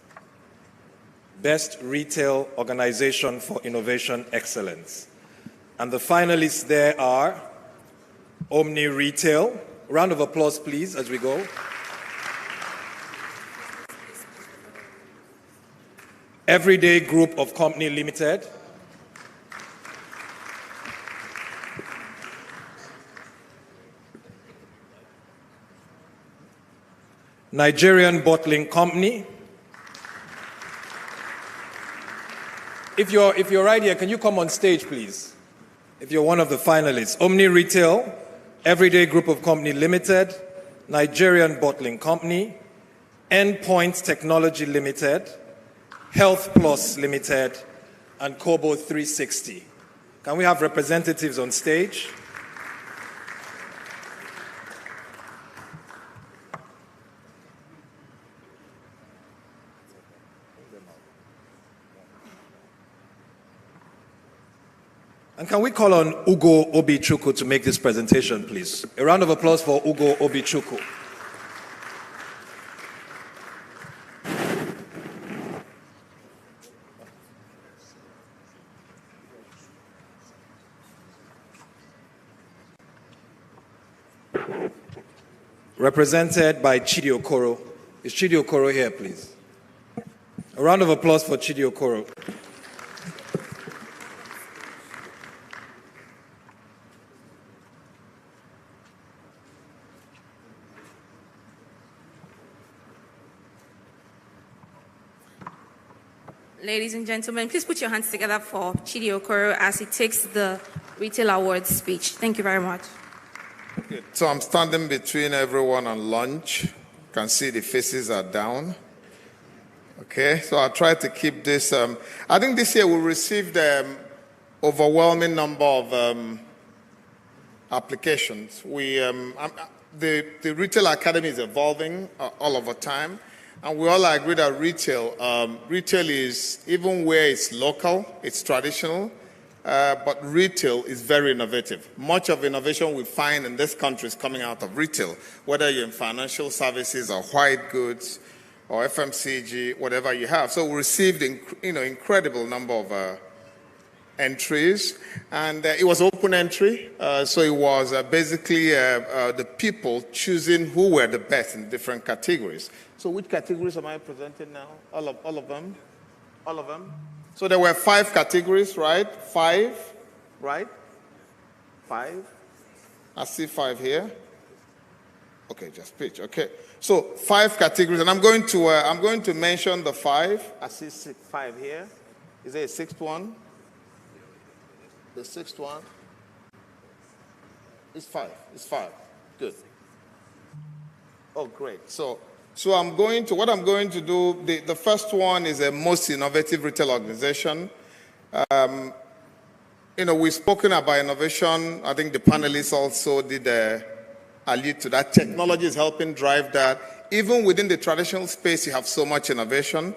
Best Retail Organization for Innovation Excellence. And the finalists there are Omni Retail. Round of applause, please, as we go. Everyday Group of Company Limited. Nigerian Bottling Company. If you're right here, can you come on stage, please? If you're one of the finalists. Omni Retail, Everyday Group of Company Limited, Nigerian Bottling Company, Endpoint Technology Limited, Health Plus Limited, and Kobo 360. Can we have representatives on stage? And can we call on Ugo Obichukwu to make this presentation, please? A round of applause for Ugo Obichukwu. Represented by Chidi Okoro. Is Chidi Okoro here, please? A round of applause for Chidi Okoro. Ladies and gentlemen, please put your hands together for Chidi Okoro as he takes the Retail Awards speech. Thank you very much. Okay, so I'm standing between everyone and lunch. You can see the faces are down. Okay, so I'll try to keep this. I think this year we received overwhelming number of applications. The Retail Academy is evolving all over time. And we all agree that retail is, even where it's local, it's traditional, but retail is very innovative. Much of innovation we find in this country is coming out of retail, whether you're in financial services or white goods or FMCG, whatever you have. So we received incredible number of entries, and it was open entry. So it was basically the people choosing who were the best in different categories. So which categories am I presenting now? All of them? All of them? So there were 5 categories, right? 5, right? 5. I see 5 here. Okay, just pitch. Okay. So 5 categories, and I'm going to mention the 5. I see 5 here. Is there a 6th one? The 6th one? It's 5. It's 5. Good. Oh, great. So what I'm going to do, the first one is a most innovative retail organization. We've spoken about innovation. I think the panelists also did allude to that. Technology is helping drive that. Even within the traditional space, you have so much innovation.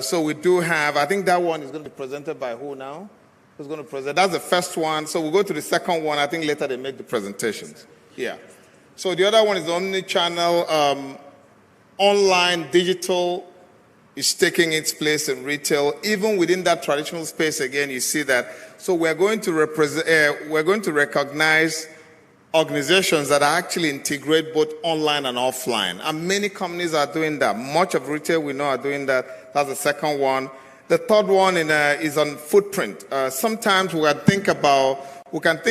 So we do have, I think that one is going to be presented by who now? Who's going to present? That's the first one. So we'll go to the second one. I think later they make the presentations. Yeah. So the other one is the omni-channel. Online, digital is taking its place in retail. Even within that traditional space, again, you see that. So we're going to recognize organizations that actually integrate both online and offline. And many companies are doing that. Much of retail we know are doing that. That's the second one. The third one is on footprint. Sometimes we can think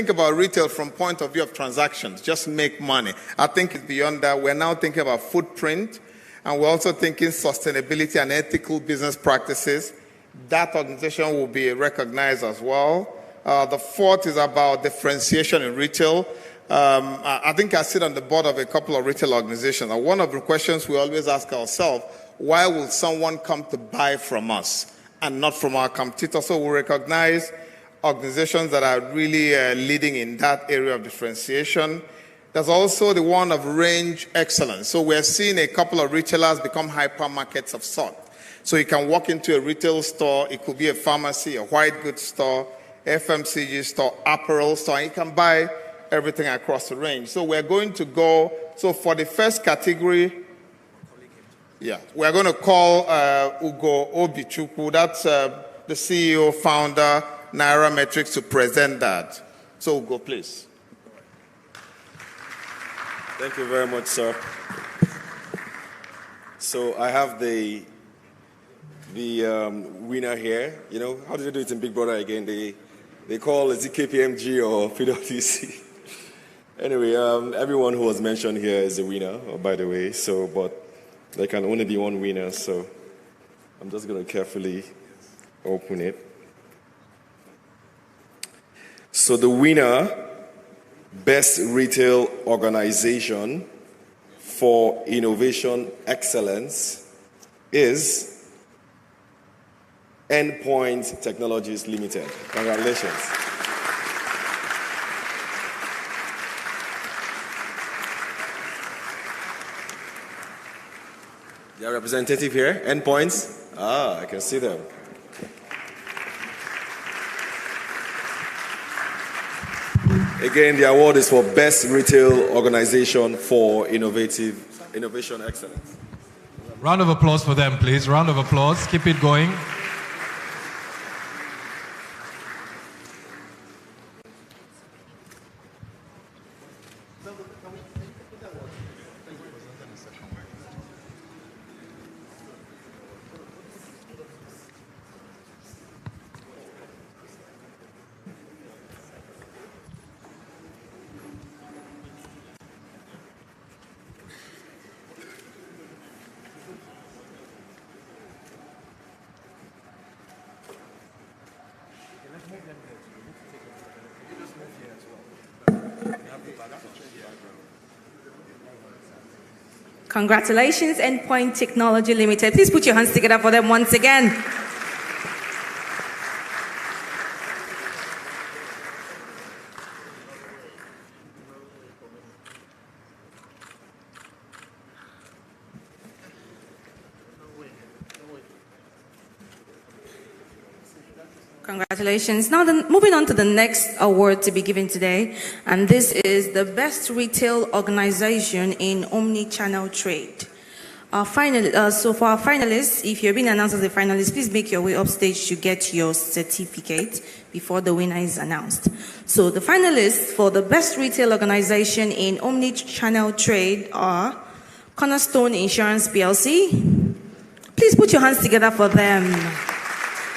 about retail from point of view of transactions, just make money. I think it's beyond that. We're now thinking about footprint. And we're also thinking sustainability and ethical business practices. That organization will be recognized as well. The fourth is about differentiation in retail. I think I sit on the board of a couple of retail organizations. And one of the questions we always ask ourselves, why will someone come to buy from us and not from our competitors? So we recognize organizations that are really leading in that area of differentiation. There's also the one of range excellence. So we're seeing a couple of retailers become hypermarkets of sort. So you can walk into a retail store, it could be a pharmacy, a white goods store, FMCG store, apparel store, and you can buy everything across the range. So we're going to go, so for the first category, we're going to call Ugo Obichukwu, that's the CEO, founder, Nairametrics, to present that. So Ugo, please. Thank you very much, sir. So I have the winner here. You know, how do they do it in Big Brother again? They call it KPMG or PwC. Anyway, everyone who was mentioned here is a winner, by the way. So, but there can only be one winner. So I'm just going to carefully open it. So the winner, Best Retail Organization for Innovation Excellence, is Endpoint Technologies Limited. Congratulations. Your representative here, Endpoints. I can see them. Again, the award is for Best Retail Organization for Innovation Excellence. Round of applause for them, please. Round of applause. Keep it going. Congratulations, Endpoint Technology Limited. Please put your hands together for them once again. Congratulations. Now, moving on to the next award to be given today, and this is the Best Retail Organization in Omni-Channel Trade. So for our finalists, if you're being announced as a finalist, please make your way upstage to get your certificate before the winner is announced. So the finalists for the Best Retail Organization in Omni-Channel Trade are Cornerstone Insurance PLC. Please put your hands together for them.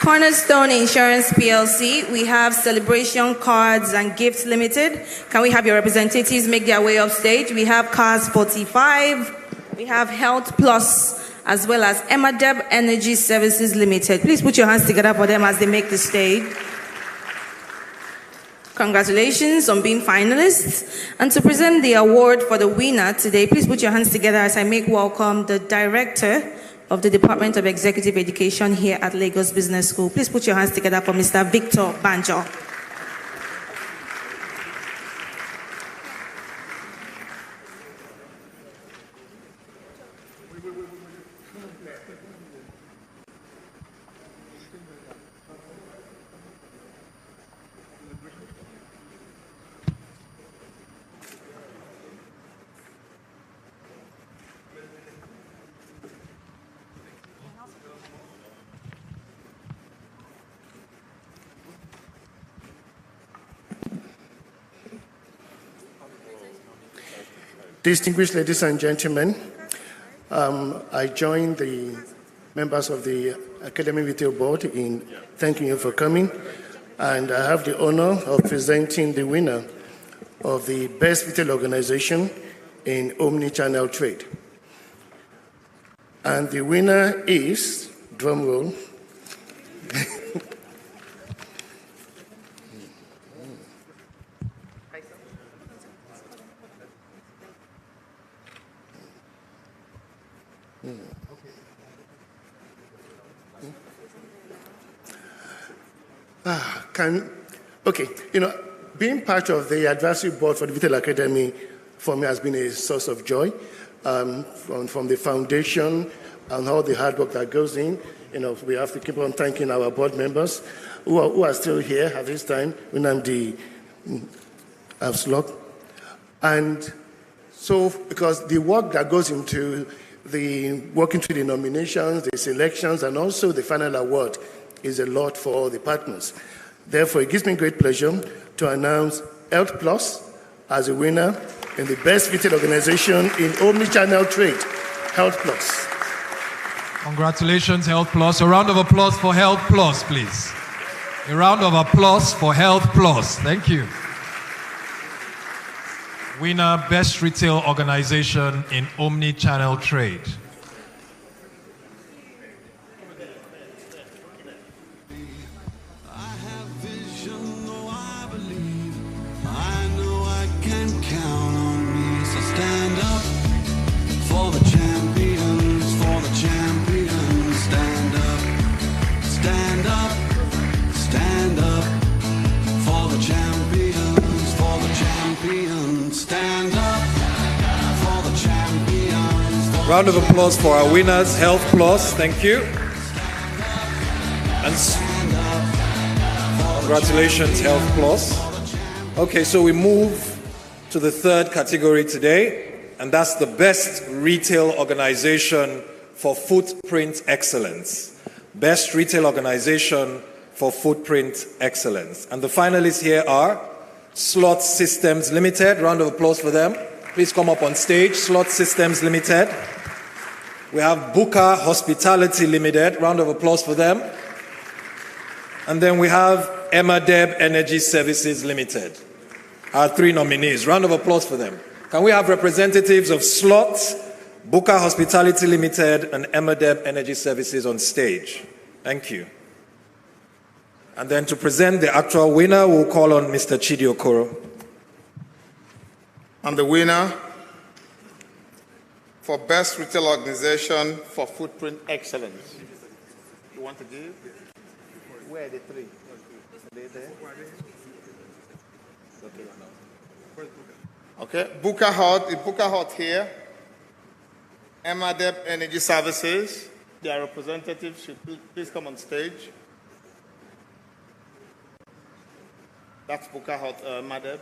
Cornerstone Insurance PLC, we have Celebration Cards and Gifts Limited. Can we have your representatives make their way up stage? We have Cars 45, we have Health Plus, as well as Emadeb Energy Services Limited. Please put your hands together for them as they make the stage. Congratulations on being finalists. And to present the award for the winner today, please put your hands together as I make welcome the Director of the Department of Executive Education here at Lagos Business School. Please put your hands together for Mr. Victor Banjo. Distinguished ladies and gentlemen, I join the members of the Academy Retail Board in thanking you for coming, and I have the honor of presenting the winner of the Best Retail Organization in Omni-Channel Trade. And the winner is, drum roll, being part of the advisory board for the Retail Academy for me has been a source of joy. From the foundation and all the hard work that goes in, we have to keep on thanking our board members who are still here at this time when I'm the slot. And so, because the work that goes into the working through the nominations, the selections, and also the final award is a lot for all the partners. Therefore, it gives me great pleasure to announce Health Plus as a winner in the best retail organization in omnichannel trade. Health Plus. Congratulations, Health Plus. A round of applause for Health Plus, please. A round of applause for Health Plus. Thank you. Winner, Best Retail Organization in Omni-Channel Trade. Round of applause for our winners, Health Plus. Thank you. And congratulations, Health Plus. Okay, so we move to the third category today, and that's the Best Retail Organization for Footprint Excellence. Best Retail Organization for Footprint Excellence. And the finalists here are Slot Systems Limited. Round of applause for them. Please come up on stage. Slot Systems Limited. We have Booker Hospitality Limited. Round of applause for them. And then we have Emadeb Energy Services Limited. Our three nominees. Round of applause for them. Can we have representatives of Slot, Booker Hospitality Limited, and Emadeb Energy Services on stage? Thank you. And then to present the actual winner, we'll call on Mr. Chidi Okoro. And the winner for Best Retail Organization for Footprint Excellence. You want to give? Where are the three? Are they there? Okay. Booker Hut here. Emadeb Energy Services. Their representatives should please come on stage. That's Booker Hut, Emadeb.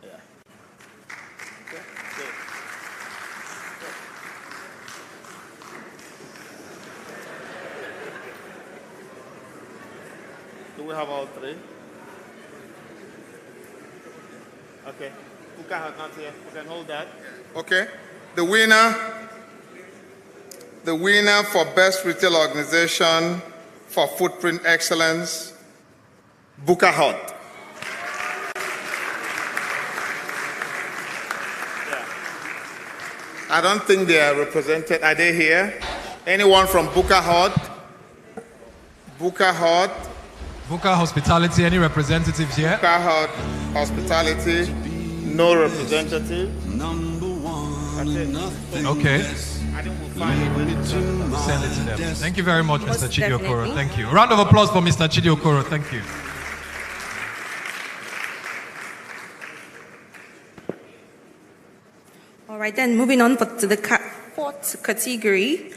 Yeah. Okay. Good. Do we have all three? Okay. Booker Hut not here. We can hold that. Okay. The winner for Best Retail Organization for Footprint Excellence, Booker Hut. Yeah. I don't think they are represented. Are they here? Anyone from Booker Hut? Booker Hut. Booker Hospitality, any representatives here? Booker Hut Hospitality, no representative. Okay. Send it to them. Thank you very much, Mr. Chidi Okoro. Thank you. A round of applause for Mr. Chidi Okoro. Thank you. All right, then moving on to the fourth category.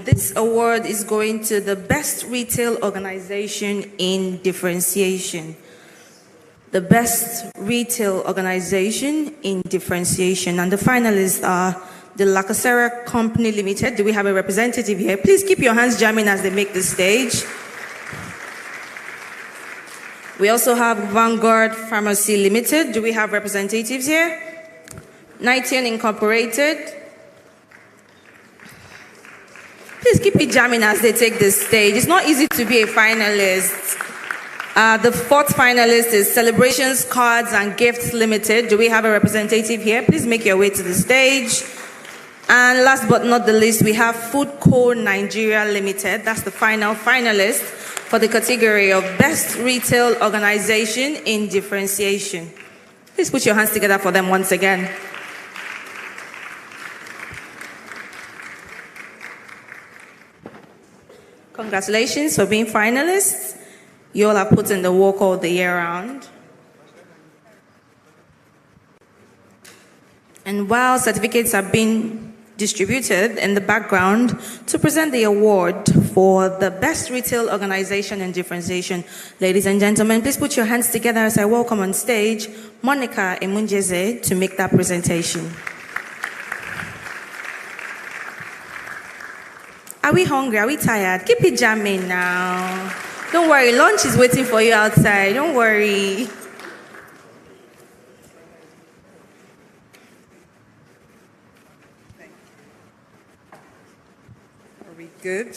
This award is going to the Best Retail Organization in Differentiation. The Best Retail Organization in Differentiation. And the finalists are the Lacasera Company Limited. Do we have a representative here? Please keep your hands jamming as they make the stage. We also have Vanguard Pharmacy Limited. Do we have representatives here? Nition Incorporated. Please keep it jamming as they take the stage. It's not easy to be a finalist. The fourth finalist is Celebrations Cards and Gifts Limited. Do we have a representative here? Please make your way to the stage. And last but not the least, we have Food Co Nigeria Limited. That's the final finalist for the category of Best Retail Organization in Differentiation. Please put your hands together for them once again. Congratulations for being finalists. You all have put in the work all the year round. And while certificates are being distributed in the background, to present the award for the Best Retail Organization and Differentiation. Ladies and gentlemen, please put your hands together as I welcome on stage Monica Emunjeze to make that presentation. Are we hungry? Are we tired? Keep it jamming now. Don't worry, lunch is waiting for you outside. Don't worry. Are we good?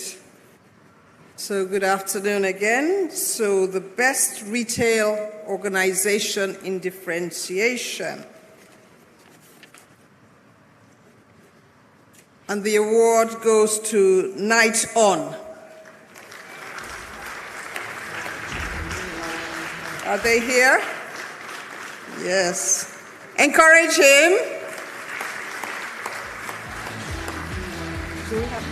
So good afternoon again. So the Best Retail Organization in Differentiation. And the award goes to Night On. Are they here? Yes. Encourage him. Do we have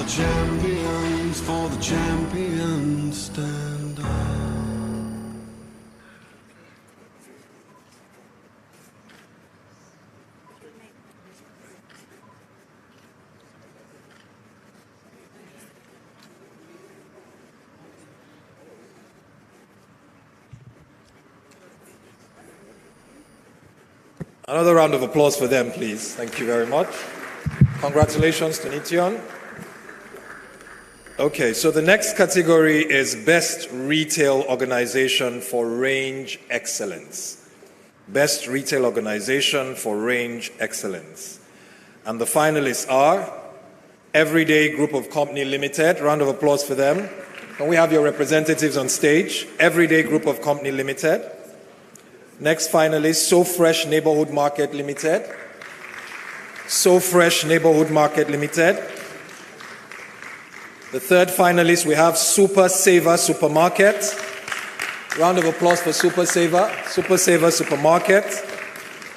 the champions, for the champions, stand up. Another round of applause for them, please. Thank you very much. Congratulations to Nition. Okay, so the next category is Best Retail Organization for Range Excellence. Best Retail Organization for Range Excellence. And the finalists are Everyday Group of Company Limited. Round of applause for them. Can we have your representatives on stage? Everyday Group of Company Limited. Next finalist, So Fresh Neighborhood Market Limited. So Fresh Neighborhood Market Limited. The third finalist, we have Super Saver Supermarket. Round of applause for Super Saver Supermarket.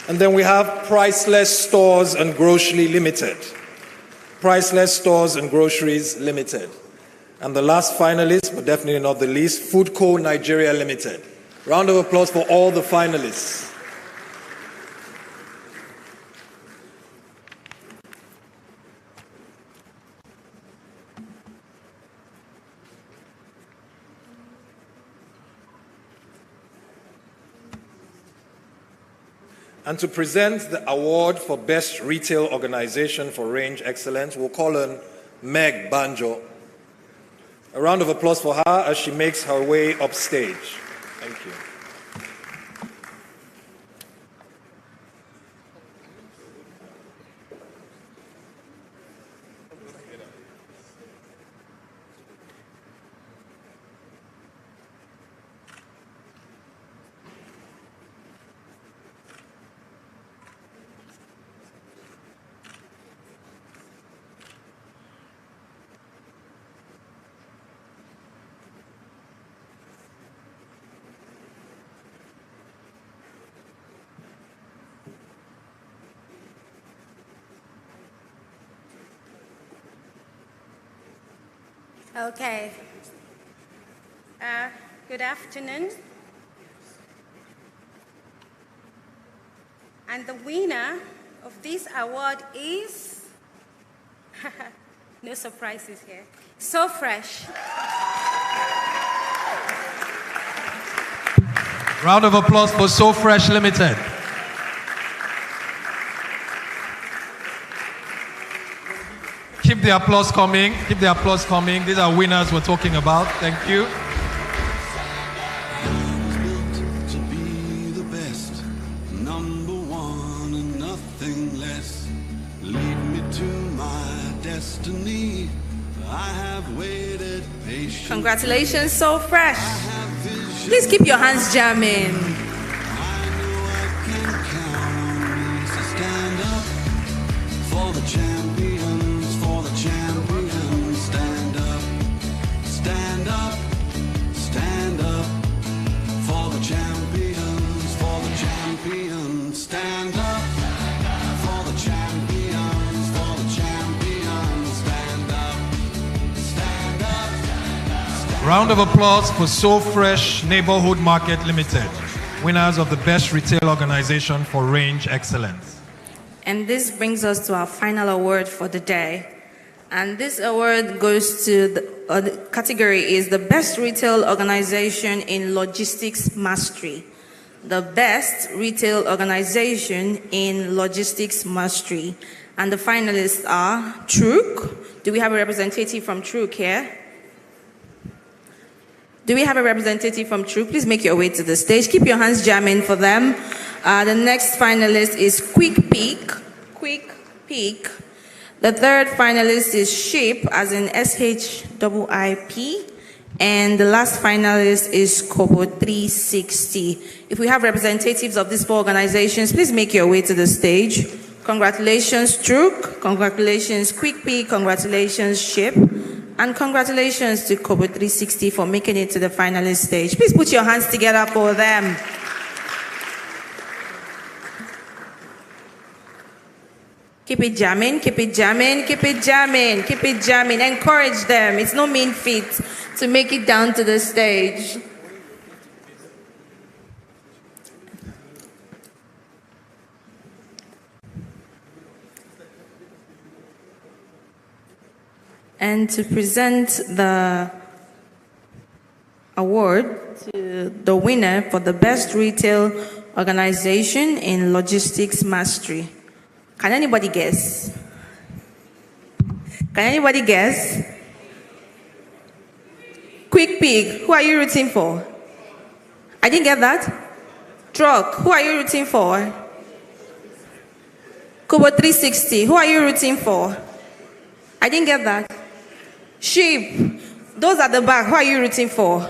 And then we have Priceless Stores and Grocery Limited. Priceless Stores and Groceries Limited. And the last finalist, but definitely not the least, Foodco Nigeria Limited. Round of applause for all the finalists. And to present the award for Best Retail Organization for Range Excellence, we'll call on Meg Banjo. A round of applause for her as she makes her way upstage. Thank you. Okay. Good afternoon. And the winner of this award is, no surprises here, So Fresh. Round of applause for So Fresh Limited. Keep the applause coming. Keep the applause coming. These are winners we're talking about. Thank you. To be the best, number one and nothing less. Lead me to my destiny. I have waited patiently. Congratulations, So Fresh. Please keep your hands jamming. Stand up for the champions, for the champions. Stand up, stand up, stand up for the champions, for Round of applause for So Fresh Neighborhood Market Limited, winners of the Best Retail Organization for Range Excellence. And this brings us to our final award for the day. And this award goes to the category is the Best Retail Organization in Logistics Mastery. The Best Retail Organization in Logistics Mastery. And the finalists are Truk. Do we have a representative from Truk here? Do we have a representative from Truk? Please make your way to the stage. Keep your hands jamming for them. The next finalist is Quick Peak. Quick Peak. The third finalist is SHIP, as in SHIIP. And the last finalist is Kobo 360. If we have representatives of these four organizations, please make your way to the stage. Congratulations, Truk. Congratulations, Quick Peak. Congratulations, SHIP. And congratulations to Kobo 360 for making it to the finalist stage. Please put your hands together for them. Keep it jamming, keep it jamming, keep it jamming, keep it jamming. Encourage them. It's no mean feat to make it down to the stage. And to present the award to the winner for the Best Retail Organization in Logistics Mastery. Can anybody guess? Can anybody guess? Quick Pig, who are you rooting for? I didn't get that. Truck, who are you rooting for? Kobo 360, who are you rooting for? I didn't get that. Sheep, those at the back, who are you rooting for?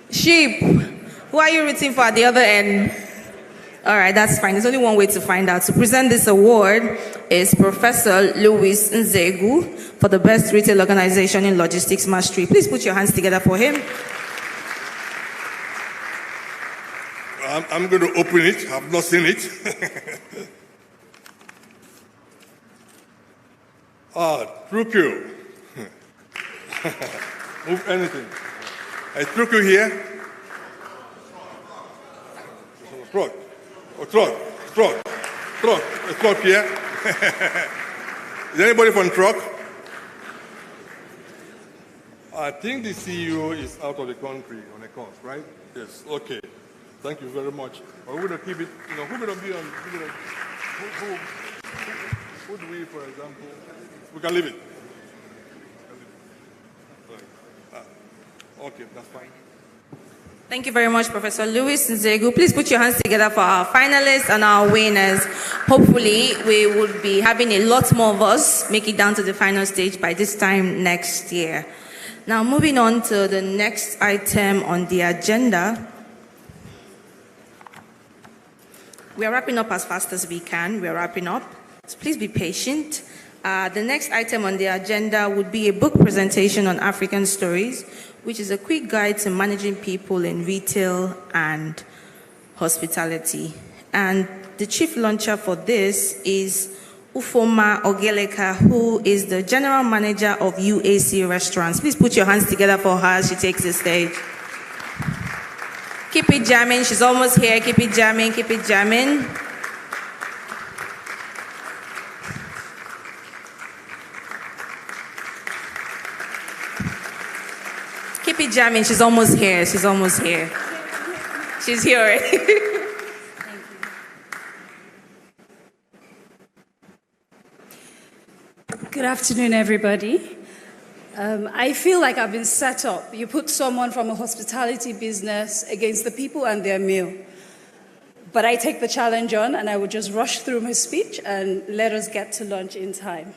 Sheep, who are you rooting for at the other end? All right, that's fine. There's only one way to find out. To present this award is Professor Louis Nzegu for the Best Retail Organization in Logistics Mastery. Please put your hands together for him. I'm going to open it. I've not seen it. Truku. Move anything. Is Truku here? Truck. Oh, truck here. Is anybody from truck? I think the CEO is out of the country on a course, right? Yes, okay. Thank you very much. We're going to keep it, who going to be on, who do we, for example, we can leave it. Okay, that's fine. Thank you very much, Professor Louis Nzegu. Please put your hands together for our finalists and our winners. Hopefully, we would be having a lot more of us make it down to the final stage by this time next year. Now, moving on to the next item on the agenda. We are wrapping up as fast as we can. We are wrapping up, so please be patient. The next item on the agenda would be a book presentation on African stories, which is a quick guide to managing people in retail and hospitality. And the chief launcher for this is Ufoma Ogeleka, who is the general manager of UAC Restaurants. Please put your hands together for her as she takes the stage. Keep it jamming. She's almost here. Keep it jamming. Keep it jamming. Keep it jamming. She's almost here. She's almost here. She's here already. Good afternoon, everybody. I feel like I've been set up. You put someone from a hospitality business against the people and their meal. But I take the challenge on, and I will just rush through my speech and let us get to lunch in time.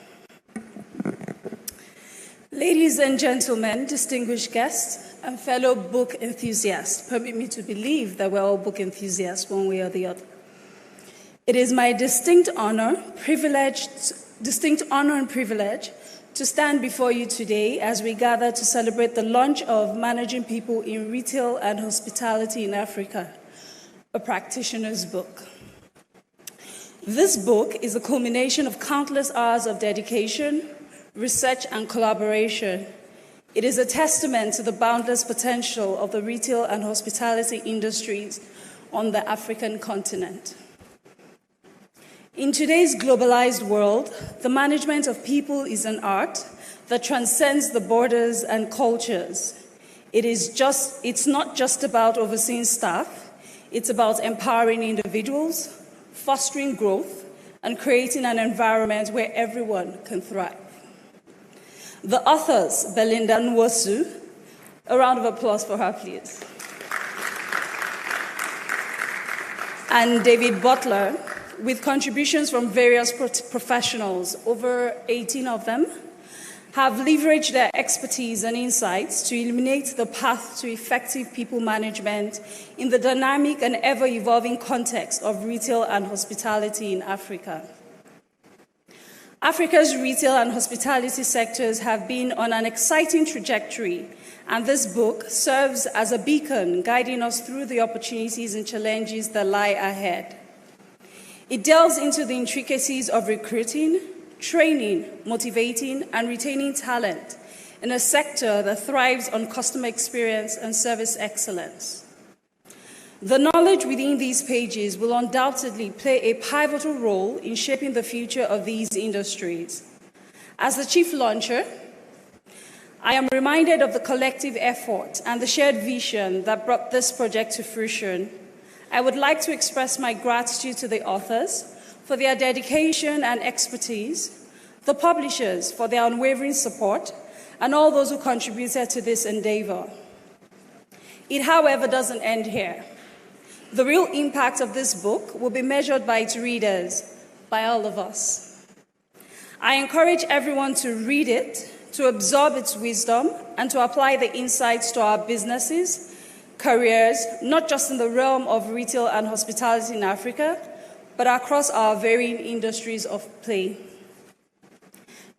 Ladies and gentlemen, distinguished guests, and fellow book enthusiasts, permit me to believe that we're all book enthusiasts one way or the other. It is my distinct honor and privilege to stand before you today as we gather to celebrate the launch of Managing People in Retail and Hospitality in Africa, a practitioner's book. This book is a culmination of countless hours of dedication, research, and collaboration. It is a testament to the boundless potential of the retail and hospitality industries on the African continent. In today's globalized world, the management of people is an art that transcends the borders and cultures. It's not just about overseeing staff, it's about empowering individuals, fostering growth, and creating an environment where everyone can thrive. The authors, Belinda Nwosu, a round of applause for her, please, and David Butler, with contributions from various professionals, over 18 of them, have leveraged their expertise and insights to illuminate the path to effective people management in the dynamic and ever-evolving context of retail and hospitality in Africa. Africa's retail and hospitality sectors have been on an exciting trajectory, and this book serves as a beacon guiding us through the opportunities and challenges that lie ahead. It delves into the intricacies of recruiting, training, motivating, and retaining talent in a sector that thrives on customer experience and service excellence. The knowledge within these pages will undoubtedly play a pivotal role in shaping the future of these industries. As the chief launcher, I am reminded of the collective effort and the shared vision that brought this project to fruition. I would like to express my gratitude to the authors for their dedication and expertise, the publishers for their unwavering support, and all those who contributed to this endeavor. It, however, doesn't end here. The real impact of this book will be measured by its readers, by all of us. I encourage everyone to read it, to absorb its wisdom, and to apply the insights to our businesses, careers, not just in the realm of retail and hospitality in Africa, but across our varying industries of play.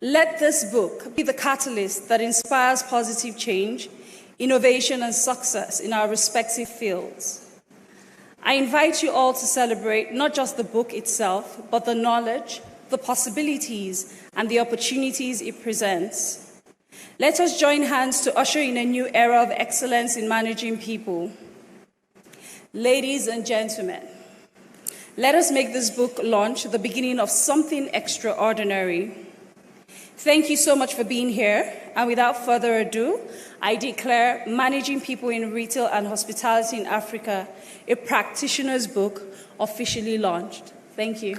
Let this book be the catalyst that inspires positive change, innovation, and success in our respective fields. I invite you all to celebrate not just the book itself, but the knowledge, the possibilities, and the opportunities it presents. Let us join hands to usher in a new era of excellence in managing people. Ladies and gentlemen, let us make this book launch the beginning of something extraordinary. Thank you so much for being here, and without further ado, I declare Managing People in Retail and Hospitality in Africa, a practitioner's book, officially launched. Thank you.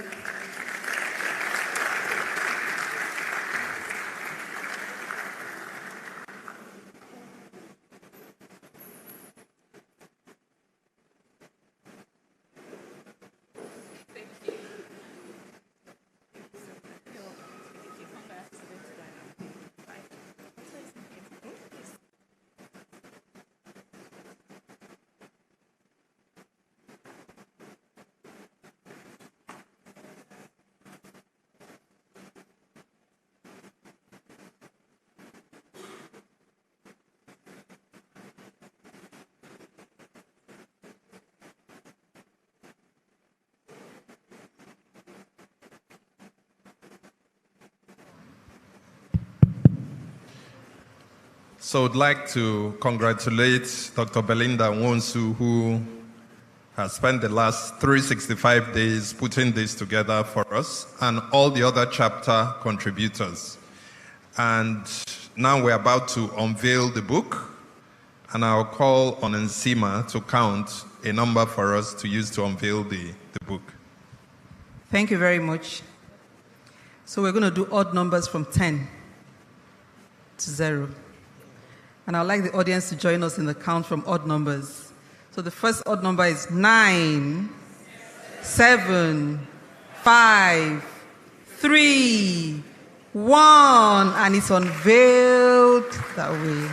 So I'd like to congratulate Dr. Belinda Nwosu, who has spent the last 365 days putting this together for us, and all the other chapter contributors. And now we're about to unveil the book, and I'll call on Nsima to count a number for us to use to unveil the book. Thank you very much. So we're going to do odd numbers from 10 to 0. And I'd like the audience to join us in the count from odd numbers. So the first odd number is 9, 7, 5, 3, 1, and it's unveiled that way.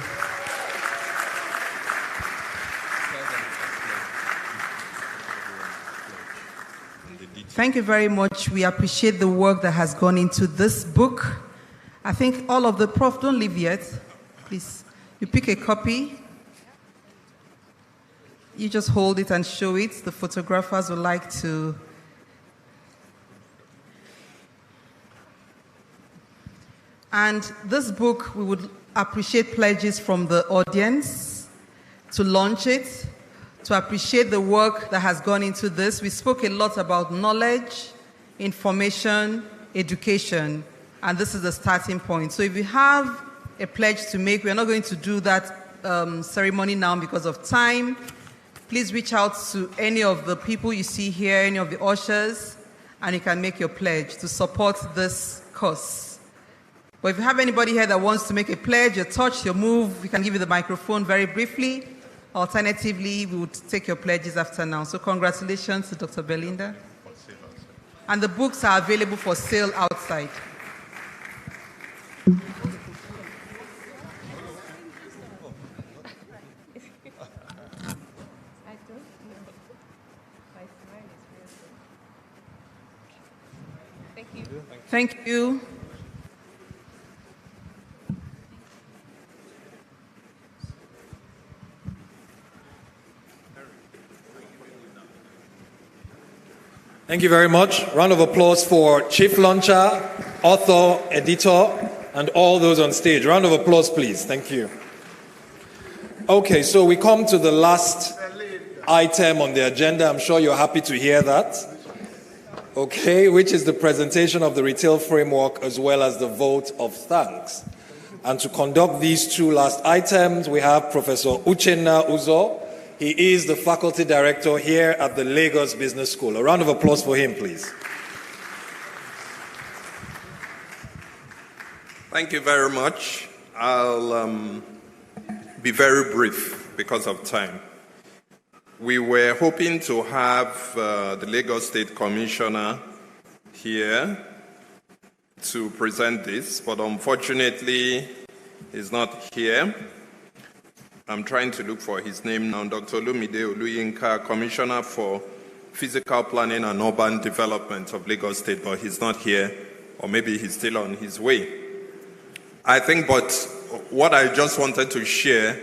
Thank you very much. We appreciate the work that has gone into this book. I think all of the prof, don't leave yet, please. You pick a copy, you just hold it and show it. The photographers would like to. And this book, we would appreciate pledges from the audience to launch it, to appreciate the work that has gone into this. We spoke a lot about knowledge, information, education, and this is the starting point. So if you have a pledge to make, we're not going to do that ceremony now because of time. Please reach out to any of the people you see here, any of the ushers, and you can make your pledge to support this cause. But if you have anybody here that wants to make a pledge, your touch, your move, we can give you the microphone very briefly. Alternatively, we would take your pledges after now. So congratulations to Dr. Belinda. And the books are available for sale outside. Thank you. Thank you very much. Round of applause for Chief Launcher, author, editor, and all those on stage. Round of applause, please. Thank you. Okay, so we come to the last item on the agenda. I'm sure you're happy to hear that. Okay, which is the presentation of the retail framework as well as the vote of thanks. And to conduct these two last items, we have Professor Uchenna Uzo. He is the faculty director here at the Lagos Business School. A round of applause for him, please. Thank you very much. I'll be very brief because of time. We were hoping to have the Lagos State Commissioner here to present this, but unfortunately, he's not here. I'm trying to look for his name now. Dr. Olumide Oluyinka, Commissioner for Physical Planning and Urban Development of Lagos State, but he's not here, or maybe he's still on his way. I think, but what I just wanted to share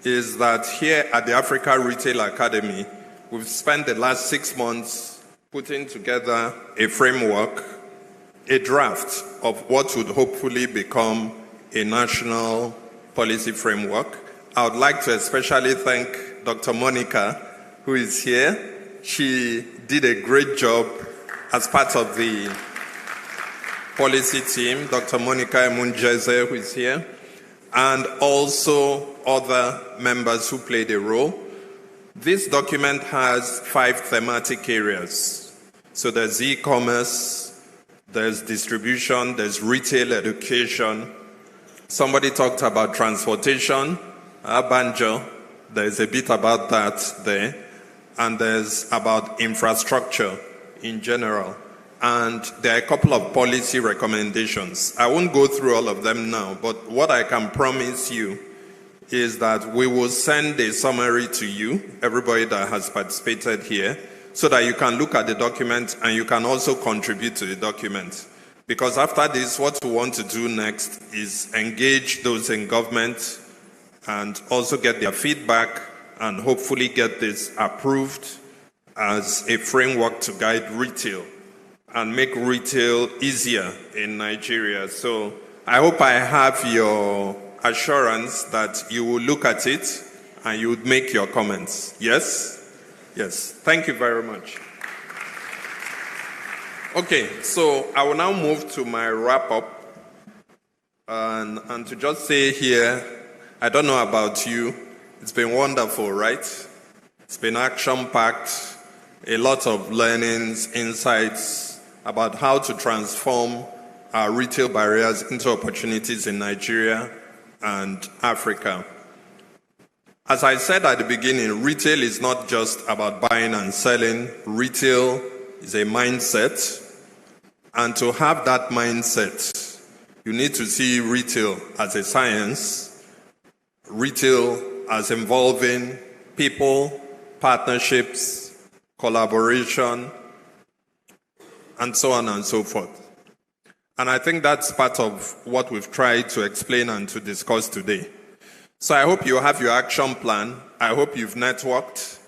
is that here at the Africa Retail Academy, we've spent the last 6 months putting together a framework, a draft of what would hopefully become a national policy framework. I would like to especially thank Dr. Monica, who is here. She did a great job as part of the policy team, Dr. Monica Emunjeze, who is here, and also other members who played a role. This document has 5 thematic areas. So there's e-commerce, there's distribution, there's retail education. Somebody talked about transportation. Banjo, there's a bit about that there, and there's about infrastructure in general, and there are a couple of policy recommendations. I won't go through all of them now, but what I can promise you is that we will send a summary to you, everybody that has participated here, so that you can look at the document and you can also contribute to the document. Because after this, what we want to do next is engage those in government and also get their feedback and hopefully get this approved as a framework to guide retail and make retail easier in Nigeria. So I hope I have your assurance that you will look at it and you would make your comments. Yes? Yes. Thank you very much. Okay, so I will now move to my wrap-up and to just say here, I don't know about you, it's been wonderful, right? It's been action-packed, a lot of learnings, insights about how to transform our retail barriers into opportunities in Nigeria and Africa. As I said at the beginning, retail is not just about buying and selling. Retail is a mindset. And to have that mindset, you need to see retail as a science, retail as involving people, partnerships, collaboration, and so on and so forth. And I think that's part of what we've tried to explain and to discuss today. So I hope you have your action plan. I hope you've networked.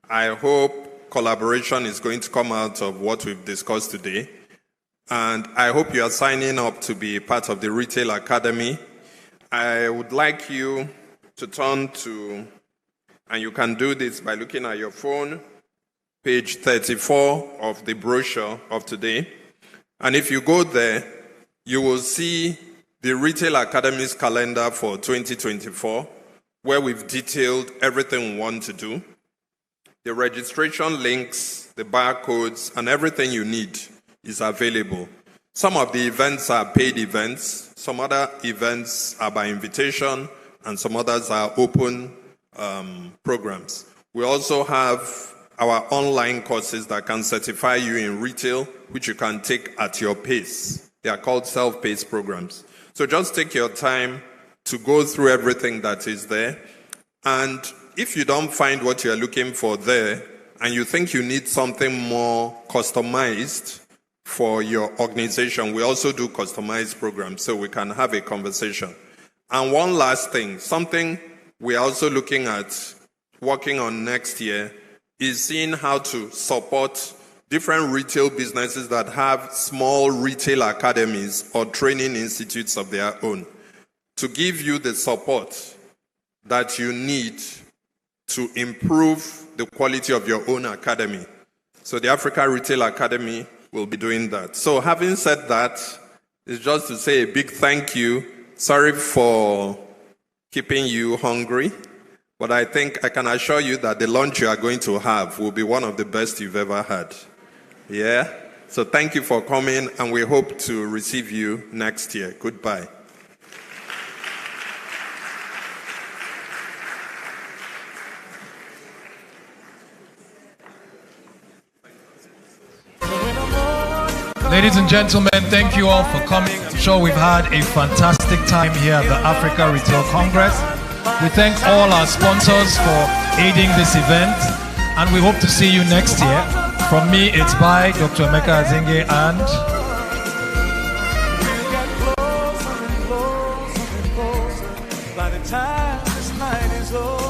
I hope collaboration is going to come out of what we've discussed today. And I hope you are signing up to be part of the Retail Academy. I would like you to turn to, and you can do this by looking at your phone, page 34 of the brochure of today. And if you go there, you will see the Retail Academy's calendar for 2024, where we've detailed everything we want to do. The registration links, the barcodes, and everything you need is available. Some of the events are paid events, some other events are by invitation, and some others are open programs. We also have our online courses that can certify you in retail, which you can take at your pace. They are called self-paced programs. So just take your time to go through everything that is there. And if you don't find what you're looking for there, and you think you need something more customized for your organization, we also do customized programs, so we can have a conversation. And one last thing, something we're also looking at working on next year is seeing how to support different retail businesses that have small retail academies or training institutes of their own, to give you the support that you need to improve the quality of your own academy. So the Africa Retail Academy will be doing that. So having said that, it's just to say a big thank you. Sorry for keeping you hungry, but I think I can assure you that the lunch you are going to have will be one of the best you've ever had. Yeah? So thank you for coming, and we hope to receive you next year. Goodbye. Ladies and gentlemen, thank you all for coming. I'm sure we've had a fantastic time here at the Africa Retail Congress. We thank all our sponsors for aiding this event, and we hope to see you next year. From me, it's bye, Dr. Emeka Azinge, and By the time this night is over.